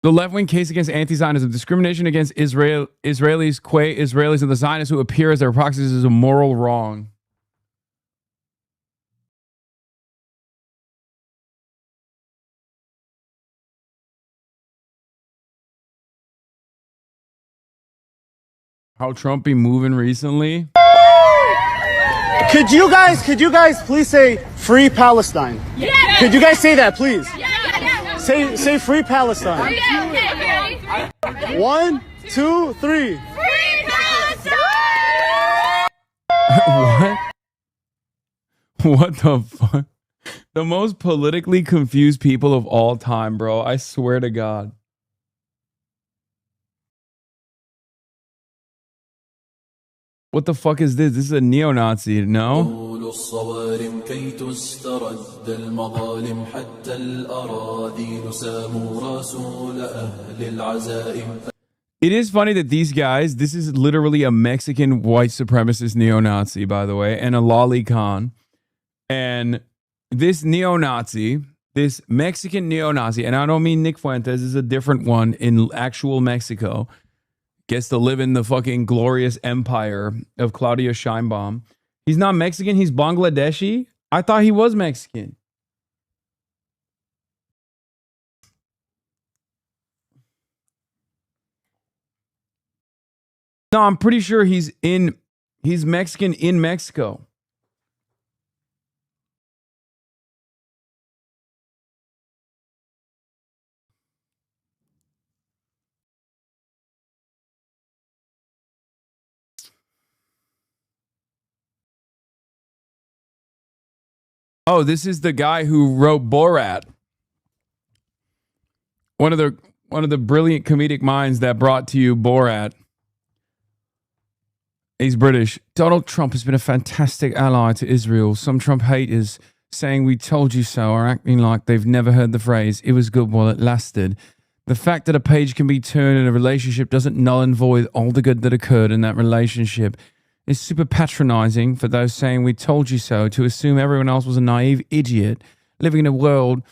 The left-wing case against anti-Zionism, discrimination against Israelis, Israelis, and the Zionists who appear as their proxies is a moral wrong. How Trump be moving recently? Could you guys please say free Palestine? Yeah. Could you guys say that, please? Yeah. Say free Palestine. Yeah. 1, 2, 3. Free Palestine! What the fuck? The most politically confused people of all time, bro. I swear to God. What the fuck is this? This is a neo-Nazi, no? It is funny that these guys, this is literally a Mexican white supremacist neo-Nazi, by the way, and a lolly Khan. And this neo-Nazi, this Mexican neo-Nazi, and I don't mean Nick Fuentes, is a different one in actual Mexico, gets to live in the fucking glorious empire of Claudia Sheinbaum. He's not Mexican, he's Bangladeshi. I thought he was Mexican. No, I'm pretty sure he's Mexican in Mexico. Oh, this is the guy who wrote Borat. One of the brilliant comedic minds that brought to you Borat. He's British. Donald Trump has been a fantastic ally to Israel. Some Trump haters saying we told you so are acting like they've never heard the phrase, it was good while it lasted. The fact that a page can be turned in a relationship doesn't null and void all the good that occurred in that relationship. It's super patronizing for those saying we told you so to assume everyone else was a naive idiot living in a world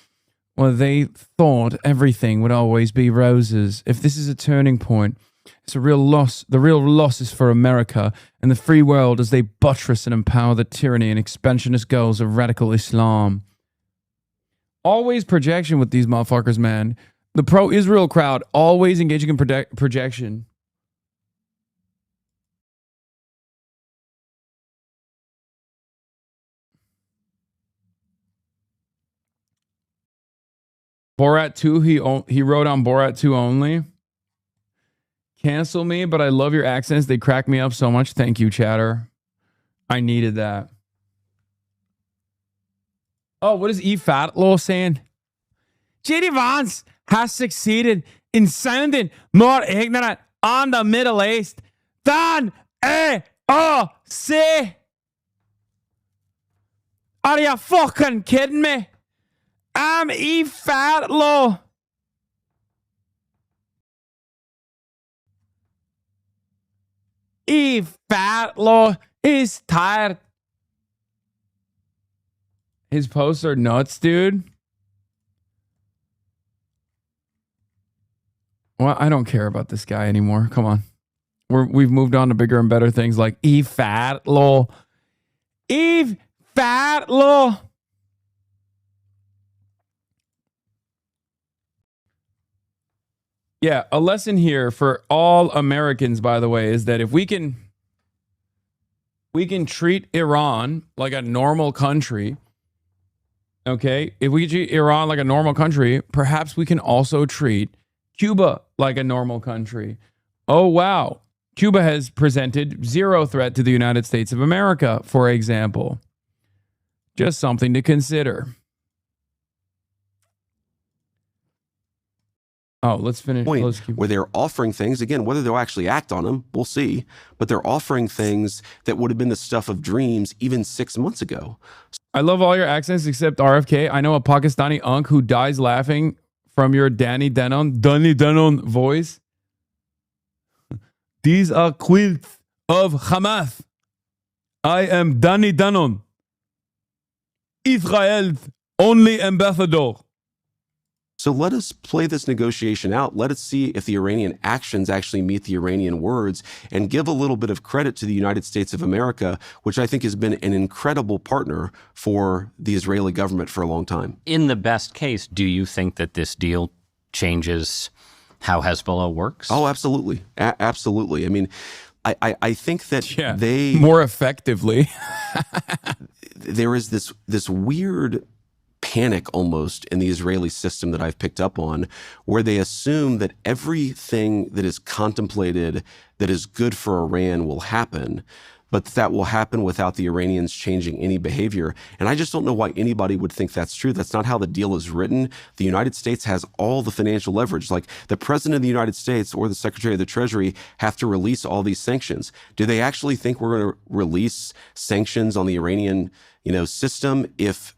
where they thought everything would always be roses. If this is a turning point, it's a real loss. The real loss is for America and the free world as they buttress and empower the tyranny and expansionist goals of radical Islam. Always projection with these motherfuckers, man. The pro-Israel crowd always engaging in projection. Borat 2, he wrote on Borat 2 only. Cancel me, but I love your accents. They crack me up so much. Thank you, chatter. I needed that. Oh, what is E. Fatlaw saying? J.D. Vance has succeeded in sounding more ignorant on the Middle East than AOC. Are you fucking kidding me? I'm E. Fatlaw. E. Fatlaw is tired. His posts are nuts, dude. Well, I don't care about this guy anymore. Come on. We've moved on to bigger and better things like Eve Fatlo. Eve Fatlo. Yeah, a lesson here for all Americans, by the way, is that if we can treat Iran like a normal country, okay? If we treat Iran like a normal country, perhaps we can also treat Cuba like a normal country. Oh, wow. Cuba has presented zero threat to the United States of America, for example. Just something to consider. Oh, let's finish. Point where they're offering things, again, whether they'll actually act on them, we'll see, but they're offering things that would have been the stuff of dreams even 6 months ago. I love all your accents except RFK. I know a Pakistani unk who dies laughing from your Danny Denon voice. These are quilts of Hamas. I am Danny Denon, Israel's only ambassador. So let us play this negotiation out. Let us see if the Iranian actions actually meet the Iranian words, and give a little bit of credit to the United States of America, which I think has been an incredible partner for the Israeli government for a long time. In the best case, do you think that this deal changes how Hezbollah works? Oh, absolutely. Absolutely. I mean, I think that they... More effectively. There is this weird panic almost in the Israeli system that I've picked up on, where they assume that everything that is contemplated that is good for Iran will happen, but that will happen without the Iranians changing any behavior. And I just don't know why anybody would think that's true. That's not how the deal is written. The United States has all the financial leverage. Like, the President of the United States or the Secretary of the Treasury have to release all these sanctions. Do they actually think we're going to release sanctions on the Iranian, system if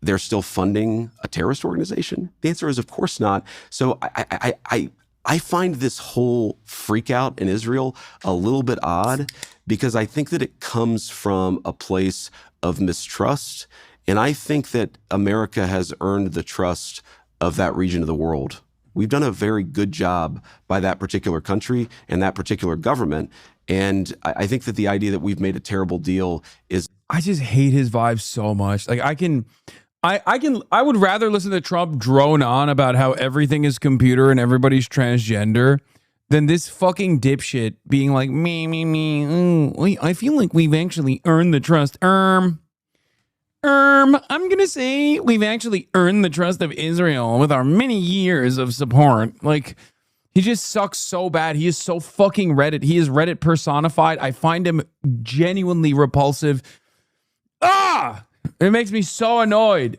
they're still funding a terrorist organization? The answer is, of course not. So I find this whole freak out in Israel a little bit odd, because I think that it comes from a place of mistrust. And I think that America has earned the trust of that region of the world. We've done a very good job by that particular country and that particular government. And I think that the idea that we've made a terrible deal is... I just hate his vibe so much. Like, I would rather listen to Trump drone on about how everything is computer and everybody's transgender than this fucking dipshit being like, me. I feel like we've actually earned the trust. I'm gonna say we've actually earned the trust of Israel with our many years of support. Like, he just sucks so bad. He is so fucking Reddit. He is Reddit personified. I find him genuinely repulsive. It makes me so annoyed.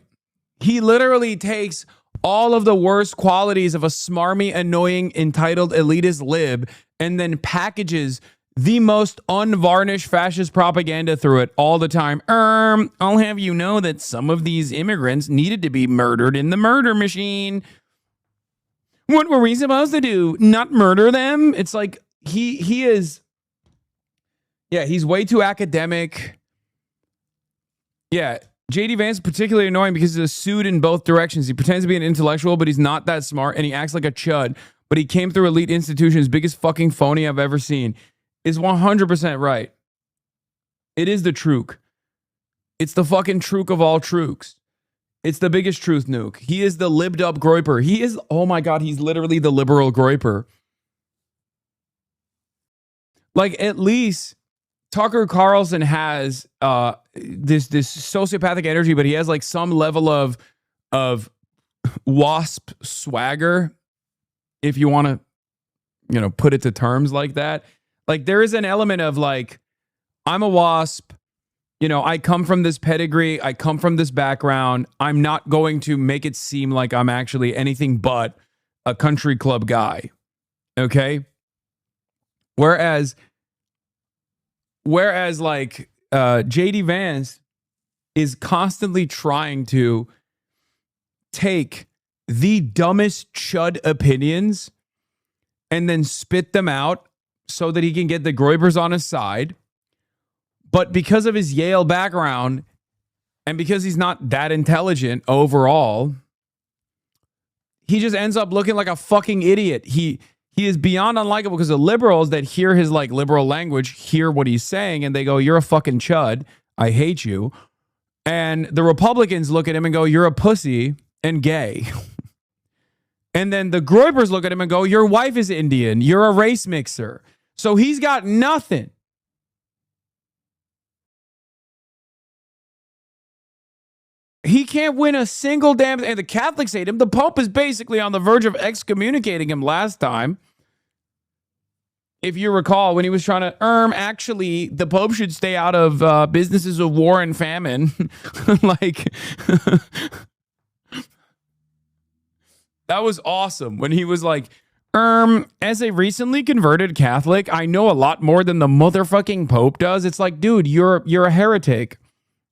He literally takes all of the worst qualities of a smarmy, annoying, entitled, elitist lib and then packages the most unvarnished fascist propaganda through it all the time. I'll have you know that some of these immigrants needed to be murdered in the murder machine. What were we supposed to do? Not murder them? It's like he is... Yeah, he's way too academic. Yeah, J.D. Vance is particularly annoying because he's a suit in both directions. He pretends to be an intellectual, but he's not that smart, and he acts like a chud. But he came through elite institutions, biggest fucking phony I've ever seen. Is 100% right. It is the truth. It's the fucking truth of all truths. It's the biggest truth nuke. He is the libbed up groiper. He is, oh my God, he's literally the liberal groiper. Like, at least Tucker Carlson has this sociopathic energy, but he has like some level of WASP swagger, if you want to, put it to terms like that. Like, there is an element of like, I'm a WASP, I come from this pedigree, I come from this background. I'm not going to make it seem like I'm actually anything but a country club guy. Okay? Whereas like J.D. Vance is constantly trying to take the dumbest chud opinions and then spit them out so that he can get the Groypers on his side. But because of his Yale background And because he's not that intelligent overall, he just ends up looking like a fucking idiot. He is beyond unlikable because the liberals that hear his like liberal language hear what he's saying and they go, "You're a fucking chud. I hate you." And the Republicans look at him and go, "You're a pussy and gay." And then the Groypers look at him and go, "Your wife is Indian. You're a race mixer." So he's got nothing. He can't win a single damn... And the Catholics hate him. The Pope is basically on the verge of excommunicating him last time. If you recall, when he was trying to... actually, the Pope should stay out of businesses of war and famine. Like... That was awesome. When he was like, as a recently converted Catholic, I know a lot more than the motherfucking Pope does. It's like, dude, you're a heretic.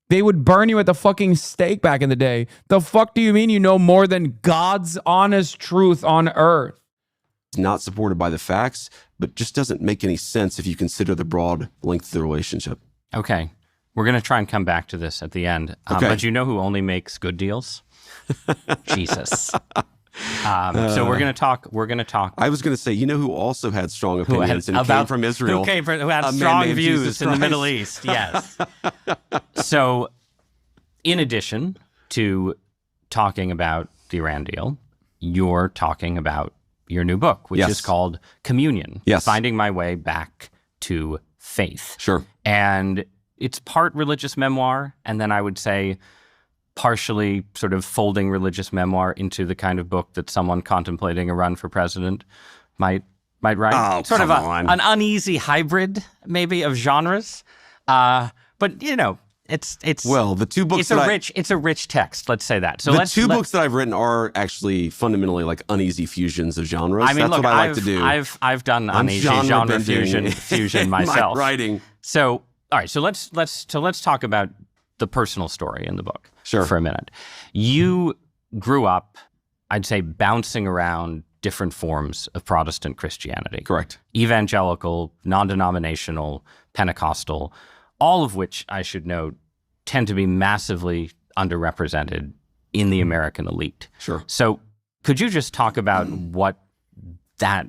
They would burn you at the fucking stake back in the day. The fuck do you mean you know more than God's honest truth on earth? It's not supported by the facts, but just doesn't make any sense if you consider the broad length of the relationship. Okay. We're going to try and come back to this at the end. Okay. But you know who only makes good deals? Jesus. So we're going to talk. I was going to say, you know who also had strong opinions and came from Israel? Who had strong views in the Middle East, yes. So in addition to talking about the Iran deal, you're talking about your new book, which is called Communion. Yes. Finding My Way Back to Faith. Sure. And it's part religious memoir, and then I would say partially sort of folding religious memoir into the kind of book that someone contemplating a run for president might write. Oh, sort of come on. an uneasy hybrid, maybe, of genres. But you know, it's well, the two books it's a rich text. Let's say that. So the two books that I've written are actually fundamentally like uneasy fusions of genres. I mean, that's look, what I like to do. I've done uneasy genre fusion myself. My writing. So all right, so let's talk about the personal story in the book for a minute. You grew up, I'd say, bouncing around different forms of Protestant Christianity. Correct. Evangelical, non-denominational, Pentecostal, all of which, I should note, tend to be massively underrepresented in the American elite. Sure. So could you just talk about what that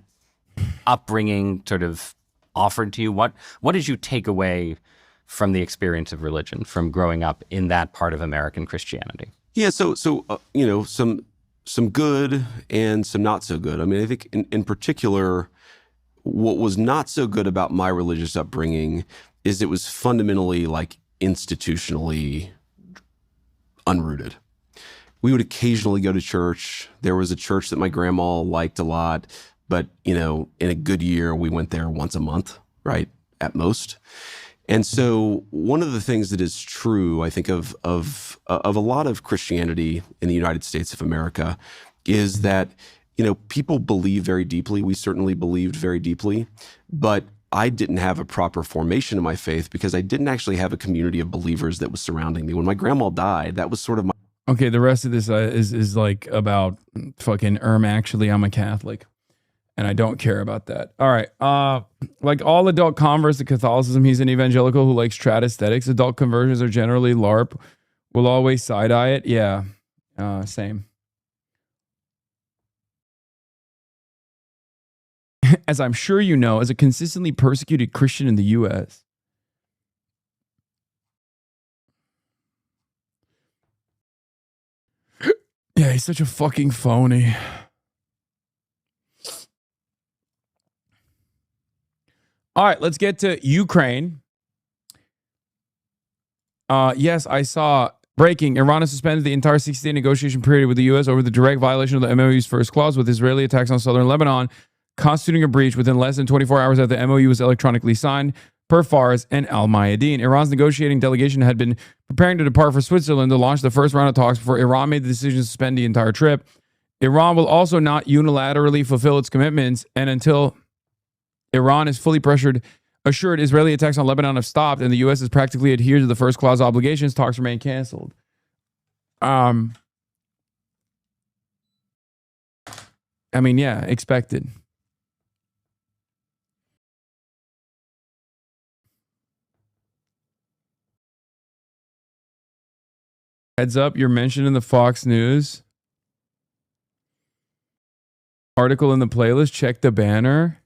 upbringing sort of offered to you? What did you take away from the experience of religion, from growing up in that part of American Christianity? Yeah, so you know, some good and some not so good. I mean, I think in particular, what was not so good about my religious upbringing is it was fundamentally like institutionally unrooted. We would occasionally go to church. There was a church that my grandma liked a lot, but you know, in a good year, we went there once a month, right, at most. And so one of the things that is true, I think, of a lot of Christianity in the United States of America is that, you know, people believe very deeply. We certainly believed very deeply, but I didn't have a proper formation of my faith because I didn't actually have a community of believers that was surrounding me. When my grandma died, that was sort of my... Okay, the rest of this is like about fucking actually, I'm a Catholic. And I don't care about that. All right. Like all adult converts to Catholicism, he's an evangelical who likes trad aesthetics. Adult conversions are generally LARP. Will always side-eye it. Yeah. Same. As I'm sure you know, as a consistently persecuted Christian in the U.S., yeah, he's such a fucking phony. All right, let's get to Ukraine. Yes, I saw breaking. Iran has suspended the entire 60-day negotiation period with the U.S. over the direct violation of the MOU's first clause with Israeli attacks on southern Lebanon, constituting a breach within less than 24 hours after the MOU was electronically signed, per Fars and Al Mayadeen. Iran's negotiating delegation had been preparing to depart for Switzerland to launch the first round of talks before Iran made the decision to suspend the entire trip. Iran will also not unilaterally fulfill its commitments, and until Iran is fully assured Israeli attacks on Lebanon have stopped and the U.S. has practically adhered to the first clause obligations, talks remain canceled. I mean, yeah, expected. Heads up, you're mentioned in the Fox News article in the playlist. Check the banner.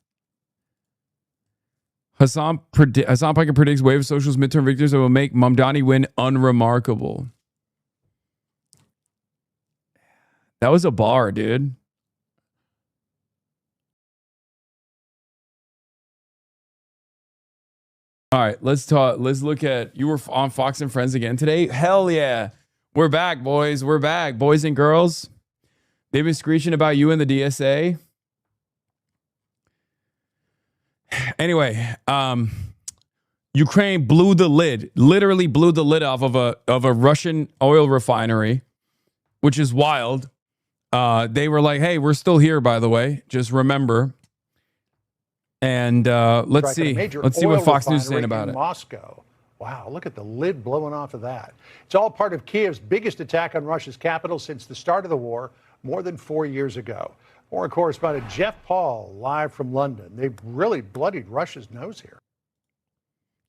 Hasan Piker predicts wave of socials midterm victories that will make Mamdani win unremarkable. That was a bar, dude. All right, let's talk. Let's look at, you were on Fox and Friends again today. Hell yeah. We're back, boys. We're back, boys and girls. They've been screeching about you and the DSA. Anyway, Ukraine blew the lid, literally blew the lid off of a Russian oil refinery, which is wild. They were like, hey, we're still here, by the way. Just remember. And let's see what Fox News is saying about it. Moscow. Wow, look at the lid blowing off of that. It's all part of Kiev's biggest attack on Russia's capital since the start of the war more than 4 years ago. Foreign correspondent Jeff Paul live from London. They've really bloodied Russia's nose here.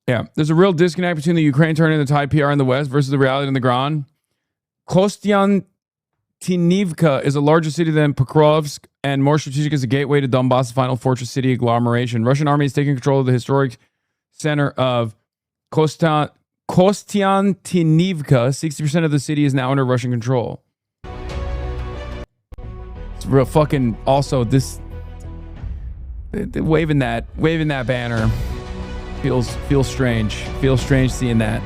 Yeah, there's a real disconnect between the Ukraine turning the tide PR in the West versus the reality on the ground. Kostiantynivka is a larger city than Pokrovsk and more strategic as a gateway to Donbass, the final fortress city agglomeration. Russian army is taking control of the historic center of Kostiantynivka. 60% of the city is now under Russian control. It's real fucking. Also, this waving that banner feels strange. Feels strange seeing that.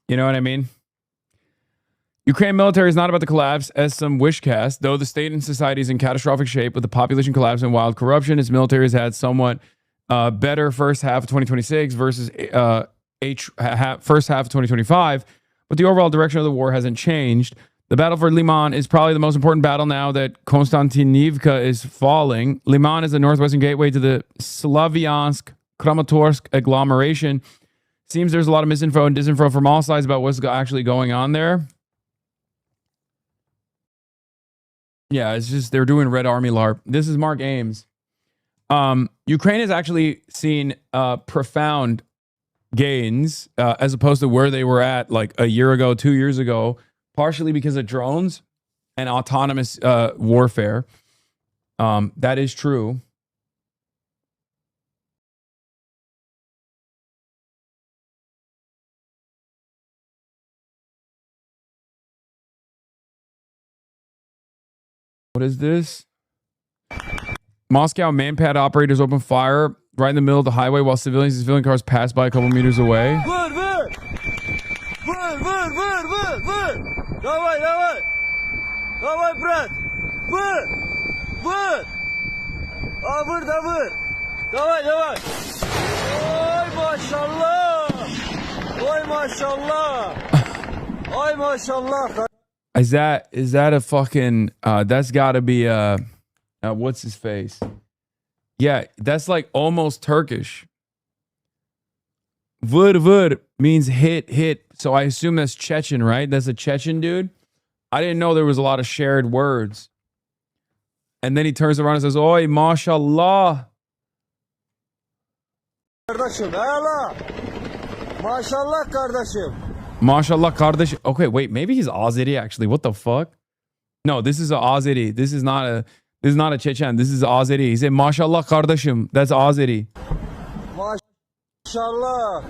You know what I mean? Ukraine military is not about to collapse, as some wish cast. Though the state and society is in catastrophic shape with the population collapse and wild corruption, its military has had somewhat better first half of 2026 versus first half of 2025. But the overall direction of the war hasn't changed. The battle for Liman is probably the most important battle now that Konstantinivka is falling. Liman is the northwestern gateway to the Slavyansk-Kramatorsk agglomeration. Seems there's a lot of misinfo and disinfo from all sides about what's actually going on there. Yeah, it's just they're doing Red Army LARP. This is Mark Ames. Ukraine has actually seen profound gains as opposed to where they were at like a year ago, 2 years ago, partially because of drones and autonomous warfare. That is true. What is this? Moscow manpad operators open fire right in the middle of the highway while civilians and civilian cars pass by a couple meters away. Давай, давай! Давай, брат! Выр! Выр! А, выр, да выр! Давай, давай! Ой, машаллах! Ой, машаллах! Ой, машаллах! Is that a fucking that's gotta be what's his face? Yeah, that's like almost Turkish. Vur means hit. So I assume that's Chechen, right? That's a Chechen dude. I didn't know there was a lot of shared words. And then he turns around and says, Oi, mashallah. Kardeşim, hala! Maşallah kardeşim! Mashallah kardeş. Okay, wait, maybe he's Azeri actually. What the fuck? No, this is a Azeri. This is not a Chechen. This is Azeri. He said, Mashallah kardeşim. That's Azeri. Mashallah.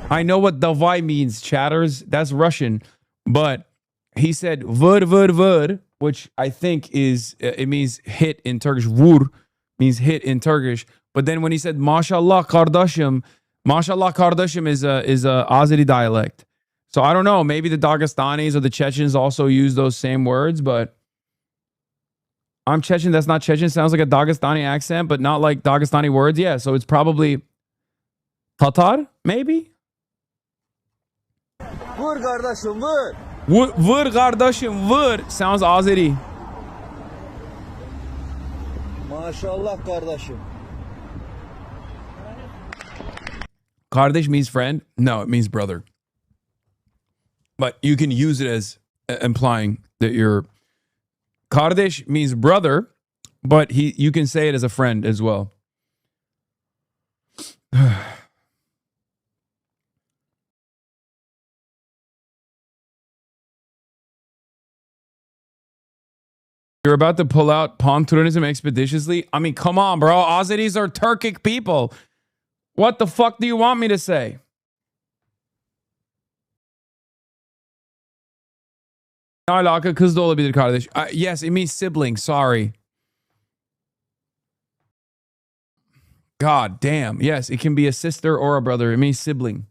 I know what davai means, chatters. That's Russian. But he said vur, which I think is, it means hit in Turkish. Vur means hit in Turkish. But then when he said Mashallah kardeşim is a Azeri dialect. So I don't know. Maybe the Dagestanis or the Chechens also use those same words, but I'm Chechen. That's not Chechen. Sounds like a Dagestani accent, but not like Dagestani words. Yeah, so it's probably Tatar, maybe? Vur kardeşim, vur. Vur kardeşim, vur. Sounds Azeri. Maşallah kardeşim. Kardeş means friend? No, it means brother. But you can use it as implying that you're... Kardeş means brother, but you can say it as a friend as well. You're about to pull out Ponturism expeditiously? I mean, come on, bro. Azeris are Turkic people. What the fuck do you want me to say? Ne alaka, kız da olabilir kardeş. Yes, it means sibling. Sorry. God damn. Yes, it can be a sister or a brother. It means sibling.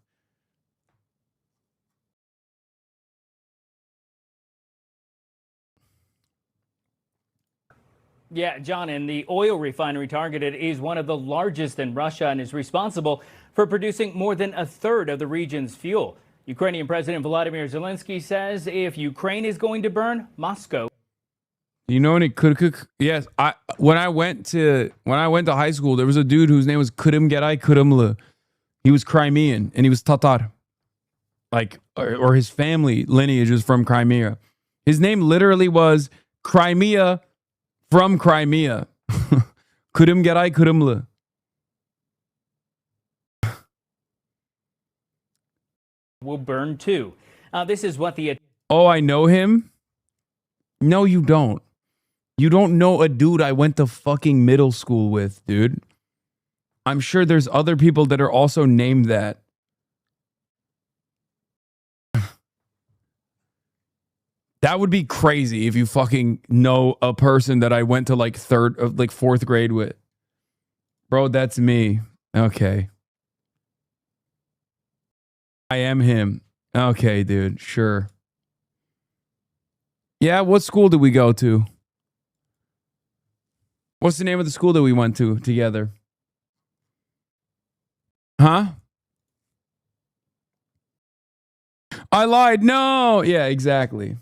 Yeah, John, and the oil refinery targeted is one of the largest in Russia and is responsible for producing more than a third of the region's fuel. Ukrainian President Volodymyr Zelensky says if Ukraine is going to burn, Moscow. You know any Kırkık? Yes, when I went to high school, there was a dude whose name was Kırımgeray Kırımlı. He was Crimean and he was Tatar. Like or his family lineage was from Crimea. His name literally was Crimea from Crimea. Kırımgeray Kırımlı. Will burn too. This is what the. Oh, I know him? No, you don't. You don't know a dude I went to fucking middle school with, dude. I'm sure there's other people that are also named that. That would be crazy if you fucking know a person that I went to like fourth grade with. Bro, that's me. Okay. I am him. Okay, dude. Sure. Yeah, what school did we go to? What's the name of the school that we went to together? Huh? I lied. No. Yeah, exactly.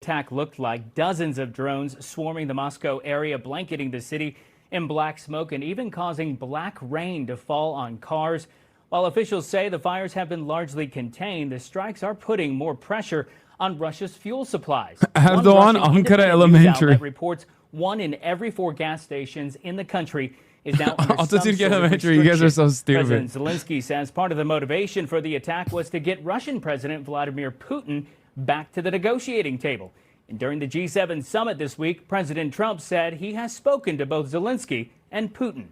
Attack looked like dozens of drones swarming the Moscow area, blanketing the city in black smoke and even causing black rain to fall on cars. While officials say the fires have been largely contained, the strikes are putting more pressure on Russia's fuel supplies. Erdoğan Ankara Elementary Reports 1 in every 4 gas stations in the country is now under some Atatürk sort of Elementary. You guys are so stupid. President Zelensky says part of the motivation for the attack was to get Russian President Vladimir Putin back to the negotiating table. And during the G7 summit this week, President Trump said he has spoken to both Zelensky and Putin.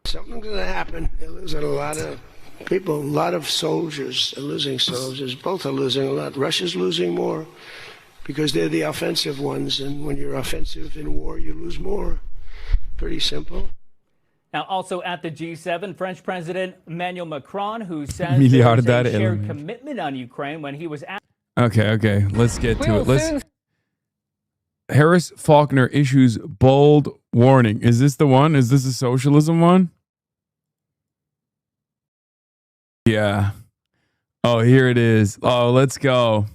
Something's going to happen. They're losing a lot of people, a lot of soldiers are losing soldiers. Both are losing a lot. Russia's losing more because they're the offensive ones. And when you're offensive in war, you lose more. Pretty simple. Now, also at the G7, French President Emmanuel Macron, who says there's a shared commitment on Ukraine when he was asked. Okay. Let's get to it. Harris Faulkner issues bold warning. Is this the one? Is this a socialism one? Yeah. Oh, here it is. Oh, let's go.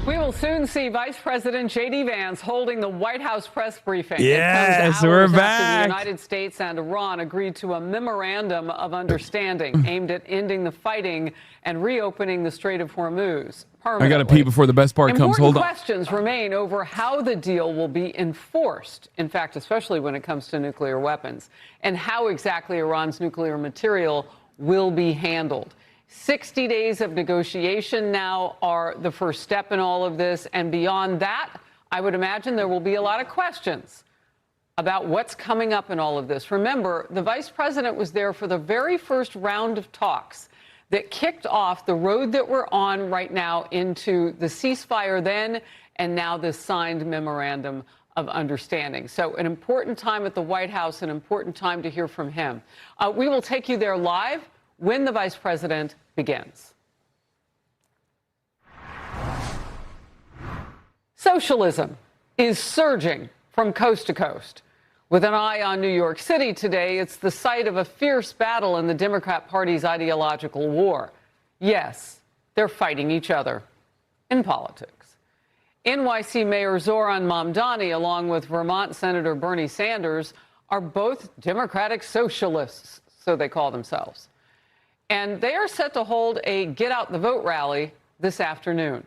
We will soon see Vice President J.D. Vance holding the White House press briefing. Yes, we're back. The United States and Iran agreed to a memorandum of understanding aimed at ending the fighting and reopening the Strait of Hormuz. I got to pee before the best part comes. Hold on. Questions remain over how the deal will be enforced. In fact, especially when it comes to nuclear weapons, and how exactly Iran's nuclear material will be handled. 60 days of negotiation now are the first step in all of this. And beyond that, I would imagine there will be a lot of questions about what's coming up in all of this. Remember, the vice president was there for the very first round of talks that kicked off the road that we're on right now into the ceasefire then and now this signed memorandum of understanding. So an important time at the White House, an important time to hear from him. We will take you there live when the vice president begins. Socialism is surging from coast to coast. With an eye on New York City today, it's the site of a fierce battle in the Democrat Party's ideological war. Yes, they're fighting each other in politics. NYC Mayor Zoran Mamdani, along with Vermont Senator Bernie Sanders, are both Democratic socialists, so they call themselves. And they are set to hold a Get Out the Vote rally this afternoon.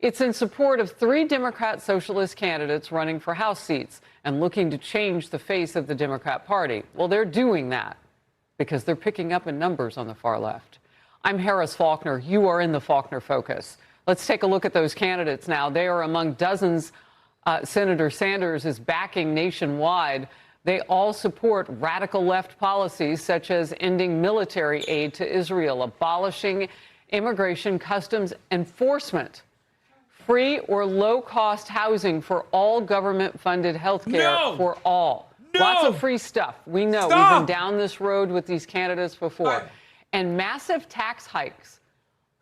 It's in support of 3 Democrat socialist candidates running for House seats and looking to change the face of the Democrat Party. Well, they're doing that because they're picking up in numbers on the far left. I'm Harris Faulkner. You are in the Faulkner Focus. Let's take a look at those candidates now. They are among dozens Senator Sanders is backing nationwide. They all support radical left policies such as ending military aid to Israel, abolishing immigration customs enforcement, free or low-cost housing for all government-funded health care for all. Lots of free stuff. We know. We've been down this road with these candidates before. And massive tax hikes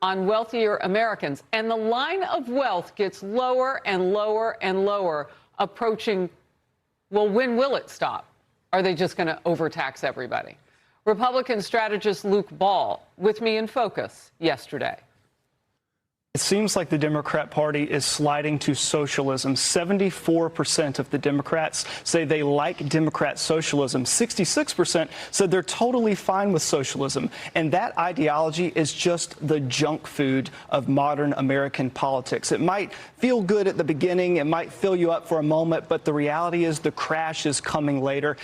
on wealthier Americans. And the line of wealth gets lower and lower and lower, approaching, well, when will it stop? Are they just going to overtax everybody? Republican strategist Luke Ball with me in Focus yesterday. It seems like the Democrat Party is sliding to socialism. 74% of the Democrats say they like Democrat socialism. 66% said they're totally fine with socialism. And that ideology is just the junk food of modern American politics. It might feel good at the beginning, it might fill you up for a moment, but the reality is the crash is coming later.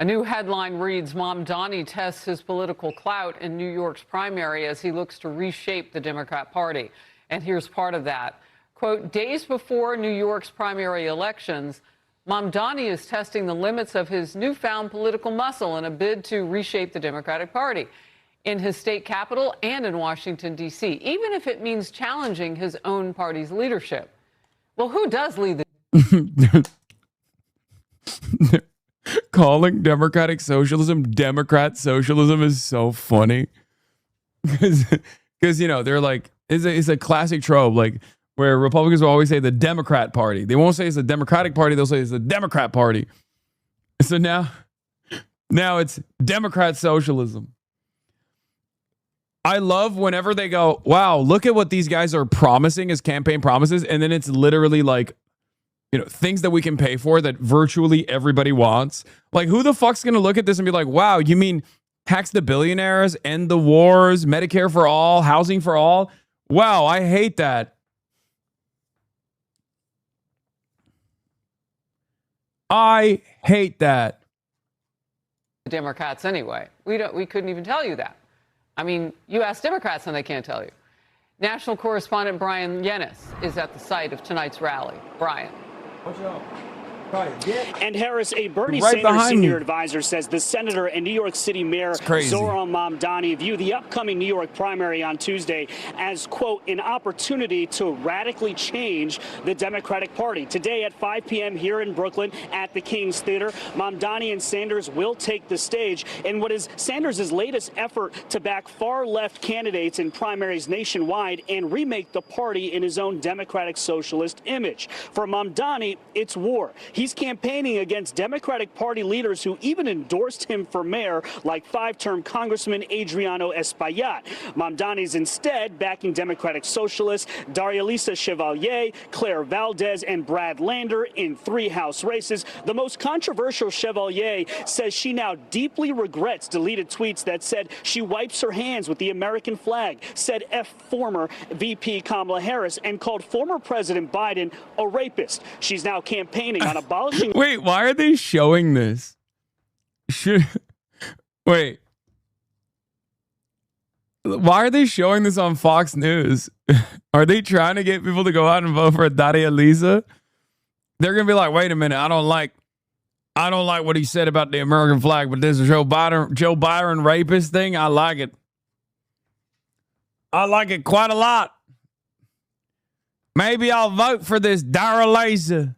A new headline reads, Mamdani tests his political clout in New York's primary as he looks to reshape the Democrat Party. And here's part of that. Quote, days before New York's primary elections, Mamdani is testing the limits of his newfound political muscle in a bid to reshape the Democratic Party in his state capital and in Washington, D.C., even if it means challenging his own party's leadership. Well, who does lead the... Calling democratic socialism Democrat socialism is so funny because you know they're like it's a classic trope, like where Republicans will always say the Democrat Party. They won't say it's the Democratic Party, they'll say it's the Democrat Party. So now it's Democrat socialism. I love whenever they go, wow, look at what these guys are promising as campaign promises, and then it's literally like, you know, things that we can pay for that virtually everybody wants. Like, who the fuck's going to look at this and be like, wow, you mean tax the billionaires, end the wars, Medicare for all, housing for all? Wow, I hate that. I hate that. Democrats anyway. We couldn't even tell you that. I mean, you ask Democrats and they can't tell you. National correspondent Brian Yennis is at the site of tonight's rally. Brian. What's up? And Harris, a Bernie Sanders senior advisor, says the senator and New York City Mayor Zohran Mamdani view the upcoming New York primary on Tuesday as, quote, an opportunity to radically change the Democratic Party. Today at 5 p.m. here in Brooklyn at the King's Theater, Mamdani and Sanders will take the stage in what is Sanders' latest effort to back far-left candidates in primaries nationwide and remake the party in his own democratic socialist image. For Mamdani, it's war. He's campaigning against Democratic Party leaders who even endorsed him for mayor, like five-term Congressman Adriano Espaillat. Mamdani's instead backing Democratic Socialists Daria Lisa Chevalier, Claire Valdez, and Brad Lander in 3 House races. The most controversial Chevalier says she now deeply regrets deleted tweets that said she wipes her hands with the American flag, said former VP Kamala Harris, and called former President Biden a rapist. She's now campaigning on abolishing. Wait, why are they showing this? Wait. Why are they showing this on Fox News? Are they trying to get people to go out and vote for Daria Lisa? They're going to be like, wait a minute, I don't like what he said about the American flag, but this Joe Biden rapist thing, I like it. I like it quite a lot. Maybe I'll vote for this Daria Lisa.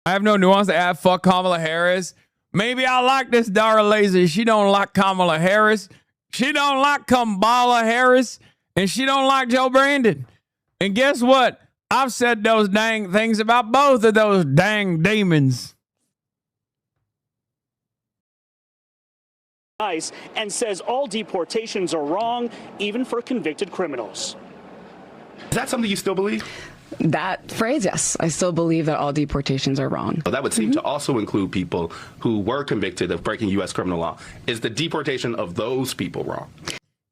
I have no nuance to add. Fuck Kamala Harris. Maybe I like this Daria Lisa. She don't like Kamala Harris. She don't like Kamala Harris. And she don't like Joe Brandon. And guess what? I've said those dang things about both of those dang demons. And says all deportations are wrong, even for convicted criminals. Is that something you still believe? That phrase, yes. I still believe that all deportations are wrong. That would seem to also include people who were convicted of breaking U.S. criminal law. Is the deportation of those people wrong?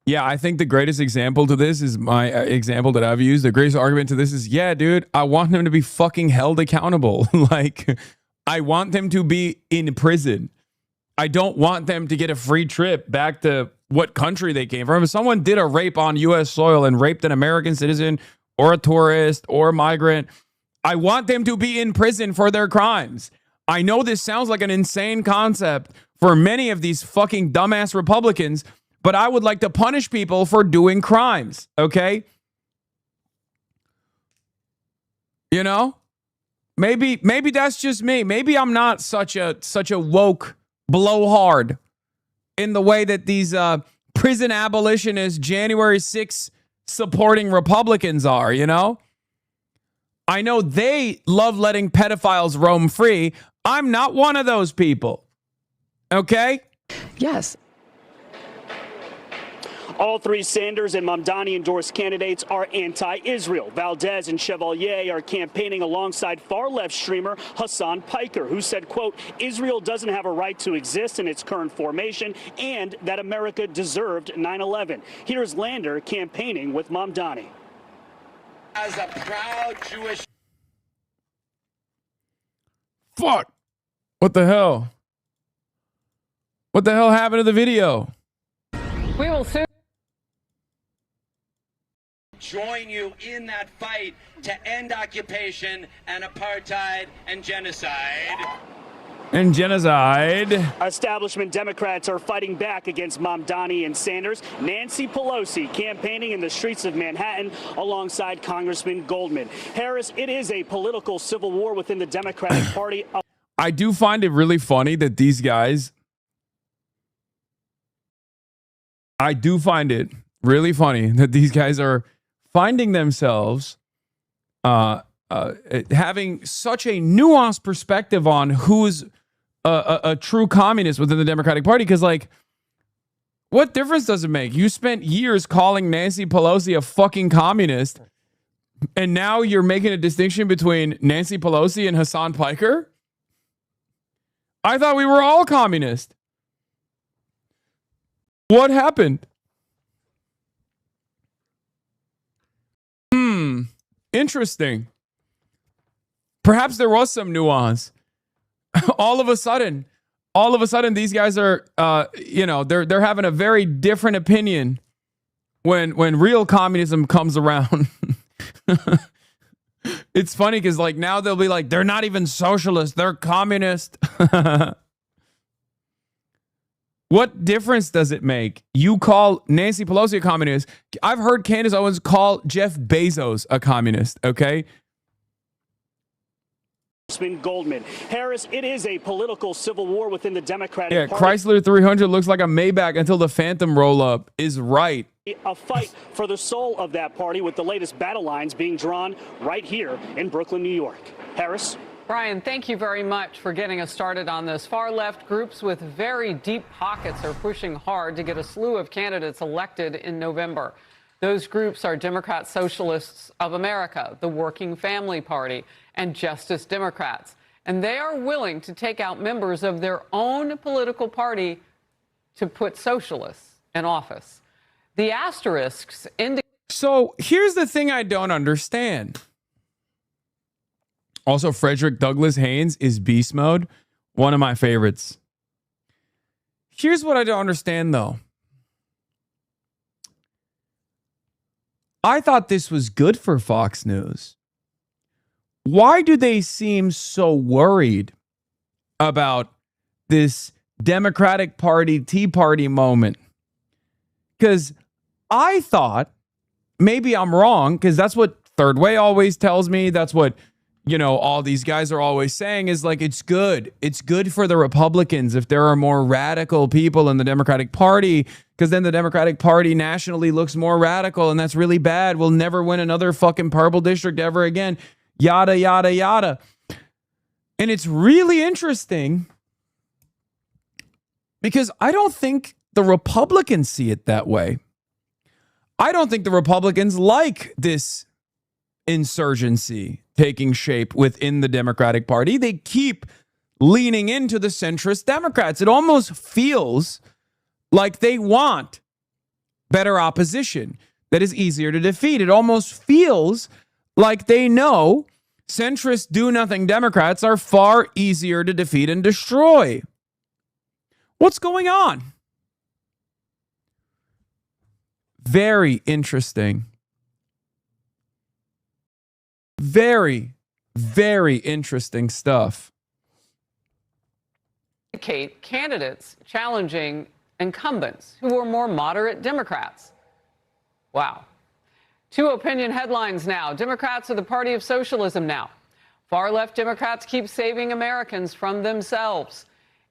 Yeah, I think the greatest example to this is my example that I've used. The greatest argument to this is, yeah, dude, I want him to be fucking held accountable. Like, I want them to be in prison. I don't want them to get a free trip back to what country they came from. If someone did a rape on U.S. soil and raped an American citizen or a tourist or a migrant, I want them to be in prison for their crimes. I know this sounds like an insane concept for many of these fucking dumbass Republicans, but I would like to punish people for doing crimes, okay? You know? Maybe that's just me. Maybe I'm not such a woke blowhard in the way that these prison abolitionist January 6th supporting Republicans are, you know? I know they love letting pedophiles roam free. I'm not one of those people. Okay? Yes. All three Sanders and Mamdani endorsed candidates are anti-Israel. Valdez and Chevalier are campaigning alongside far-left streamer Hasan Piker, who said, quote, Israel doesn't have a right to exist in its current formation and that America deserved 9/11. Here's Lander campaigning with Mamdani. As a proud Jewish... Fuck. What the hell? What the hell happened to the video? We will soon join you in that fight to end occupation and apartheid and genocide. And genocide. Establishment Democrats are fighting back against Mamdani and Sanders. Nancy Pelosi campaigning in the streets of Manhattan alongside Congressman Goldman. Harris, it is a political civil war within the Democratic Party. I do find it really funny that these guys... I do find it really funny that these guys are finding themselves having such a nuanced perspective on who's a true communist within the Democratic Party. Because, like, what difference does it make? You spent years calling Nancy Pelosi a fucking communist, and now you're making a distinction between Nancy Pelosi and Hasan Piker? I thought we were all communist. What happened? Interesting. Perhaps there was some nuance. all of a sudden, these guys are, they're having a very different opinion when real communism comes around. It's funny because, like, now they'll be like, they're not even socialist, they're communist. What difference does it make? You call Nancy Pelosi a communist. I've heard Candace Owens call Jeff Bezos a communist, okay? Goldman. Harris, it is a political civil war within the Democratic Party. Chrysler 300 looks like a Maybach until the Phantom roll-up is right. A fight for the soul of that party, with the latest battle lines being drawn right here in Brooklyn, New York. Harris? Brian, thank you very much for getting us started on this. Far-left groups with very deep pockets are pushing hard to get a slew of candidates elected in November. Those groups are Democrat Socialists of America, the Working Family Party, and Justice Democrats. And they are willing to take out members of their own political party to put socialists in office. The asterisks indicate... So here's the thing I don't understand. Also, Frederick Douglass Haynes is beast mode. One of my favorites. Here's what I don't understand, though. I thought this was good for Fox News. Why do they seem so worried about this Democratic Party, Tea Party moment? Because I thought, maybe I'm wrong, because that's what Third Way always tells me. That's what, all these guys are always saying, is like, it's good. It's good for the Republicans if there are more radical people in the Democratic Party, because then the Democratic Party nationally looks more radical, and that's really bad. We'll never win another fucking purple district ever again. Yada, yada, yada. And it's really interesting because I don't think the Republicans see it that way. I don't think the Republicans like this insurgency taking shape within the Democratic Party. They keep leaning into the centrist Democrats. It almost feels like they want better opposition that is easier to defeat. It almost feels like they know Centrist do-nothing Democrats are far easier to defeat and destroy. What's going on? Very interesting. Very, very interesting stuff. Candidates challenging incumbents who are more moderate Democrats. Wow. 2 opinion headlines now. Democrats are the party of socialism now. Far-left Democrats keep saving Americans from themselves.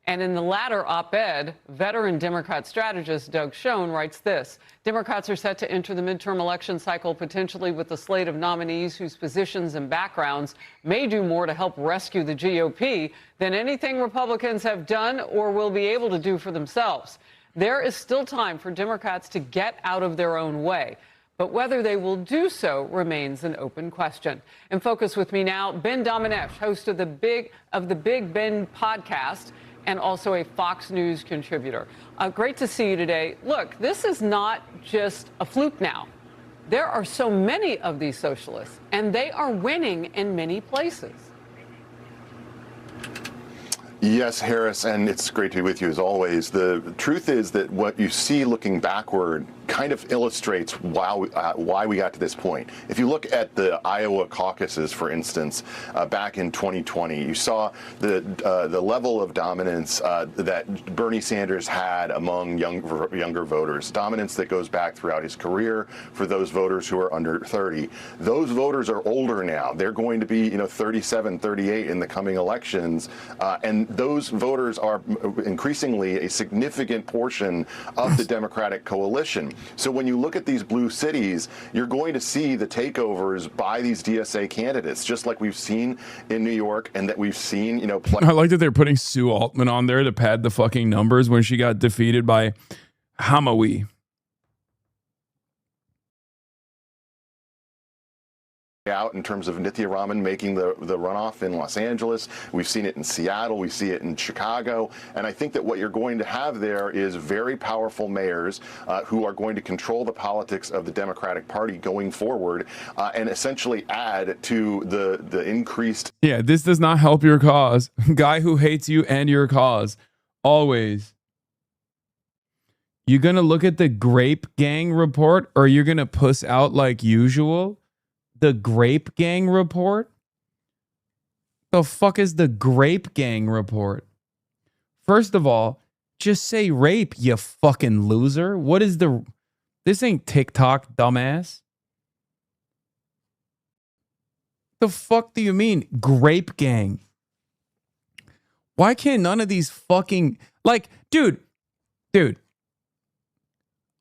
And in the latter op-ed, veteran Democrat strategist Doug Schoen writes this: Democrats are set to enter the midterm election cycle potentially with a slate of nominees whose positions and backgrounds may do more to help rescue the GOP than anything Republicans have done or will be able to do for themselves. There is still time for Democrats to get out of their own way. But whether they will do so remains an open question. In focus with me now, Ben Domenech, host of the Big Ben podcast, and also a Fox News contributor. Great to see you today. Look, this is not just a fluke now. There are so many of these socialists, and they are winning in many places. Yes, Harris, and it's great to be with you as always. The truth is that what you see looking backward kind of illustrates why we got to this point. If you look at the Iowa caucuses, for instance, back in 2020, you saw the level of dominance that Bernie Sanders had among younger voters, dominance that goes back throughout his career for those voters who are under 30. Those voters are older now. They're going to be 37, 38 in the coming elections, and those voters are increasingly a significant portion of the Democratic coalition. So when you look at these blue cities, you're going to see the takeovers by these DSA candidates, just like we've seen in New York and that we've seen, I like that they're putting Sue Altman on there to pad the fucking numbers when she got defeated by Hamawi. Out in terms of Nithya Raman making the runoff in Los Angeles. We've seen it in Seattle. We see it in Chicago. And I think that what you're going to have there is very powerful mayors who are going to control the politics of the Democratic Party going forward and essentially add to the increased. Yeah, this does not help your cause. Guy who hates you and your cause. Always. You gonna look at the Grape Gang report, or you're gonna puss out like usual? The Grape Gang report? The fuck is the Grape Gang report? First of all, just say rape, you fucking loser. What is the... This ain't TikTok, dumbass. The fuck do you mean, Grape Gang? Why can't none of these fucking... Like, dude.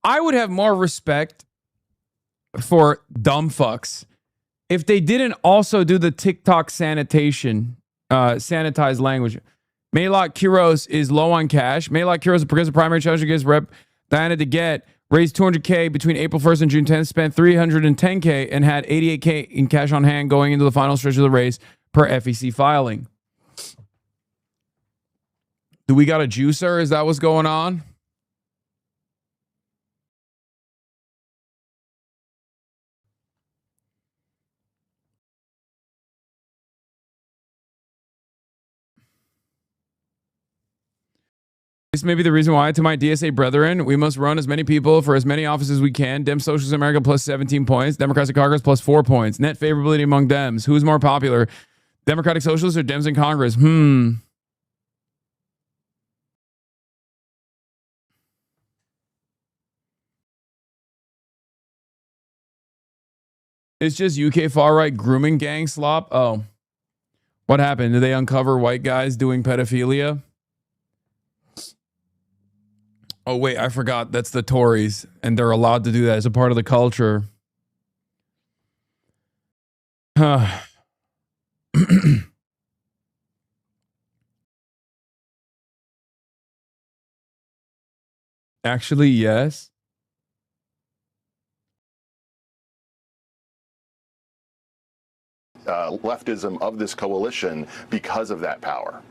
I would have more respect for dumb fucks if they didn't also do the TikTok sanitation, sanitized language. Maylot Quiros is low on cash. Maylot Quiros, a progressive primary challenge against Rep. Diana DeGette, raised $200K between April 1st and June 10th, spent $310K, and had $88K in cash on hand going into the final stretch of the race per FEC filing. Do we got a juicer? Is that what's going on? This may be the reason why, to my DSA brethren, we must run as many people for as many offices as we can. Dem Socialists in America plus 17 points. Democrats in Congress plus 4 points. Net favorability among Dems. Who's more popular? Democratic Socialists or Dems in Congress? It's just UK far-right grooming gang slop. Oh. What happened? Did they uncover white guys doing pedophilia? Oh, wait, I forgot. That's the Tories, and they're allowed to do that as a part of the culture. Actually, yes. Leftism of this coalition because of that power.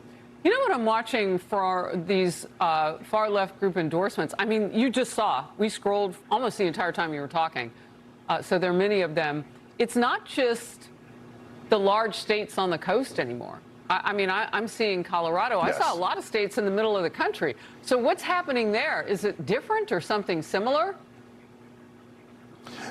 You know what I'm watching for these far left group endorsements? I mean, you just saw, we scrolled almost the entire time you were talking. So there are many of them. It's not just the large states on the coast anymore. I mean, I'm seeing Colorado. Yes. I saw a lot of states in the middle of the country. So what's happening there? Is it different or something similar?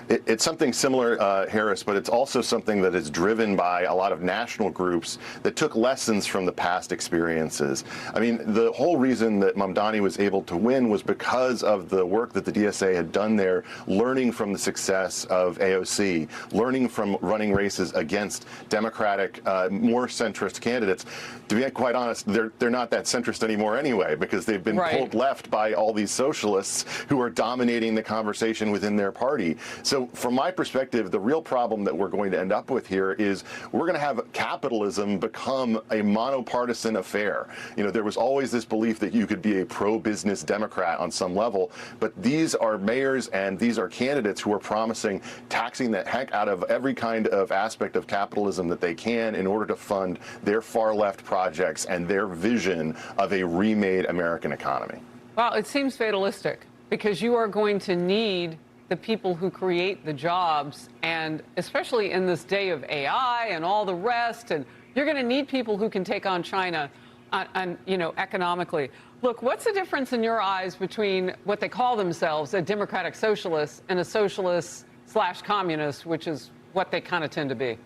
It's something similar, Harris, but it's also something that is driven by a lot of national groups that took lessons from the past experiences. I mean, the whole reason that Mamdani was able to win was because of the work that the DSA had done there, learning from the success of AOC, learning from running races against Democratic, more centrist candidates. To be quite honest, they're not that centrist anymore anyway, because they've been pulled left by all these socialists who are dominating the conversation within their party. So from my perspective, the real problem that we're going to end up with here is we're going to have capitalism become a monopartisan affair. You know, there was always this belief that you could be a pro-business Democrat on some level, but these are mayors and these are candidates who are promising taxing the heck out of every kind of aspect of capitalism that they can in order to fund their far-left projects and their vision of a remade American economy. Well, it seems fatalistic because you are going to need the people who create the jobs, and especially in this day of AI and all the rest, and you're going to need people who can take on China, you know, economically. Look, what's the difference in your eyes between what they call themselves, a democratic socialist, and a socialist / communist, which is what they kind of tend to be?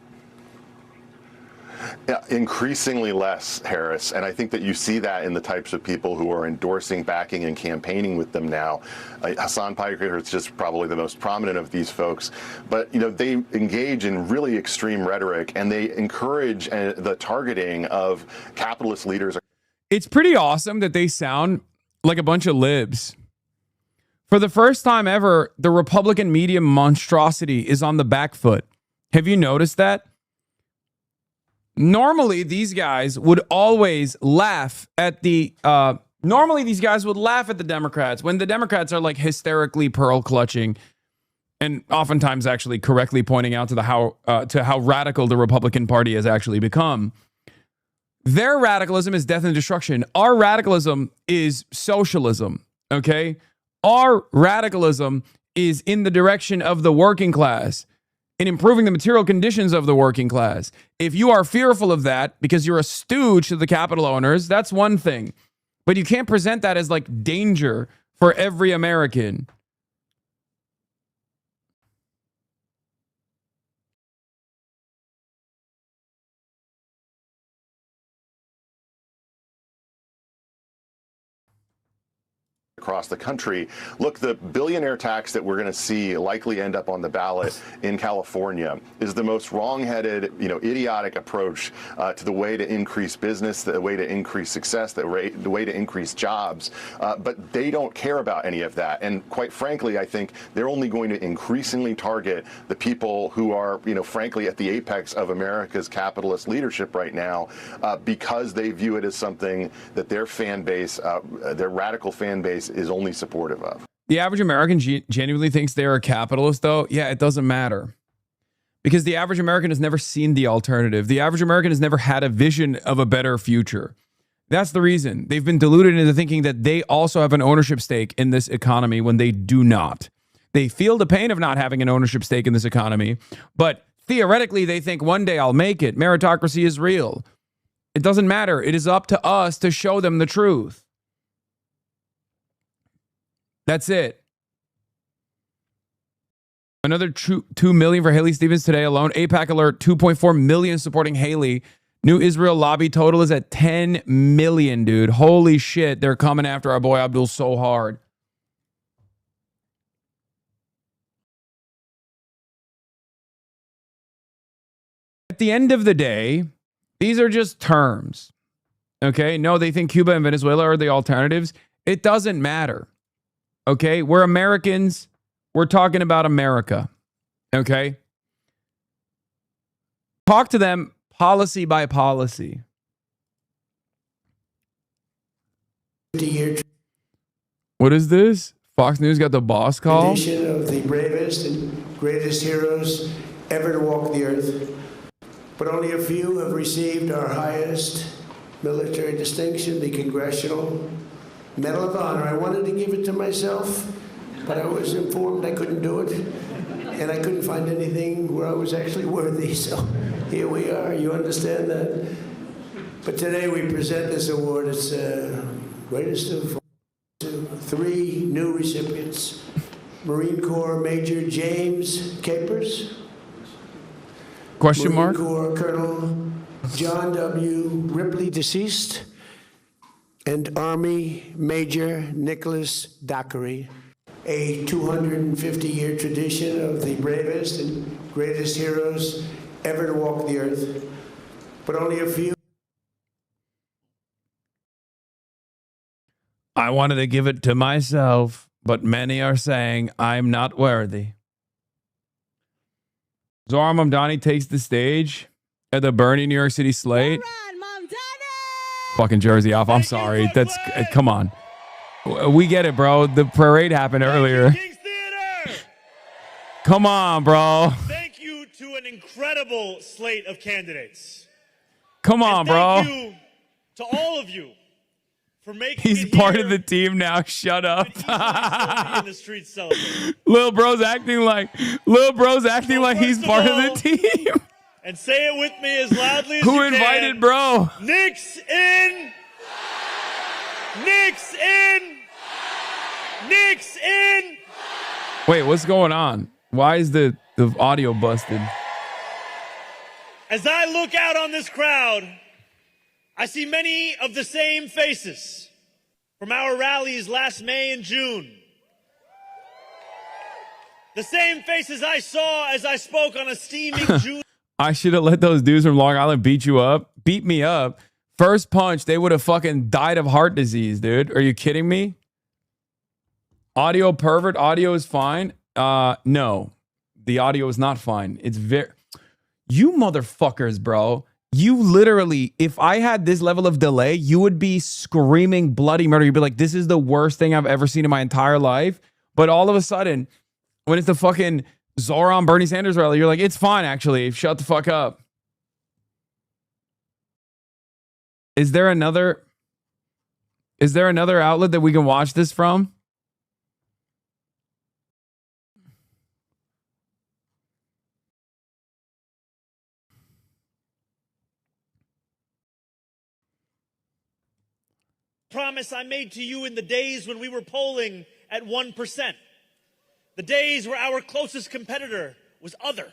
Yeah, increasingly less, Harris, and I think that you see that in the types of people who are endorsing, backing, and campaigning with them now. Hasan Piker is just probably the most prominent of these folks, but you know they engage in really extreme rhetoric and they encourage the targeting of capitalist leaders. It's pretty awesome that they sound like a bunch of libs. For the first time ever, the Republican media monstrosity is on the back foot. Have you noticed that? Normally, these guys would always laugh at the Democrats when the Democrats are like hysterically pearl clutching and oftentimes actually correctly pointing out to how radical the Republican Party has actually become. Their radicalism is death and destruction. Our radicalism is socialism, okay? Our radicalism is in the direction of the working class, in improving the material conditions of the working class. If you are fearful of that because you're a stooge to the capital owners, that's one thing. But you can't present that as like danger for every American. Across the country. Look, the billionaire tax that we're going to see likely end up on the ballot in California is the most wrong-headed, idiotic approach to the way to increase business, the way to increase success, the way to increase jobs. But they don't care about any of that. And quite frankly, I think they're only going to increasingly target the people who are, frankly, at the apex of America's capitalist leadership right now, because they view it as something that their fan base, their radical fan base, is only supportive of. The average American genuinely thinks they're a capitalist, though. Yeah, it doesn't matter. Because the average American has never seen the alternative. The average American has never had a vision of a better future. That's the reason. They've been deluded into thinking that they also have an ownership stake in this economy when they do not. They feel the pain of not having an ownership stake in this economy, but theoretically they think one day I'll make it. Meritocracy is real. It doesn't matter. It is up to us to show them the truth. That's it. Another 2 million for Haley Stevens today alone. AIPAC alert, 2.4 million supporting Haley. New Israel lobby total is at 10 million, dude. Holy shit, they're coming after our boy Abdul so hard. At the end of the day, these are just terms. Okay? No, they think Cuba and Venezuela are the alternatives. It doesn't matter. Okay, we're Americans. We're talking about America. Okay? Talk to them policy by policy. What is this? Fox News got the boss call? Tradition of the bravest and greatest heroes ever to walk the earth. But only a few have received our highest military distinction, the Congressional Medal of Honor. I wanted to give it to myself, but I was informed I couldn't do it, and I couldn't find anything where I was actually worthy, so here we are. You understand that? But today we present this award. It's greatest of three new recipients. Marine Corps Major James Capers. Question mark? Marine Corps Colonel John W. Ripley, deceased. And Army Major Nicholas Dockery. A 250-year tradition of the bravest and greatest heroes ever to walk the earth. But only a few. I wanted to give it to myself, but many are saying I'm not worthy. Zohran Mamdani takes the stage at the Bernie New York City slate. Fucking Jersey off. I'm sorry. That's come on. We get it, bro. The parade happened earlier. Come on, bro. Thank you to an incredible slate of candidates. Come on, bro. Thank you to all of you for making He's it part here of the team now. Shut up. in the streets celebrating. Lil bro's acting like he's part of the team. And say it with me as loudly as Who you can. invited bro? Nick's in. Nick's in. Nick's in. Wait, what's going on? Why is the audio busted? As I look out on this crowd, I see many of the same faces from our rallies last May and June. The same faces I saw as I spoke on a steaming June. I should have let those dudes from Long Island beat me up. First punch, they would have fucking died of heart disease, dude. Are you kidding me? Audio pervert, audio is fine. No, the audio is not fine. It's you motherfuckers, bro. You literally, if I had this level of delay, you would be screaming bloody murder. You'd be like, this is the worst thing I've ever seen in my entire life. But all of a sudden, when it's the fucking Zohran Bernie Sanders rally, you're like, it's fine, actually. Shut the fuck up. Is there another outlet that we can watch this from? Promise I made to you in the days when we were polling at 1%. The days where our closest competitor was other.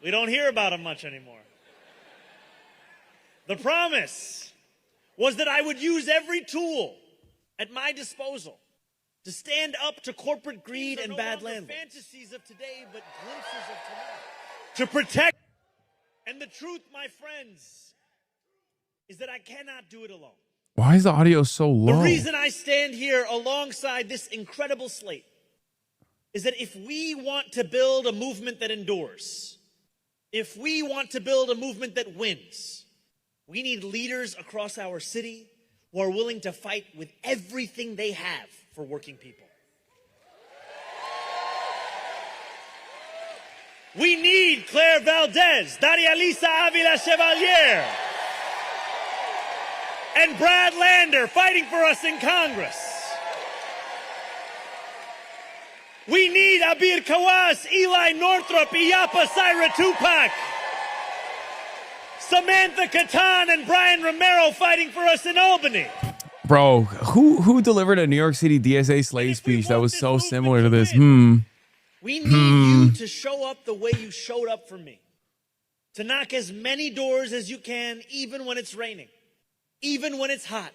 We don't hear about him much anymore. The promise was that I would use every tool at my disposal to stand up to corporate greed and bad landlords. Fantasies of today, but glimpses of tomorrow. To protect. And the truth, my friends, is that I cannot do it alone. Why is the audio so low? The reason I stand here alongside this incredible slate is that if we want to build a movement that endures, if we want to build a movement that wins, we need leaders across our city who are willing to fight with everything they have for working people. We need Claire Valdez, Daria Lisa Avila Chevalier, and Brad Lander fighting for us in Congress. We need Abir Kawas, Eli Northrop, Iyapa Syra Tupac, Samantha Catan, and Brian Romero fighting for us in Albany. Bro, who delivered a New York City DSA slave speech that was so similar to this? We need you to show up the way you showed up for me. To knock as many doors as you can, even when it's raining, even when it's hot,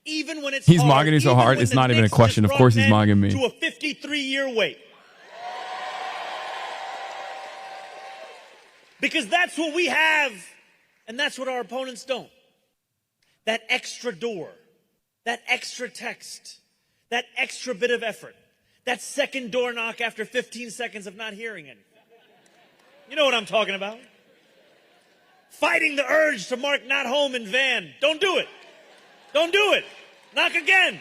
even when it's He's hard, mogging you so hard, it's not even a question. Of course he's mogging me. To a 53-year wait. Because that's what we have, and that's what our opponents don't. That extra door, that extra text, that extra bit of effort, that second door knock after 15 seconds of not hearing anything. You know what I'm talking about. Fighting the urge to mark not home in van. Don't do it. Don't do it. Knock again.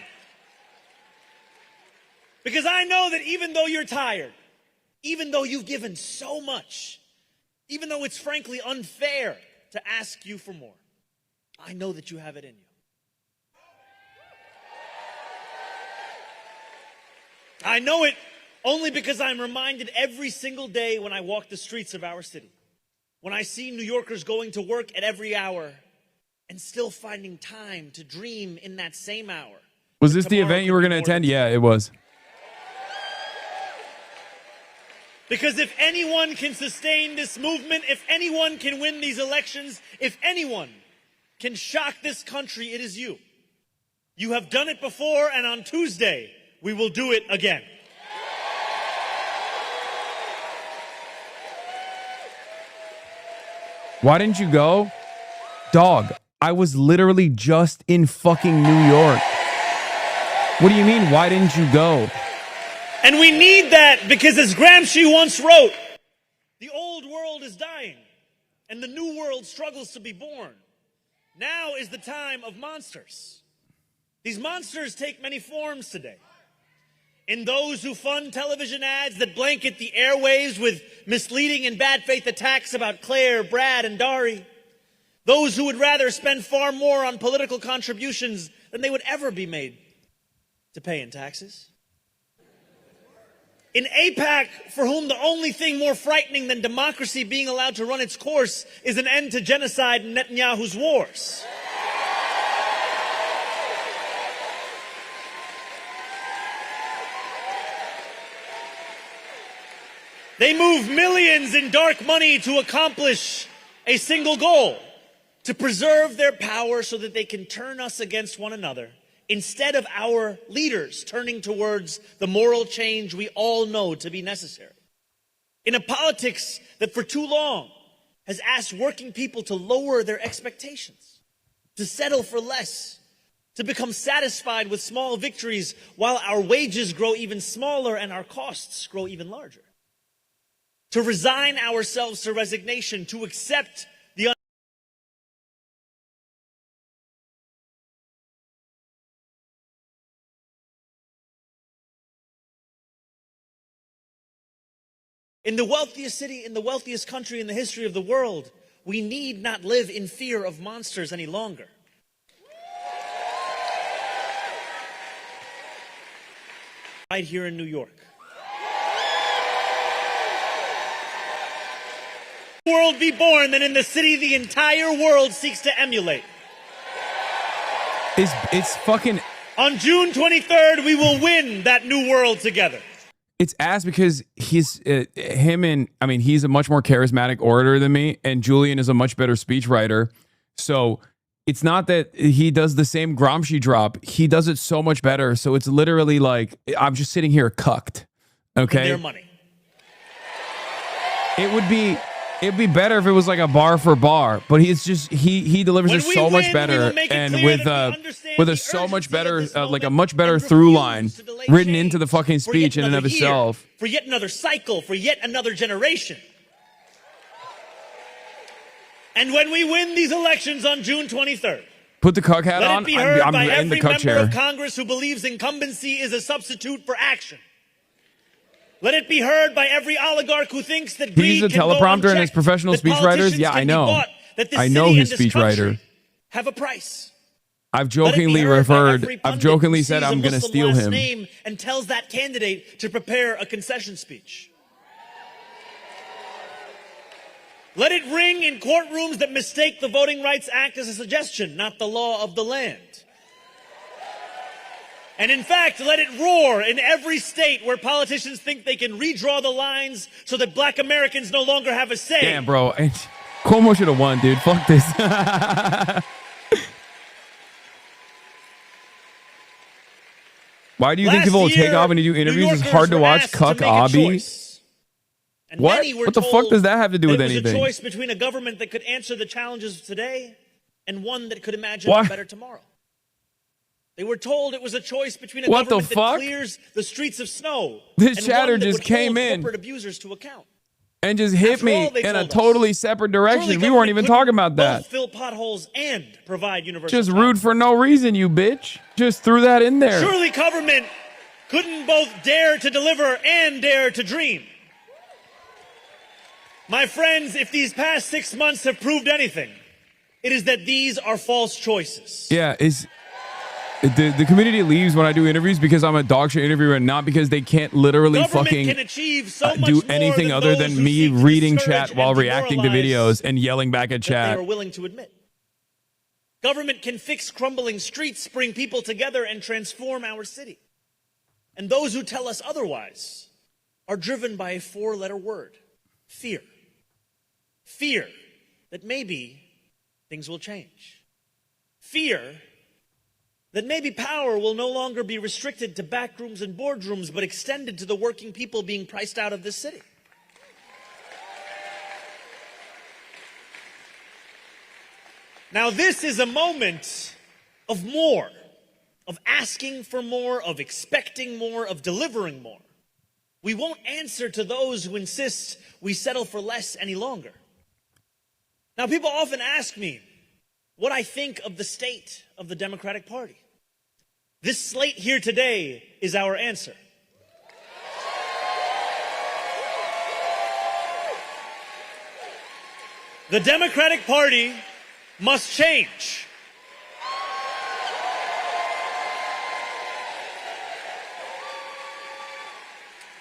Because I know that even though you're tired, even though you've given so much, even though it's frankly unfair to ask you for more, I know that you have it in you. I know it only because I'm reminded every single day when I walk the streets of our city when I see New Yorkers going to work at every hour and still finding time to dream in that same hour. Was this the event you were going to attend? Yeah, it was. Because if anyone can sustain this movement, if anyone can win these elections, if anyone can shock this country, it is you. You have done it before, and on Tuesday, we will do it again. Why didn't you go? Dog, I was literally just in fucking New York. What do you mean, why didn't you go? And we need that because, as Gramsci once wrote, the old world is dying and the new world struggles to be born. Now is the time of monsters. These monsters take many forms today. In those who fund television ads that blanket the airwaves with misleading and bad faith attacks about Claire, Brad, and Dari. Those who would rather spend far more on political contributions than they would ever be made to pay in taxes. In AIPAC, for whom the only thing more frightening than democracy being allowed to run its course is an end to genocide and Netanyahu's wars. They move millions in dark money to accomplish a single goal, to preserve their power so that they can turn us against one another, instead of our leaders turning towards the moral change we all know to be necessary. In a politics that for too long has asked working people to lower their expectations, to settle for less, to become satisfied with small victories while our wages grow even smaller and our costs grow even larger. To resign ourselves to resignation, to accept the in the wealthiest city, in the wealthiest country in the history of the world, we need not live in fear of monsters any longer. Right here in New York. World be born than in the city the entire world seeks to emulate. It's fucking... On June 23rd, we will win that new world together. It's ass because he's he's a much more charismatic orator than me, and Julian is a much better speechwriter. So it's not that he does the same Gramsci drop. He does it so much better. So it's literally like, I'm just sitting here cucked. Okay. Their money. It'd be better if it was like a bar for bar, but he delivers it so much better, and with a so much better like a much better through line written into the fucking speech in and of itself. For yet another cycle, for yet another generation. And when we win these elections on June 23rd, put the cuck hat let on. it be heard I'm by in the every cuck member chair. of Congress who believes incumbency is a substitute for action. Let it be heard by every oligarch who thinks that greed He's a can go teleprompter unchecked, and his professional that speechwriters. politicians Yeah, can I be know. bought, that this I city know and his this country speechwriter. have a price. I've jokingly I've jokingly said I'm going to steal him. Name and tells that candidate to prepare a concession speech. Let it ring in courtrooms that mistake the Voting Rights Act as a suggestion, not the law of the land. And in fact, let it roar in every state where politicians think they can redraw the lines so that black Americans no longer have a say. Damn, bro. Cuomo should have won, dude. Fuck this. Why do you think people will take off and do interviews? It's hard to watch. Cuck Abby. What? What the fuck does that have to do with anything? It was a choice between a government that could answer the challenges of today and one that could imagine a better tomorrow. They were told it was a choice between a government that clears the streets of snow this and chatter one that just would came hold in corporate abusers to account. And just hit me in a totally separate direction. We weren't even talking about that. Both fill potholes and provide universal Just rude for no reason, you bitch. Just threw that in there. Surely government couldn't both dare to deliver and dare to dream. My friends, if these past 6 months have proved anything, it is that these are false choices. Yeah, The community leaves when I do interviews because I'm a dog shit interviewer and not because they can't literally fucking do anything other than me reading chat while reacting to videos and yelling back at chat. They are willing to admit. Government can fix crumbling streets, bring people together, and transform our city. And those who tell us otherwise are driven by a 4-letter word: fear. Fear that maybe things will change. Fear that maybe power will no longer be restricted to backrooms and boardrooms, but extended to the working people being priced out of this city. Now, this is a moment of more, of asking for more, of expecting more, of delivering more. We won't answer to those who insist we settle for less any longer. Now, people often ask me what I think of the state of the Democratic Party. This slate here today is our answer. The Democratic Party must change.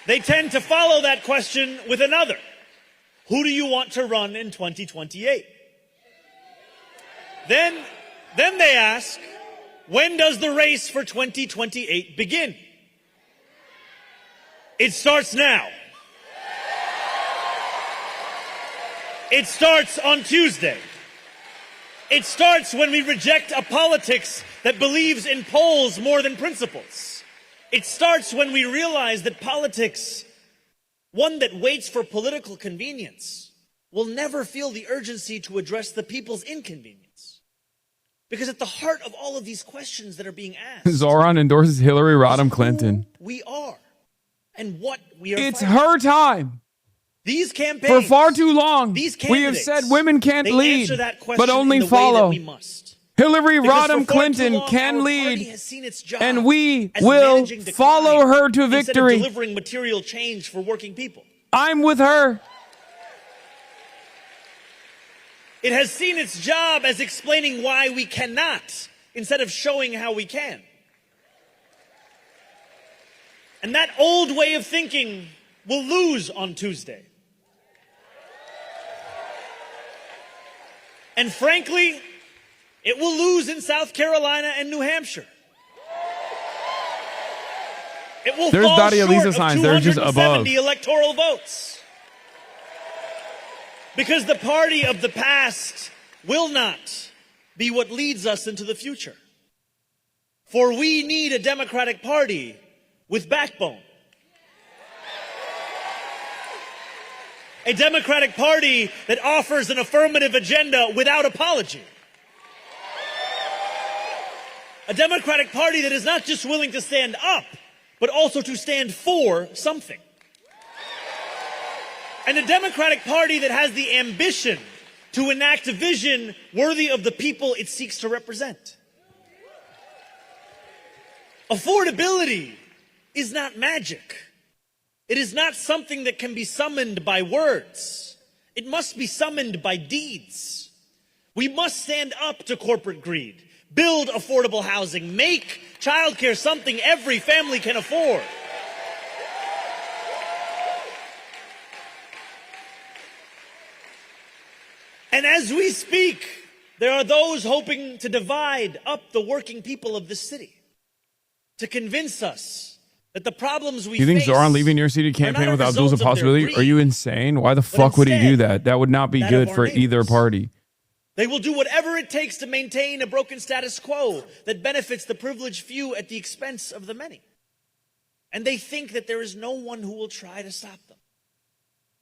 They tend to follow that question with another. Who do you want to run in 2028? Then they ask, when does the race for 2028 begin? It starts now. It starts on Tuesday. It starts when we reject a politics that believes in polls more than principles. It starts when we realize that politics, one that waits for political convenience, will never feel the urgency to address the people's inconvenience. Because at the heart of all of these questions that are being asked, Zoran endorses Hillary Rodham Clinton. we are and what we are It's fighting. her time. These campaigns, For far too long, these we have said women can't they lead, answer that question but only in the way follow. that we must. Hillary Because for Rodham far Clinton too long, can our lead, party has seen its job and we as will managing decline follow her to instead of victory. delivering material change for working people. I'm with her. It has seen its job as explaining why we cannot instead of showing how we can. And that old way of thinking will lose on Tuesday. And frankly, it will lose in South Carolina and New Hampshire. It will There's fall Daria short Lisa of signs. They're just 270 above. electoral votes. Because the party of the past will not be what leads us into the future. For we need a Democratic Party with backbone. A Democratic Party that offers an affirmative agenda without apology. A Democratic Party that is not just willing to stand up, but also to stand for something. And a Democratic Party that has the ambition to enact a vision worthy of the people it seeks to represent. Affordability is not magic. It is not something that can be summoned by words. It must be summoned by deeds. We must stand up to corporate greed, build affordable housing, make childcare something every family can afford. And as we speak, there are those hoping to divide up the working people of this city, to convince us that the problems we You think face Zoran leaving New York City campaign with Abdul's a possibility? Are you insane? Why the fuck would he do that? That would not be that good of for our either party. They will do whatever it takes to maintain a broken status quo that benefits the privileged few at the expense of the many. And they think that there is no one who will try to stop them.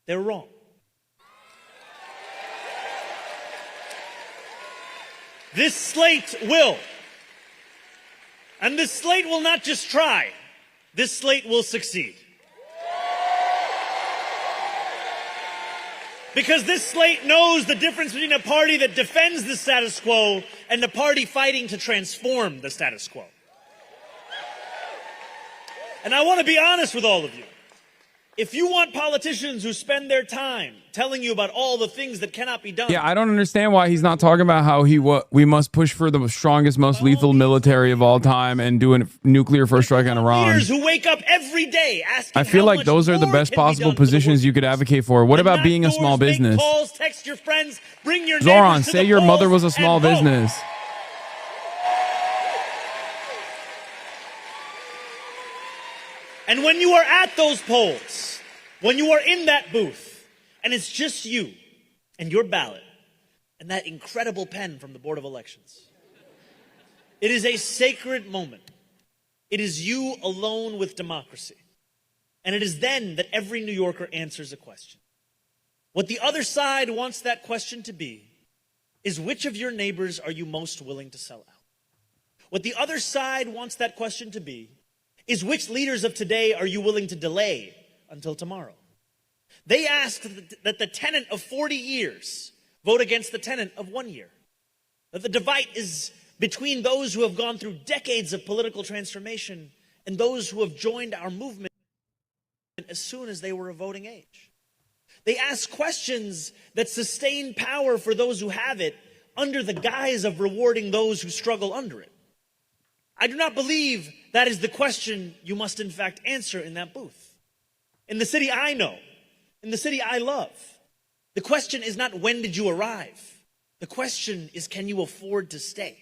They're wrong. This slate will. And this slate will not just try. This slate will succeed. Because this slate knows the difference between a party that defends the status quo and a party fighting to transform the status quo. And I want to be honest with all of you. If you want politicians who spend their time telling you about all the things that cannot be done. Yeah, I don't understand why he's not talking about how we must push for the strongest, most lethal military of all time and do a nuclear first strike on Iran. Leaders who wake up every day asking I feel how like much those are the more best can be possible done for the positions you could advocate for. What about being a small Make business? calls, text your friends, bring your Zoran, neighbors to say the your mother polls was a small and vote. business. And when you are at those polls, when you are in that booth, and it's just you and your ballot and that incredible pen from the Board of Elections, it is a sacred moment. It is you alone with democracy. And it is then that every New Yorker answers a question. What the other side wants that question to be is, which of your neighbors are you most willing to sell out? What the other side wants that question to be is, which leaders of today are you willing to delay until tomorrow? They ask that the tenant of 40 years vote against the tenant of 1 year. That the divide is between those who have gone through decades of political transformation and those who have joined our movement as soon as they were of voting age. They ask questions that sustain power for those who have it under the guise of rewarding those who struggle under it. I do not believe that is the question you must in fact answer in that booth. In the city I know, in the city I love, the question is not, when did you arrive? The question is, can you afford to stay?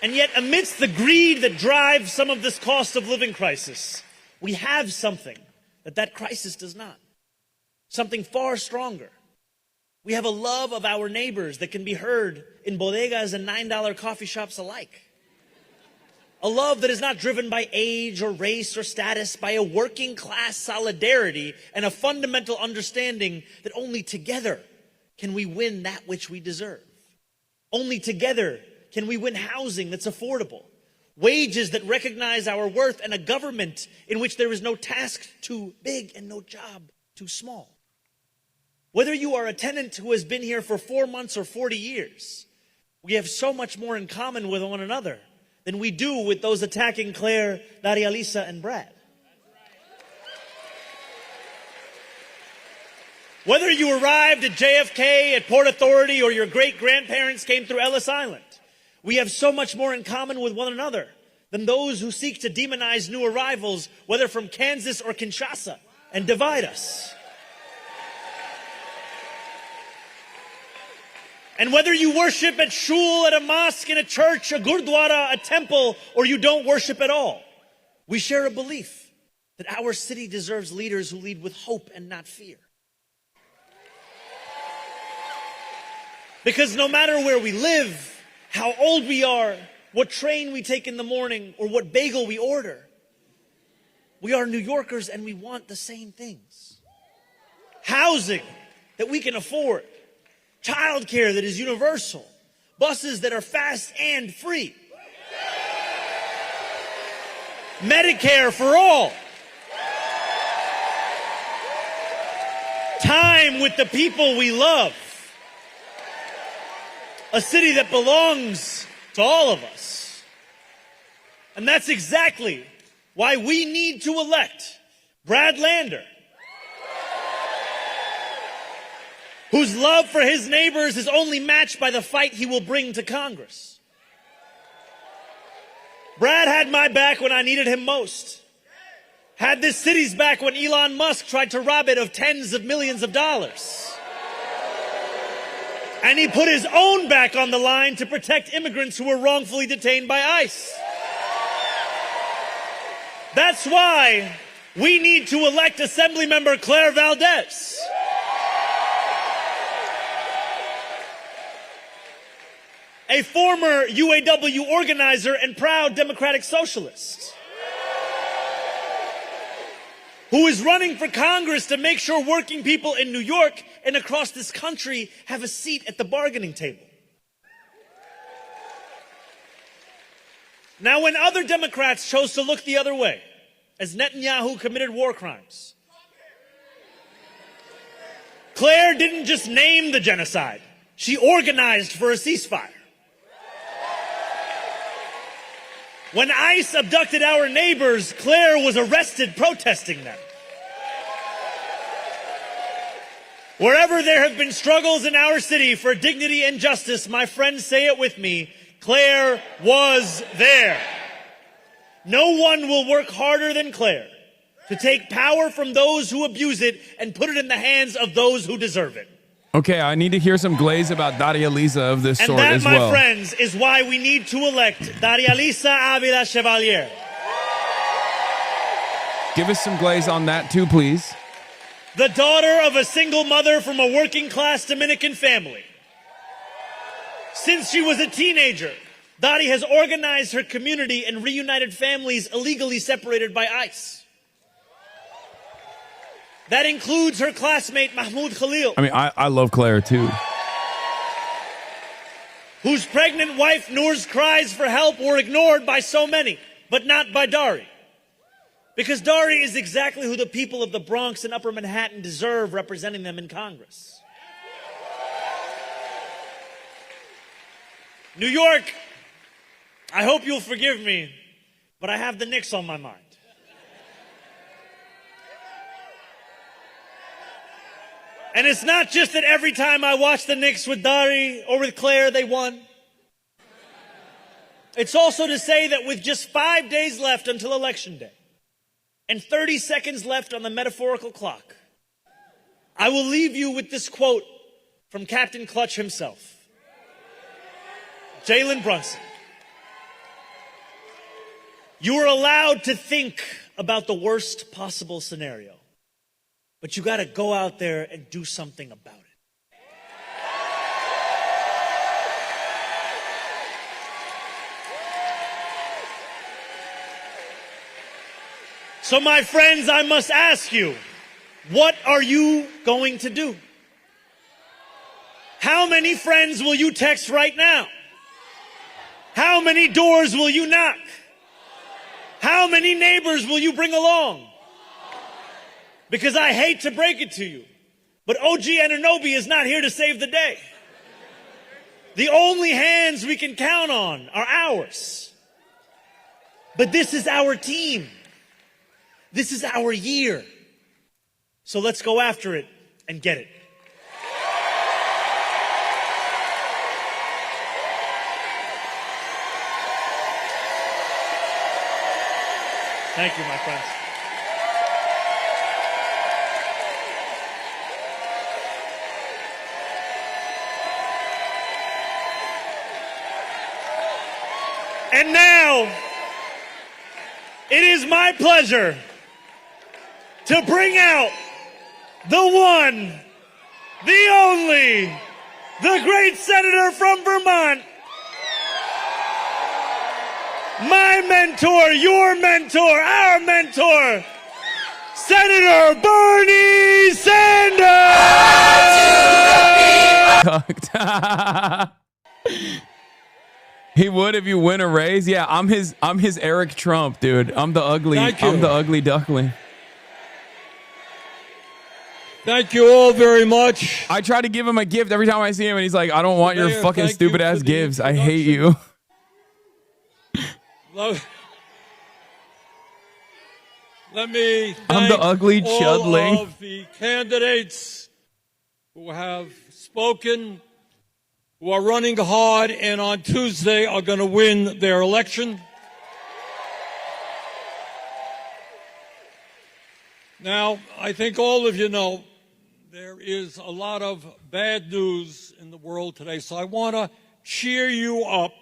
And yet, amidst the greed that drives some of this cost of living crisis, we have something that crisis does not. Something far stronger. We have a love of our neighbors that can be heard in bodegas and $9 coffee shops alike. A love that is not driven by age or race or status, by a working class solidarity and a fundamental understanding that only together can we win that which we deserve. Only together can we win housing that's affordable, wages that recognize our worth, and a government in which there is no task too big and no job too small. Whether you are a tenant who has been here for 4 months or 40 years, we have so much more in common with one another than we do with those attacking Claire, Daria Lisa, and Brad. Whether you arrived at JFK, at Port Authority, or your great-grandparents came through Ellis Island, we have so much more in common with one another than those who seek to demonize new arrivals, whether from Kansas or Kinshasa, and divide us. And whether you worship at shul, at a mosque, in a church, a gurdwara, a temple, or you don't worship at all, we share a belief that our city deserves leaders who lead with hope and not fear. Because no matter where we live, how old we are, what train we take in the morning, or what bagel we order, we are New Yorkers and we want the same things. Housing that we can afford. Childcare that is universal. Buses that are fast and free. Medicare for all. Time with the people we love. A city that belongs to all of us. And that's exactly why we need to elect Brad Lander, whose love for his neighbors is only matched by the fight he will bring to Congress. Brad had my back when I needed him most. Had this city's back when Elon Musk tried to rob it of tens of millions of dollars. And he put his own back on the line to protect immigrants who were wrongfully detained by ICE. That's why we need to elect Assemblymember Claire Valdez. A former UAW organizer and proud Democratic socialist, who is running for Congress to make sure working people in New York and across this country have a seat at the bargaining table. Now, when other Democrats chose to look the other way, as Netanyahu committed war crimes, Claire didn't just name the genocide, she organized for a ceasefire. When ICE abducted our neighbors, Claire was arrested protesting them. Wherever there have been struggles in our city for dignity and justice, my friends, say it with me, Claire was there. No one will work harder than Claire to take power from those who abuse it and put it in the hands of those who deserve it. Okay, I need to hear some glaze about Daria Lisa of this sort as well. And that, my friends, is why we need to elect Daria Lisa Avila Chevalier. Give us some glaze on that too, please. The daughter of a single mother from a working-class Dominican family. Since she was a teenager, Daria has organized her community and reunited families illegally separated by ICE. That includes her classmate, Mahmoud Khalil. I mean, I love Claire, too. Whose pregnant wife Noor's cries for help were ignored by so many, but not by Dari. Because Dari is exactly who the people of the Bronx and Upper Manhattan deserve representing them in Congress. New York, I hope you'll forgive me, but I have the Knicks on my mind. And it's not just that every time I watch the Knicks with Dari or with Claire, they won. It's also to say that with just 5 days left until Election Day and 30 seconds left on the metaphorical clock, I will leave you with this quote from Captain Clutch himself, Jalen Brunson. You are allowed to think about the worst possible scenario, but you got to go out there and do something about it. So, my friends, I must ask you, what are you going to do? How many friends will you text right now? How many doors will you knock? How many neighbors will you bring along? Because I hate to break it to you, but OG Anunoby is not here to save the day. The only hands we can count on are ours. But this is our team. This is our year. So let's go after it and get it. Thank you, my friends. And now, it is my pleasure to bring out the one, the only, the great senator from Vermont, my mentor, your mentor, our mentor, Senator Bernie Sanders! He would if you win a raise. Yeah, I'm his Eric Trump, dude. I'm the ugly duckling. Thank you all very much. I try to give him a gift every time I see him, and he's like, I don't want your fucking stupid ass gifts. I hate you. Let me I'm the ugly chudling. all of the candidates who have spoken, who are running hard, and on Tuesday are going to win their election. Now, I think all of you know there is a lot of bad news in the world today, so I want to cheer you up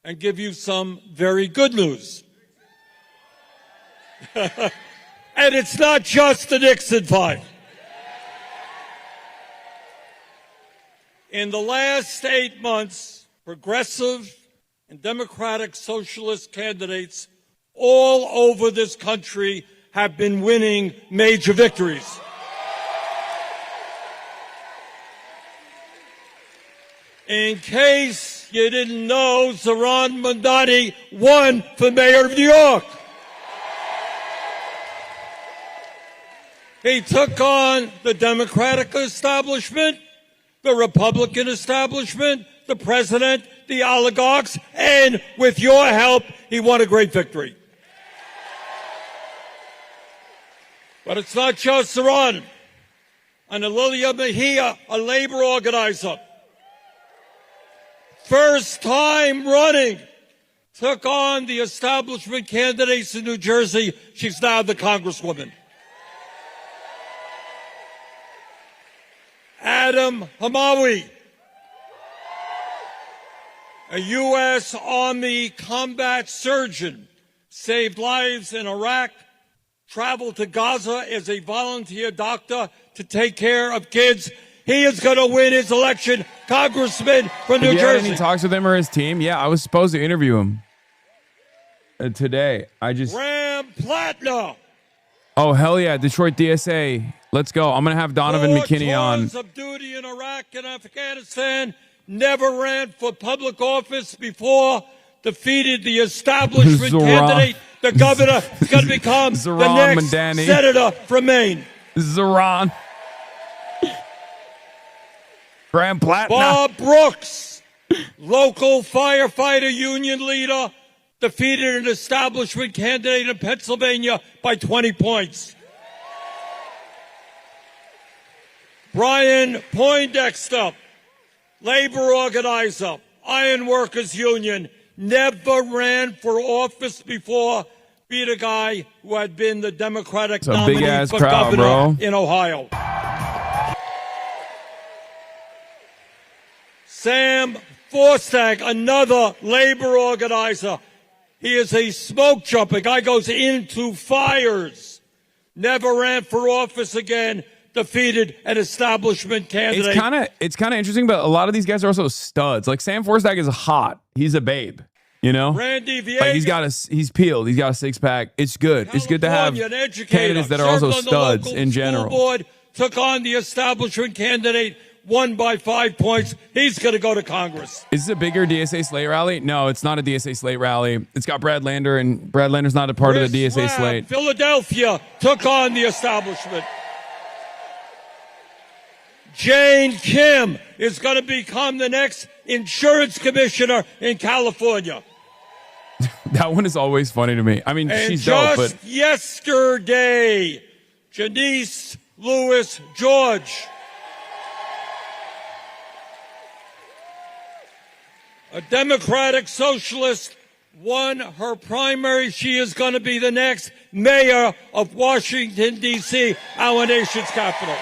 and give you some very good news. And it's not just the Nixon fight. In the last 8 months, progressive and democratic socialist candidates all over this country have been winning major victories. In case you didn't know, Zohran Mamdani won for mayor of New York. He took on the Democratic establishment, the Republican establishment, the president, the oligarchs, and with your help, he won a great victory. But it's not just Saran. And Lilia Mejia, a labor organizer, first time running, took on the establishment candidates in New Jersey. She's now the congresswoman. Adam Hamawi, a U.S. Army combat surgeon, saved lives in Iraq, traveled to Gaza as a volunteer doctor to take care of kids. He is going to win his election, congressman from New Have you had Jersey. any talks with him or his team? Yeah, I was supposed to interview him today. Ram Plattner. Oh, hell yeah, Detroit DSA. Let's go. I'm going to have Donovan McKinney on. Of duty in Iraq and Afghanistan, never ran for public office before, defeated the establishment candidate. The governor is going to become the next Mandani. senator from Maine. Zoran. Graham Plattner. Bob Brooks, local firefighter union leader, defeated an establishment candidate in Pennsylvania by 20 points. Brian Poindexter, labor organizer, Iron Workers Union, never ran for office before, beat a guy who had been the Democratic nominee for crowd, governor bro. in Ohio. Sam Forstag, another labor organizer. He is a smoke jumper. Guy goes into fires. Never ran for office again. Defeated an establishment candidate. It's kind of interesting, but a lot of these guys are also studs. Like Sam Forstag is hot. He's a babe. You know, Randy Viegas, like he's peeled. He's got a six pack. It's good. It's good to have candidates that are also studs in general. Board, took on the establishment candidate, won by 5 points. He's going to go to Congress. Is this a bigger DSA slate rally? No, it's not a DSA slate rally. It's got Brad Lander, and Brad Lander's not a part of the DSA slate. Philadelphia took on the establishment. Jane Kim is going to become the next insurance commissioner in California. That one is always funny to me. I mean, And she's dope, just but yesterday, Janice Lewis George, a Democratic socialist, won her primary. She is going to be the next mayor of Washington, D.C., our nation's capital.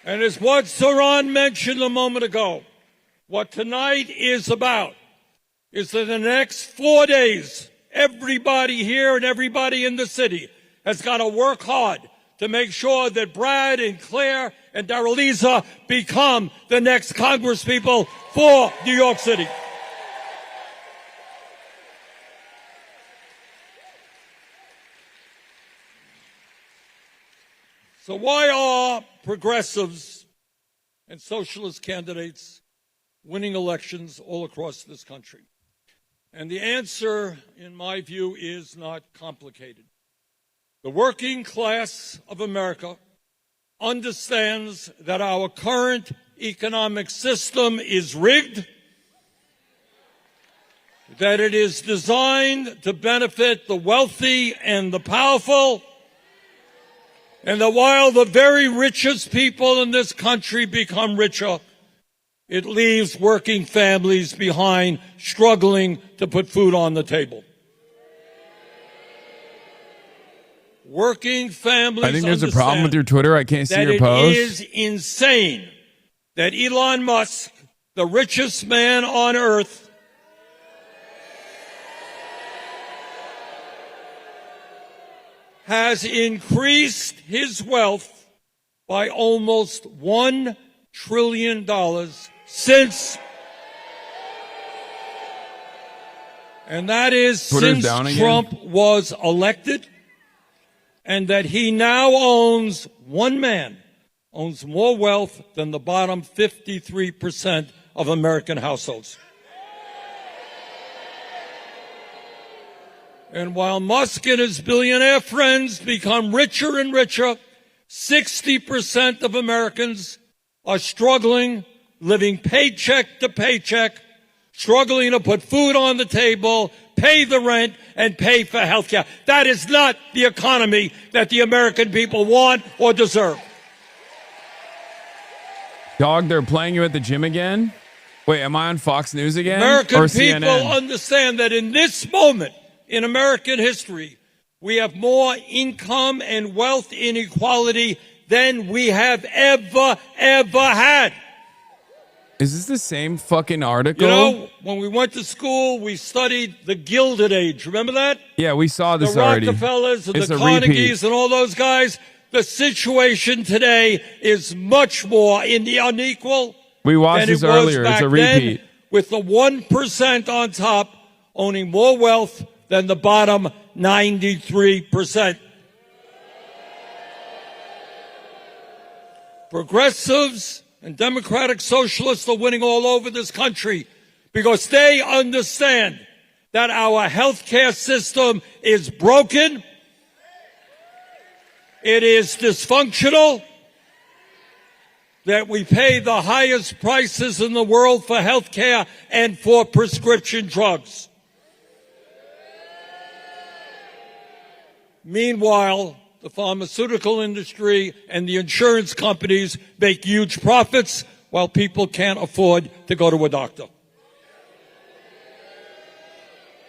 And as what Saran mentioned a moment ago, what tonight is about is that in the next 4 days, everybody here and everybody in the city has got to work hard to make sure that Brad and Claire and Darreliza become the next congresspeople for New York City. So why are progressives and socialist candidates winning elections all across this country? And the answer, in my view, is not complicated. The working class of America understands that our current economic system is rigged, that it is designed to benefit the wealthy and the powerful, and that while the very richest people in this country become richer, it leaves working families behind struggling to put food on the table. Working families I think there's a problem with your Twitter. I can't see your post. It is insane that Elon Musk, the richest man on earth, has increased his wealth by almost $1 trillion since, and that is Twitter's since Trump was elected, and that he now owns, one man owns more wealth than the bottom 53% of American households. And while Musk and his billionaire friends become richer and richer, 60% of Americans are struggling, living paycheck to paycheck, struggling to put food on the table, pay the rent, and pay for health care. That is not the economy that the American people want or deserve. Dog, they're playing you at the gym again? Wait, am I on Fox News again? American or people CNN? understand that in this moment in American history, we have more income and wealth inequality than we have ever had. Is this the same fucking article? You know, when we went to school, we studied the Gilded Age. Remember that? Yeah, we saw this the already. Rockefellers and It's the a repeat. Carnegies and all those guys. The situation today is much more unequal. We watched than this it was earlier. It's back a repeat. then, with the 1% on top owning more wealth than the bottom 93%. Progressives and democratic socialists are winning all over this country because they understand that our health care system is broken. It is dysfunctional, that we pay the highest prices in the world for health care and for prescription drugs. Meanwhile, the pharmaceutical industry and the insurance companies make huge profits while people can't afford to go to a doctor.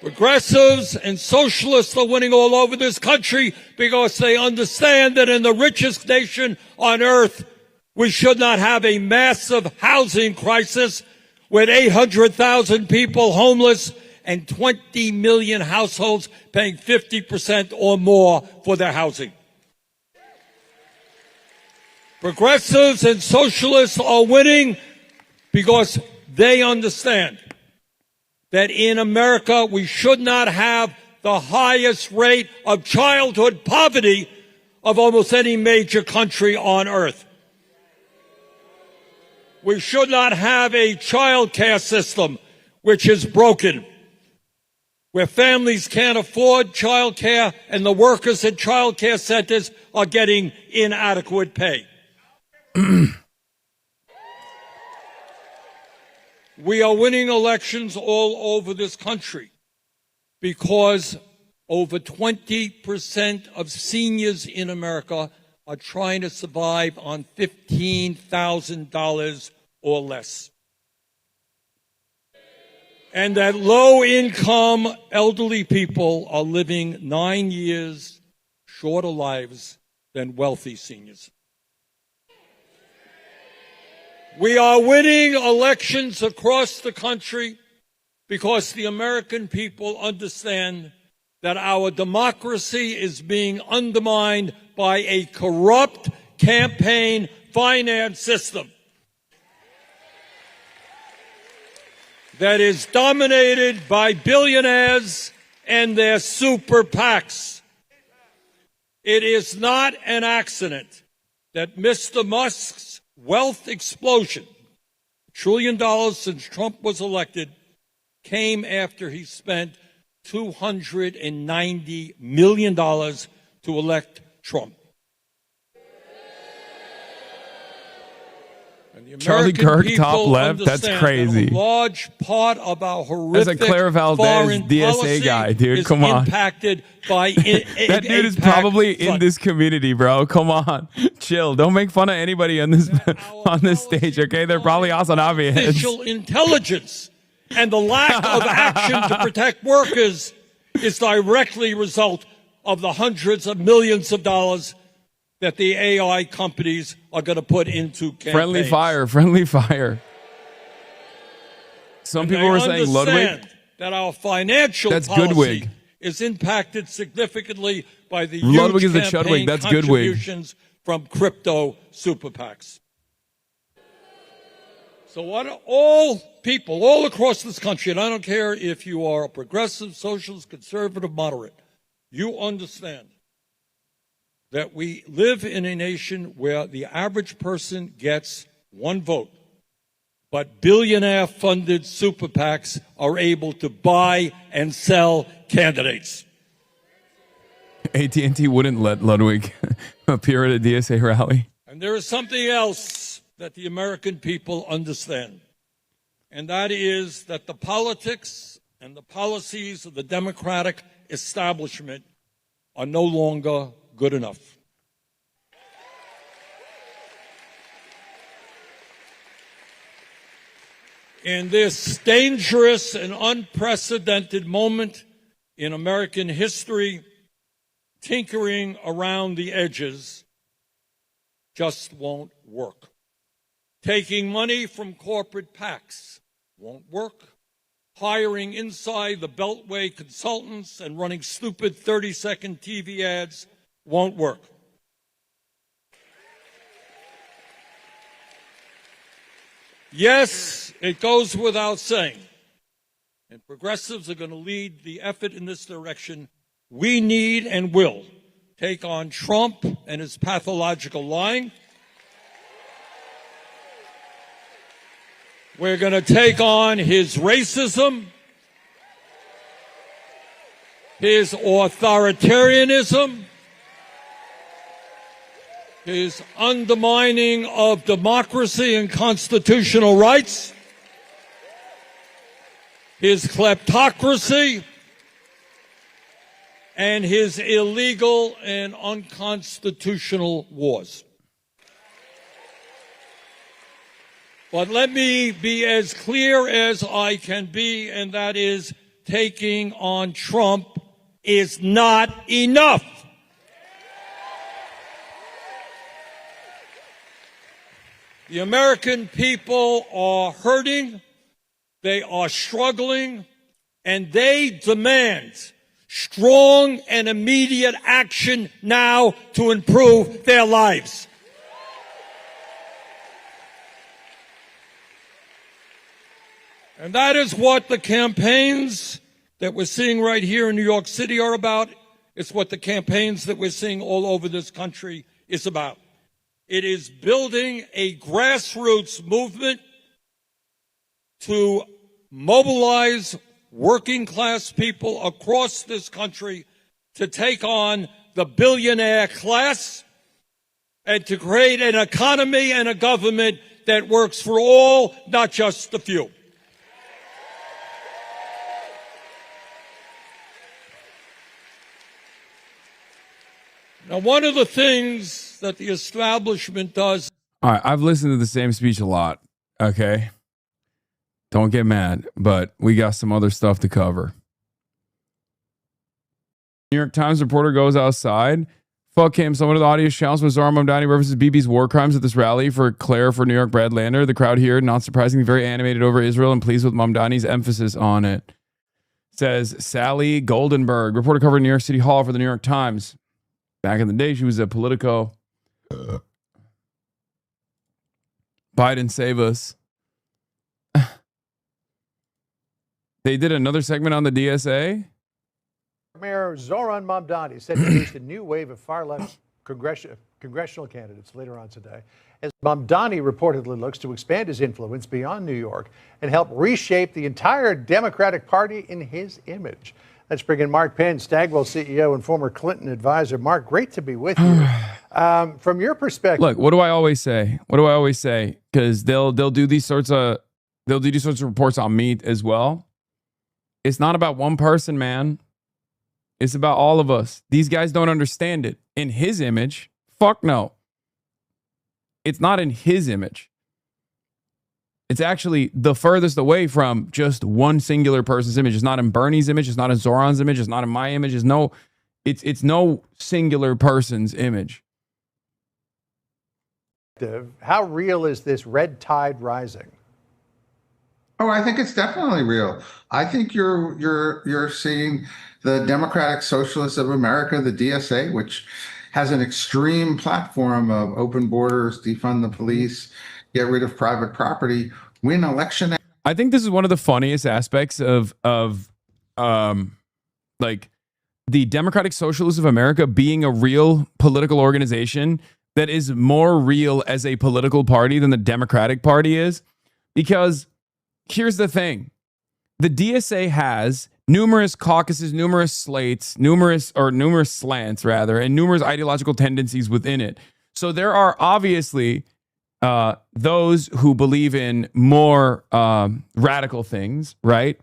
Progressives and socialists are winning all over this country because they understand that in the richest nation on earth, we should not have a massive housing crisis with 800,000 people homeless and 20 million households paying 50% or more for their housing. Progressives and socialists are winning because they understand that in America we should not have the highest rate of childhood poverty of almost any major country on earth. We should not have a child care system which is broken, where families can't afford child care and the workers at child care centers are getting inadequate pay. We are winning elections all over this country because over 20% of seniors in America are trying to survive on $15,000 or less. And that low-income elderly people are living 9 years shorter lives than wealthy seniors. We are winning elections across the country because the American people understand that our democracy is being undermined by a corrupt campaign finance system that is dominated by billionaires and their super PACs. It is not an accident that Mr. Musk's wealth explosion, $1 trillion since Trump was elected, came after he spent $290 million to elect Trump. Charlie Kirk, top left? That's crazy. A large part of our horrific That's a Claire Valdez foreign DSA guy, dude. is Come on. impacted by That dude is probably in this community, bro. Come on. Chill. Don't make fun of anybody on this stage, okay? They're probably Hasanabi heads. Artificial intelligence and the lack of action to protect workers is directly a result of the hundreds of millions of dollars that the AI companies are going to put into campaigns. Friendly fire. Some people were saying Ludwig. That our financial That's policy Goodwig. is impacted significantly by the Ludwig huge is the campaign Chudwig. That's Goodwig. contributions from crypto super PACs. So what all people all across this country, and I don't care if you are a progressive, socialist, conservative, moderate, you understand that we live in a nation where the average person gets one vote, but billionaire-funded super PACs are able to buy and sell candidates. AT&T wouldn't let Ludwig appear at a DSA rally. And there is something else that the American people understand, and that is that the politics and the policies of the Democratic establishment are no longer good enough. In this dangerous and unprecedented moment in American history, tinkering around the edges just won't work. Taking money from corporate PACs won't work. Hiring inside the Beltway consultants and running stupid 30-second TV ads won't work. Yes, it goes without saying, and progressives are going to lead the effort in this direction. We need and will take on Trump and his pathological lying. We're going to take on his racism, his authoritarianism, his undermining of democracy and constitutional rights, his kleptocracy, and his illegal and unconstitutional wars. But let me be as clear as I can be, and that is taking on Trump is not enough. The American people are hurting, they are struggling, and they demand strong and immediate action now to improve their lives. And that is what the campaigns that we're seeing right here in New York City are about. It's what the campaigns that we're seeing all over this country is about. It is building a grassroots movement to mobilize working class people across this country to take on the billionaire class and to create an economy and a government that works for all, not just the few. Now, one of the things that the establishment does. All right, I've listened to the same speech a lot, okay? Don't get mad, but we got some other stuff to cover. New York Times reporter goes outside. Fuck him. Some of the audience shouts when Zohran Mamdani references Bibi's war crimes at this rally for Claire for New York Brad Lander. The crowd here, not surprisingly, very animated over Israel and pleased with Mamdani's emphasis on it. Says Sally Goldenberg, reporter covering New York City Hall for the New York Times. Back in the day, she was at Politico. Biden save us. They did another segment on the DSA. Mayor Zohran Mamdani said he released a new wave of far-left congressional candidates later on today, as Mamdani reportedly looks to expand his influence beyond New York and help reshape the entire Democratic Party in his image. Let's bring in Mark Penn, Stagwell CEO and former Clinton advisor. Mark, great to be with you. From your perspective, look, what do I always say? Because they'll do these sorts of reports on me as well. It's not about one person, man. It's about all of us. These guys don't understand it. In his image, fuck no. It's not in his image. It's actually the furthest away from just one singular person's image. It's not in Bernie's image. It's not in Zoran's image. It's not in my image. It's no singular person's image. How real is this red tide rising? Oh, I think it's definitely real. I think you're seeing the Democratic Socialists of America, the DSA, which has an extreme platform of open borders, defund the police, get rid of private property, win election. I think this is one of the funniest aspects of like the Democratic Socialists of America being a real political organization that is more real as a political party than the Democratic Party is. Because here's the thing. The DSA has numerous caucuses, numerous slates, numerous slants rather, and numerous ideological tendencies within it. So there are obviously those who believe in more radical things, right?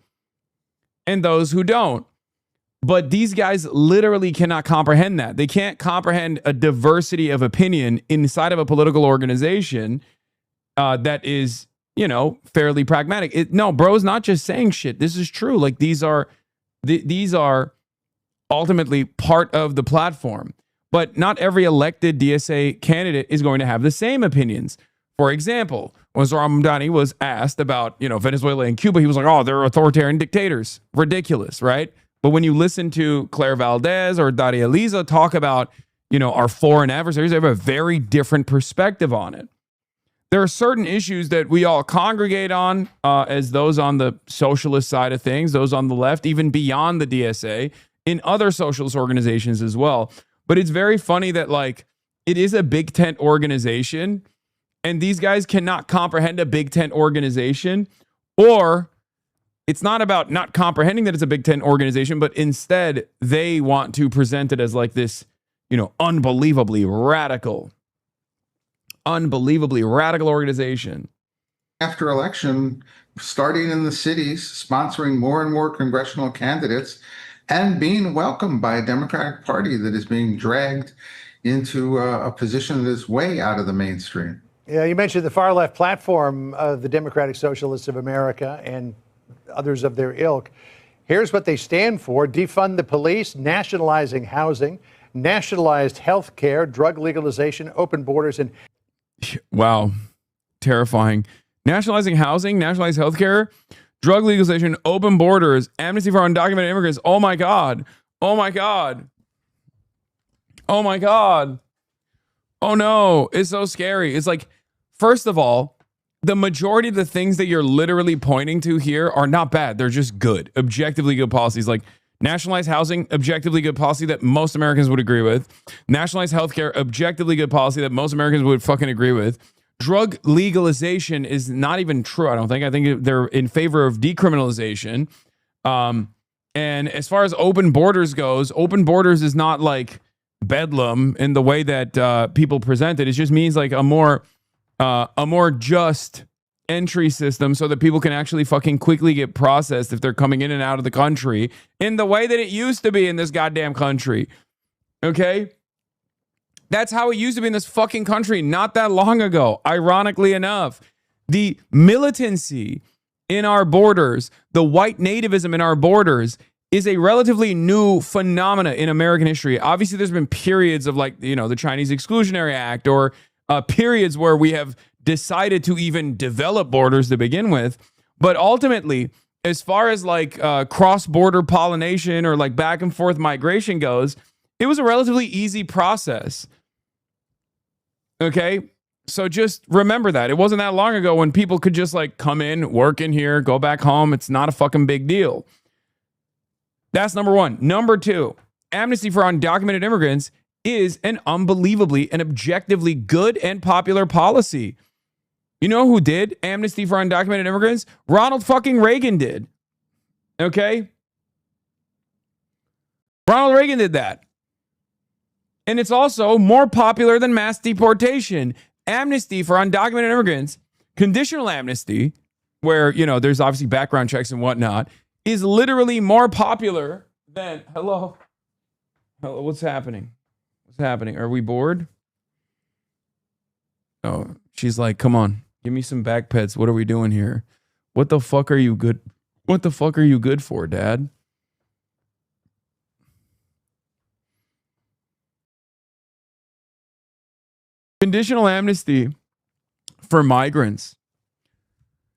And those who don't. But these guys literally cannot comprehend that. They can't comprehend a diversity of opinion inside of a political organization that is, you know, fairly pragmatic. No, bro's not just saying shit. This is true. Like these are ultimately part of the platform. But not every elected DSA candidate is going to have the same opinions. For example, when Zoran Mamdani was asked about, you know, Venezuela and Cuba, he was like, oh, they're authoritarian dictators. Ridiculous, right? But when you listen to Claire Valdez or Daria Liza talk about, you know, our foreign adversaries, they have a very different perspective on it. There are certain issues that we all congregate on as those on the socialist side of things, those on the left, even beyond the DSA, in other socialist organizations as well. But it's very funny that, like, it is a big tent organization, and these guys cannot comprehend a big tent organization, or it's not about not comprehending that it's a Big Ten organization, but instead they want to present it as like this, you know, unbelievably radical organization. After election, starting in the cities, sponsoring more and more congressional candidates, and being welcomed by a Democratic Party that is being dragged into a position that is way out of the mainstream. Yeah, you mentioned the far left platform of the Democratic Socialists of America and others of their ilk. Here's what they stand for: defund the police, nationalizing housing, nationalized health care, drug legalization, open borders, and... Wow. Terrifying. Nationalizing housing, nationalized health care, drug legalization, open borders, amnesty for undocumented immigrants. Oh my God. Oh my God. Oh my God. Oh no. It's so scary. It's like, first of all, the majority of the things that you're literally pointing to here are not bad. They're just good, objectively good policies. Like nationalized housing, objectively good policy that most Americans would agree with. Nationalized healthcare, objectively good policy that most Americans would fucking agree with. Drug legalization is not even true, I don't think. I think they're in favor of decriminalization. And as far as open borders goes, open borders is not like bedlam in the way that people present it. It just means like a more just entry system so that people can actually fucking quickly get processed if they're coming in and out of the country in the way that it used to be in this goddamn country. Okay? That's how it used to be in this fucking country not that long ago. Ironically enough, the militancy in our borders, the white nativism in our borders is a relatively new phenomena in American history. Obviously, there's been periods of like, you know, the Chinese Exclusionary Act or periods where we have decided to even develop borders to begin with. But ultimately, as far as like cross-border pollination or like back and forth migration goes, it was a relatively easy process. Okay? So just remember that. It wasn't that long ago when people could just like come in, work in here, go back home. It's not a fucking big deal. That's number one. Number two, amnesty for undocumented immigrants is an unbelievably and objectively good and popular policy. You know who did amnesty for undocumented immigrants? Ronald fucking Reagan did. Okay? Ronald Reagan did that. And it's also more popular than mass deportation. Amnesty for undocumented immigrants, conditional amnesty, where, you know, there's obviously background checks and whatnot, is literally more popular than... Hello? Hello, what's happening? What's happening? Are we bored? Oh, she's like, come on, give me some back pets. What are we doing here? What the fuck are you good? What the fuck are you good for, Dad? Conditional amnesty for migrants,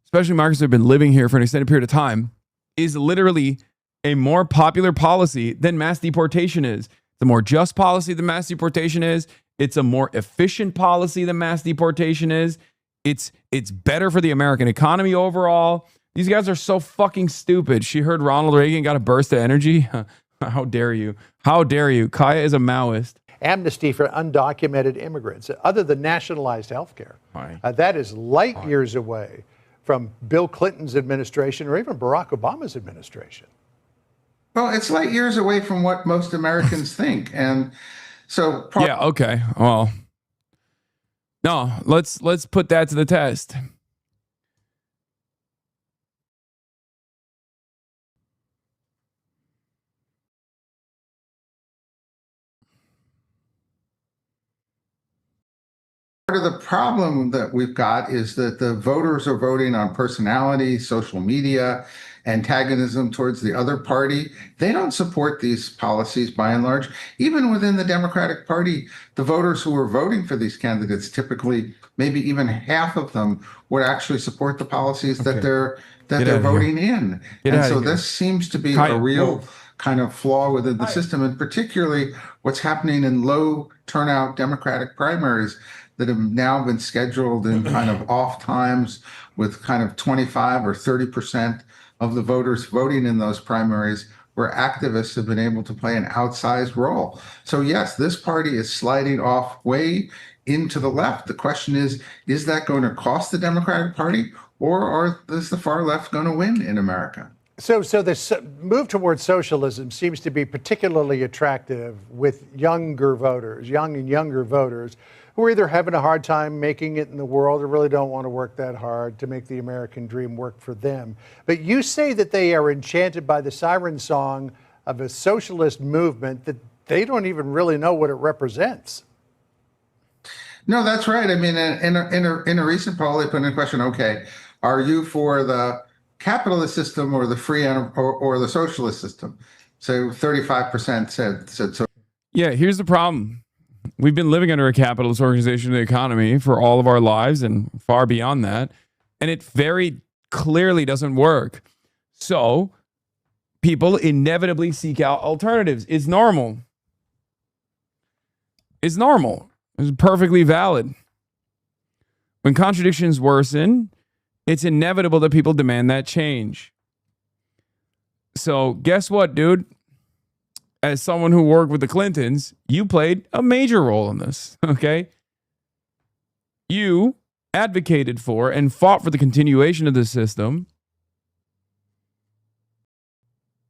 especially migrants who have been living here for an extended period of time, is literally a more popular policy than mass deportation is. It's a more just policy than mass deportation is. It's a more efficient policy than mass deportation is. It's better for the American economy overall. These guys are so fucking stupid. She heard Ronald Reagan got a burst of energy. How dare you? How dare you? Kaya is a Maoist. Amnesty for undocumented immigrants, other than nationalized health care. That is light years away from Bill Clinton's administration or even Barack Obama's administration. Well, it's light years away from what most Americans think. And so yeah, okay. Well, no, let's put that to the test. part of the problem that we've got is that the voters are voting on personality, social media, antagonism towards the other party. They don't support these policies by and large. Even within the Democratic Party, the voters who are voting for these candidates, typically maybe even half of them would actually support the policies that they're voting in. And so this seems to be a real kind of flaw within the system, and particularly what's happening in low turnout Democratic primaries that have now been scheduled in kind of off times with kind of 25 or 30% of the voters voting in those primaries, where activists have been able to play an outsized role. So yes, this party is sliding off way into the left. The question is that going to cost the Democratic Party, or is the far left going to win in America? So this move towards socialism seems to be particularly attractive with younger voters, young and younger voters, who are either having a hard time making it in the world or really don't want to work that hard to make the American dream work for them. But you say that they are enchanted by the siren song of a socialist movement that they don't even really know what it represents. No, that's right. I mean, in a recent poll, they put in a question, okay, are you for the capitalist system or the free or the socialist system? So 35% said so. Yeah, here's the problem. We've been living under a capitalist organization of the economy for all of our lives and far beyond that. And it very clearly doesn't work. So people inevitably seek out alternatives. It's normal. It's normal. It's perfectly valid. When contradictions worsen, it's inevitable that people demand that change. So guess what, dude? As someone who worked with the Clintons, you played a major role in this, okay? You advocated for and fought for the continuation of the system.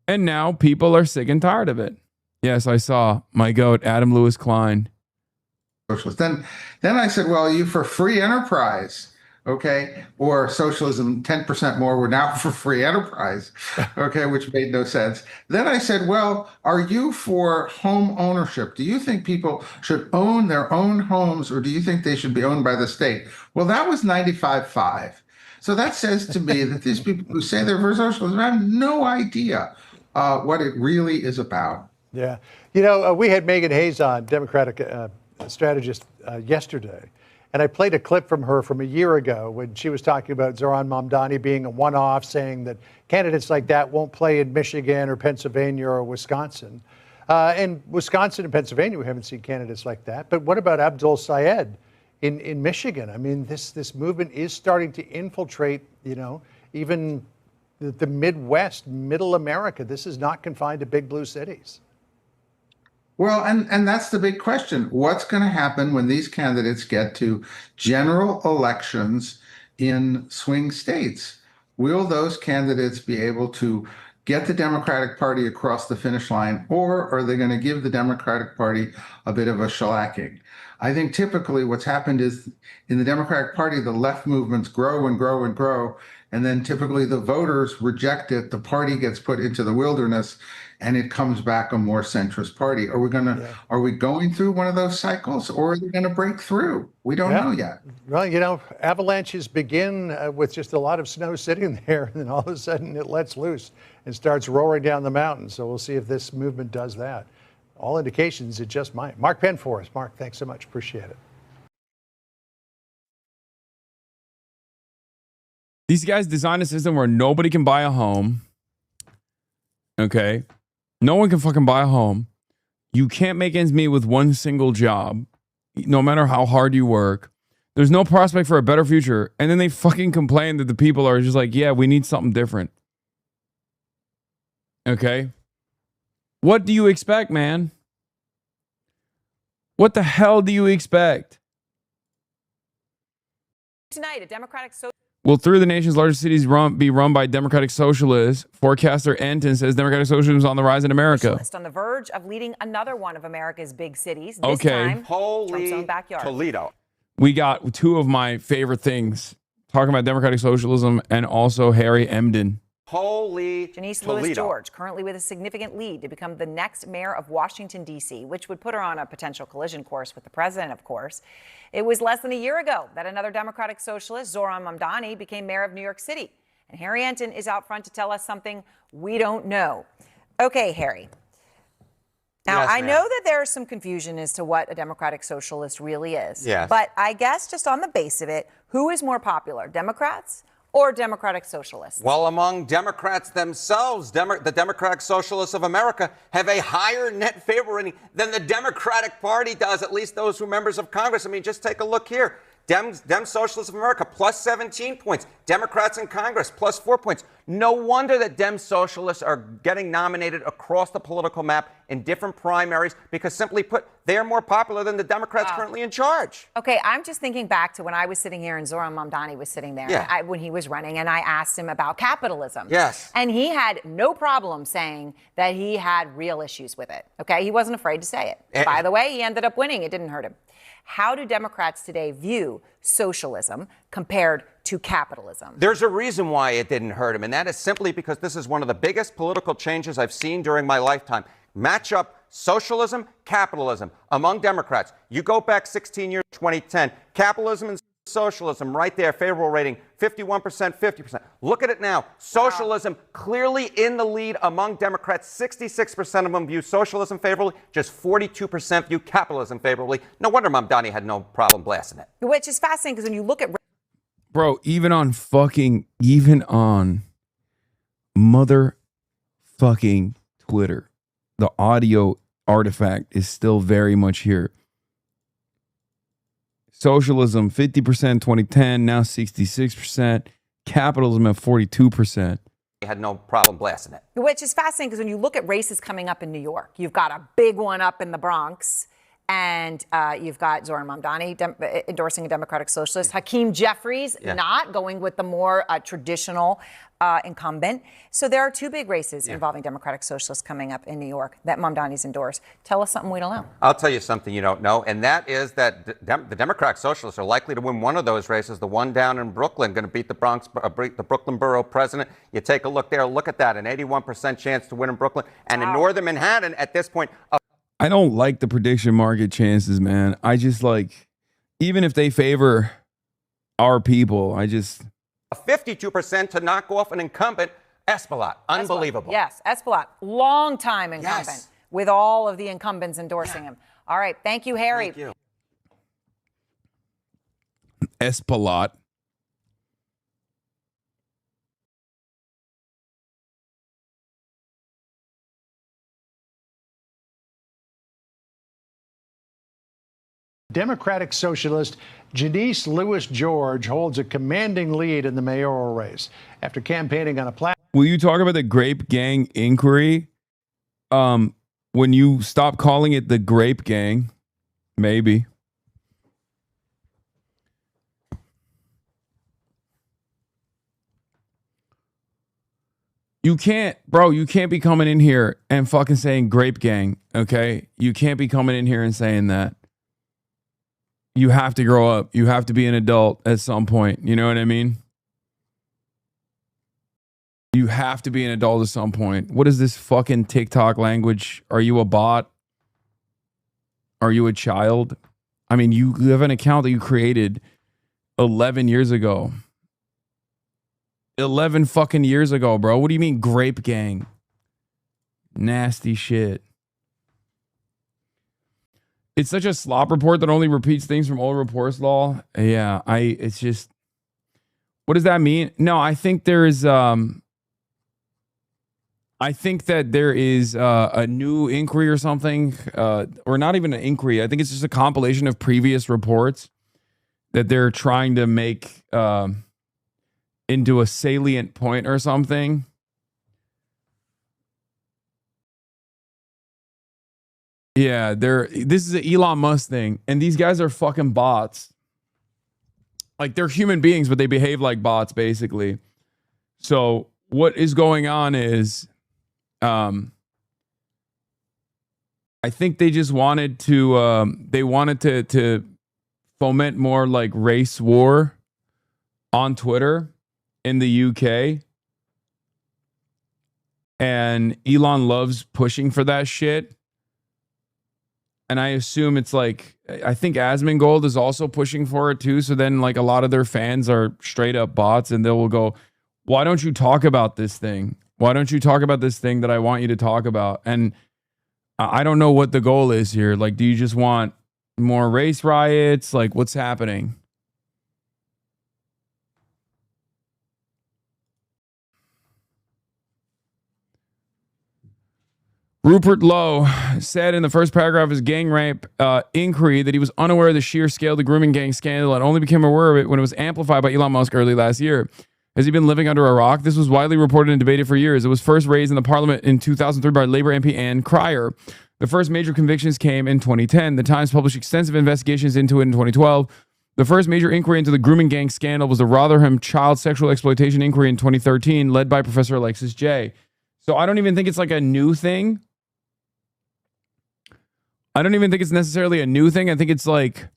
And now people are sick and tired of it. Yes, I saw my goat, Adam Lewis Klein. Socialist. Then I said, well, are you for free enterprise? Okay, or socialism, 10% more were now for free enterprise, okay, which made no sense. Then I said, well, are you for home ownership? Do you think people should own their own homes, or do you think they should be owned by the state? Well, that was 95-5. So that says to me that these people who say they're for socialism have no idea what it really is about. Yeah. You know, we had Megan Hayes on, Democratic strategist, yesterday. And I played a clip from her from a year ago when she was talking about Zohran Mamdani being a one-off, saying that candidates like that won't play in Michigan or Pennsylvania or Wisconsin. And Wisconsin and Pennsylvania, we haven't seen candidates like that. But what about Abdul Syed in Michigan? I mean, this movement is starting to infiltrate, you know, even the Midwest, middle America. This is not confined to big blue cities. Well, and that's the big question. What's going to happen when these candidates get to general elections in swing states? Will those candidates be able to get the Democratic Party across the finish line, or are they going to give the Democratic Party a bit of a shellacking? I think typically what's happened is in the Democratic Party, the left movements grow and grow and grow, and then typically the voters reject it. The party gets put into the wilderness, and it comes back a more centrist party. Are we going through one of those cycles, or are they going to break through? We don't know yet. Well, you know, avalanches begin with just a lot of snow sitting there, and then all of a sudden it lets loose and starts roaring down the mountain. So we'll see if this movement does that. All indications it just might. Mark Penn for us. Mark, thanks so much. Appreciate it. These guys designed a system where nobody can buy a home. Okay. No one can fucking buy a home. You can't make ends meet with one single job, no matter how hard you work. There's no prospect for a better future. And then they fucking complain that the people are just like, yeah, we need something different. Okay. What do you expect, man? What the hell do you expect? Tonight, a Democratic Will three of the nation's largest cities be run by Democratic socialists? Forecaster Enton says Democratic socialism is on the rise in America. On the verge of leading another one of America's big cities. This time, Trump's own backyard. Toledo. We got two of my favorite things talking about democratic socialism and also Harry Emden. Holy Janice Toledo. Lewis George, currently with a significant lead to become the next mayor of Washington, D.C., which would put her on a potential collision course with the president, of course. It was less than a year ago that another Democratic socialist, Zohran Mamdani, became mayor of New York City. And Harry Enton is out front to tell us something we don't know. Okay, Harry. Now, Yes, I ma'am. know that there's some confusion as to what a Democratic socialist really is. Yes. But I guess just on the base of it, who is more popular, Democrats or Democratic socialists? Well, among Democrats themselves, the Democratic Socialists of America have a higher net favor rating than the Democratic Party does, at least those who are members of Congress. I mean, just take a look here. Dem Socialists of America, plus 17 points. Democrats in Congress, plus 4 points. No wonder that Dem Socialists are getting nominated across the political map in different primaries because, simply put, they are more popular than the Democrats currently in charge. Okay, I'm just thinking back to when I was sitting here and Zohran Mamdani was sitting there when he was running, and I asked him about capitalism. Yes. And he had no problem saying that he had real issues with it. Okay, he wasn't afraid to say it. By the way, he ended up winning. It didn't hurt him. How do Democrats today view socialism compared to capitalism? There's a reason why it didn't hurt him, and that is simply because this is one of the biggest political changes I've seen during my lifetime. Match up socialism, capitalism among Democrats. You go back 16 years, 2010, capitalism and socialism right there, favorable rating, 51%, 50%. Look at it now. Socialism clearly in the lead among Democrats. 66% of them view socialism favorably. Just 42% view capitalism favorably. No wonder Mamdani had no problem blasting it. Which is fascinating because when you look at... Bro, even on motherfucking Twitter, the audio artifact is still very much here. Socialism, 50% 2010, now 66%. Capitalism at 42%. He had no problem blasting it. Which is fascinating because when you look at races coming up in New York, you've got a big one up in the Bronx, and you've got Zohran Mamdani endorsing a Democratic socialist, Hakeem Jeffries not going with the more traditional incumbent. So there are two big races involving Democratic socialists coming up in New York that Mamdani's endorsed. Tell us something we don't know. I'll tell you something you don't know, and that is that the Democratic Socialists are likely to win one of those races, the one down in Brooklyn, going to beat the Brooklyn borough president. You take a look there, look at that, an 81% chance to win in Brooklyn. And in northern Manhattan, at this point... I don't like the prediction market chances, man. I just like, even if they favor our people, I just... 52% to knock off an incumbent, Espelot. Unbelievable. Yes, Espelot, long-time incumbent with all of the incumbents endorsing him. All right, thank you, Harry. Thank you. Espelot. Democratic socialist Janice Lewis George holds a commanding lead in the mayoral race after campaigning on a platform. Will you talk about the Grape Gang inquiry? When you stop calling it the Grape Gang, maybe. You can't be coming in here and fucking saying Grape Gang, okay? You can't be coming in here and saying that. You have to grow up. You have to be an adult at some point. You know what I mean? You have to be an adult at some point. What is this fucking TikTok language? Are you a bot? Are you a child? I mean, you have an account that you created 11 years ago. 11 fucking years ago, bro. What do you mean Grape Gang? Nasty shit. It's such a slop report that only repeats things from old reports law. Yeah, it's just, what does that mean? No, I think there is a new inquiry or something, or not even an inquiry. I think it's just a compilation of previous reports that they're trying to make into a salient point or something. Yeah, this is an Elon Musk thing, and these guys are fucking bots. Like they're human beings, but they behave like bots, basically. So what is going on is, I think they just wanted to, to foment more like race war on Twitter in the UK. And Elon loves pushing for that shit. And I assume it's like, I think Asmongold is also pushing for it too. So then like a lot of their fans are straight up bots and they will go, why don't you talk about this thing? Why don't you talk about this thing that I want you to talk about? And I don't know what the goal is here. Like, do you just want more race riots? Like, what's happening? Rupert Lowe said in the first paragraph of his gang rape inquiry that he was unaware of the sheer scale of the grooming gang scandal and only became aware of it when it was amplified by Elon Musk early last year. Has he been living under a rock? This was widely reported and debated for years. It was first raised in the parliament in 2003 by Labour MP Ann Cryer. The first major convictions came in 2010. The Times published extensive investigations into it in 2012. The first major inquiry into the grooming gang scandal was the Rotherham Child Sexual Exploitation Inquiry in 2013, led by Professor Alexis Jay. So I don't even think it's like a new thing. I don't even think it's necessarily a new thing. I think it's like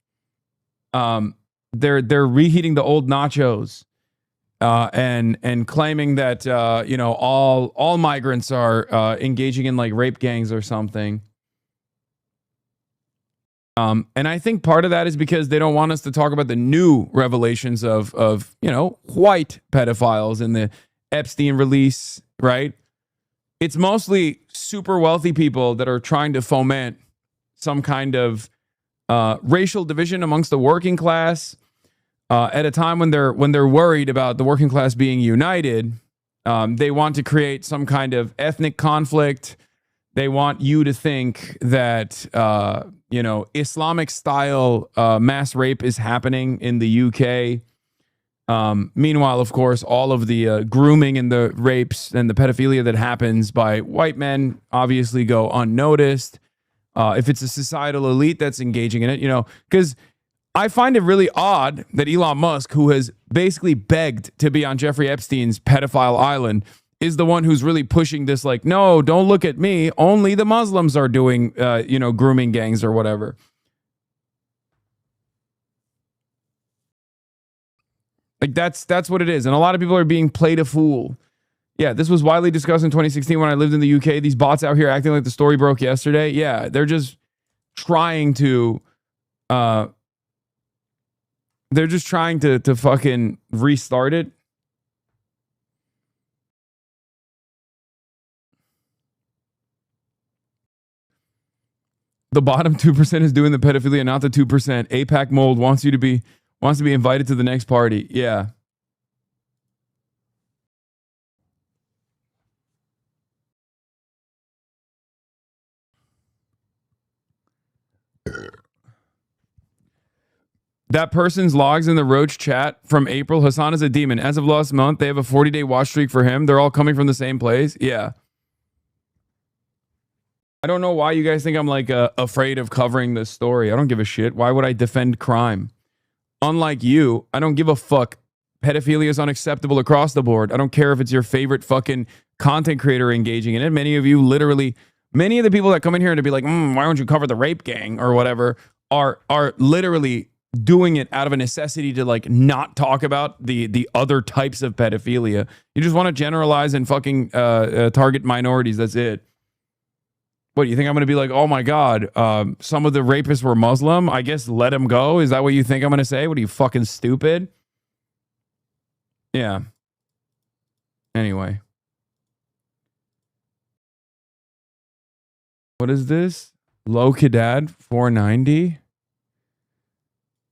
they're reheating the old nachos and claiming that all migrants are engaging in like rape gangs or something. And I think part of that is because they don't want us to talk about the new revelations of white pedophiles in the Epstein release, right? It's mostly super wealthy people that are trying to foment some kind of racial division amongst the working class at a time when they're worried about the working class being united. They want to create some kind of ethnic conflict. They want you to think that Islamic style mass rape is happening in the UK. Meanwhile, of course, all of the grooming and the rapes and the pedophilia that happens by white men obviously go unnoticed. If it's a societal elite that's engaging in it, because I find it really odd that Elon Musk, who has basically begged to be on Jeffrey Epstein's pedophile island, is the one who's really pushing this, like, no, don't look at me. Only the Muslims are doing, grooming gangs or whatever. Like, that's what it is. And a lot of people are being played a fool. Yeah, this was widely discussed in 2016 when I lived in the UK. These bots out here acting like the story broke yesterday. Yeah, they're just trying to fucking restart it. The bottom 2% is doing the pedophilia, not the 2%. APAC Mold wants to be invited to the next party. Yeah. That person's logs in the Roach chat from April. Hasan is a demon. As of last month, they have a 40-day watch streak for him. They're all coming from the same place. Yeah. I don't know why you guys think I'm like afraid of covering this story. I don't give a shit. Why would I defend crime? Unlike you, I don't give a fuck. Pedophilia is unacceptable across the board. I don't care if it's your favorite fucking content creator engaging in it. Many of the people that come in here to be like, why don't you cover the rape gang or whatever, are literally doing it out of a necessity to like not talk about the other types of pedophilia. You just want to generalize and fucking target minorities. That's it. What, you think I'm going to be like, oh my God, some of the rapists were Muslim? I guess let them go? Is that what you think I'm going to say? What are you, fucking stupid? Yeah. Anyway. What is this? Low Kadad 490?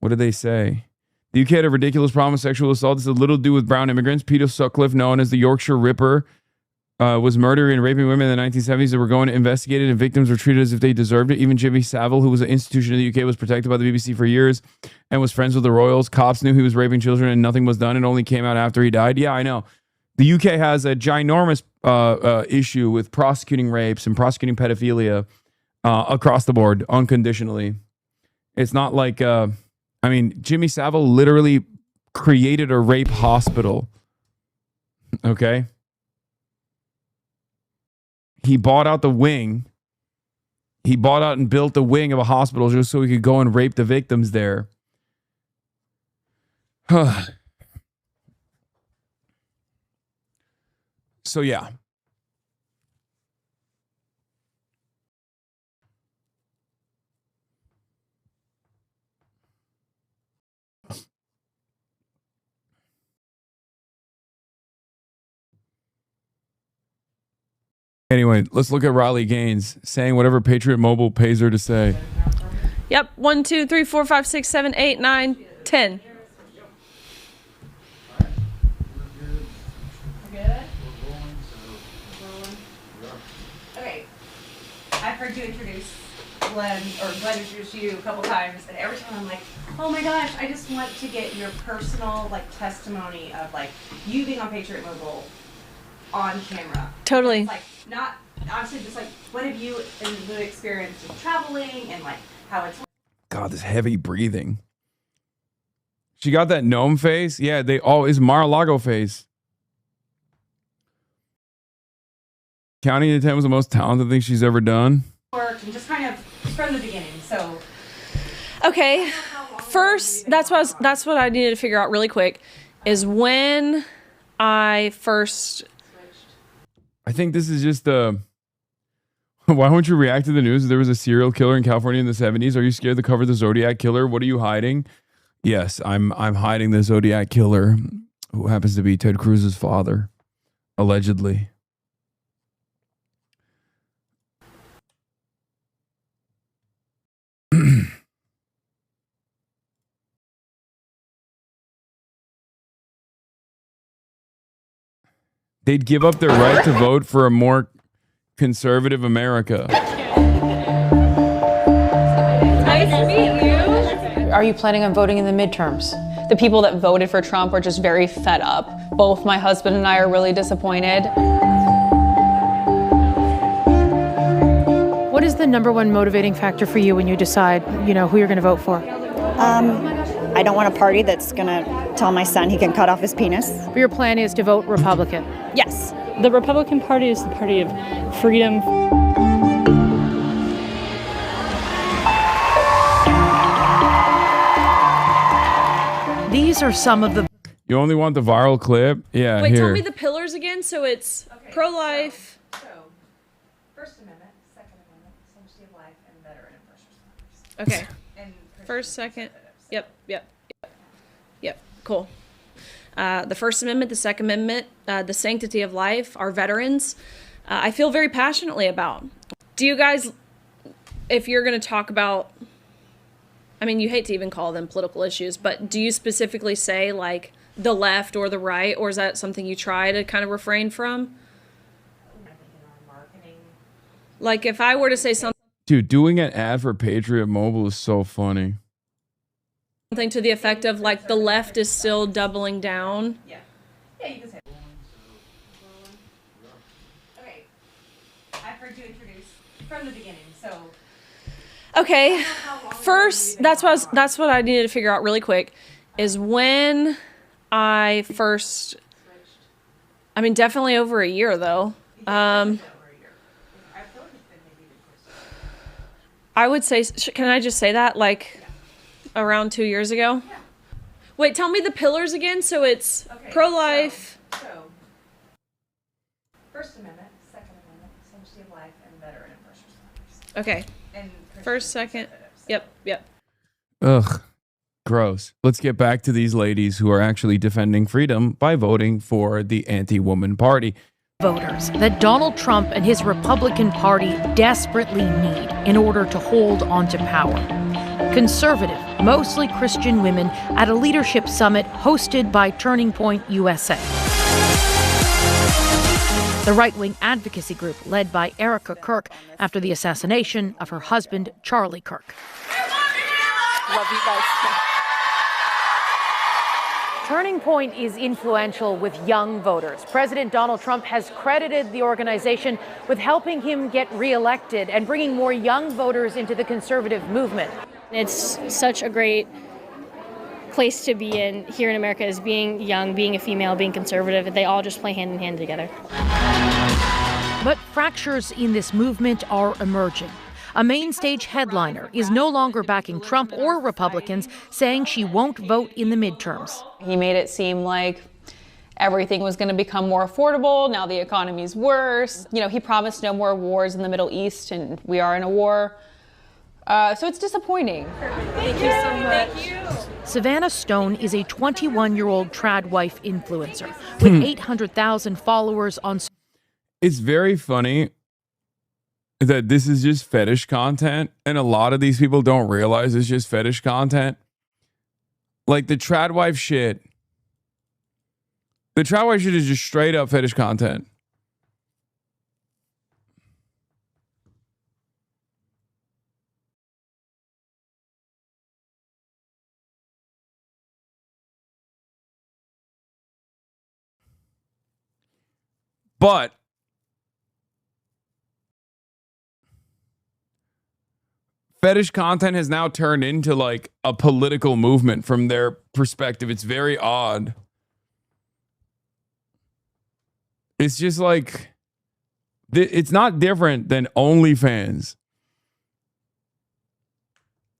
What did they say? The UK had a ridiculous problem with sexual assault. This has little to do with brown immigrants. Peter Sutcliffe, known as the Yorkshire Ripper, was murdering and raping women in the 1970s that were going to investigate it, and victims were treated as if they deserved it. Even Jimmy Savile, who was an institution in the UK, was protected by the BBC for years and was friends with the royals. Cops knew he was raping children and nothing was done. It only came out after he died. Yeah, I know. The UK has a ginormous issue with prosecuting rapes and prosecuting pedophilia across the board, unconditionally. It's not like, Jimmy Savile literally created a rape hospital. Okay? He bought out the wing. He bought out and built the wing of a hospital just so he could go and rape the victims there. So, yeah. Anyway, let's look at Riley Gaines saying whatever Patriot Mobile pays her to say. Yep. 1, 2, 3, 4, 5, 6, 7, 8, 9, 10. Okay. I've heard you introduce Glenn introduced you a couple times, and every time I'm like, oh my gosh, I just want to get your personal testimony of you being on Patriot Mobile on camera. Totally. It's not obviously just what have you and the experience of traveling and how it's. God, this heavy breathing. She got that gnome face. Yeah, they all is Mar-a-Lago face. Counting to 10 was the most talented thing she's ever done. Worked and just kind of from the beginning. So. Okay. First, that's what I needed to figure out really quick is when I first. I think this is just why won't you react to the news? There was a serial killer in California in the 70s. Are you scared to cover the Zodiac killer? What are you hiding? Yes, I'm hiding the Zodiac killer, who happens to be Ted Cruz's father, allegedly. They'd give up their right to vote for a more conservative America. Nice to meet you. Are you planning on voting in the midterms? The people that voted for Trump are just very fed up. Both my husband and I are really disappointed. What is the number one motivating factor for you when you decide, who you're going to vote for? I don't want a party that's going to tell my son he can cut off his penis. But your plan is to vote Republican? Yes. The Republican Party is the party of freedom. These are some of the... You only want the viral clip? Yeah, Wait, here. tell me the pillars again. So it's pro-life. So, First Amendment, Second Amendment, sanctity of life, and veteran and first responders. Okay. And first, second. Yep. Cool. The First Amendment, the Second Amendment, the sanctity of life, our veterans, I feel very passionately about. Do you guys, if you're going to talk about, you hate to even call them political issues, but do you specifically say the left or the right, or is that something you try to kind of refrain from? If I were to say something. Dude, doing an ad for Patriot Mobile is so funny. Something to the effect of the left is still doubling down. Yeah, you can say. Okay, I've heard you introduce from the beginning, so. Okay, first, that's what I needed to figure out really quick, is when I first. Definitely over a year though. I would say, can I just say that around 2 years ago? Yeah. Wait, tell me the pillars again. So it's pro-life. So, First Amendment, Second Amendment, sanctity of life, and veteran and first responders. Okay. And first, second. Yep. Ugh, gross. Let's get back to these ladies who are actually defending freedom by voting for the anti-woman party. Voters that Donald Trump and his Republican Party desperately need in order to hold onto power. Conservative, mostly Christian women at a leadership summit hosted by Turning Point USA. The right-wing advocacy group led by Erica Kirk after the assassination of her husband, Charlie Kirk. Love you guys. Turning Point is influential with young voters. President Donald Trump has credited the organization with helping him get reelected and bringing more young voters into the conservative movement. It's such a great place to be in here in America is being young, being a female, being conservative. They all just play hand in hand together. But fractures in this movement are emerging. A main stage headliner is no longer backing Trump or Republicans, saying she won't vote in the midterms. He made it seem like everything was going to become more affordable. Now the economy's worse. You know, he promised no more wars in the Middle East, and we are in a war. So it's disappointing. Thank you so much. Thank you. Savannah Stone is a 21-year-old trad wife influencer with 800,000 followers on. It's very funny that this is just fetish content, and a lot of these people don't realize it's just fetish content. Like the trad wife shit. The trad wife shit is just straight up fetish content. But fetish content has now turned into like a political movement from their perspective. It's very odd. It's just like, it's not different than OnlyFans.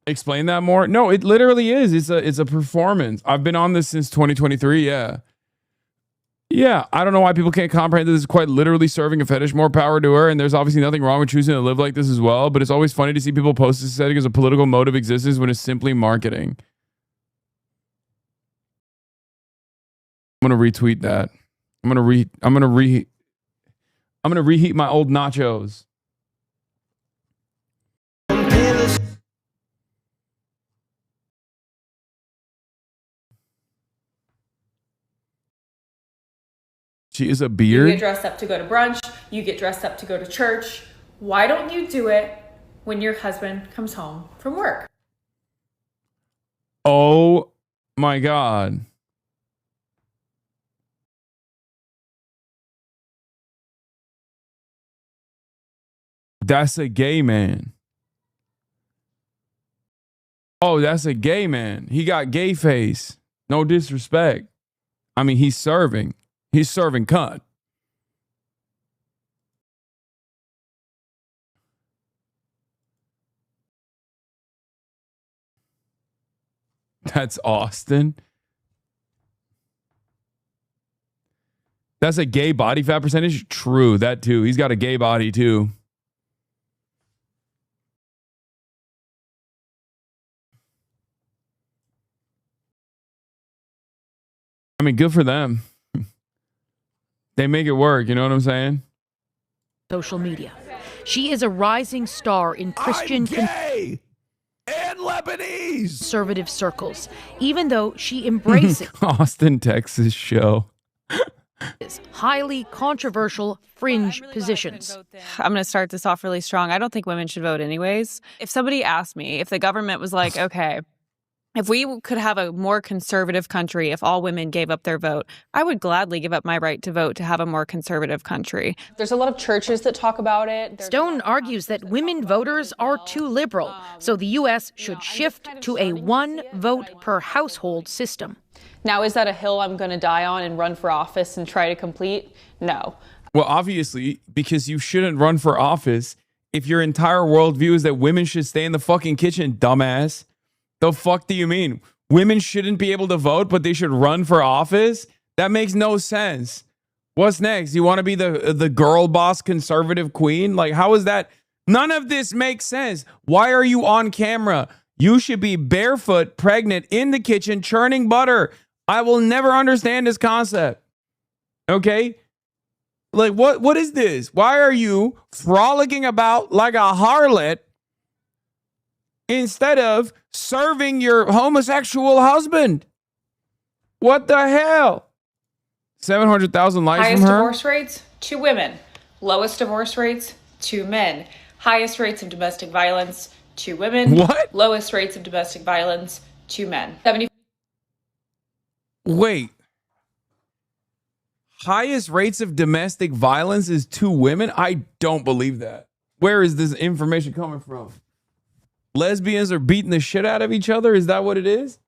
Explain that more? No, it literally is. It's a performance. I've been on this since 2023. Yeah. Yeah, I don't know why people can't comprehend that this is quite literally serving a fetish. More power to her, and there's obviously nothing wrong with choosing to live like this as well, but it's always funny to see people post this setting as a political mode of existence when it's simply marketing. I'm going to retweet that. I'm going to reheat my old nachos. She is a beard. You get dressed up to go to brunch. You get dressed up to go to church. Why don't you do it when your husband comes home from work? Oh my God. That's a gay man. Oh, that's a gay man. He got gay face. No disrespect. I mean, he's serving. He's serving cunt. That's Austin. That's a gay body fat percentage? True, that too. He's got a gay body too. I mean, good for them. They make it work, you know what I'm saying? Social media. She is a rising star in Christian and Lebanese conservative circles, even though she embraces Austin, Texas show. highly controversial fringe positions. I'm going to start this off really strong. I don't think women should vote anyways. If somebody asked me, if the government was like, okay, if we could have a more conservative country, if all women gave up their vote, I would gladly give up my right to vote to have a more conservative country. There's a lot of churches that talk about it. Stone argues that women voters are too liberal, so the U.S. should shift to a one vote per household system. Now, is that a hill I'm going to die on and run for office and try to complete? No. Well, obviously, because you shouldn't run for office if your entire worldview is that women should stay in the fucking kitchen, dumbass. The fuck do you mean? Women shouldn't be able to vote, but they should run for office? That makes no sense. What's next? You want to be the girl boss conservative queen? Like, how is that? None of this makes sense. Why are you on camera? You should be barefoot, pregnant, in the kitchen, churning butter. I will never understand this concept. Okay? Like, what is this? Why are you frolicking about like a harlot instead of serving your homosexual husband? What the hell? 700,000 likes Highest from her? divorce rates, 2 women. Lowest divorce rates, 2 men. Highest rates of domestic violence, 2 women. What? Lowest rates of domestic violence, 2 men. 70. Wait. Highest rates of domestic violence is 2 women? I don't believe that. Where is this information coming from? Lesbians are beating the shit out of each other? Is that what it is?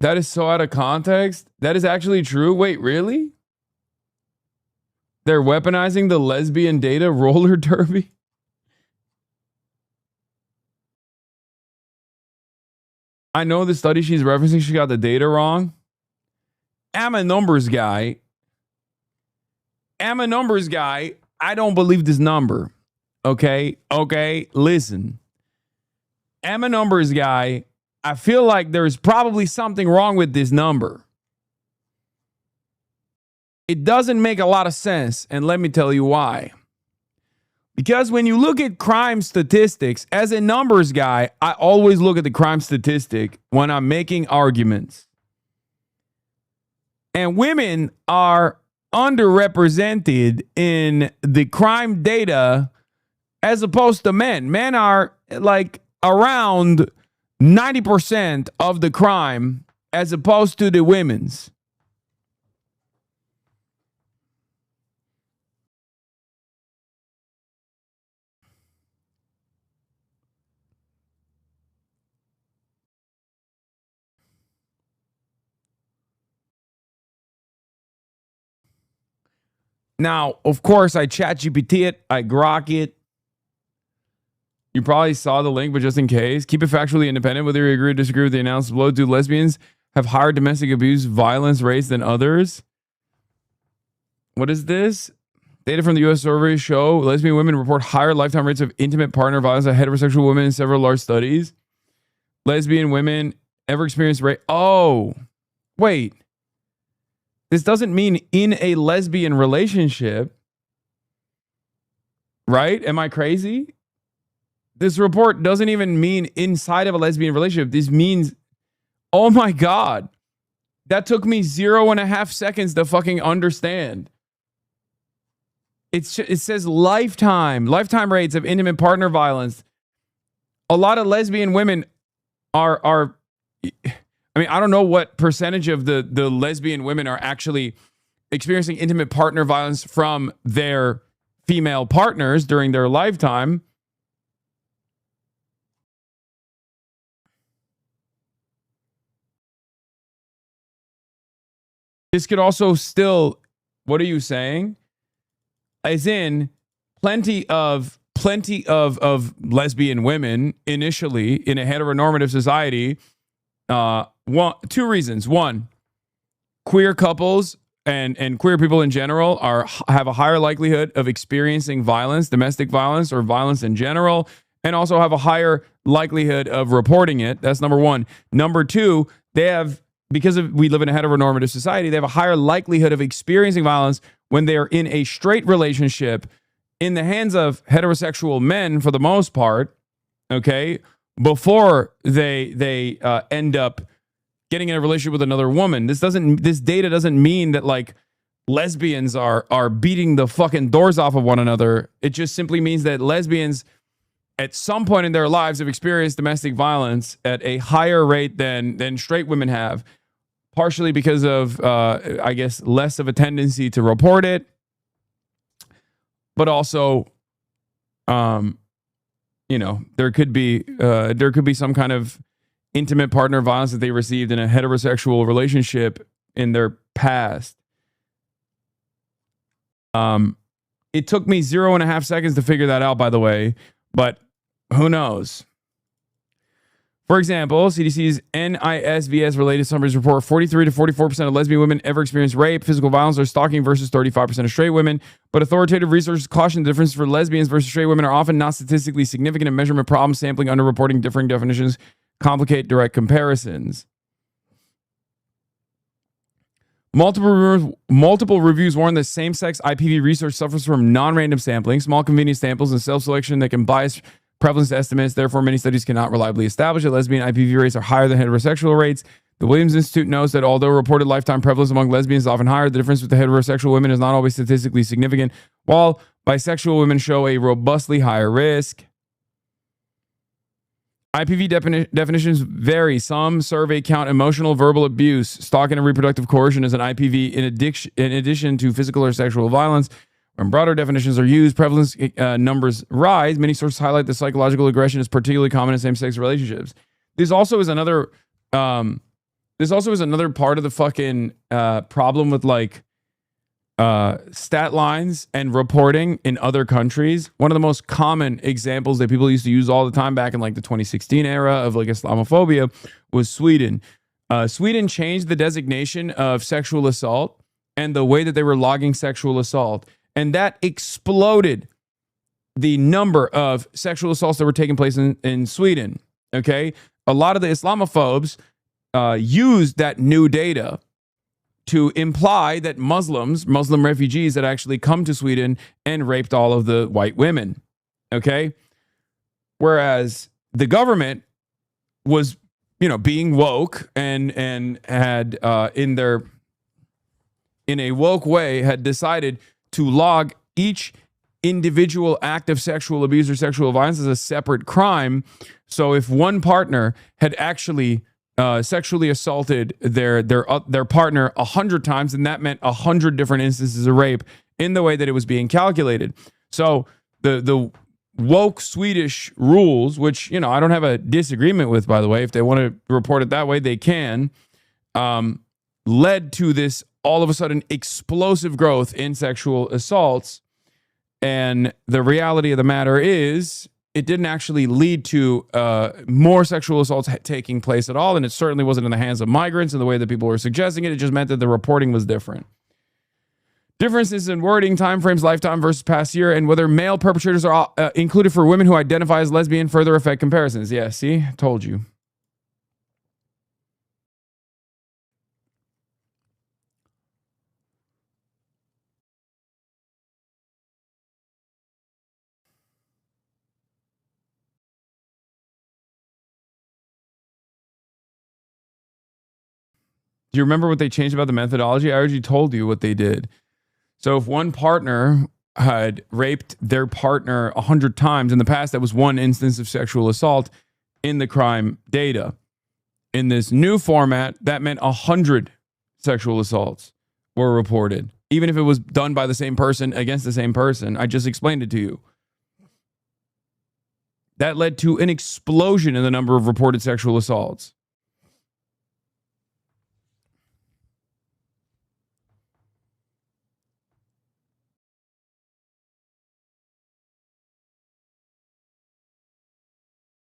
That is so out of context. That is actually true. Wait, really? They're weaponizing the lesbian data roller derby? I know the study she's referencing, she got the data wrong. I'm a numbers guy. I don't believe this number. Okay, listen. I'm a numbers guy. I feel like there's probably something wrong with this number. It doesn't make a lot of sense, and let me tell you why. Because when you look at crime statistics, as a numbers guy, I always look at the crime statistic when I'm making arguments. And women are underrepresented in the crime data as opposed to men. Men are like around 90% of the crime as opposed to the women's. Now, of course, I chat GPT it, I grok it. You probably saw the link, but just in case, keep it factually independent. Whether you agree or disagree with the analysis below, do lesbians have higher domestic abuse violence rates than others? What is this? Data from the U.S. survey show lesbian women report higher lifetime rates of intimate partner violence than heterosexual women in several large studies. Lesbian women ever experienced rape. Oh, wait. This doesn't mean in a lesbian relationship, right? Am I crazy? This report doesn't even mean inside of a lesbian relationship. This means, oh my God, that took me 0.5 seconds to fucking understand. It says lifetime rates of intimate partner violence. A lot of lesbian women are I mean, I don't know what percentage of the lesbian women are actually experiencing intimate partner violence from their female partners during their lifetime. This could also still, what are you saying? As in, plenty of lesbian women initially in a heteronormative society. Two reasons. One, queer couples and queer people in general have a higher likelihood of experiencing violence, domestic violence, or violence in general, and also have a higher likelihood of reporting it. That's number one. Number two, we live in a heteronormative society, they have a higher likelihood of experiencing violence when they are in a straight relationship in the hands of heterosexual men for the most part, okay, before they end up getting in a relationship with another woman. This data doesn't mean that like lesbians are beating the fucking doors off of one another. It just simply means that lesbians at some point in their lives have experienced domestic violence at a higher rate than straight women have, partially because of I guess less of a tendency to report it, but also there could be some kind of intimate partner violence that they received in a heterosexual relationship in their past. It took me 0.5 seconds to figure that out, by the way, but who knows? For example, CDC's NISVS related summaries report 43 to 44% of lesbian women ever experience rape, physical violence, or stalking versus 35% of straight women. But authoritative research caution the difference for lesbians versus straight women are often not statistically significant, and measurement problems, sampling, underreporting, differing definitions complicate direct comparisons. Multiple reviews warn that same-sex IPV research suffers from non-random sampling, small convenience samples, and self-selection that can bias prevalence estimates. Therefore, many studies cannot reliably establish that lesbian IPV rates are higher than heterosexual rates. The Williams Institute notes that although reported lifetime prevalence among lesbians is often higher, the difference with the heterosexual women is not always statistically significant, while bisexual women show a robustly higher risk. IPV definitions vary. Some survey count emotional, verbal abuse, stalking, and reproductive coercion as an IPV in addition to physical or sexual violence. When broader definitions are used, prevalence numbers rise. Many sources highlight that psychological aggression is particularly common in same-sex relationships. This also is another this also is another part of the fucking problem with like stat lines and reporting in other countries. One of the most common examples that people used to use all the time back in like the 2016 era of like Islamophobia was Sweden. Sweden changed the designation of sexual assault and the way that they were logging sexual assault. And that exploded the number of sexual assaults that were taking place in Sweden. Okay. A lot of the Islamophobes used that new data to imply that Muslim refugees had actually come to Sweden and raped all of the white women. Okay. Whereas the government was, being woke and had in a woke way had decided to log each individual act of sexual abuse or sexual violence as a separate crime. So if one partner had actually sexually assaulted their partner 100 times, and that meant 100 different instances of rape in the way that it was being calculated. So the woke Swedish rules, which I don't have a disagreement with, by the way, if they want to report it that way, they can, led to this all of a sudden explosive growth in sexual assaults. And the reality of the matter is, it didn't actually lead to more sexual assaults taking place at all. And it certainly wasn't in the hands of migrants in the way that people were suggesting it. It just meant that the reporting was different. Differences in wording, timeframes, lifetime versus past year, and whether male perpetrators are included for women who identify as lesbian further affect comparisons. Yeah, see? Told you. Do you remember what they changed about the methodology? I already told you what they did. So if one partner had raped their partner 100 times in the past, that was one instance of sexual assault in the crime data. In this new format, that meant 100 sexual assaults were reported, even if it was done by the same person against the same person. I just explained it to you. That led to an explosion in the number of reported sexual assaults.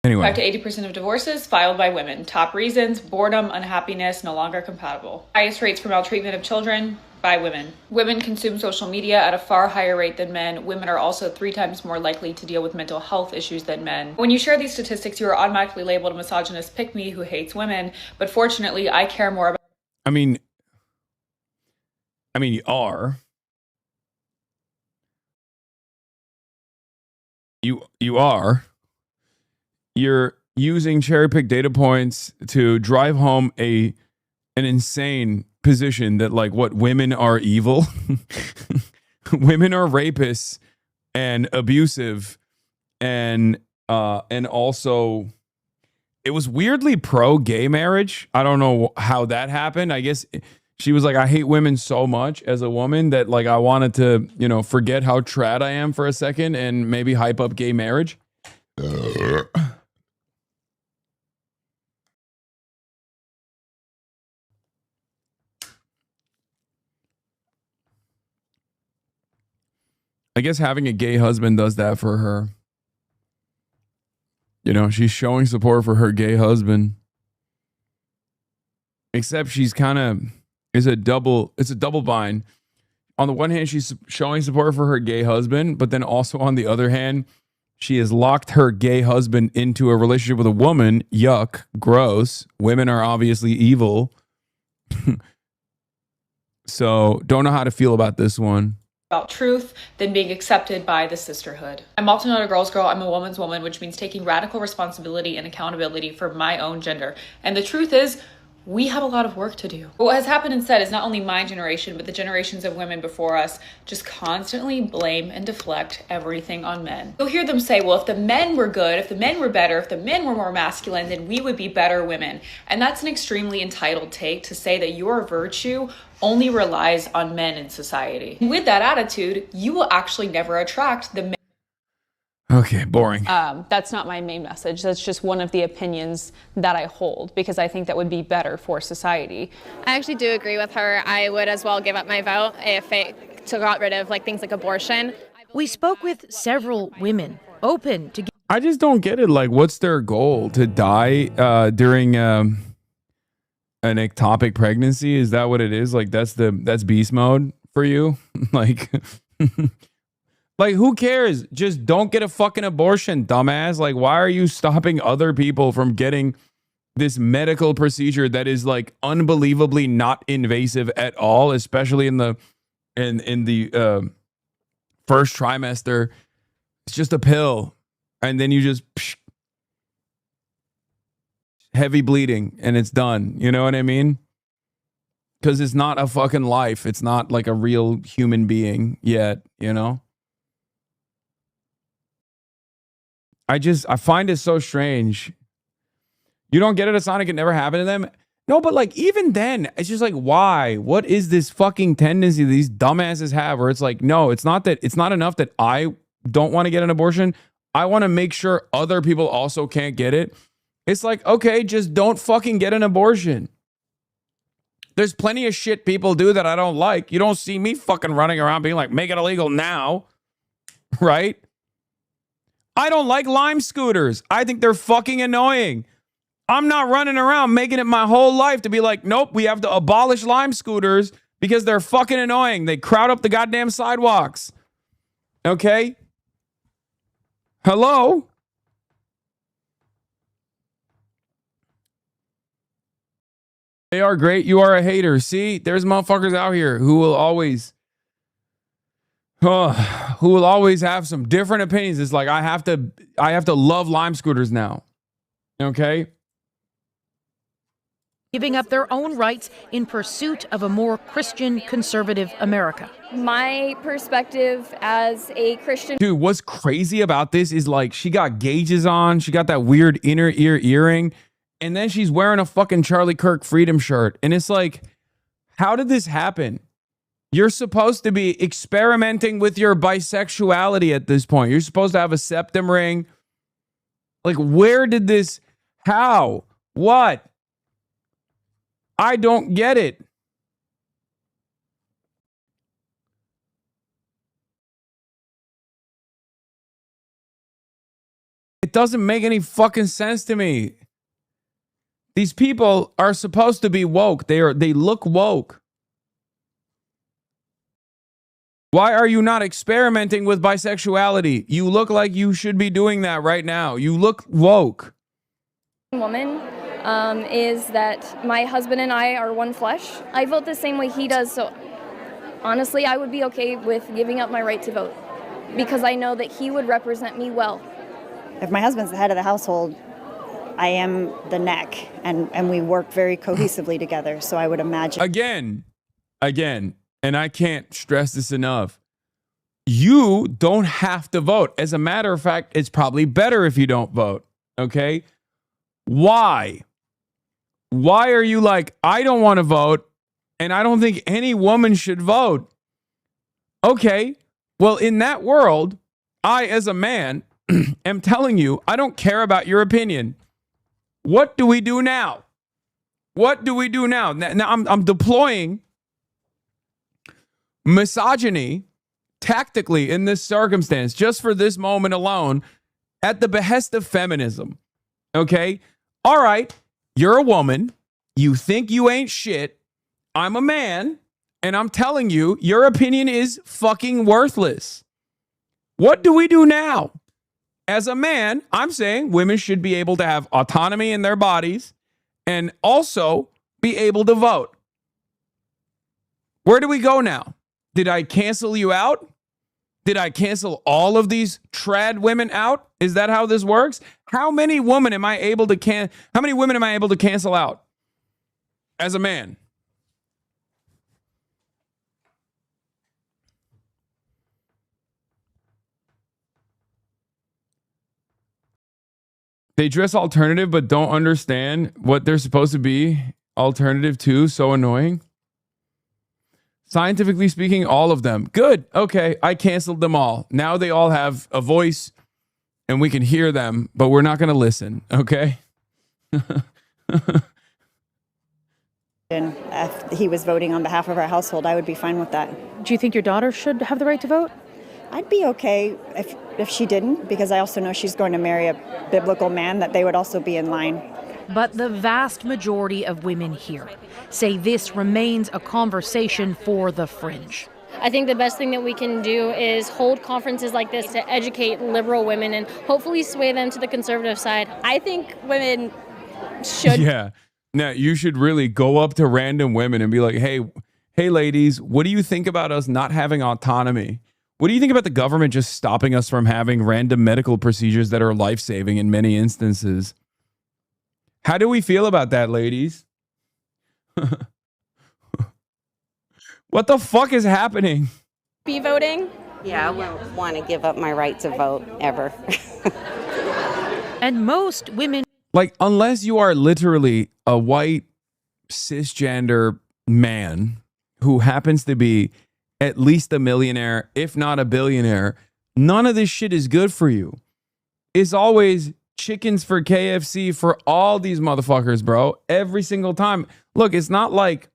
Anyway. 5 to 80% of divorces filed by women. Top reasons: boredom, unhappiness, no longer compatible. Highest rates for maltreatment of children by women. Women consume social media at a far higher rate than men. Women are also 3 times more likely to deal with mental health issues than men. When you share these statistics, you are automatically labeled a misogynist pick-me who hates women. But fortunately, I care more about... I mean, you are. You are. You're using cherry-picked data points to drive home an insane position that, like, what, women are evil? Women are rapists and abusive, and also it was weirdly pro-gay marriage. I don't know how that happened. I guess she was like, I hate women so much as a woman that, like, I wanted to, forget how trad I am for a second and maybe hype up gay marriage. I guess having a gay husband does that for her. She's showing support for her gay husband. Except she's it's a double bind. On the one hand, she's showing support for her gay husband, but then also on the other hand, she has locked her gay husband into a relationship with a woman. Yuck, gross. Women are obviously evil. So don't know how to feel about this one. About truth than being accepted by the sisterhood. I'm also not a girl's girl, I'm a woman's woman, which means taking radical responsibility and accountability for my own gender. And the truth is, we have a lot of work to do. What has happened instead is not only my generation, but the generations of women before us just constantly blame and deflect everything on men. You'll hear them say, well, if the men were good, if the men were better, if the men were more masculine, then we would be better women. And that's an extremely entitled take to say that your virtue only relies on men in society. And with that attitude, you will actually never attract the men. Okay, boring. That's not my main message. That's just one of the opinions that I hold because I think that would be better for society. I actually do agree with her. I would as well give up my vote if it got rid of like things like abortion. We spoke with several women open to. I just don't get it. Like, what's their goal? To die during an ectopic pregnancy? Is that what it is? Like, that's beast mode for you? Like, like, who cares? Just don't get a fucking abortion, dumbass. Like, why are you stopping other people from getting this medical procedure that is like unbelievably not invasive at all, especially in the first trimester? It's just a pill. And then you just heavy bleeding and it's done. You know what I mean? Because it's not a fucking life. It's not like a real human being yet, you know? I find it so strange. You don't get it, Sonic? It never happened to them? No, but like even then, it's just like, why? What is this fucking tendency these dumbasses have where it's like, no, it's not enough that I don't want to get an abortion. I want to make sure other people also can't get it. It's like, okay, just don't fucking get an abortion. There's plenty of shit people do that I don't like. You don't see me fucking running around being like, make it illegal now. Right? I don't like Lime scooters. I think they're fucking annoying. I'm not running around making it my whole life to be like, nope, we have to abolish Lime scooters because they're fucking annoying. They crowd up the goddamn sidewalks. Okay? Hello? They are great. You are a hater. See, there's motherfuckers out here who will always have some different opinions. It's like I have to love Lime scooters now. Okay? Giving up their own rights in pursuit of a more Christian conservative America. My perspective as a Christian. Dude, what's crazy about this is like she got gauges on. She got that weird inner ear earring. And then she's wearing a fucking Charlie Kirk freedom shirt. And it's like, how did this happen? You're supposed to be experimenting with your bisexuality at this point. You're supposed to have a septum ring. Like, where did this, how, what? I don't get it. It doesn't make any fucking sense to me. These people are supposed to be woke. They look woke. Why are you not experimenting with bisexuality? You look like you should be doing that right now. You look woke. Woman is that my husband and I are one flesh. I vote the same way he does, so honestly, I would be okay with giving up my right to vote because I know that he would represent me well. If my husband's the head of the household, I am the neck, and we work very cohesively together, so I would imagine. Again, and I can't stress this enough, you don't have to vote. As a matter of fact, it's probably better if you don't vote, okay? Why? Why are you like, I don't want to vote, and I don't think any woman should vote? Okay, well, in that world, I, as a man, am telling you, I don't care about your opinion. What do we do now? What do we do now? Now I'm deploying misogyny tactically in this circumstance, just for this moment alone, at the behest of feminism. Okay? All right, you're a woman. You think you ain't shit. I'm a man, and I'm telling you, your opinion is fucking worthless. What do we do now? As a man, I'm saying women should be able to have autonomy in their bodies and also be able to vote. Where do we go now? Did I cancel you out? Did I cancel all of these trad women out? Is that how this works? How many women am I able to cancel out as a man? They dress alternative but don't understand what they're supposed to be alternative to. So annoying. Scientifically speaking, all of them. Good. Okay, I canceled them all. Now they all have a voice. and we can hear them, but we're not going to listen, okay? And if he was voting on behalf of our household, I would be fine with that. Do you think your daughter should have the right to vote? I'd be okay if she didn't, because I also know she's going to marry a biblical man, that they would also be in line. But the vast majority of women here say this remains a conversation for the fringe. I think the best thing that we can do is hold conferences like this to educate liberal women and hopefully sway them to the conservative side. I think women should. Yeah. Now, you should really go up to random women and be like, hey, ladies, what do you think about us not having autonomy? What do you think about the government just stopping us from having random medical procedures that are life-saving in many instances? How do we feel about that, ladies? What the fuck is happening? Be voting? Yeah, I wouldn't want to give up my right to vote ever. And most women... Like, unless you are literally a white cisgender man who happens to be at least a millionaire, if not a billionaire, none of this shit is good for you. It's always chickens for KFC for all these motherfuckers, bro. Every single time. Look, it's not like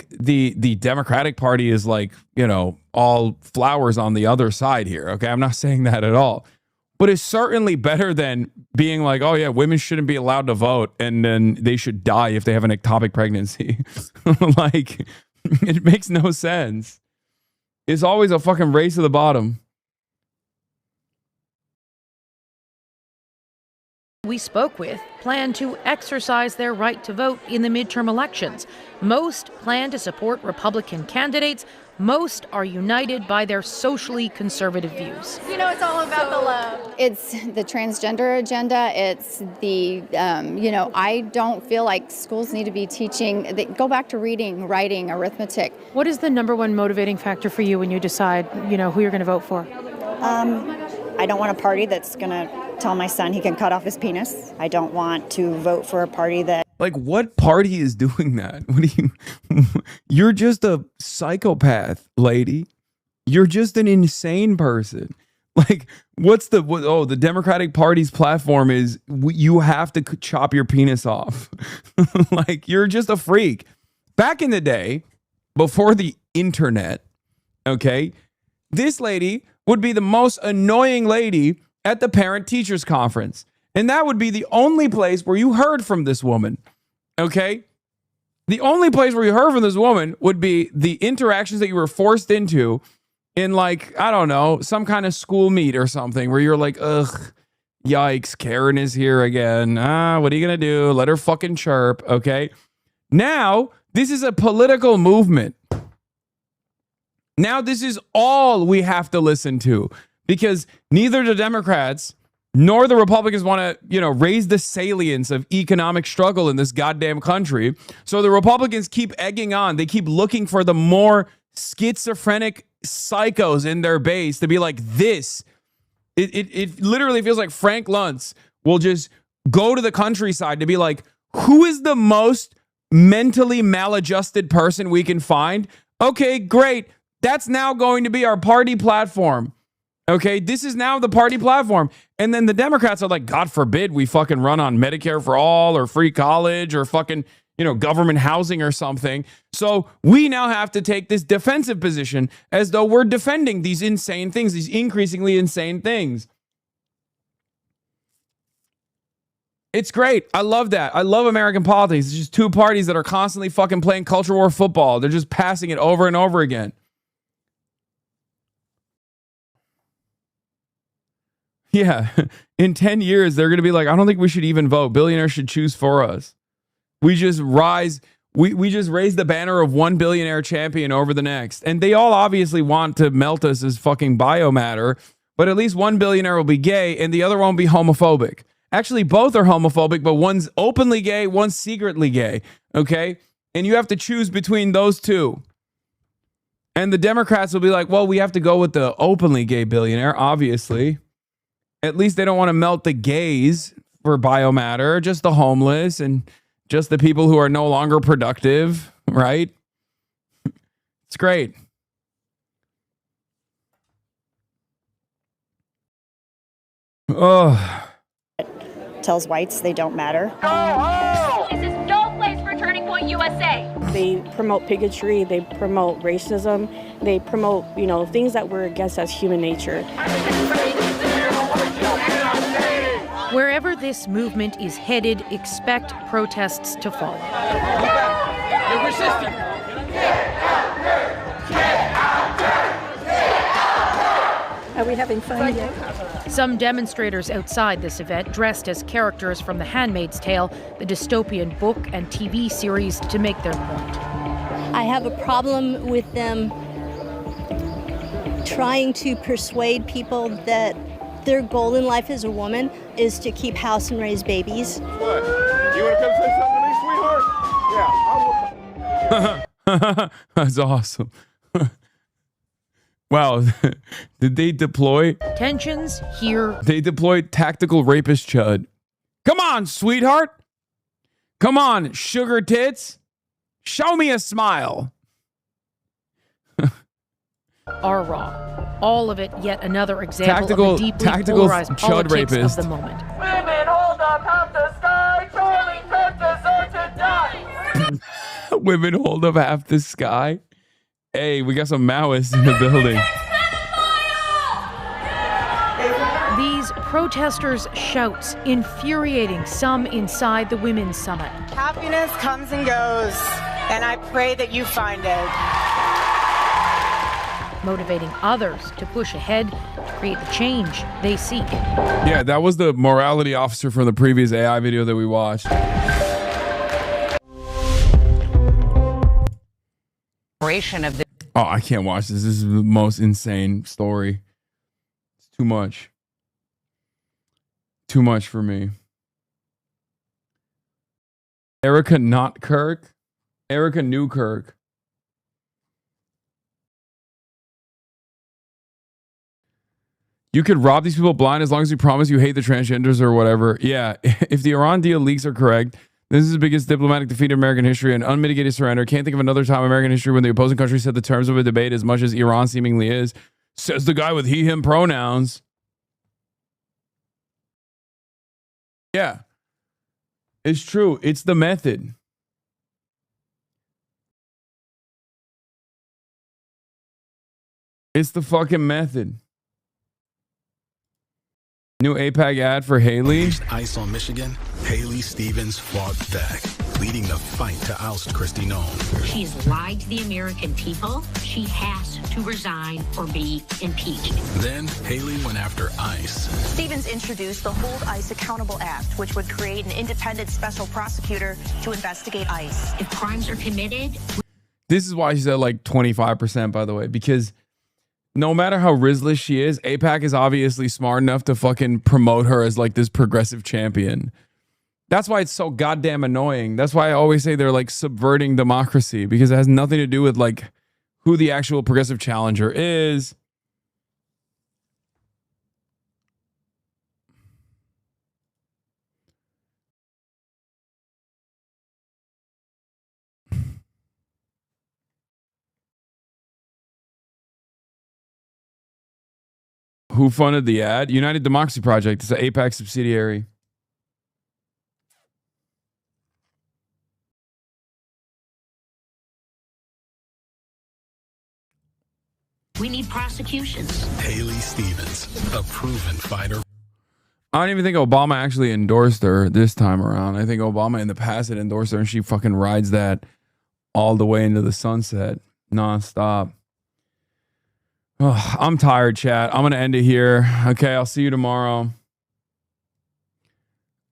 the Democratic Party is like, you know, all flowers on the other side here. Okay, I'm not saying that at all. But it's certainly better than being like, oh yeah, women shouldn't be allowed to vote and then they should die if they have an ectopic pregnancy. Like, it makes no sense. It's always a fucking race to the bottom. we spoke with plan to exercise their right to vote in the midterm elections. Most plan to support Republican candidates. Most are united by their socially conservative views. You know, it's all about the love. It's the transgender agenda. It's the, I don't feel like schools need to be teaching, go back to reading, writing, arithmetic. What is the number one motivating factor for you when you decide, who you're going to vote for? I don't want a party that's going to tell my son he can cut off his penis. I don't want to vote for a party that... Like, what party is doing that? What do you... You're just a psychopath, lady. You're just an insane person. Like, the Democratic Party's platform is you have to chop your penis off. Like, you're just a freak. Back in the day, before the internet, okay, this lady would be the most annoying lady at the parent-teachers conference. And that would be the only place where you heard from this woman, okay? The only place where you heard from this woman would be the interactions that you were forced into in, like, I don't know, some kind of school meet or something where you're like, ugh, yikes, Karen is here again. What are you going to do? Let her fucking chirp, okay? Now, this is a political movement. Now, this is all we have to listen to because neither the Democrats nor the Republicans want to, raise the salience of economic struggle in this goddamn country. So the Republicans keep egging on. They keep looking for the more schizophrenic psychos in their base to be like this. It literally feels like Frank Luntz will just go to the countryside to be like, who is the most mentally maladjusted person we can find? Okay, great. That's now going to be our party platform. Okay, this is now the party platform. And then the Democrats are like, God forbid we fucking run on Medicare for all or free college or fucking, government housing or something. So we now have to take this defensive position as though we're defending these insane things, these increasingly insane things. It's great. I love that. I love American politics. It's just two parties that are constantly fucking playing culture war football. They're just passing it over and over again. Yeah, in 10 years, they're going to be like, I don't think we should even vote. Billionaires should choose for us. We just raise the banner of one billionaire champion over the next. And they all obviously want to melt us as fucking biomatter, but at least one billionaire will be gay and the other won't be homophobic. Actually, both are homophobic, but one's openly gay, one's secretly gay, okay? And you have to choose between those two. And the Democrats will be like, well, we have to go with the openly gay billionaire, obviously. At least they don't want to melt the gays for biomatter, just the homeless and just the people who are no longer productive, right? It's great. Oh. Tells whites they don't matter. This is no place for Turning Point USA. They promote bigotry, they promote racism, they promote, things that we're against as human nature. Wherever this movement is headed, expect protests to follow. You're resisting. Are we having fun yet? Some demonstrators outside this event dressed as characters from The Handmaid's Tale, the dystopian book and TV series, to make their point. I have a problem with them trying to persuade people that their goal in life as a woman is to keep house and raise babies. What? You want to come say something to me, sweetheart? Yeah, I will. That's awesome. Wow. Did they deploy? Tensions here. They deployed tactical rapist Chud. Come on, sweetheart. Come on, sugar tits. Show me a smile. Are raw. All of it yet another example of the deeply tactical polarized Chud politics rapist. of the moment. Women hold up half the sky. Charlie Kirk deserves to die. Women hold up half the sky. Hey, we got some Maoists in the building. These protesters' shouts infuriating some inside the Women's Summit. Happiness comes and goes, and I pray that you find it. Motivating others to push ahead to create the change they seek. Yeah, that was the morality officer from the previous AI video that we watched. Of the Oh, I can't watch this. This is the most insane story. It's too much. Too much for me. Erica not Kirk. Erica Newkirk. You could rob these people blind as long as you promise you hate the transgenders or whatever. Yeah, if the Iran deal leaks are correct, this is the biggest diplomatic defeat in American history, an unmitigated surrender. Can't think of another time in American history when the opposing country set the terms of a debate as much as Iran seemingly is. Says the guy with he, him pronouns. Yeah. It's true. It's the method. It's the fucking method. New APAC ad for Haley. Ice on Michigan, Haley Stevens fought back, leading the fight to oust Kristi Noem. She's lied to the American people. She has to resign or be impeached. Then Haley went after ICE. Stevens introduced the Hold ICE Accountable Act, which would create an independent special prosecutor to investigate ICE. If crimes are committed. This is why she's at like 25%, by the way, because no matter how Rizlish she is, APAC is obviously smart enough to fucking promote her as like this progressive champion. That's why it's so goddamn annoying. That's why I always say they're like subverting democracy, because it has nothing to do with like who the actual progressive challenger is. Who funded the ad? United Democracy Project. It's an APAC subsidiary. We need prosecutions. Haley Stevens, a proven fighter. I don't even think Obama actually endorsed her this time around. I think Obama in the past had endorsed her, and she fucking rides that all the way into the sunset, nonstop. Oh, I'm tired, chat. I'm going to end it here. Okay, I'll see you tomorrow.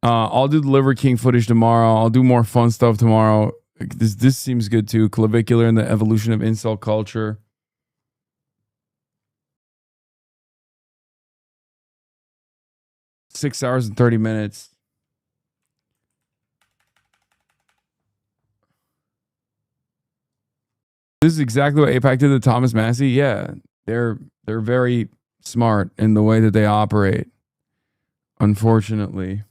I'll do the Liver King footage tomorrow. I'll do more fun stuff tomorrow. This seems good too. Clavicular and the evolution of incel culture. Six hours and 30 minutes. This is exactly what APAC did to Thomas Massey. Yeah. They're very smart in the way that they operate. Unfortunately.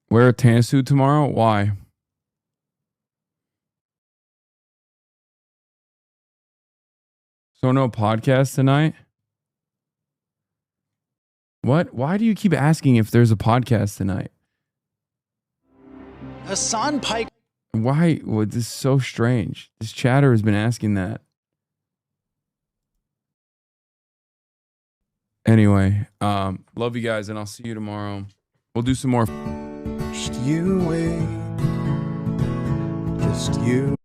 Wear a tan suit tomorrow? Why? So no podcast tonight? What? Why do you keep asking if there's a podcast tonight? Hasan Piker. Why? Well, this is so strange. This chatter has been asking that. Anyway, love you guys, and I'll see you tomorrow. We'll do some more. Just you wait. Just you